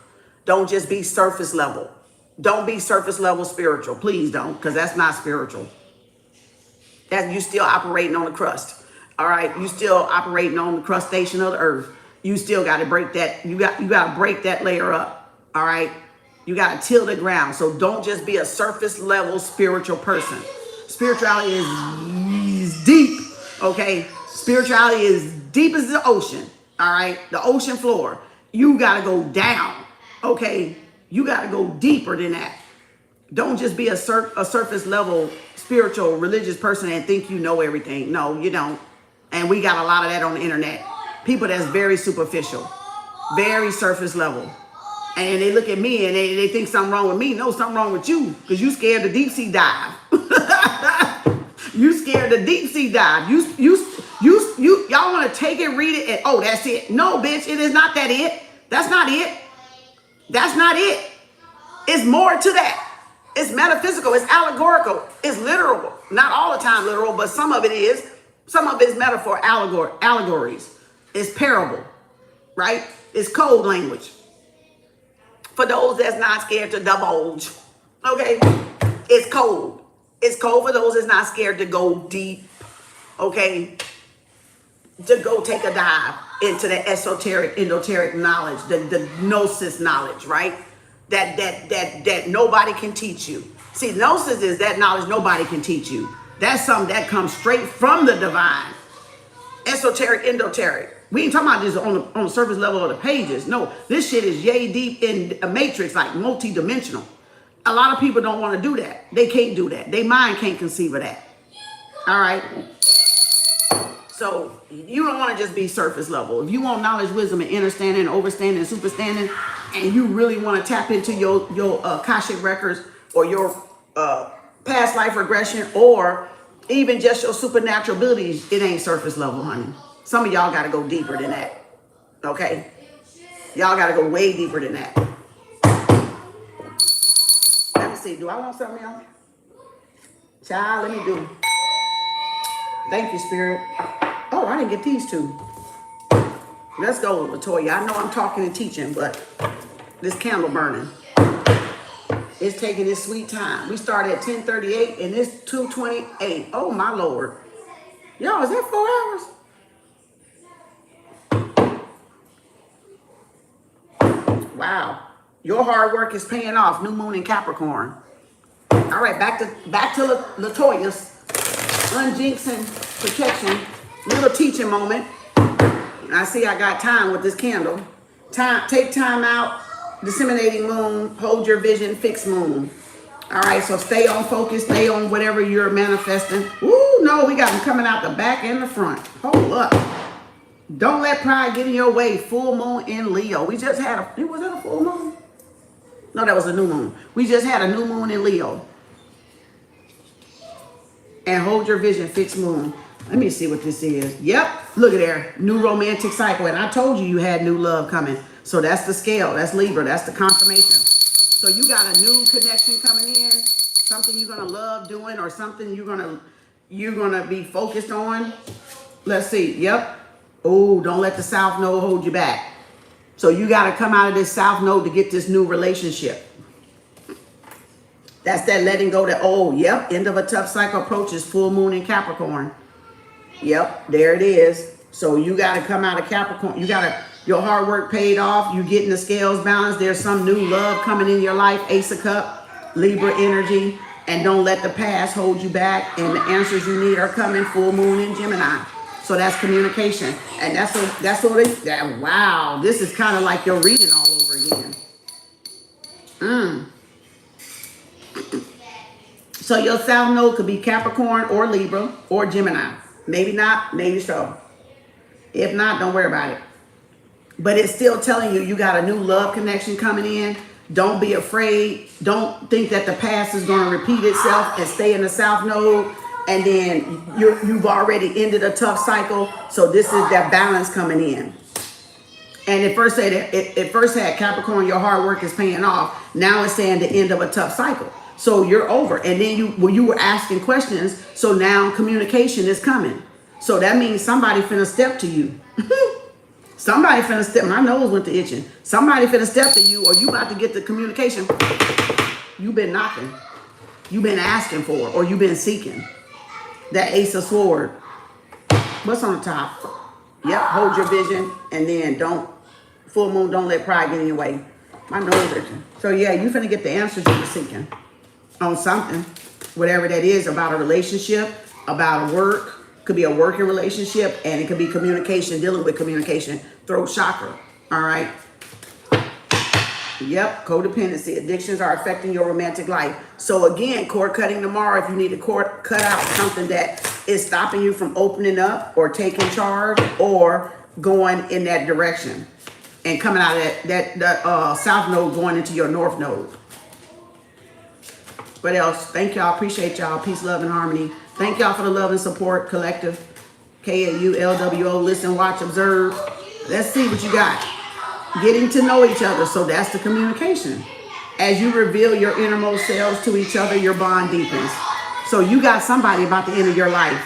Don't just be surface level. Don't be surface level spiritual. Please don't, because that's not spiritual. That you still operating on the crust. All right. You still operating on the crustation of the earth. You still got to break that. You got to break that layer up. All right. You got to till the ground. So don't just be a surface level spiritual person. Spirituality is deep, okay? Spirituality is deep as the ocean, all right? The ocean floor. You got to go down, okay? You got to go deeper than that. Don't just be a surface level spiritual religious person and think you know everything. No, you don't. And we got a lot of that on the internet. People that's very superficial, very surface level. And they look at me and they think something wrong with me. No, something wrong with you because you scared to deep sea dive. You scared to deep sea dive. Y'all want to take it, read it, and oh, that's it. No, bitch, it is not that it. That's not it. That's not it. It's more to that. It's metaphysical. It's allegorical. It's literal. Not all the time literal, but some of it is. Some of it is metaphor, allegories. It's parable, right? It's code language. For those that's not scared to divulge, okay? It's code. It's code for those that's not scared to go deep, okay? To go take a dive into the esoteric, endoteric knowledge, the gnosis knowledge, right? That nobody can teach you. See, gnosis is that knowledge nobody can teach you. That's something that comes straight from the divine. Esoteric, endoteric. We ain't talking about this on the surface level of the pages. No, this shit is yay deep in a matrix, like multi-dimensional. A lot of people don't want to do that. They can't do that. Their mind can't conceive of that. All right? So you don't want to just be surface level. If you want knowledge, wisdom, and understanding, overstanding, and superstanding, and you really want to tap into your Akashic records or your past life regression or even just your supernatural abilities, it ain't surface level, honey. Some of y'all got to go deeper than that, okay? Y'all got to go way deeper than that. Let me see. Do I want something else? Child, let me do. Thank you, Spirit. Oh, I didn't get these two. Let's go, Latoya. I know I'm talking and teaching, but this candle burning. It's taking its sweet time. We started at 10:38 and it's 2:28. Oh, my Lord. Yo, is that 4 hours? Wow. Your hard work is paying off. New moon in Capricorn. All right, back to Latoya's Unjinx and protection. Little teaching moment. I see I got time with this candle. Take time out. Disseminating moon. Hold your vision. Fixed moon. All right, so stay on focus. Stay on whatever you're manifesting. Ooh, no, we got them coming out the back and the front. Hold up. Don't let pride get in your way. Full moon in Leo. We just had was that a full moon? No, that was a new moon. We just had a new moon in Leo. And hold your vision, fixed moon. Let me see what this is. Yep, look at there. New romantic cycle. And I told you had new love coming. So that's the scale. That's Libra. That's the confirmation. So you got a new connection coming in. Something you're going to love doing or something you're going to be focused on. Let's see. Yep. Oh, don't let the South Node hold you back. So you got to come out of this South Node to get this new relationship. That's that letting go that, oh, yep, end of a tough cycle approaches, full moon in Capricorn. Yep, there it is. So you got to come out of Capricorn. Your hard work paid off. You getting the scales balanced. There's some new love coming in your life. Ace of Cup, Libra energy. And don't let the past hold you back. And the answers you need are coming, full moon in Gemini. So that's communication. And wow, this is kind of like your reading all over again. So your South Node could be Capricorn or Libra or Gemini. Maybe not, maybe so. If not, don't worry about it. But it's still telling you, you got a new love connection coming in. Don't be afraid. Don't think that the past is going to repeat itself and stay in the South Node. And then you've already ended a tough cycle. So this is that balance coming in. And it first had Capricorn, your hard work is paying off. Now it's saying the end of a tough cycle. So you're over. And then you were asking questions. So now communication is coming. So that means somebody finna step to you. Somebody finna step. My nose went to itching. Somebody finna step to you, or you about to get the communication you've been knocking. You've been asking for, or you've been seeking. That Ace of Sword. What's on the top? Yep, hold your vision. And then full moon, don't let pride get in your way. My nose itching. So yeah, you finna get the answers you were seeking on something, whatever that is, about a relationship, about a work. Could be a working relationship, and it could be communication, dealing with communication, throat chakra. All right. Yep, codependency. Addictions are affecting your romantic life. So again, cord cutting tomorrow. If you need to cut out something that is stopping you from opening up or taking charge or going in that direction and coming out of that south node going into your north node. What else? Thank y'all. Appreciate y'all. Peace, love, and harmony. Thank y'all for the love and support. Collective. KAU LWO. Listen, watch, observe. Let's see what you got. Getting to know each other. So that's the communication. As you reveal your innermost selves to each other, your bond deepens. So you got somebody about the end of your life.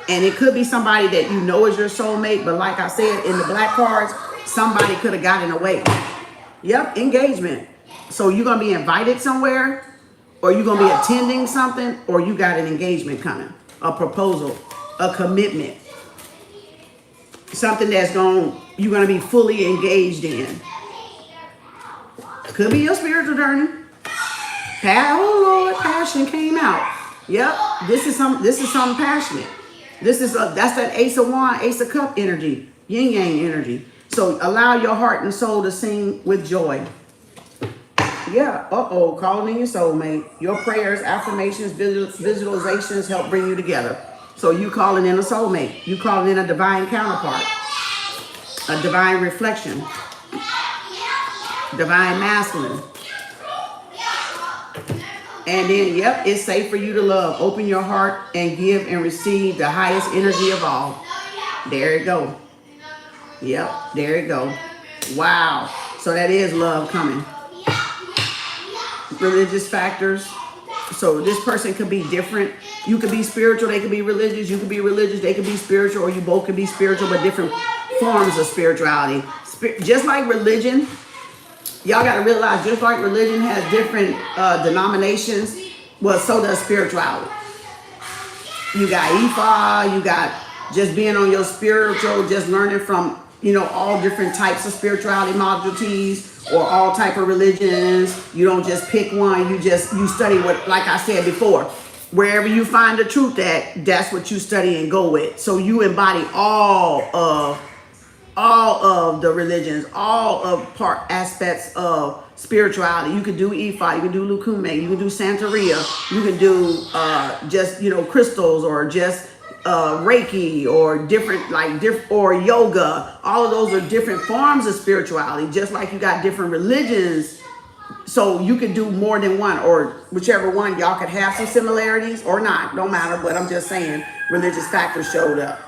And it could be somebody that you know is your soulmate. But like I said, in the black cards, somebody could have gotten away. Yep, engagement. So you're going to be invited somewhere, or you're going to be attending something, or you got an engagement coming, a proposal, a commitment. Something that's you're going to be fully engaged in. Could be your spiritual journey. Oh Lord, passion came out. Yep, this is something passionate. That's that Ace of Wands, Ace of Cup energy, yin yang energy. So allow your heart and soul to sing with joy. Yeah, calling in your soulmate. Your prayers, affirmations, visualizations help bring you together. So you calling in a soulmate. You calling in a divine counterpart. A divine reflection. Divine masculine. And then, yep, it's safe for you to love. Open your heart and give and receive the highest energy of all. There you go. Yep, there you go. Wow. So that is love coming. Religious factors. So this person could be different. You could be spiritual, they could be religious. You could be religious, they could be spiritual, or you both could be spiritual, but different forms of spirituality. Just like religion, y'all got to realize, just like religion has different denominations, well, so does spirituality. You got Ifa, you got just being on your spiritual, just learning from, all different types of spirituality modalities, or all type of religions. You don't just pick one, you study what, like I said before, wherever you find the truth at, that's what you study and go with. So you embody all of the religions, all of aspects of spirituality. You could do Ifa, you can do Lukume, you can do Santeria, you can do just crystals, or just Reiki, or or yoga. All of those are different forms of spirituality, just like you got different religions. So you could do more than one, or whichever one. Y'all could have some similarities or not, don't matter, but I'm just saying religious factors showed up.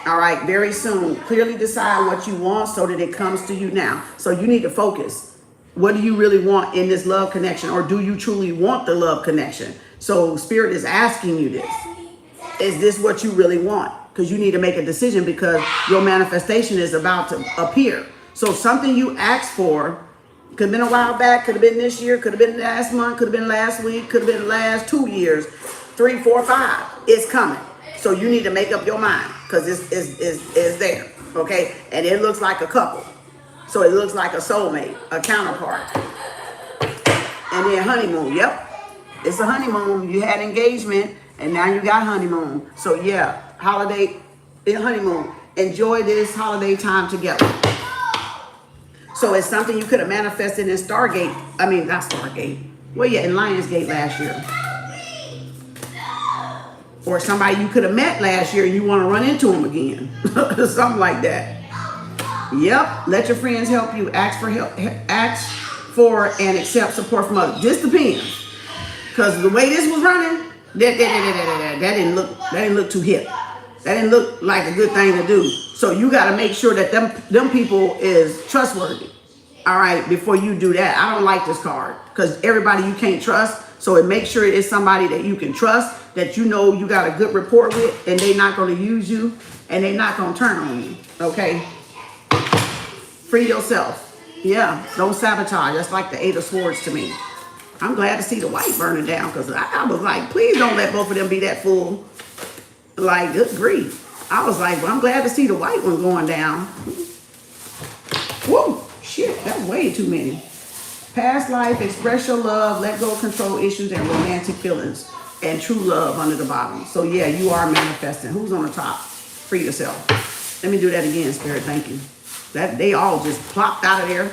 All right, very soon. Clearly decide what you want so that it comes to you now. So you need to focus. What do you really want in this love connection, or do you truly want the love connection? So Spirit is asking you this. Is this what you really want? Because you need to make a decision, because your manifestation is about to appear. So something you asked for, could have been a while back, could have been this year, could have been last month, could have been last week, could have been the last 2 years, 3, 4, 5. It's coming. So you need to make up your mind, because it's there. Okay? And it looks like a couple. So it looks like a soulmate, a counterpart. And then honeymoon. Yep. It's a honeymoon. You had engagement, and now you got honeymoon. So yeah, honeymoon. Enjoy this holiday time together. So it's something you could have manifested in Stargate. I mean, not Stargate. Well, yeah, in Lionsgate last year. Or somebody you could have met last year and you want to run into them again. Something like that. Yep. Let your friends help you. Ask for help. Ask for and accept support from others. This depends. Because the way this was running, that didn't look too hip. That didn't look like a good thing to do. So you got to make sure that them people is trustworthy. All right, before you do that. I don't like this card, because everybody you can't trust. So it makes sure it's somebody that you can trust, that you know you got a good rapport with, and they're not going to use you, and they're not going to turn on you. Okay? Free yourself. Yeah, don't sabotage. That's like the 8 of Swords to me. I'm glad to see the white burning down, because I was like, please don't let both of them be that full. Like, good grief. I was like, well, I'm glad to see the white one going down. Whoa, shit, that's way too many. Past life, express your love, let go of control issues and romantic feelings, and true love under the bottom. So yeah, you are manifesting. Who's on the top? Free yourself. Let me do that again, Spirit. Thank you. That they all just plopped out of there.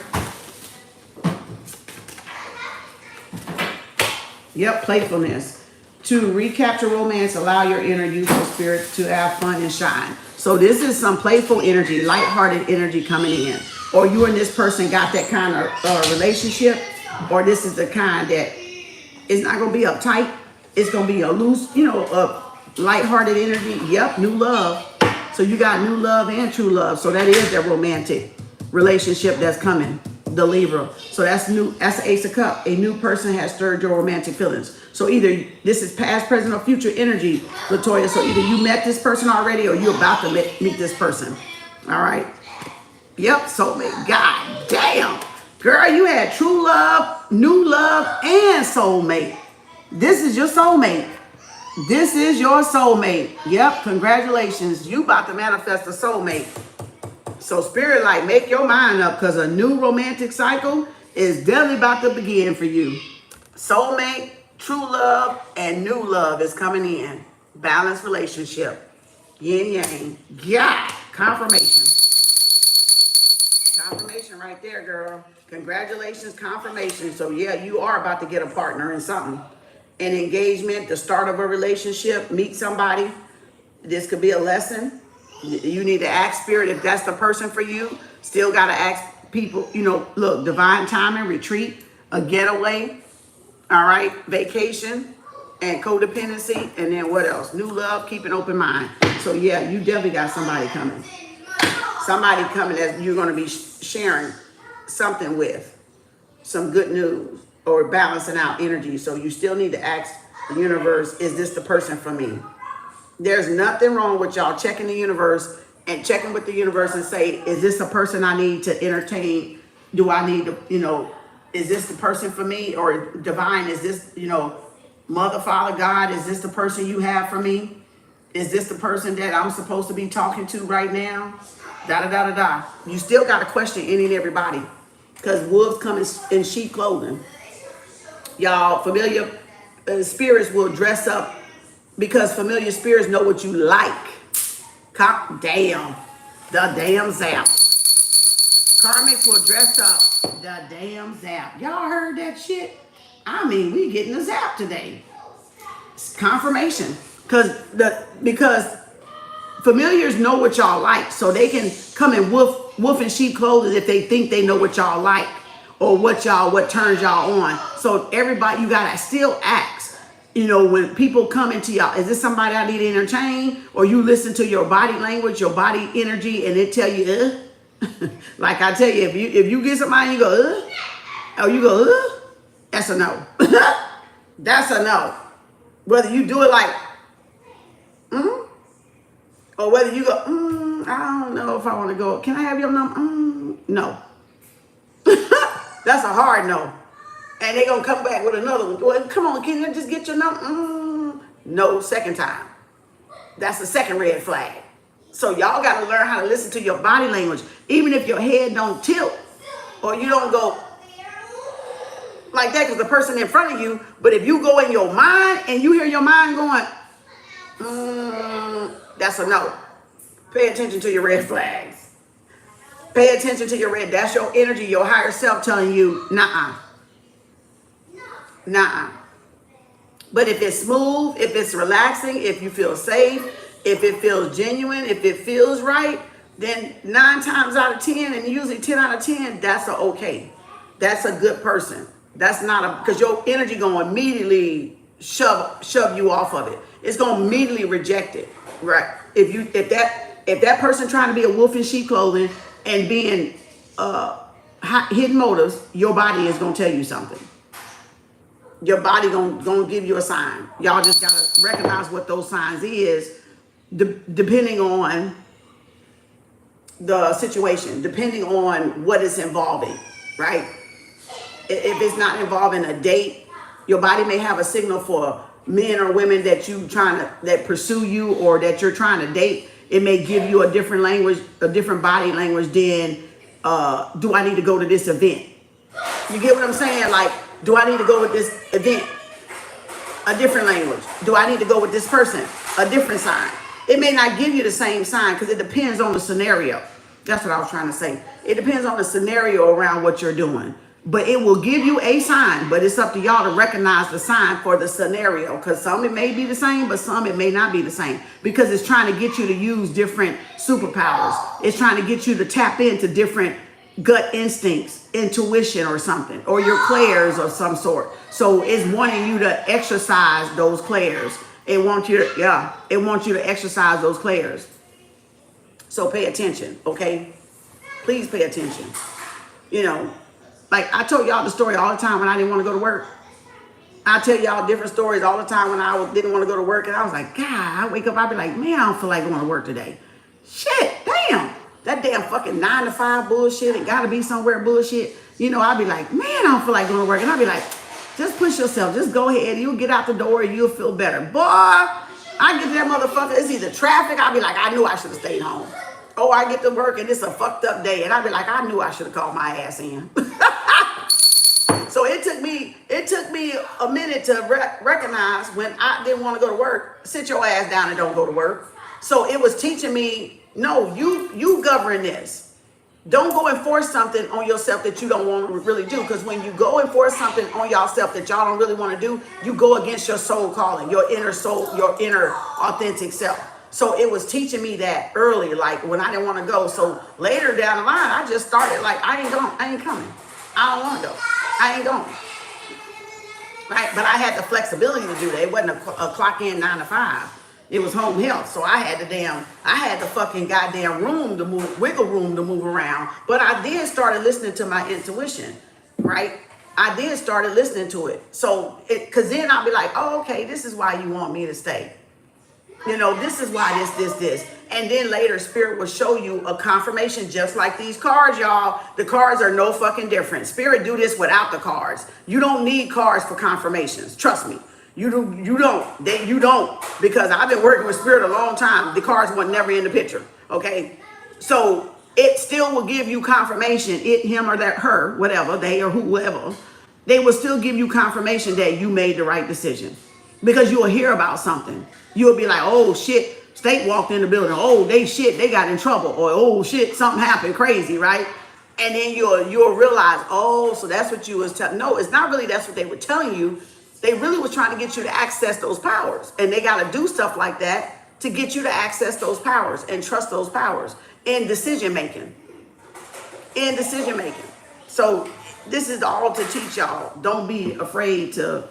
Yep, playfulness. To recapture romance, allow your inner youthful spirit to have fun and shine. So this is some playful energy, lighthearted energy coming in. Or you and this person got that kind of relationship, or this is the kind that it's not going to be uptight. It's going to be a loose, you know, a lighthearted energy. Yep, new love. So you got new love and true love. So that is that romantic relationship that's coming, the Libra. So that's new. That's the Ace of Cups. A new person has stirred your romantic feelings. So either this is past, present, or future energy, Latoya. So either you met this person already or you're about to meet this person. All right. Yep, soulmate. God damn. Girl, you had true love, new love, and soulmate. This is your soulmate. This is your soulmate. Yep, congratulations. You about to manifest a soulmate. So Spirit, like, make your mind up because a new romantic cycle is definitely about to begin for you. Soulmate, true love, and new love is coming in. Balanced relationship. Yin yang. Yeah, confirmation. Confirmation right there, girl. Congratulations, confirmation. So yeah, you are about to get a partner in something. An engagement, the start of a relationship, meet somebody. This could be a lesson. You need to ask Spirit if that's the person for you. Still got to ask people, you know, look, divine timing, retreat, a getaway, all right, vacation, and codependency, and then what else? New love, keep an open mind. So yeah, you definitely got somebody coming. Somebody coming that you're going to be sharing something with, some good news, or balancing out energy. So you still need to ask the universe, is this the person for me? There's nothing wrong with y'all checking the universe and checking with the universe and say, is this a person I need to entertain? Do I need to, you know, is this the person for me? Or divine, is this, you know, Mother, Father, God, is this the person you have for me? Is this the person that I'm supposed to be talking to right now? Da-da-da-da-da. You still got to question any and everybody because wolves come in sheep clothing. Y'all, familiar spirits will dress up because familiar spirits know what you like. Damn. The damn zap. Karmics will dress up the damn zap. Y'all heard that shit? I mean, we getting a zap today. It's confirmation. Because familiars know what y'all like, so they can come in wolf in sheep clothing if they think they know what y'all like or what turns y'all on. So everybody, you gotta still ask. You know, when people come into y'all, is this somebody I need to entertain? Or you listen to your body language, your body energy, and it tell you, like I tell you, if you get somebody, you go, or you go, that's a no. That's a no. Whether you do it like, or whether you go, I don't know if I want to go. Can I have your number? No. That's a hard no. And they going to come back with another one. Well, come on, can you just get your number? No, second time. That's the second red flag. So y'all got to learn how to listen to your body language. Even if your head don't tilt or you don't go like that because the person in front of you. But if you go in your mind and you hear your mind going, that's a no. Pay attention to your red flags. Pay attention to your red. That's your energy, your higher self telling you, nah. But if it's smooth, if it's relaxing, if you feel safe, if it feels genuine, if it feels right, then 9 times out of 10, and usually 10 out of 10, that's a okay. That's a good person. That's not a, because your energy gonna immediately shove you off of it. It's gonna immediately reject it, right? If that person trying to be a wolf in sheep clothing and being hidden motives, your body is gonna tell you something. Your body gonna give you a sign. Y'all just gotta recognize what those signs is, depending on the situation, depending on what it's involving, right? If it's not involving a date, your body may have a signal for men or women that pursue you or that you're trying to date. It may give you a different language, a different body language than, do I need to go to this event? You get what I'm saying? Like, do I need to go with this event? A different language. Do I need to go with this person? A different sign. It may not give you the same sign because it depends on the scenario. That's what I was trying to say. It depends on the scenario around what you're doing. But it will give you a sign, but it's up to y'all to recognize the sign for the scenario. Because some it may be the same, but some it may not be the same. Because it's trying to get you to use different superpowers. It's trying to get you to tap into different gut instincts, intuition or something, or your clairs of some sort. So it's wanting you to exercise those clairs. It wants you to, it wants you to exercise those clairs. So pay attention, okay? Please pay attention. You know, like I told y'all the story all the time when I didn't want to go to work. I tell y'all different stories all the time when I didn't want to go to work, and I was like, God, I wake up, I'd be like, man, I don't feel like going to work today. Shit, damn. That damn fucking 9 to 5 bullshit, it gotta be somewhere bullshit. You know, I'd be like, man, I don't feel like going to work. And I'd be like, just push yourself, just go ahead. You'll get out the door and you'll feel better. Boy, I get to that motherfucker, it's either traffic, I'll be like, I knew I should have stayed home. Oh, I get to work and it's a fucked up day. And I'd be like, I knew I should have called my ass in. So it took me a minute to recognize when I didn't want to go to work, sit your ass down and don't go to work. So it was teaching me, no, you govern this. Don't go and force something on yourself that you don't want to really do. Because when you go and force something on yourself that y'all don't really want to do, you go against your soul calling, your inner soul, your inner authentic self. So it was teaching me that early, like when I didn't want to go. So later down the line, I just started like, I ain't coming. I don't want to go. I ain't going. Right? But I had the flexibility to do that. It wasn't a clock in 9 to 5. It was home health. So I had the fucking goddamn room to move, wiggle room to move around. But I did started listening to my intuition, right? I did started listening to it. So, cause then I'll be like, oh, okay, this is why you want me to stay. You know, this is why this. And then later Spirit will show you a confirmation just like these cards, y'all. The cards are no fucking different. Spirit do this without the cards. You don't need cards for confirmations. Trust me. You don't. Because I've been working with Spirit a long time. The cards were never in the picture. Okay. So it still will give you confirmation. It, him or that, her, whatever, they or whoever. They will still give you confirmation that you made the right decision. Because you'll hear about something. You'll be like, oh shit, State walked in the building. Oh, they got in trouble. Or oh shit, something happened crazy, right? And then you'll realize, oh, so that's what you was telling. No, it's not really that's what they were telling you. They really was trying to get you to access those powers. And they got to do stuff like that to get you to access those powers and trust those powers in decision making. So this is all to teach y'all. Don't be afraid to.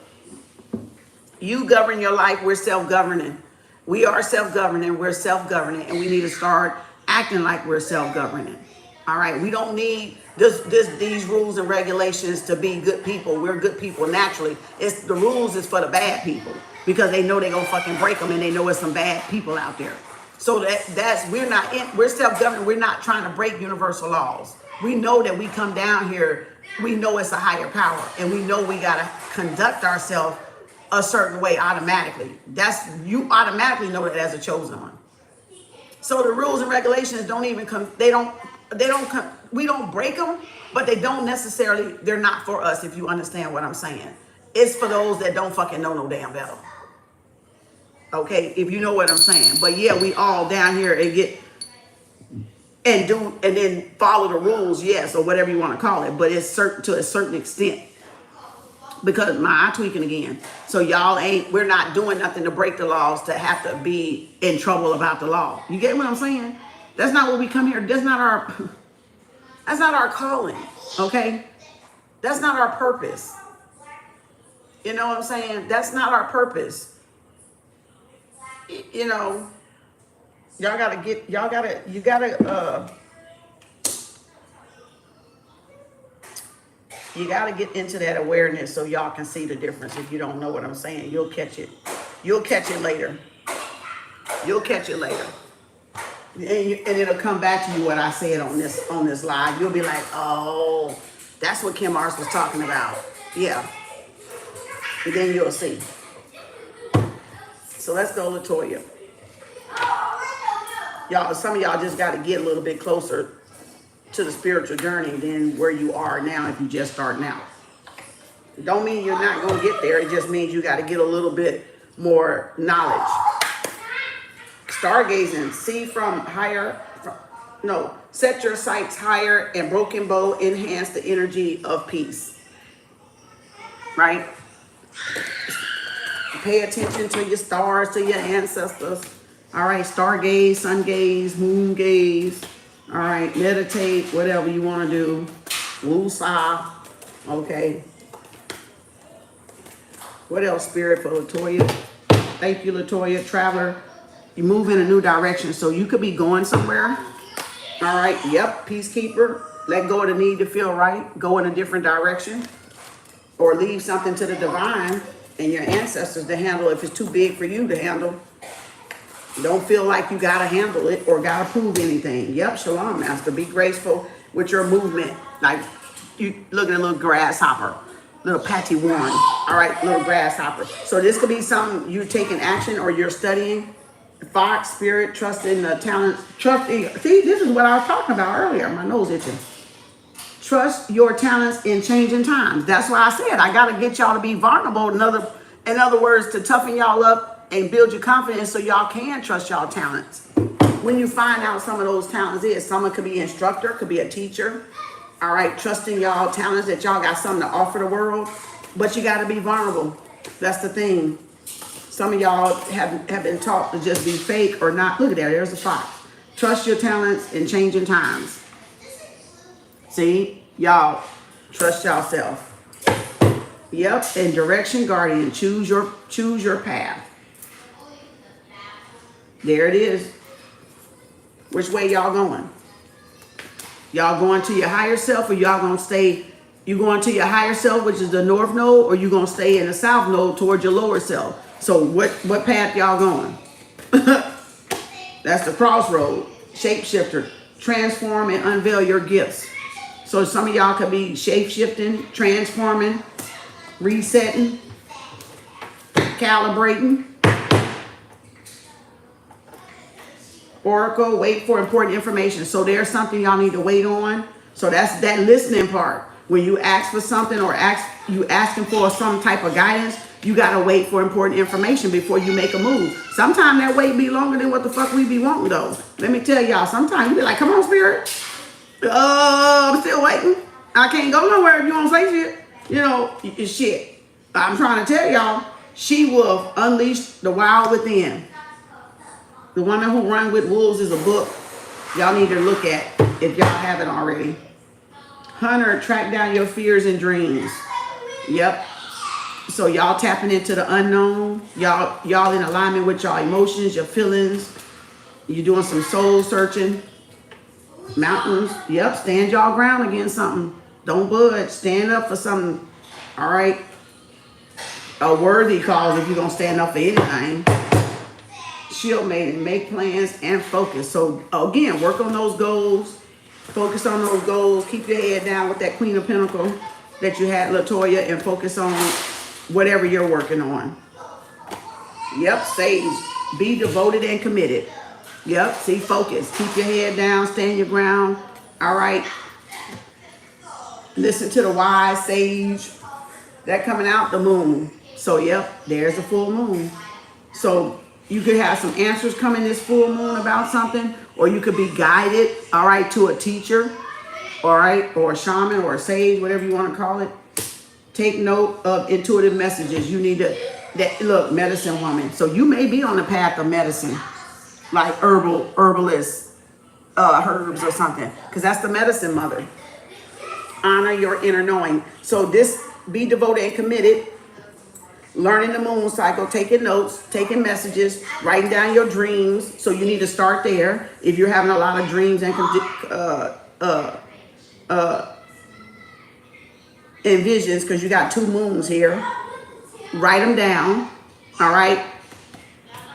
You govern your life. We're self-governing. We are self-governing. We're self-governing. And we need to start acting like we're self-governing. All right. We don't need these rules and regulations to be good people. We're good people naturally. The rules is for the bad people because they know they're going to fucking break them and they know there's some bad people out there. So we're self-governing. We're not trying to break universal laws. We know that we come down here. We know it's a higher power and we know we got to conduct ourselves a certain way automatically. You automatically know that as a chosen one. So the rules and regulations don't even come. We don't break them, but they don't necessarily, they're not for us if you understand what I'm saying. It's for those that don't fucking know no damn better. Okay, if you know what I'm saying. But yeah, we all down here and then follow the rules, yes, or whatever you want to call it. But it's to a certain extent. Because my eye tweaking again. So we're not doing nothing to break the laws to have to be in trouble about the law. You get what I'm saying? That's not what we come here. That's not our calling. Okay? That's not our purpose. You know what I'm saying? That's not our purpose. You know, you gotta get into that awareness so y'all can see the difference. If you don't know what I'm saying, you'll catch it. You'll catch it later. And it'll come back to you what I said on this live. You'll be like, oh, that's what Kem Arts was talking about. Yeah. And then you'll see. So let's go, Latoya. Y'all, some of y'all just got to get a little bit closer to the spiritual journey than where you are now if you just starting out. Don't mean you're not going to get there. It just means you got to get a little bit more knowledge. Stargazing, see from higher, set your sights higher and broken bow enhance the energy of peace. Right? Pay attention to your stars, to your ancestors. All right, star gaze, sun gaze, moon gaze. All right, meditate, whatever you want to do. Woo-sa. Okay. What else, Spirit, for Latoya? Thank you, Latoya. Traveler, you move in a new direction, so you could be going somewhere. All right, yep, Peacekeeper. Let go of the need to feel right. Go in a different direction. Or leave something to the divine and your ancestors to handle if it's too big for you to handle. Don't feel like you got to handle it or got to prove anything. Yep, Shalom, Master. Be graceful with your movement. Like you look at a little grasshopper, little patchy one. All right, little grasshopper. So this could be something you're taking action or you're studying. Fox, Spirit, trust in the talent. See, this is what I was talking about earlier. My nose itching. Trust your talents in changing times. That's why I said I got to get y'all to be vulnerable. In other words, to toughen y'all up and build your confidence so y'all can trust y'all talents. When you find out some of those talents is, someone could be an instructor, could be a teacher. All right, trusting y'all talents that y'all got something to offer the world, but you got to be vulnerable. That's the thing. Some of y'all have been taught to just be fake or not. Look at that, there's a fox. Trust your talents in changing times. See, y'all, trust yourself. Yep, and direction guardian, choose your path. There it is. Which way y'all going? Y'all going to your higher self, or y'all gonna stay? You going to your higher self, which is the north node, or you gonna stay in the south node towards your lower self? So what path y'all going? That's the crossroad. Shapeshifter, transform and unveil your gifts. So some of y'all could be shape-shifting, transforming, resetting, calibrating. Oracle, wait for important information. So there's something y'all need to wait on. So that's that listening part. When you ask for something or you asking for some type of guidance, you got to wait for important information before you make a move. Sometimes that wait be longer than what the fuck we be wanting though. Let me tell y'all, sometimes you be like, come on, Spirit. I'm still waiting. I can't go nowhere if you don't say shit. You know, it's shit. I'm trying to tell y'all, she will unleash the wild within. The Woman Who Runs with Wolves is a book y'all need to look at if y'all haven't already. Hunter, track down your fears and dreams. Yep. So y'all tapping into the unknown. Y'all in alignment with y'all emotions, your feelings. You're doing some soul searching. Mountains. Yep. Stand y'all ground against something. Don't budge. Stand up for something. All right. A worthy cause if you're going to stand up for anything. Shield maiden, make plans and focus. So again, work on those goals. Focus on those goals. Keep your head down with that Queen of Pentacles that you had, Latoya, and focus on whatever you're working on. Yep, Sage. Be devoted and committed. Yep, see, focus. Keep your head down. Stand your ground. All right. Listen to the wise sage. That coming out, the moon. So, yep, there's the full moon. So, you could have some answers coming this full moon about something, or you could be guided, all right, to a teacher, all right, or a shaman or a sage, whatever you want to call it. Take note of intuitive messages. You need to, look, medicine woman. So you may be on the path of medicine, like herbalist, herbs or something, because that's the medicine mother. Honor your inner knowing. So this, be devoted and committed. Learning the moon cycle, taking notes, taking messages, writing down your dreams. So you need to start there. If you're having a lot of dreams and visions, because you got 2 moons here, write them down. All right.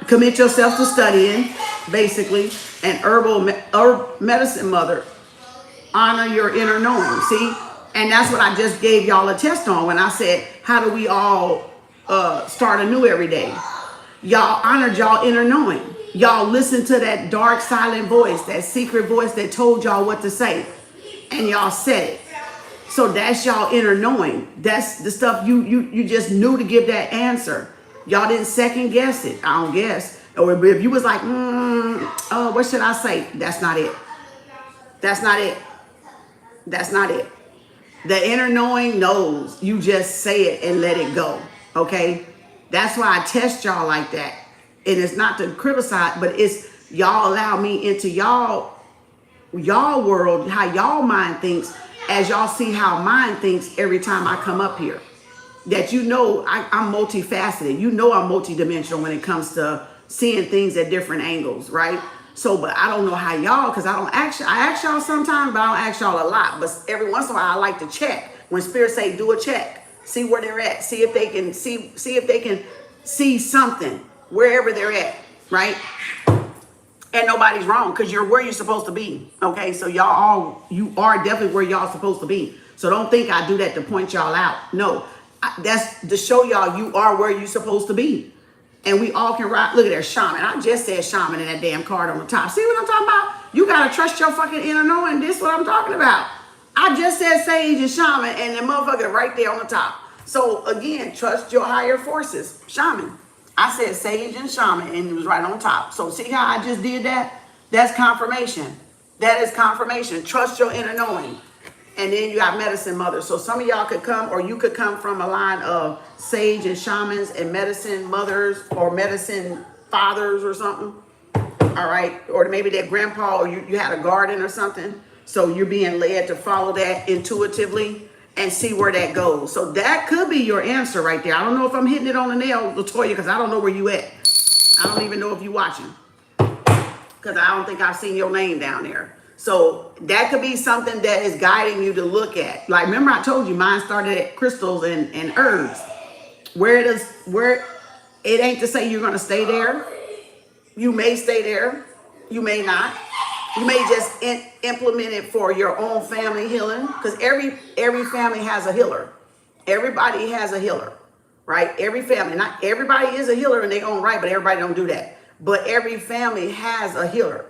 Commit yourself to studying, basically. And herb medicine mother, honor your inner knowing. See, and that's what I just gave y'all a test on when I said, how do we all start anew every day? Y'all honored y'all inner knowing. Y'all listened to that dark silent voice, that secret voice that told y'all what to say. and y'all said it. So that's y'all inner knowing. That's the stuff you just knew to give that answer. Y'all didn't second guess it, I don't guess. Or if you was like, oh, what should I say? That's not it. That's not it. That's not it. The inner knowing knows. You just say it and let it go. Okay? That's why I test y'all like that. And it's not to criticize, but it's y'all allow me into y'all world, how y'all mind thinks, as y'all see how mine thinks every time I come up here. That I'm multifaceted. I'm multidimensional when it comes to seeing things at different angles, right? So, but I don't know how y'all, because I ask y'all sometimes, but I don't ask y'all a lot. But every once in a while, I like to check. When Spirit say, do a check, see where they're at, see if they can see something wherever they're at, right? And nobody's wrong, because you're where you're supposed to be. Okay, so you are definitely where y'all supposed to be. So don't think I do that to point y'all out. No, that's to show y'all you are where you're supposed to be. And we all can ride. Look at that shaman. I just said shaman in that damn card on the top. See what I'm talking about? You got to trust your fucking inner knowing. This is what I'm talking about. I just said sage and shaman, and the motherfucker right there on the top. So again, trust your higher forces. Shaman. I said sage and shaman, and it was right on top. So see how I just did that? That's confirmation. That is confirmation. Trust your inner knowing. And then you got medicine mothers. So some of y'all could come, or you could come from a line of sage and shamans and medicine mothers or medicine fathers or something. All right. Or maybe that grandpa, or you had a garden or something. So you're being led to follow that intuitively and see where that goes. So that could be your answer right there. I don't know if I'm hitting it on the nail, Latoya, because I don't know where you at. I don't even know if you're watching, because I don't think I've seen your name down there. So that could be something that is guiding you to look at. Like, remember I told you mine started at crystals and herbs. Where it ain't to say you're going to stay there. You may stay there. You may not. You may just implement it for your own family healing, because every family has a healer. Everybody has a healer, right? Every family, not everybody is a healer in their own right, but everybody don't do that. But every family has a healer.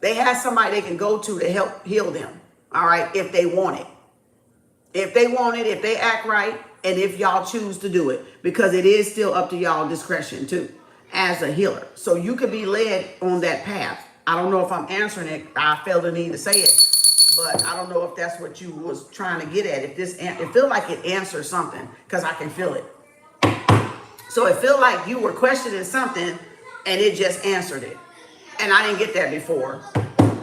They have somebody they can go to help heal them, all right, if they want it. If they want it, if they act right, and if y'all choose to do it, because it is still up to y'all discretion too, as a healer. So you could be led on that path. I don't know if I'm answering it. I felt the need to say it, but I don't know if that's what you was trying to get at. It feel like it answers something, because I can feel it. So it feel like you were questioning something, and it just answered it. And I didn't get that before.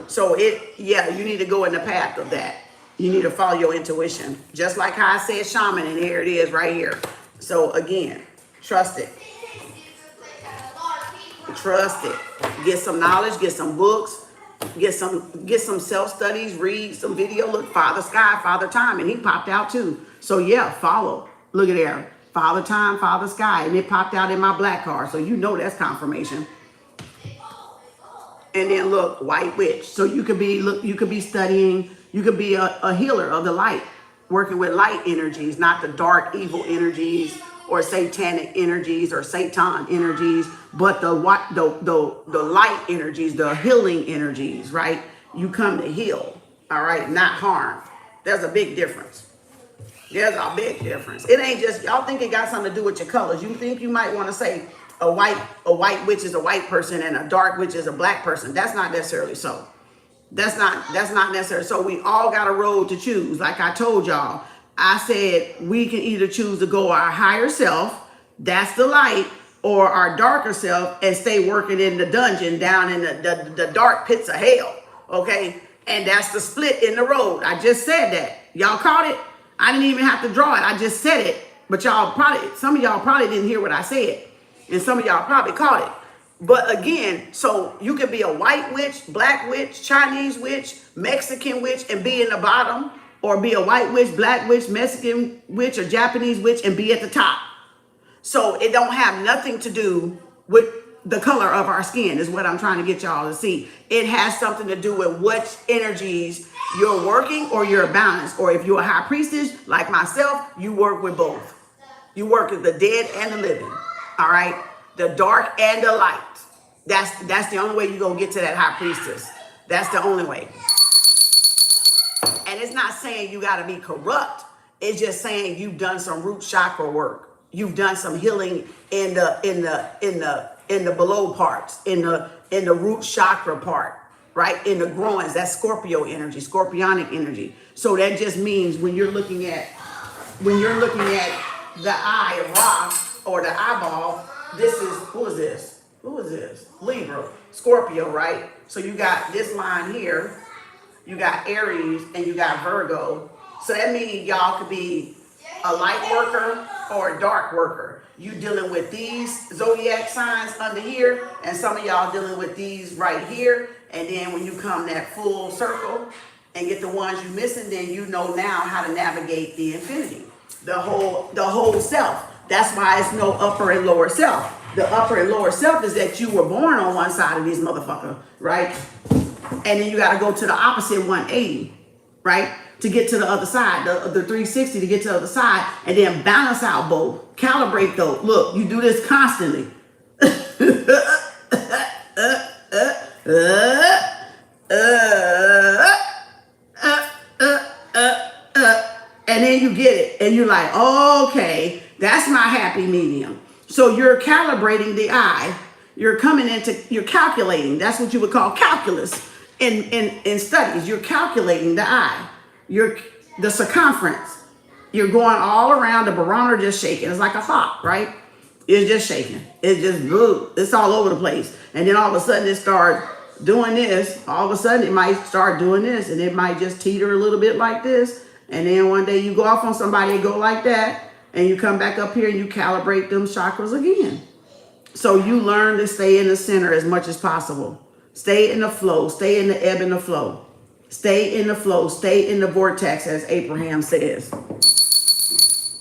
So you need to go in the path of that. You need to follow your intuition. Just like how I said shaman, and here it is right here. So again, trust it. Trust it. Get some knowledge, get some books, get some self-studies, read some video. Look, Father Sky, Father Time, and he popped out too. So yeah, follow. Look at there. Father Time, Father Sky, and it popped out in my black card. So you know that's confirmation. And then look, white witch. So you could be studying, you could be a healer of the light, working with light energies, not the dark, evil energies or satanic energies or Satan energies, but the light energies, the healing energies, right? You come to heal, all right, not harm. There's a big difference. There's a big difference. It ain't just, y'all think it got something to do with your colors. You think you might want to say, a white witch is a white person and a dark witch is a black person. That's not necessarily so. That's not necessary. So we all got a road to choose. Like I told y'all, I said we can either choose to go our higher self, that's the light, or our darker self and stay working in the dungeon down in the dark pits of hell. Okay? And that's the split in the road. I just said that. Y'all caught it? I didn't even have to draw it. I just said it. But some of y'all probably didn't hear what I said. And some of y'all probably caught it. But again, so you could be a white witch, black witch, Chinese witch, Mexican witch, and be in the bottom, or be a white witch, black witch, Mexican witch, or Japanese witch and be at the top. So it don't have nothing to do with the color of our skin, is what I'm trying to get y'all to see. It has something to do with what energies you're working, or you're balanced. Or if you're a high priestess like myself, you work with both. You work with the dead and the living. All right, the dark and the light. That's the only way you're gonna get to that high priestess. That's the only way. not saying you got to be corrupt. It's just saying you've done some root chakra work. You've done some healing in the below parts, in the root chakra part, right? In the groins, that's Scorpio energy, scorpionic energy. So that just means when you're looking at the eye of Ra or the eyeball, this is, who is this? Who is this? Libra, Scorpio, right? So you got this line here, you got Aries, and you got Virgo. So that means y'all could be a light worker or a dark worker. You dealing with these zodiac signs under here, and some of y'all dealing with these right here. And then when you come that full circle and get the ones you missing, then you know now how to navigate the infinity, the whole self. That's why it's no upper and lower self. The upper and lower self is that you were born on one side of this motherfucker, right? And then you got to go to the opposite 180, right? To get to the other side, the 360 to get to the other side, and then balance out both, calibrate those. Look, you do this constantly. And then you get it, and you're like, oh, okay, that's my happy medium. So you're calibrating the eye. You're calculating. That's what you would call calculus in studies. You're calculating the eye. The circumference. You're going all around, the barometer just shaking. It's like a hawk, right? It's just shaking. It's just, it's all over the place. And then all of a sudden it starts doing this. All of a sudden it might start doing this, and it might just teeter a little bit like this. And then one day you go off on somebody and go like that, and you come back up here and you calibrate them chakras again. So you learn to stay in the center as much as possible. Stay in the flow. Stay in the ebb and the flow. Stay in the flow. Stay in the vortex, as Abraham says.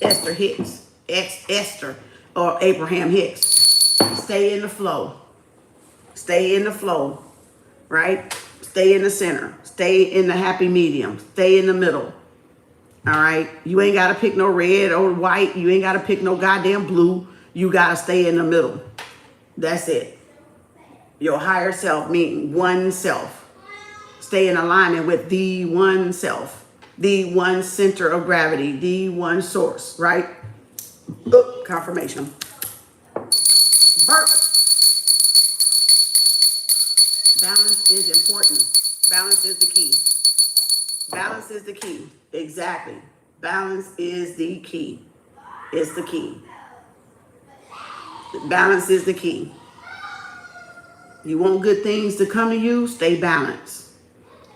Esther Hicks. Esther or Abraham Hicks. Stay in the flow. Stay in the flow. Right? Stay in the center. Stay in the happy medium. Stay in the middle. All right? You ain't got to pick no red or white. You ain't got to pick no goddamn blue. You got to stay in the middle. That's it. Your higher self, meaning one self. Stay in alignment with the one self, the one center of gravity, the one source, right? Look, confirmation. Birth. Balance is important. Balance is the key. Balance is the key. Exactly. Balance is the key. It's the key. Balance is the key. You want good things to come to you, stay balanced.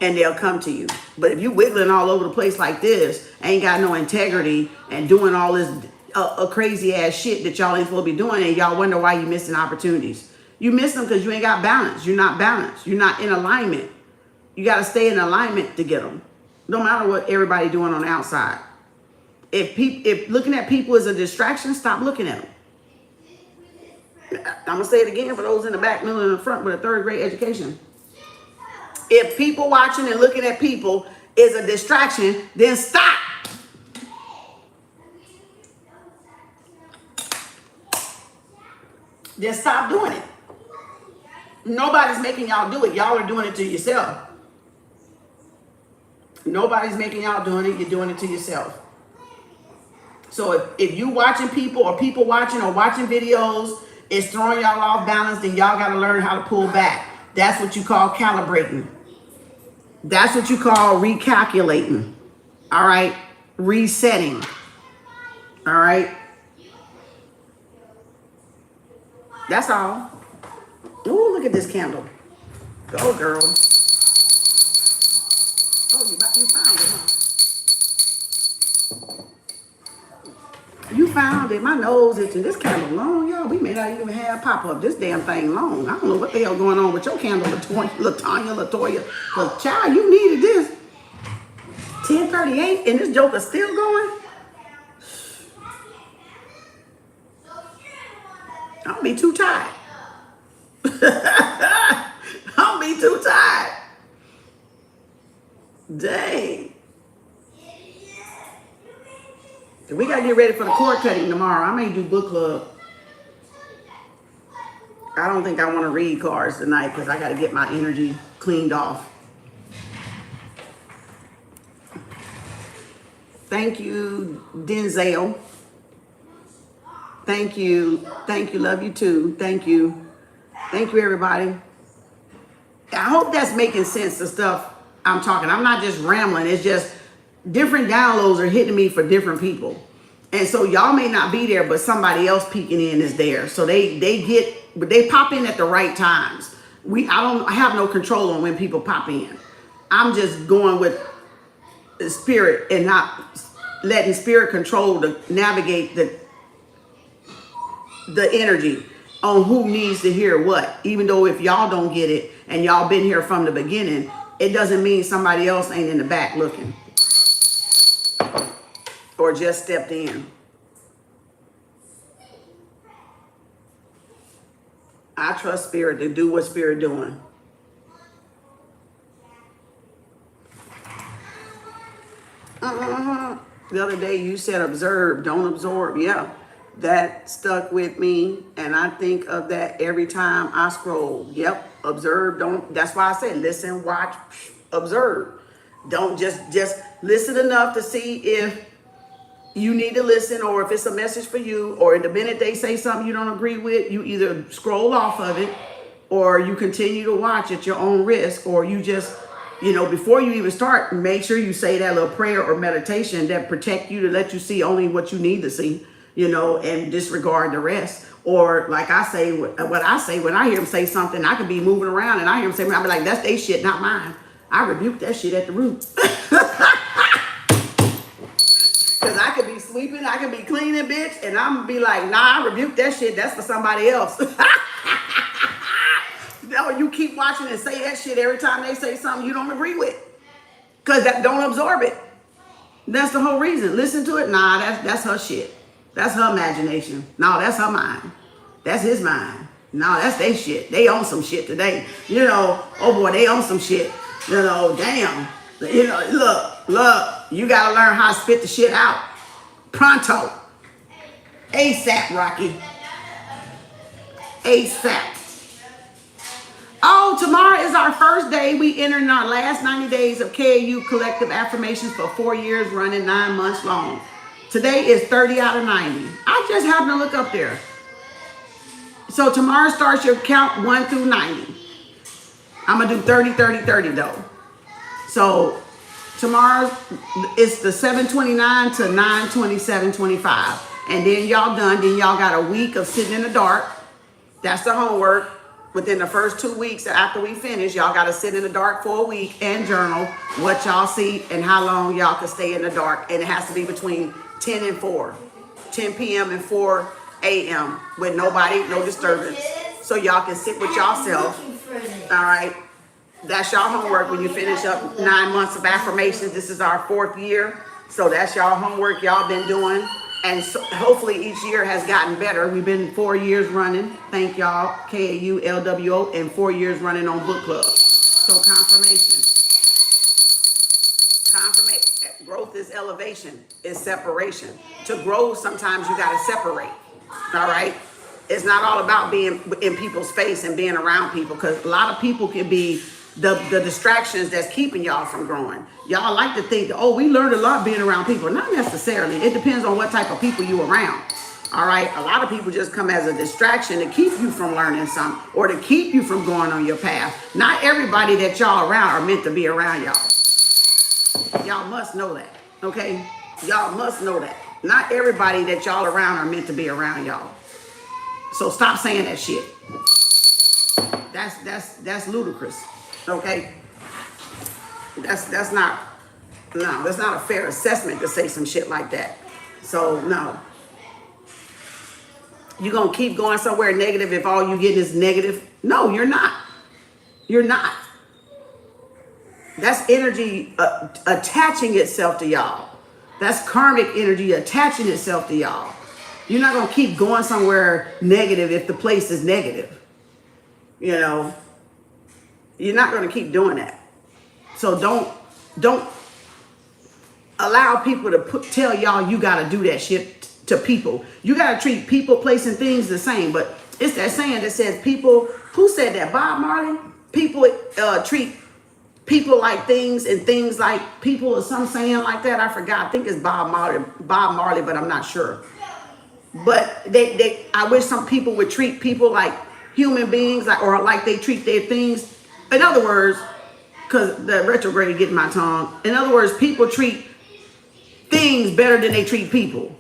And they'll come to you. But if you wiggling all over the place like this, ain't got no integrity, and doing all this crazy ass shit that y'all ain't supposed to be doing, and y'all wonder why you missing opportunities. You miss them because you ain't got balance. You're not balanced. You're not in alignment. You got to stay in alignment to get them. No matter what everybody doing on the outside. If looking at people is a distraction, stop looking at them. I'm going to say it again for those in the back, middle, and the front with a third grade education. If people watching and looking at people is a distraction, then stop. Then stop doing it. Nobody's making y'all do it. Y'all are doing it to yourself. Nobody's making y'all doing it. You're doing it to yourself. So if you watching people or people watching or watching videos, it's throwing y'all off balance, then y'all got to learn how to pull back. That's what you call calibrating. That's what you call recalculating. All right? Resetting. All right? That's all. Ooh, look at this candle. Go, girl. Oh, you found it, huh? You found it. My nose itching. This candle long, y'all. We may not even have pop-up. This damn thing long. I don't know what the hell going on with your candle, Latoya. But child, you needed this. 10:38 and this joker still going? I'll be too tired. I'll be too tired. Dang. We got to get ready for the cord cutting tomorrow. I may do book club. I don't think I want to read cards tonight because I got to get my energy cleaned off. Thank you, Denzel. Thank you. Thank you. Love you too. Thank you. Thank you, everybody. I hope that's making sense, the stuff I'm talking. I'm not just rambling. It's just different downloads are hitting me for different people. And so y'all may not be there, but somebody else peeking in is there. So they pop in at the right times. I have no control on when people pop in. I'm just going with the spirit and not letting spirit control to navigate the energy on who needs to hear what. Even though if y'all don't get it and y'all been here from the beginning, it doesn't mean somebody else ain't in the back looking or just stepped in. I trust spirit to do what spirit doing. The other day you said observe, don't absorb. Yeah, that stuck with me, and I think of that every time I scroll. Yep, observe, don't. That's why I say listen, watch, observe. Don't just listen enough to see if you need to listen or if it's a message for you, or the minute they say something you don't agree with, you either scroll off of it or you continue to watch at your own risk, or you just, before you even start, make sure you say that little prayer or meditation that protect you, to let you see only what you need to see, and disregard the rest. Or like I say, what I say when I hear them say something, I could be moving around and I hear them say, I'll be like, that's their shit, not mine. I rebuke that shit at the root. Because I could be sweeping, I could be cleaning, bitch, and I'm going to be like, nah, I rebuke that shit. That's for somebody else. No, you keep watching and say that shit every time they say something you don't agree with. Because don't absorb it. That's the whole reason. Listen to it. Nah, that's her shit. That's her imagination. No, that's her mind. That's his mind. No, that's their shit. They own some shit today. Oh boy, they own some shit. Damn. Look, you gotta learn how to spit the shit out. Pronto. ASAP, Rocky. ASAP. Oh, tomorrow is our first day. We enter in our last 90 days of KAU collective affirmations for 4 years running, 9 months long. Today is 30 out of 90. I just happened to look up there. So tomorrow starts your count 1 through 90. I'm going to do 30, 30, 30 though. So tomorrow it's the 7/29 to 9/27/25. And then y'all done. Then y'all got a week of sitting in the dark. That's the homework. Within the first 2 weeks after we finish, y'all got to sit in the dark for a week and journal what y'all see and how long y'all can stay in the dark. And it has to be between 10 and 4, 10 p.m. and 4 a.m. with nobody, no disturbance. So y'all can sit with yourself. All right. That's y'all homework when you finish up 9 months of affirmations. This is our 4th year. So that's y'all homework y'all been doing. And so hopefully each year has gotten better. We've been 4 years running. Thank y'all, KAU LWO, and 4 years running on book club. So confirmation. Confirmation. Growth is elevation. It's separation. To grow, sometimes you got to separate. All right? It's not all about being in people's face and being around people, because a lot of people can be the distractions that's keeping y'all from growing. Y'all like to think, oh, we learned a lot being around people. Not necessarily. It depends on what type of people you around. All right. A lot of people just come as a distraction to keep you from learning something or to keep you from going on your path. Not everybody that y'all around are meant to be around y'all. Y'all must know that. Okay. Y'all must know that. Not everybody that y'all around are meant to be around y'all. So stop saying that shit. That's ludicrous. Okay, that's not a fair assessment to say some shit like that. So no, you gonna keep going somewhere negative if all you get is negative? No, you're not. You're not. That's energy attaching itself to y'all. That's karmic energy attaching itself to y'all. You're not gonna keep going somewhere negative if the place is negative. You're not going to keep doing that. So don't allow people to tell y'all you got to do that shit to people. You got to treat people, place, and things the same. But it's that saying that says people, who said that? Bob Marley? People treat people like things and things like people or some saying like that. I forgot. I think it's Bob Marley, but I'm not sure. But I wish some people would treat people like human beings, like, or like they treat their things. In other words, because the retrograde getting my tongue. In other words, people treat things better than they treat people.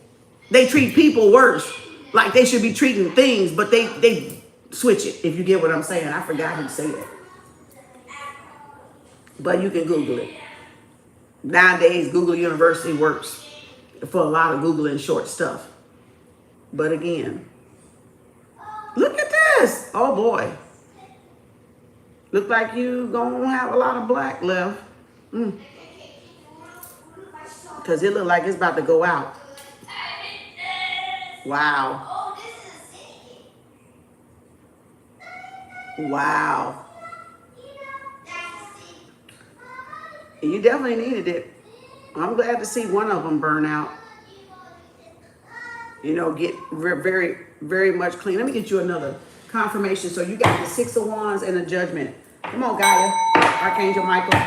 They treat people worse, like they should be treating things, but they switch it. If you get what I'm saying, I forgot who said it, but you can Google it. Nowadays, Google University works for a lot of Googling short stuff. But again, look at this. Oh boy. Look like you gonna have a lot of black left. Because it look like it's about to go out. Wow. Wow. You definitely needed it. I'm glad to see one of them burn out. You know, get very, very much clean. Let me get you another confirmation. So you got the 6 of Wands and a Judgment. Come on, Gaia. Archangel Michael.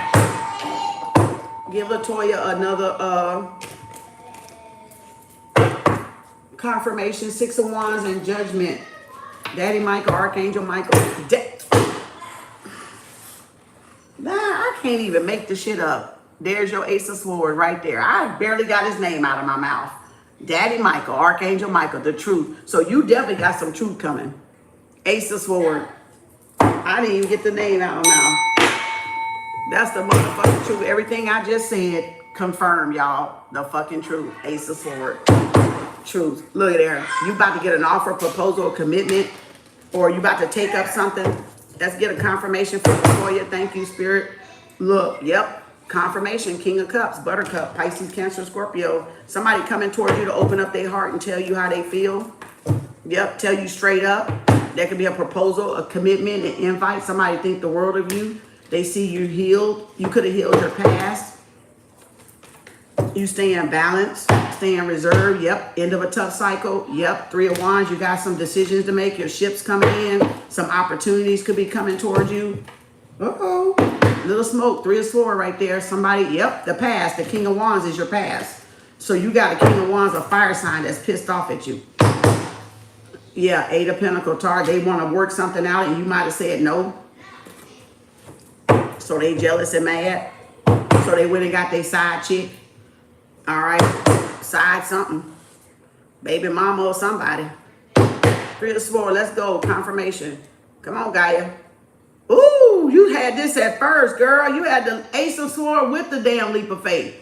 Give Latoya another confirmation. 6 of Wands and Judgment. Daddy Michael, Archangel Michael. Nah, I can't even make this shit up. There's your Ace of Swords right there. I barely got his name out of my mouth. Daddy Michael, Archangel Michael, the truth. So you definitely got some truth coming. Ace of Swords. I didn't even get the name out now. That's the motherfucking truth. Everything I just said, confirm, y'all. The fucking truth. Ace of Swords. Truth. Look at there. You about to get an offer, proposal, or commitment, or you about to take up something. Let's get a confirmation for Latoya. Thank you, Spirit. Look, yep. Confirmation, King of Cups, Buttercup, Pisces, Cancer, Scorpio. Somebody coming towards you to open up their heart and tell you how they feel. Yep, tell you straight up. There could be a proposal, a commitment, an invite. Somebody think the world of you. They see you healed. You could have healed your past. You stay in balance, stay in reserve. Yep, end of a tough cycle. Yep, 3 of Wands. You got some decisions to make. Your ship's coming in. Some opportunities could be coming towards you. Uh-oh. Little smoke, 3 of Swords right there. Somebody, yep, the past. The King of Wands is your past. So you got a King of Wands, a fire sign that's pissed off at you. Yeah, 8 of Pentacles, Tar. They want to work something out and you might have said no. So they jealous and mad. So they went and got their side chick. All right, side something. Baby mama or somebody. 3 of Swords, let's go. Confirmation. Come on, Gaia. Ooh, you had this at first, girl. You had the Ace of Swords with the damn leap of faith.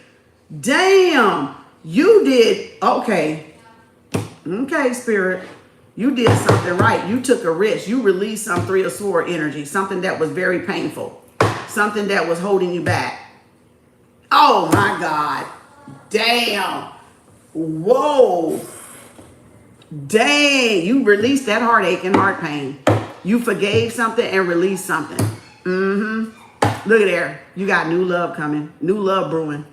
Damn, you did. Okay, Spirit. You did something right. You took a risk. You released some 3 of Swords energy. Something that was very painful. Something that was holding you back. Oh, my God. Damn. Whoa. Dang. You released that heartache and heart pain. You forgave something and released something. Look at there. You got new love coming. New love brewing.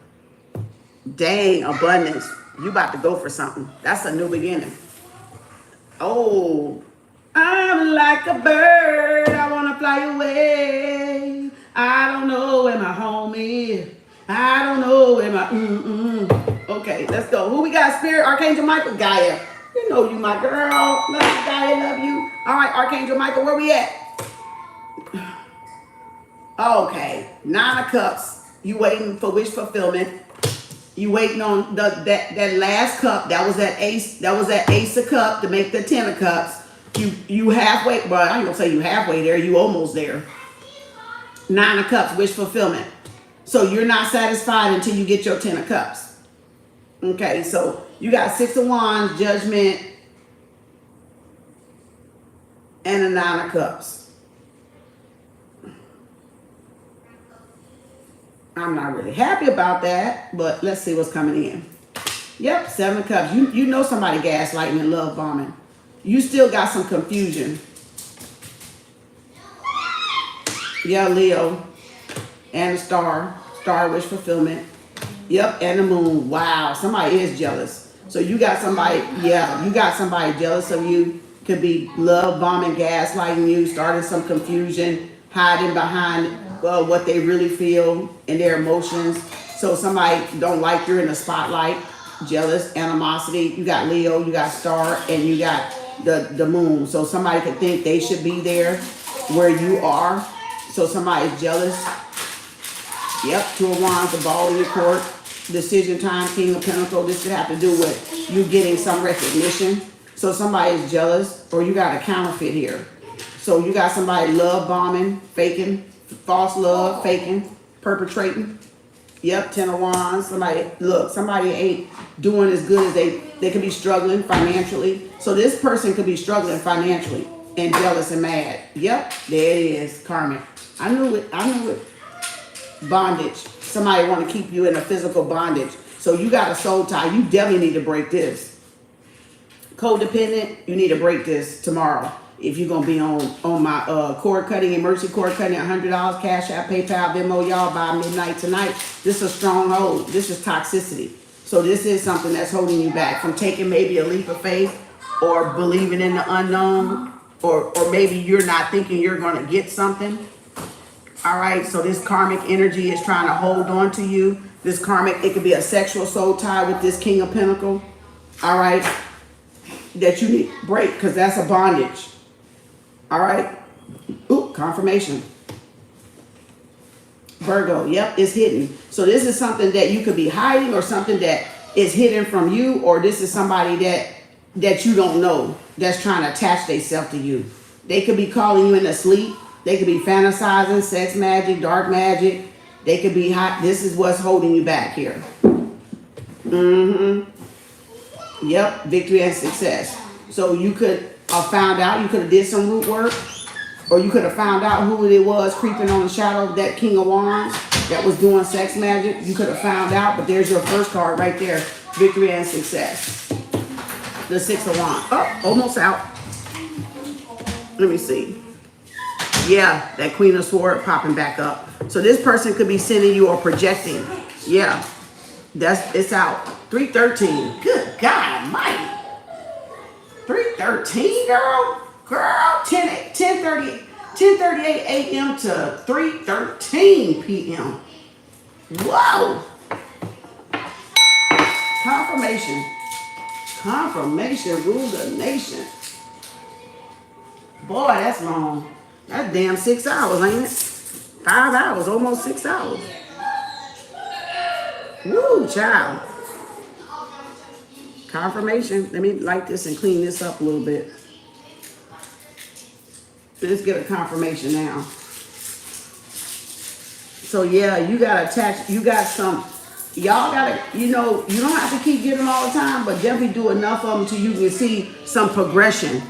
Dang, abundance. You about to go for something. That's a new beginning. Oh, I'm like a bird. I want to fly away. I don't know where my home is. I don't know where my Okay, let's go. Who we got? Spirit, Archangel Michael, Gaia. You know you, my girl. Love you, Gaia. Love you. All right, Archangel Michael, where we at? Okay, 9 of Cups. You waiting for wish fulfillment. You waiting on that last cup. That was that ace. That was that Ace of Cup to make the 10 of Cups. You halfway. Well, I ain't gonna say you halfway there. You almost there. 9 of Cups, wish fulfillment. So you're not satisfied until you get your 10 of Cups. Okay, so you got 6 of Wands, Judgment, and a 9 of Cups. I'm not really happy about that, but let's see what's coming in. Yep, 7 of Cups. You know somebody gaslighting and love bombing. You still got some confusion. Yeah, Leo. And a star. Star wish fulfillment. Yep, and the moon. Wow, somebody is jealous. So you got somebody, yeah, you got somebody jealous of you. Could be love bombing, gaslighting you, starting some confusion. hiding behind what they really feel and their emotions. So somebody don't like you're in the spotlight, jealous, animosity. You got Leo, you got Star, and you got the moon. So somebody could think they should be there where you are. So somebody's jealous. Yep, 2 of Wands, the ball in your court. Decision time, King of Pentacles. This could have to do with you getting some recognition. So somebody's jealous, or you got a counterfeit here. So you got somebody love bombing, faking, false love, faking, perpetrating. Yep, 10 of Wands. Somebody ain't doing as good as they could be struggling financially. So this person could be struggling financially and jealous and mad. Yep, there it is, karmic. I knew it. Bondage. Somebody want to keep you in a physical bondage. So you got a soul tie. You definitely need to break this. Codependent, you need to break this tomorrow. If you're going to be on my cord cutting, emergency cord cutting, $100, Cash App, PayPal, Venmo, y'all, by midnight tonight. This is a stronghold. This is toxicity. So this is something that's holding you back from taking maybe a leap of faith or believing in the unknown, or maybe you're not thinking you're going to get something. All right, so this karmic energy is trying to hold on to you. This karmic, it could be a sexual soul tie with this King of Pentacles. All right, that you need to break, because that's a bondage. All right. Ooh, confirmation. Virgo, yep, it's hidden. So this is something that you could be hiding, or something that is hidden from you, or this is somebody that you don't know that's trying to attach themselves to you. They could be calling you in the sleep. They could be fantasizing, sex magic, dark magic. They could be hot. This is what's holding you back here. Yep, victory and success. So you could have found out, you could have did some root work, or you could have found out who it was creeping on the shadow of that King of Wands that was doing sex magic. You could have found out, but there's your first card right there, victory and success. The 6 of Wands. Oh, almost out. Let me see. Yeah, that Queen of Swords popping back up. So this person could be sending you or projecting. Yeah, it's out. 313. Good God Almighty. 313, girl. 10:38 a.m. to 3:13 p.m. Whoa. Confirmation rule the nation. Boy, that's long. That's damn 6 hours, ain't it? 5 hours, almost 6 hours. Woo, child. Confirmation. Let me light this and clean this up a little bit. Let's get a confirmation now. So yeah, you got attached. You got some. Y'all gotta, you don't have to keep getting them all the time, but definitely do enough of them till you can see some progression.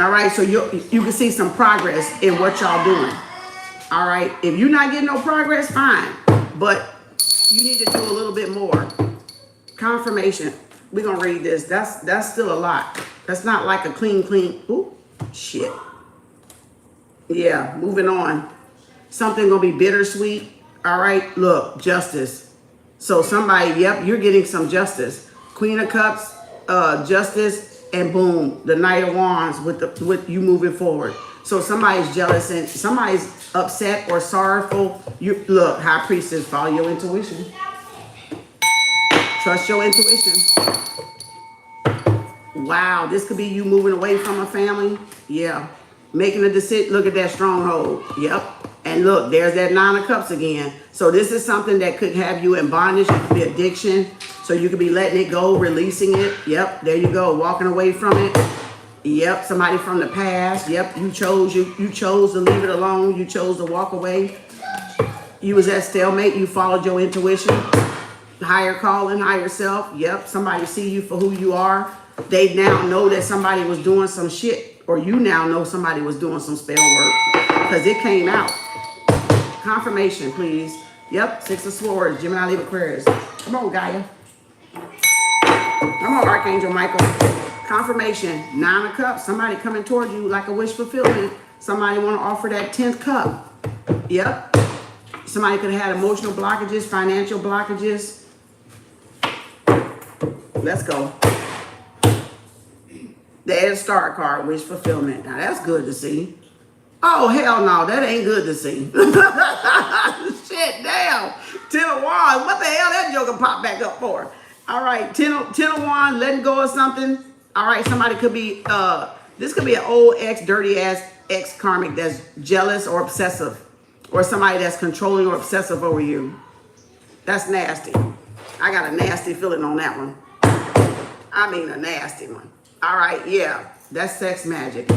All right, so you can see some progress in what y'all doing. All right, if you're not getting no progress, fine, but you need to do a little bit more. Confirmation. We're gonna read this. That's still a lot. That's not like a clean. Ooh, shit. Yeah, moving on. Something gonna be bittersweet. All right, look, justice. So somebody, yep, you're getting some justice. Queen of Cups, justice. And boom, the Knight of Wands with you moving forward. So somebody's jealous and somebody's upset or sorrowful. You look, High Priestess, follow your intuition. Trust your intuition. Wow, this could be you moving away from a family. Yeah, making a decision. Look at that stronghold. Yep. And look, there's that 9 of Cups again. So this is something that could have you in bondage. It could be addiction. So you could be letting it go, releasing it. Yep, there you go, walking away from it. Yep, somebody from the past. Yep, you chose to leave it alone. You chose to walk away. You was at stalemate. You followed your intuition. Higher calling, higher self. Yep, somebody see you for who you are. They now know that somebody was doing some shit, or you now know somebody was doing some spell work because it came out. Confirmation, please. Yep, 6 of Swords, Gemini, Libra, Aquarius. Come on, Gaia. Come on, Archangel Michael. Confirmation, 9 of Cups. Somebody coming toward you like a wish fulfillment. Somebody want to offer that 10th cup. Yep. Somebody could have had emotional blockages, financial blockages. Let's go. The Head Start card, wish fulfillment. Now that's good to see. Oh, hell no. That ain't good to see. Shit, damn. 10 of Wands. What the hell that joker popped back up for? All right, 10 of Wands, letting go of something. All right, somebody could be, this could be an old ex, dirty ass ex karmic that's jealous or obsessive. Or somebody that's controlling or obsessive over you. That's nasty. I got a nasty feeling on that one. I mean a nasty one. All right, yeah, that's sex magic.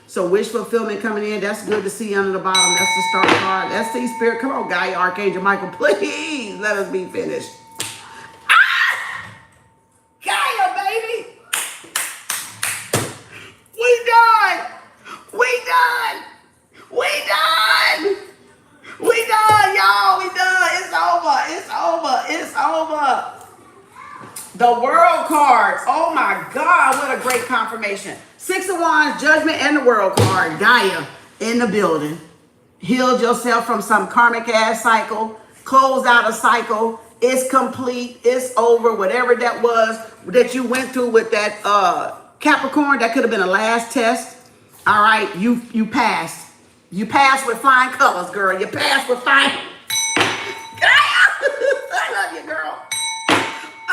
So wish fulfillment coming in. That's good to see under the bottom. That's the start card. Let's see, Spirit. Come on, Gaia, Archangel Michael. Please let us be finished. Ah! Gaia, baby. We done. We done. We done. We done, y'all. We done. It's over. It's over. It's over. The World card. Oh my God, what a great confirmation. 6 of Wands, Judgment, and the World card. Gaia in the building. Healed yourself from some karmic ass cycle. Closed out a cycle. It's complete. It's over. Whatever that was that you went through with that Capricorn, that could have been a last test. All right, you passed. You passed with flying colors, girl. You passed with flying. I love you, girl.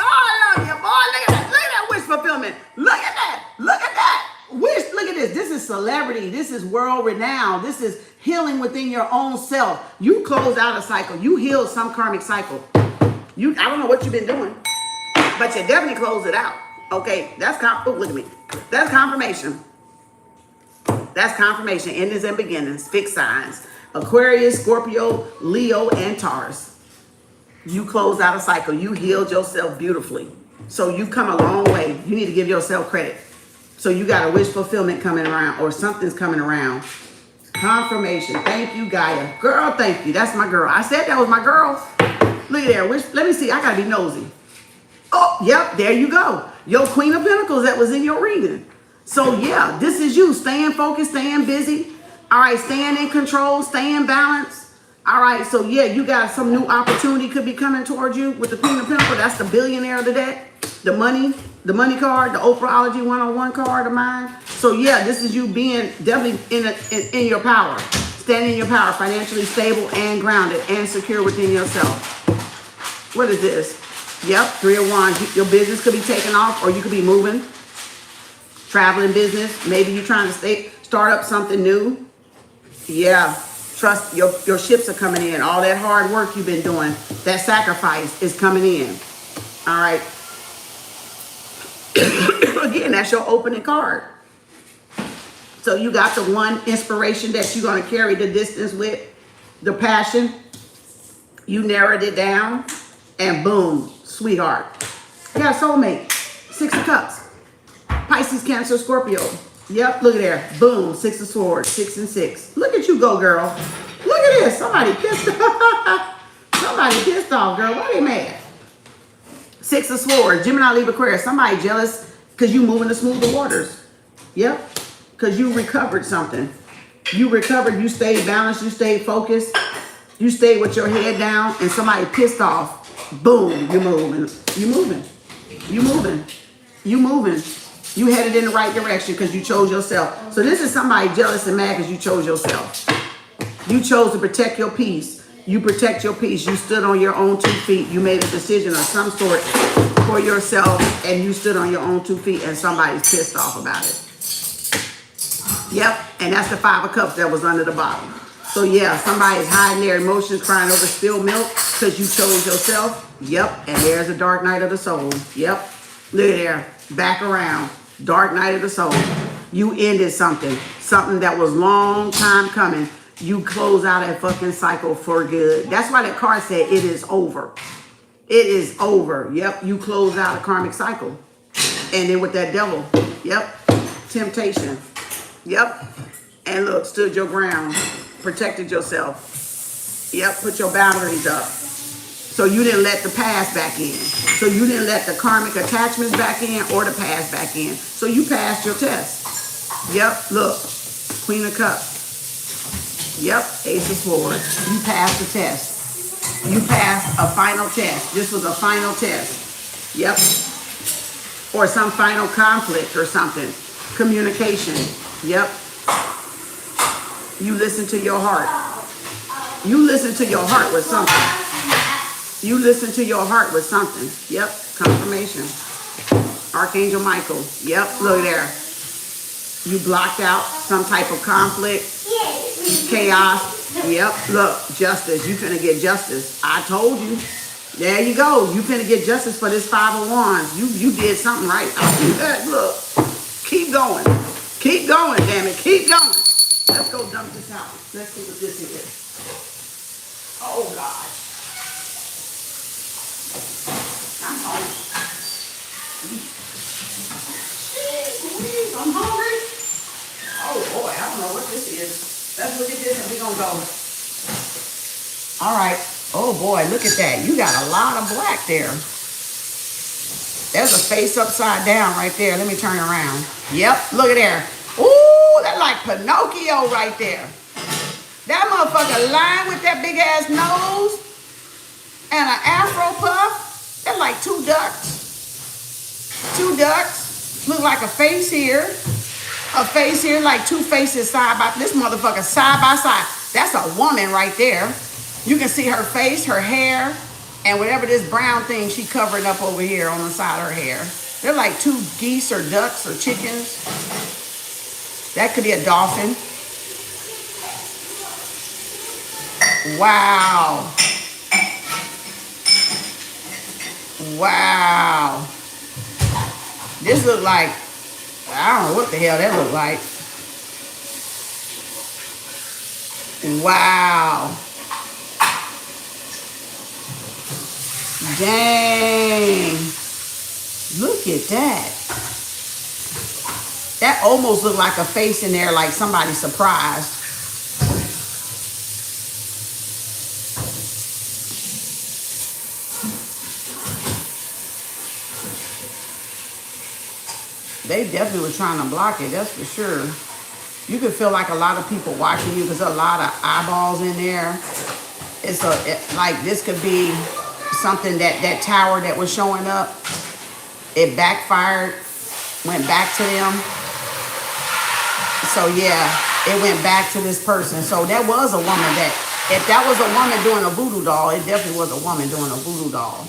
Oh, I love you, boy. Look at that. Look at that wish fulfillment. Look at that. Look at that. Wish. Look at this. This is celebrity. This is world renowned. This is healing within your own self. You closed out a cycle. You healed some karmic cycle. I don't know what you've been doing, but you definitely closed it out. Okay, that's look at me. That's confirmation. That's confirmation. Endings and beginnings. Fixed signs. Aquarius, Scorpio, Leo, and Taurus. You closed out a cycle. You healed yourself beautifully. So you've come a long way. You need to give yourself credit. So you got a wish fulfillment coming around, or something's coming around. Confirmation. Thank you, Gaia. Girl, thank you. That's my girl. I said that was my girl. Look at there. Let me see. I got to be nosy. Oh, yep. There you go. Your Queen of Pentacles that was in your reading. So yeah, this is you. Staying focused, staying busy. All right, staying in control, staying balanced. All right, so yeah, you got some new opportunity could be coming towards you with the Queen of Pentacles. That's the billionaire of the deck. The money card, the Oprahology 101 card of mine. So yeah, this is you being definitely in your power. Standing in your power, financially stable and grounded and secure within yourself. What is this? Yep, 3 of Wands. Your business could be taken off, or you could be moving. Traveling business. Maybe you're trying to start up something new. Yeah. Trust your ships are coming in. All that hard work you've been doing, that sacrifice is coming in. All right. Again, that's your opening card. So you got the one inspiration that you're going to carry the distance with, the passion. You narrowed it down, and boom, sweetheart. You got a soulmate. 6 of Cups. Pisces, Cancer, Scorpio. Yep, look at there. Boom, 6 of Swords, 6 and 6. Look at you go, girl. Look at this. Somebody pissed off. Somebody pissed off, girl. Why they mad? 6 of Swords, Gemini, Libra, Aquarius. Somebody jealous because you moving to smooth the waters. Yep, because you recovered something. You recovered. You stayed balanced. You stayed focused. You stayed with your head down, and somebody pissed off. Boom, you're moving. You moving. You moving. You moving. You headed in the right direction because you chose yourself. So this is somebody jealous and mad because you chose yourself. You chose to protect your peace. You protect your peace. You stood on your own 2 feet. You made a decision of some sort for yourself, and you stood on your own 2 feet, and somebody's pissed off about it. Yep, and that's the 5 of Cups that was under the bottom. So yeah, somebody's hiding their emotions, crying over spilled milk because you chose yourself. Yep, and there's the dark night of the soul. Yep, look at there. Back around. Dark night of the soul. You ended something that was long time coming. You close out a fucking cycle for good. That's why that card said it is over. It is over. Yep, you close out a karmic cycle. And then with that devil, yep, temptation. Yep, and look, stood your ground, protected yourself. Yep, put your boundaries up. So you didn't let the past back in. So you didn't let the karmic attachments back in or the past back in. So you passed your test. Yep, look, Queen of Cups. Yep, Ace of Swords. You passed the test. You passed a final test. This was a final test. Yep. Or some final conflict or something. Communication. Yep. You listen to your heart. You listen to your heart with something. You listen to your heart with something. Yep, confirmation. Archangel Michael. Yep, look there. You blocked out some type of conflict, chaos. Yep, look, justice. You finna get justice. I told you. There you go. You finna get justice for this 5 of Wands. You did something right. I see that. Look. Keep going. Keep going, damn it. Keep going. Let's go dump this out. Let's see what this is. Oh, gosh. I'm hungry. I'm hungry. Oh, boy. I don't know what this is. Let's look at this and we're going to go. All right. Oh, boy. Look at that. You got a lot of black there. There's a face upside down right there. Let me turn around. Yep. Look at there. Ooh, that's like Pinocchio right there. That motherfucker lying with that big ass nose and an afro puff. That's like 2 ducks. 2 ducks. Look like a face here. A face here, like 2 faces side by this motherfucker side by side. That's a woman right there. You can see her face, her hair, and whatever this brown thing she covering up over here on the side of her hair. They're like 2 geese or ducks or chickens. That could be a dolphin. Wow. Wow. This look like, I don't know what the hell that look like. Wow. Dang. Look at that. That almost looked like a face in there, like somebody surprised. They definitely were trying to block it, that's for sure. You could feel like a lot of people watching you because there's a lot of eyeballs in there. It's like this could be something that tower that was showing up. It backfired, went back to them. So yeah, it went back to this person. So that was a woman that, if that was a woman doing a voodoo doll, it definitely was a woman doing a voodoo doll.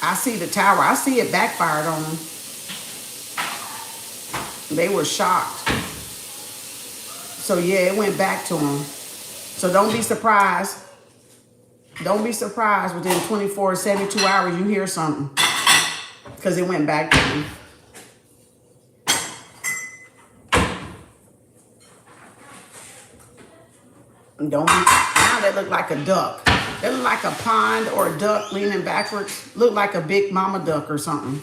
I see the tower. I see it backfired on them. They were shocked. So yeah, it went back to them. So don't be surprised. Don't be surprised within 24, 72 hours you hear something. Because it went back to them. Don't be, now that look like a duck. That look like a pond or a duck leaning backwards. Look like a big mama duck or something.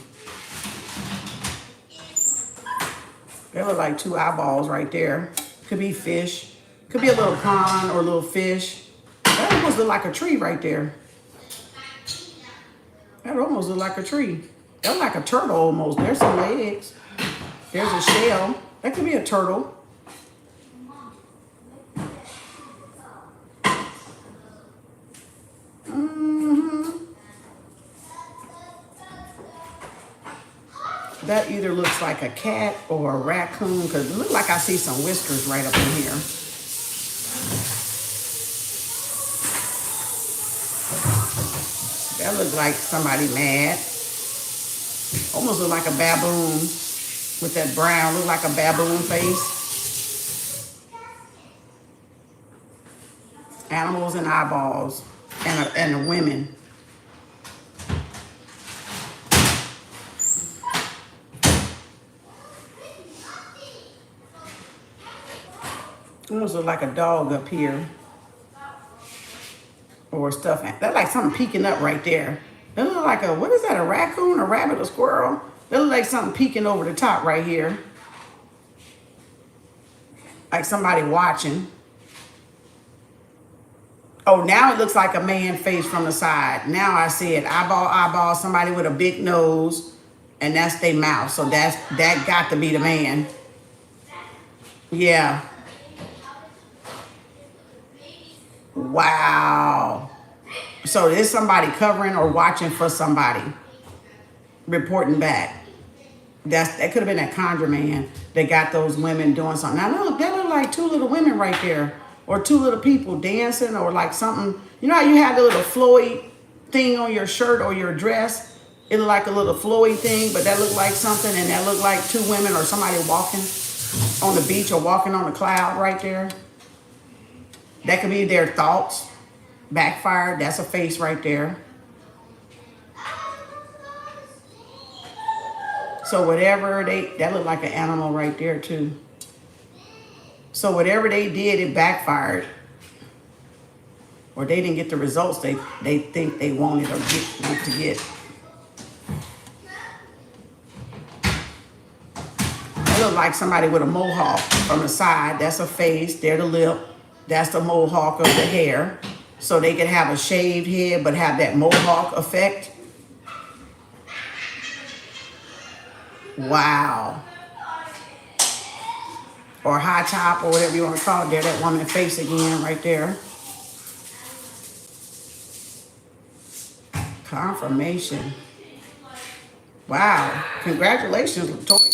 They look like 2 eyeballs right there. Could be fish. Could be a little pond or a little fish. That almost look like a tree right there. That almost look like a tree. That look like a turtle almost. There's some legs. There's a shell. That could be a turtle. That either looks like a cat or a raccoon, because it looks like I see some whiskers right up in here. That looks like somebody mad. Almost look like a baboon with that brown, look like a baboon face. Animals and eyeballs and the women. Almost look like a dog up here. Or stuff. That's like something peeking up right there. That look like a, what is that, a raccoon, a rabbit, a squirrel? That look like something peeking over the top right here. Like somebody watching. Oh, now it looks like a man face from the side. Now I see it. Eyeball, somebody with a big nose. And that's their mouth. So that got to be the man. Yeah. Wow. So there's somebody covering or watching for somebody, reporting back. That could have been that conjure man that got those women doing something. Now look, that look like two little women right there, or two little people dancing, or like something. You know how you have the little flowy thing on your shirt or your dress? It looked like a little flowy thing, but that looked like something, and that looked like two women or somebody walking on the beach or walking on a cloud right there. That could be their thoughts backfired. That's a face right there. So whatever that looked like an animal right there too. So whatever they did, it backfired. Or they didn't get the results they think they wanted or want to get. It looked like somebody with a mohawk from the side. That's a face. There the lip. That's the mohawk of the hair. So they could have a shaved head but have that mohawk effect. Wow. Or high top or whatever you want to call it. There, that woman face again right there. Confirmation. Wow. Congratulations, Latoya.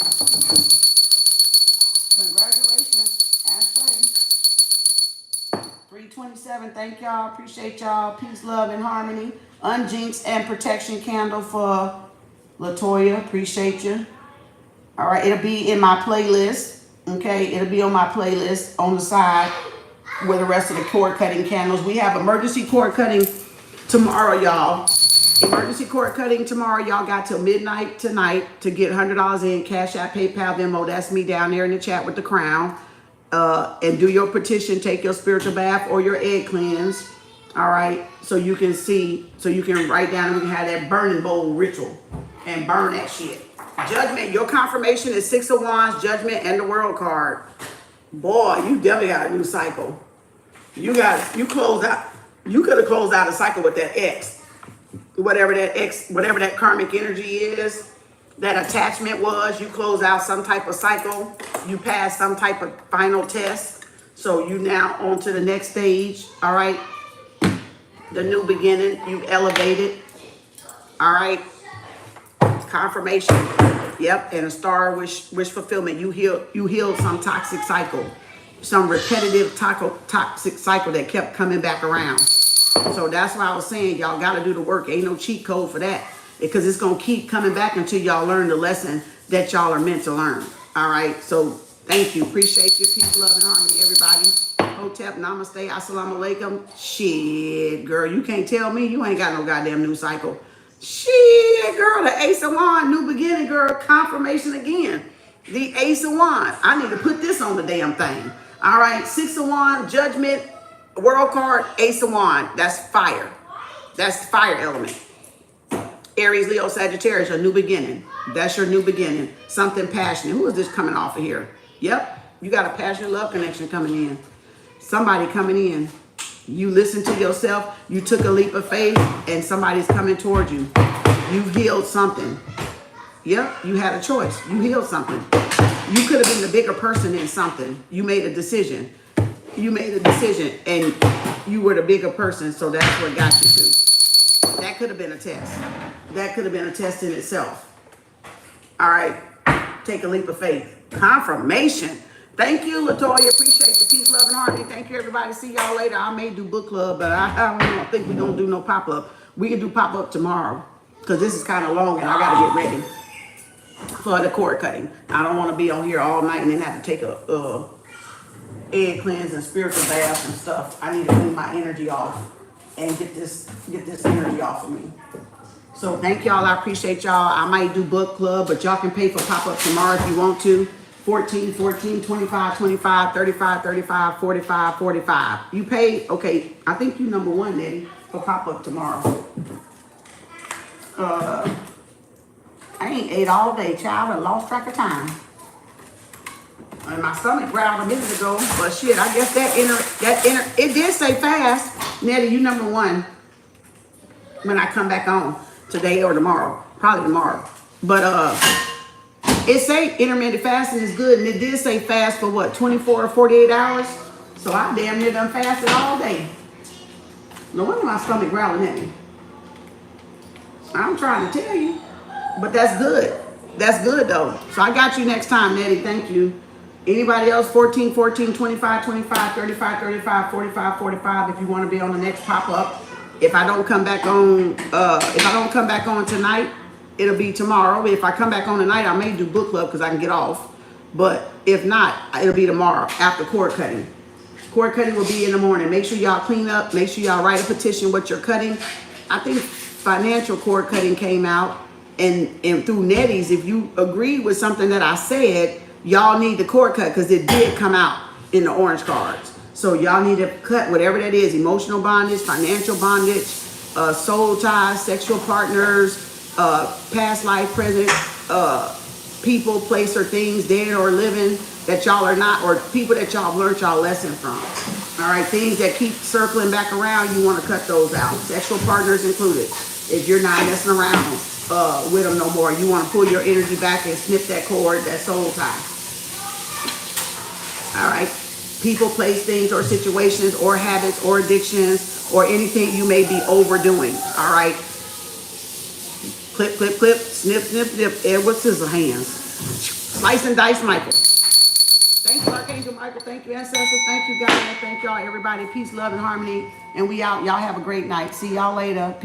Congratulations, Ashley. 327. Thank y'all. Appreciate y'all. Peace, love, and harmony. Unjinx and protection candle for Latoya. Appreciate you. All right, it'll be in my playlist, okay? It'll be on my playlist on the side with the rest of the cord cutting candles. We have emergency cord cutting tomorrow, y'all. Emergency cord cutting tomorrow. Y'all got till midnight tonight to get $100 in Cash App, PayPal, Venmo. That's me down there in the chat with the crown. And do your petition, take your spiritual bath or your egg cleanse. All right, so you can see, so you can write down and we can have that burning bowl ritual and burn that shit. Judgment, your confirmation is 6 of Wands, Judgment, and the World card. Boy, you definitely got a new cycle. You closed out. You could have closed out a cycle with that X. Whatever that karmic energy is, that attachment was, you close out some type of cycle. You pass some type of final test. So you now on to the next stage, all right? The new beginning, you elevated, all right? Confirmation. Yep, and a star wish fulfillment. You healed some toxic cycle, some repetitive toxic cycle that kept coming back around. So that's why I was saying y'all got to do the work. Ain't no cheat code for that, because it's gonna keep coming back until y'all learn the lesson that y'all are meant to learn. All right. So thank you. Appreciate you. Peace, love, and harmony, everybody. Hotep, namaste, assalamu alaikum. Shit, girl, you can't tell me you ain't got no goddamn new cycle. Shit, girl, the Ace of Wands, new beginning, girl, confirmation again. The Ace of Wands. I need to put this on the damn thing. All right, 6 of Wands, Judgment, World card, Ace of Wands. That's fire. That's the fire element. Aries, Leo, Sagittarius, a new beginning. That's your new beginning. Something passionate. Who is this coming off of here? Yep, you got a passionate love connection coming in. Somebody coming in. You listen to yourself, you took a leap of faith, and somebody's coming toward you. You healed something. Yep, you had a choice. You healed something. You could have been the bigger person in something. You made a decision. You made a decision, and you were the bigger person, so that's what got you to. That could have been a test. That could have been a test in itself. All right, take a leap of faith. Confirmation. Thank you, Latoya. Appreciate the peace, love, and harmony. Thank you, everybody. See y'all later. I may do book club, but I don't think we're going to do no pop-up. We can do pop-up tomorrow because this is kind of long and I got to get ready for the cord cutting. I don't want to be on here all night and then have to take a egg cleanse and spiritual bath and stuff. I need to clean my energy off and get this energy off of me. So thank y'all. I appreciate y'all. I might do book club, but y'all can pay for pop-up tomorrow if you want to. 14, 14, 25, 25, 35, 35, 45, 45. You pay, okay, I think you number one, Nettie, for pop-up tomorrow. I ain't ate all day, child. I lost track of time. And my stomach growled a minute ago, but shit, I guess it did say fast. Nettie, you number one when I come back on today or tomorrow. Probably tomorrow. But, it say intermittent fasting is good, and it did say fast for what, 24 or 48 hours? So I damn near done fasted all day. No wonder my stomach growling at me. I'm trying to tell you. But that's good. That's good though. So I got you next time, Nettie. Thank you. Anybody else? 14, 14, 25, 25, 35, 35, 45, 45. If you want to be on the next pop-up. If I don't come back on, tonight, it'll be tomorrow. If I come back on tonight, I may do book club because I can get off. But if not, it'll be tomorrow after cord cutting. Cord cutting will be in the morning. Make sure y'all clean up. Make sure y'all write a petition what you're cutting. I think financial cord cutting came out. And through Nettie's, if you agree with something that I said, y'all need the cord cut because it did come out in the orange cards. So y'all need to cut whatever that is: emotional bondage, financial bondage, soul ties, sexual partners, past life, present, people, place, or things, dead or living, that y'all are not, or people that y'all learned y'all lesson from. All right, things that keep circling back around, you want to cut those out. Sexual partners included. If you're not messing around with them no more, you want to pull your energy back and snip that cord, that soul tie. All right. People, place, things, or situations, or habits, or addictions, or anything you may be overdoing. All right. Clip, clip, clip, snip, snip, snip. Edward Scissorhands. Slice and dice, Michael. Thank you, Archangel Michael. Thank you, Ancestors. Thank you, God. Thank y'all, everybody. Peace, love, and harmony. And we out. Y'all have a great night. See y'all later. Peace.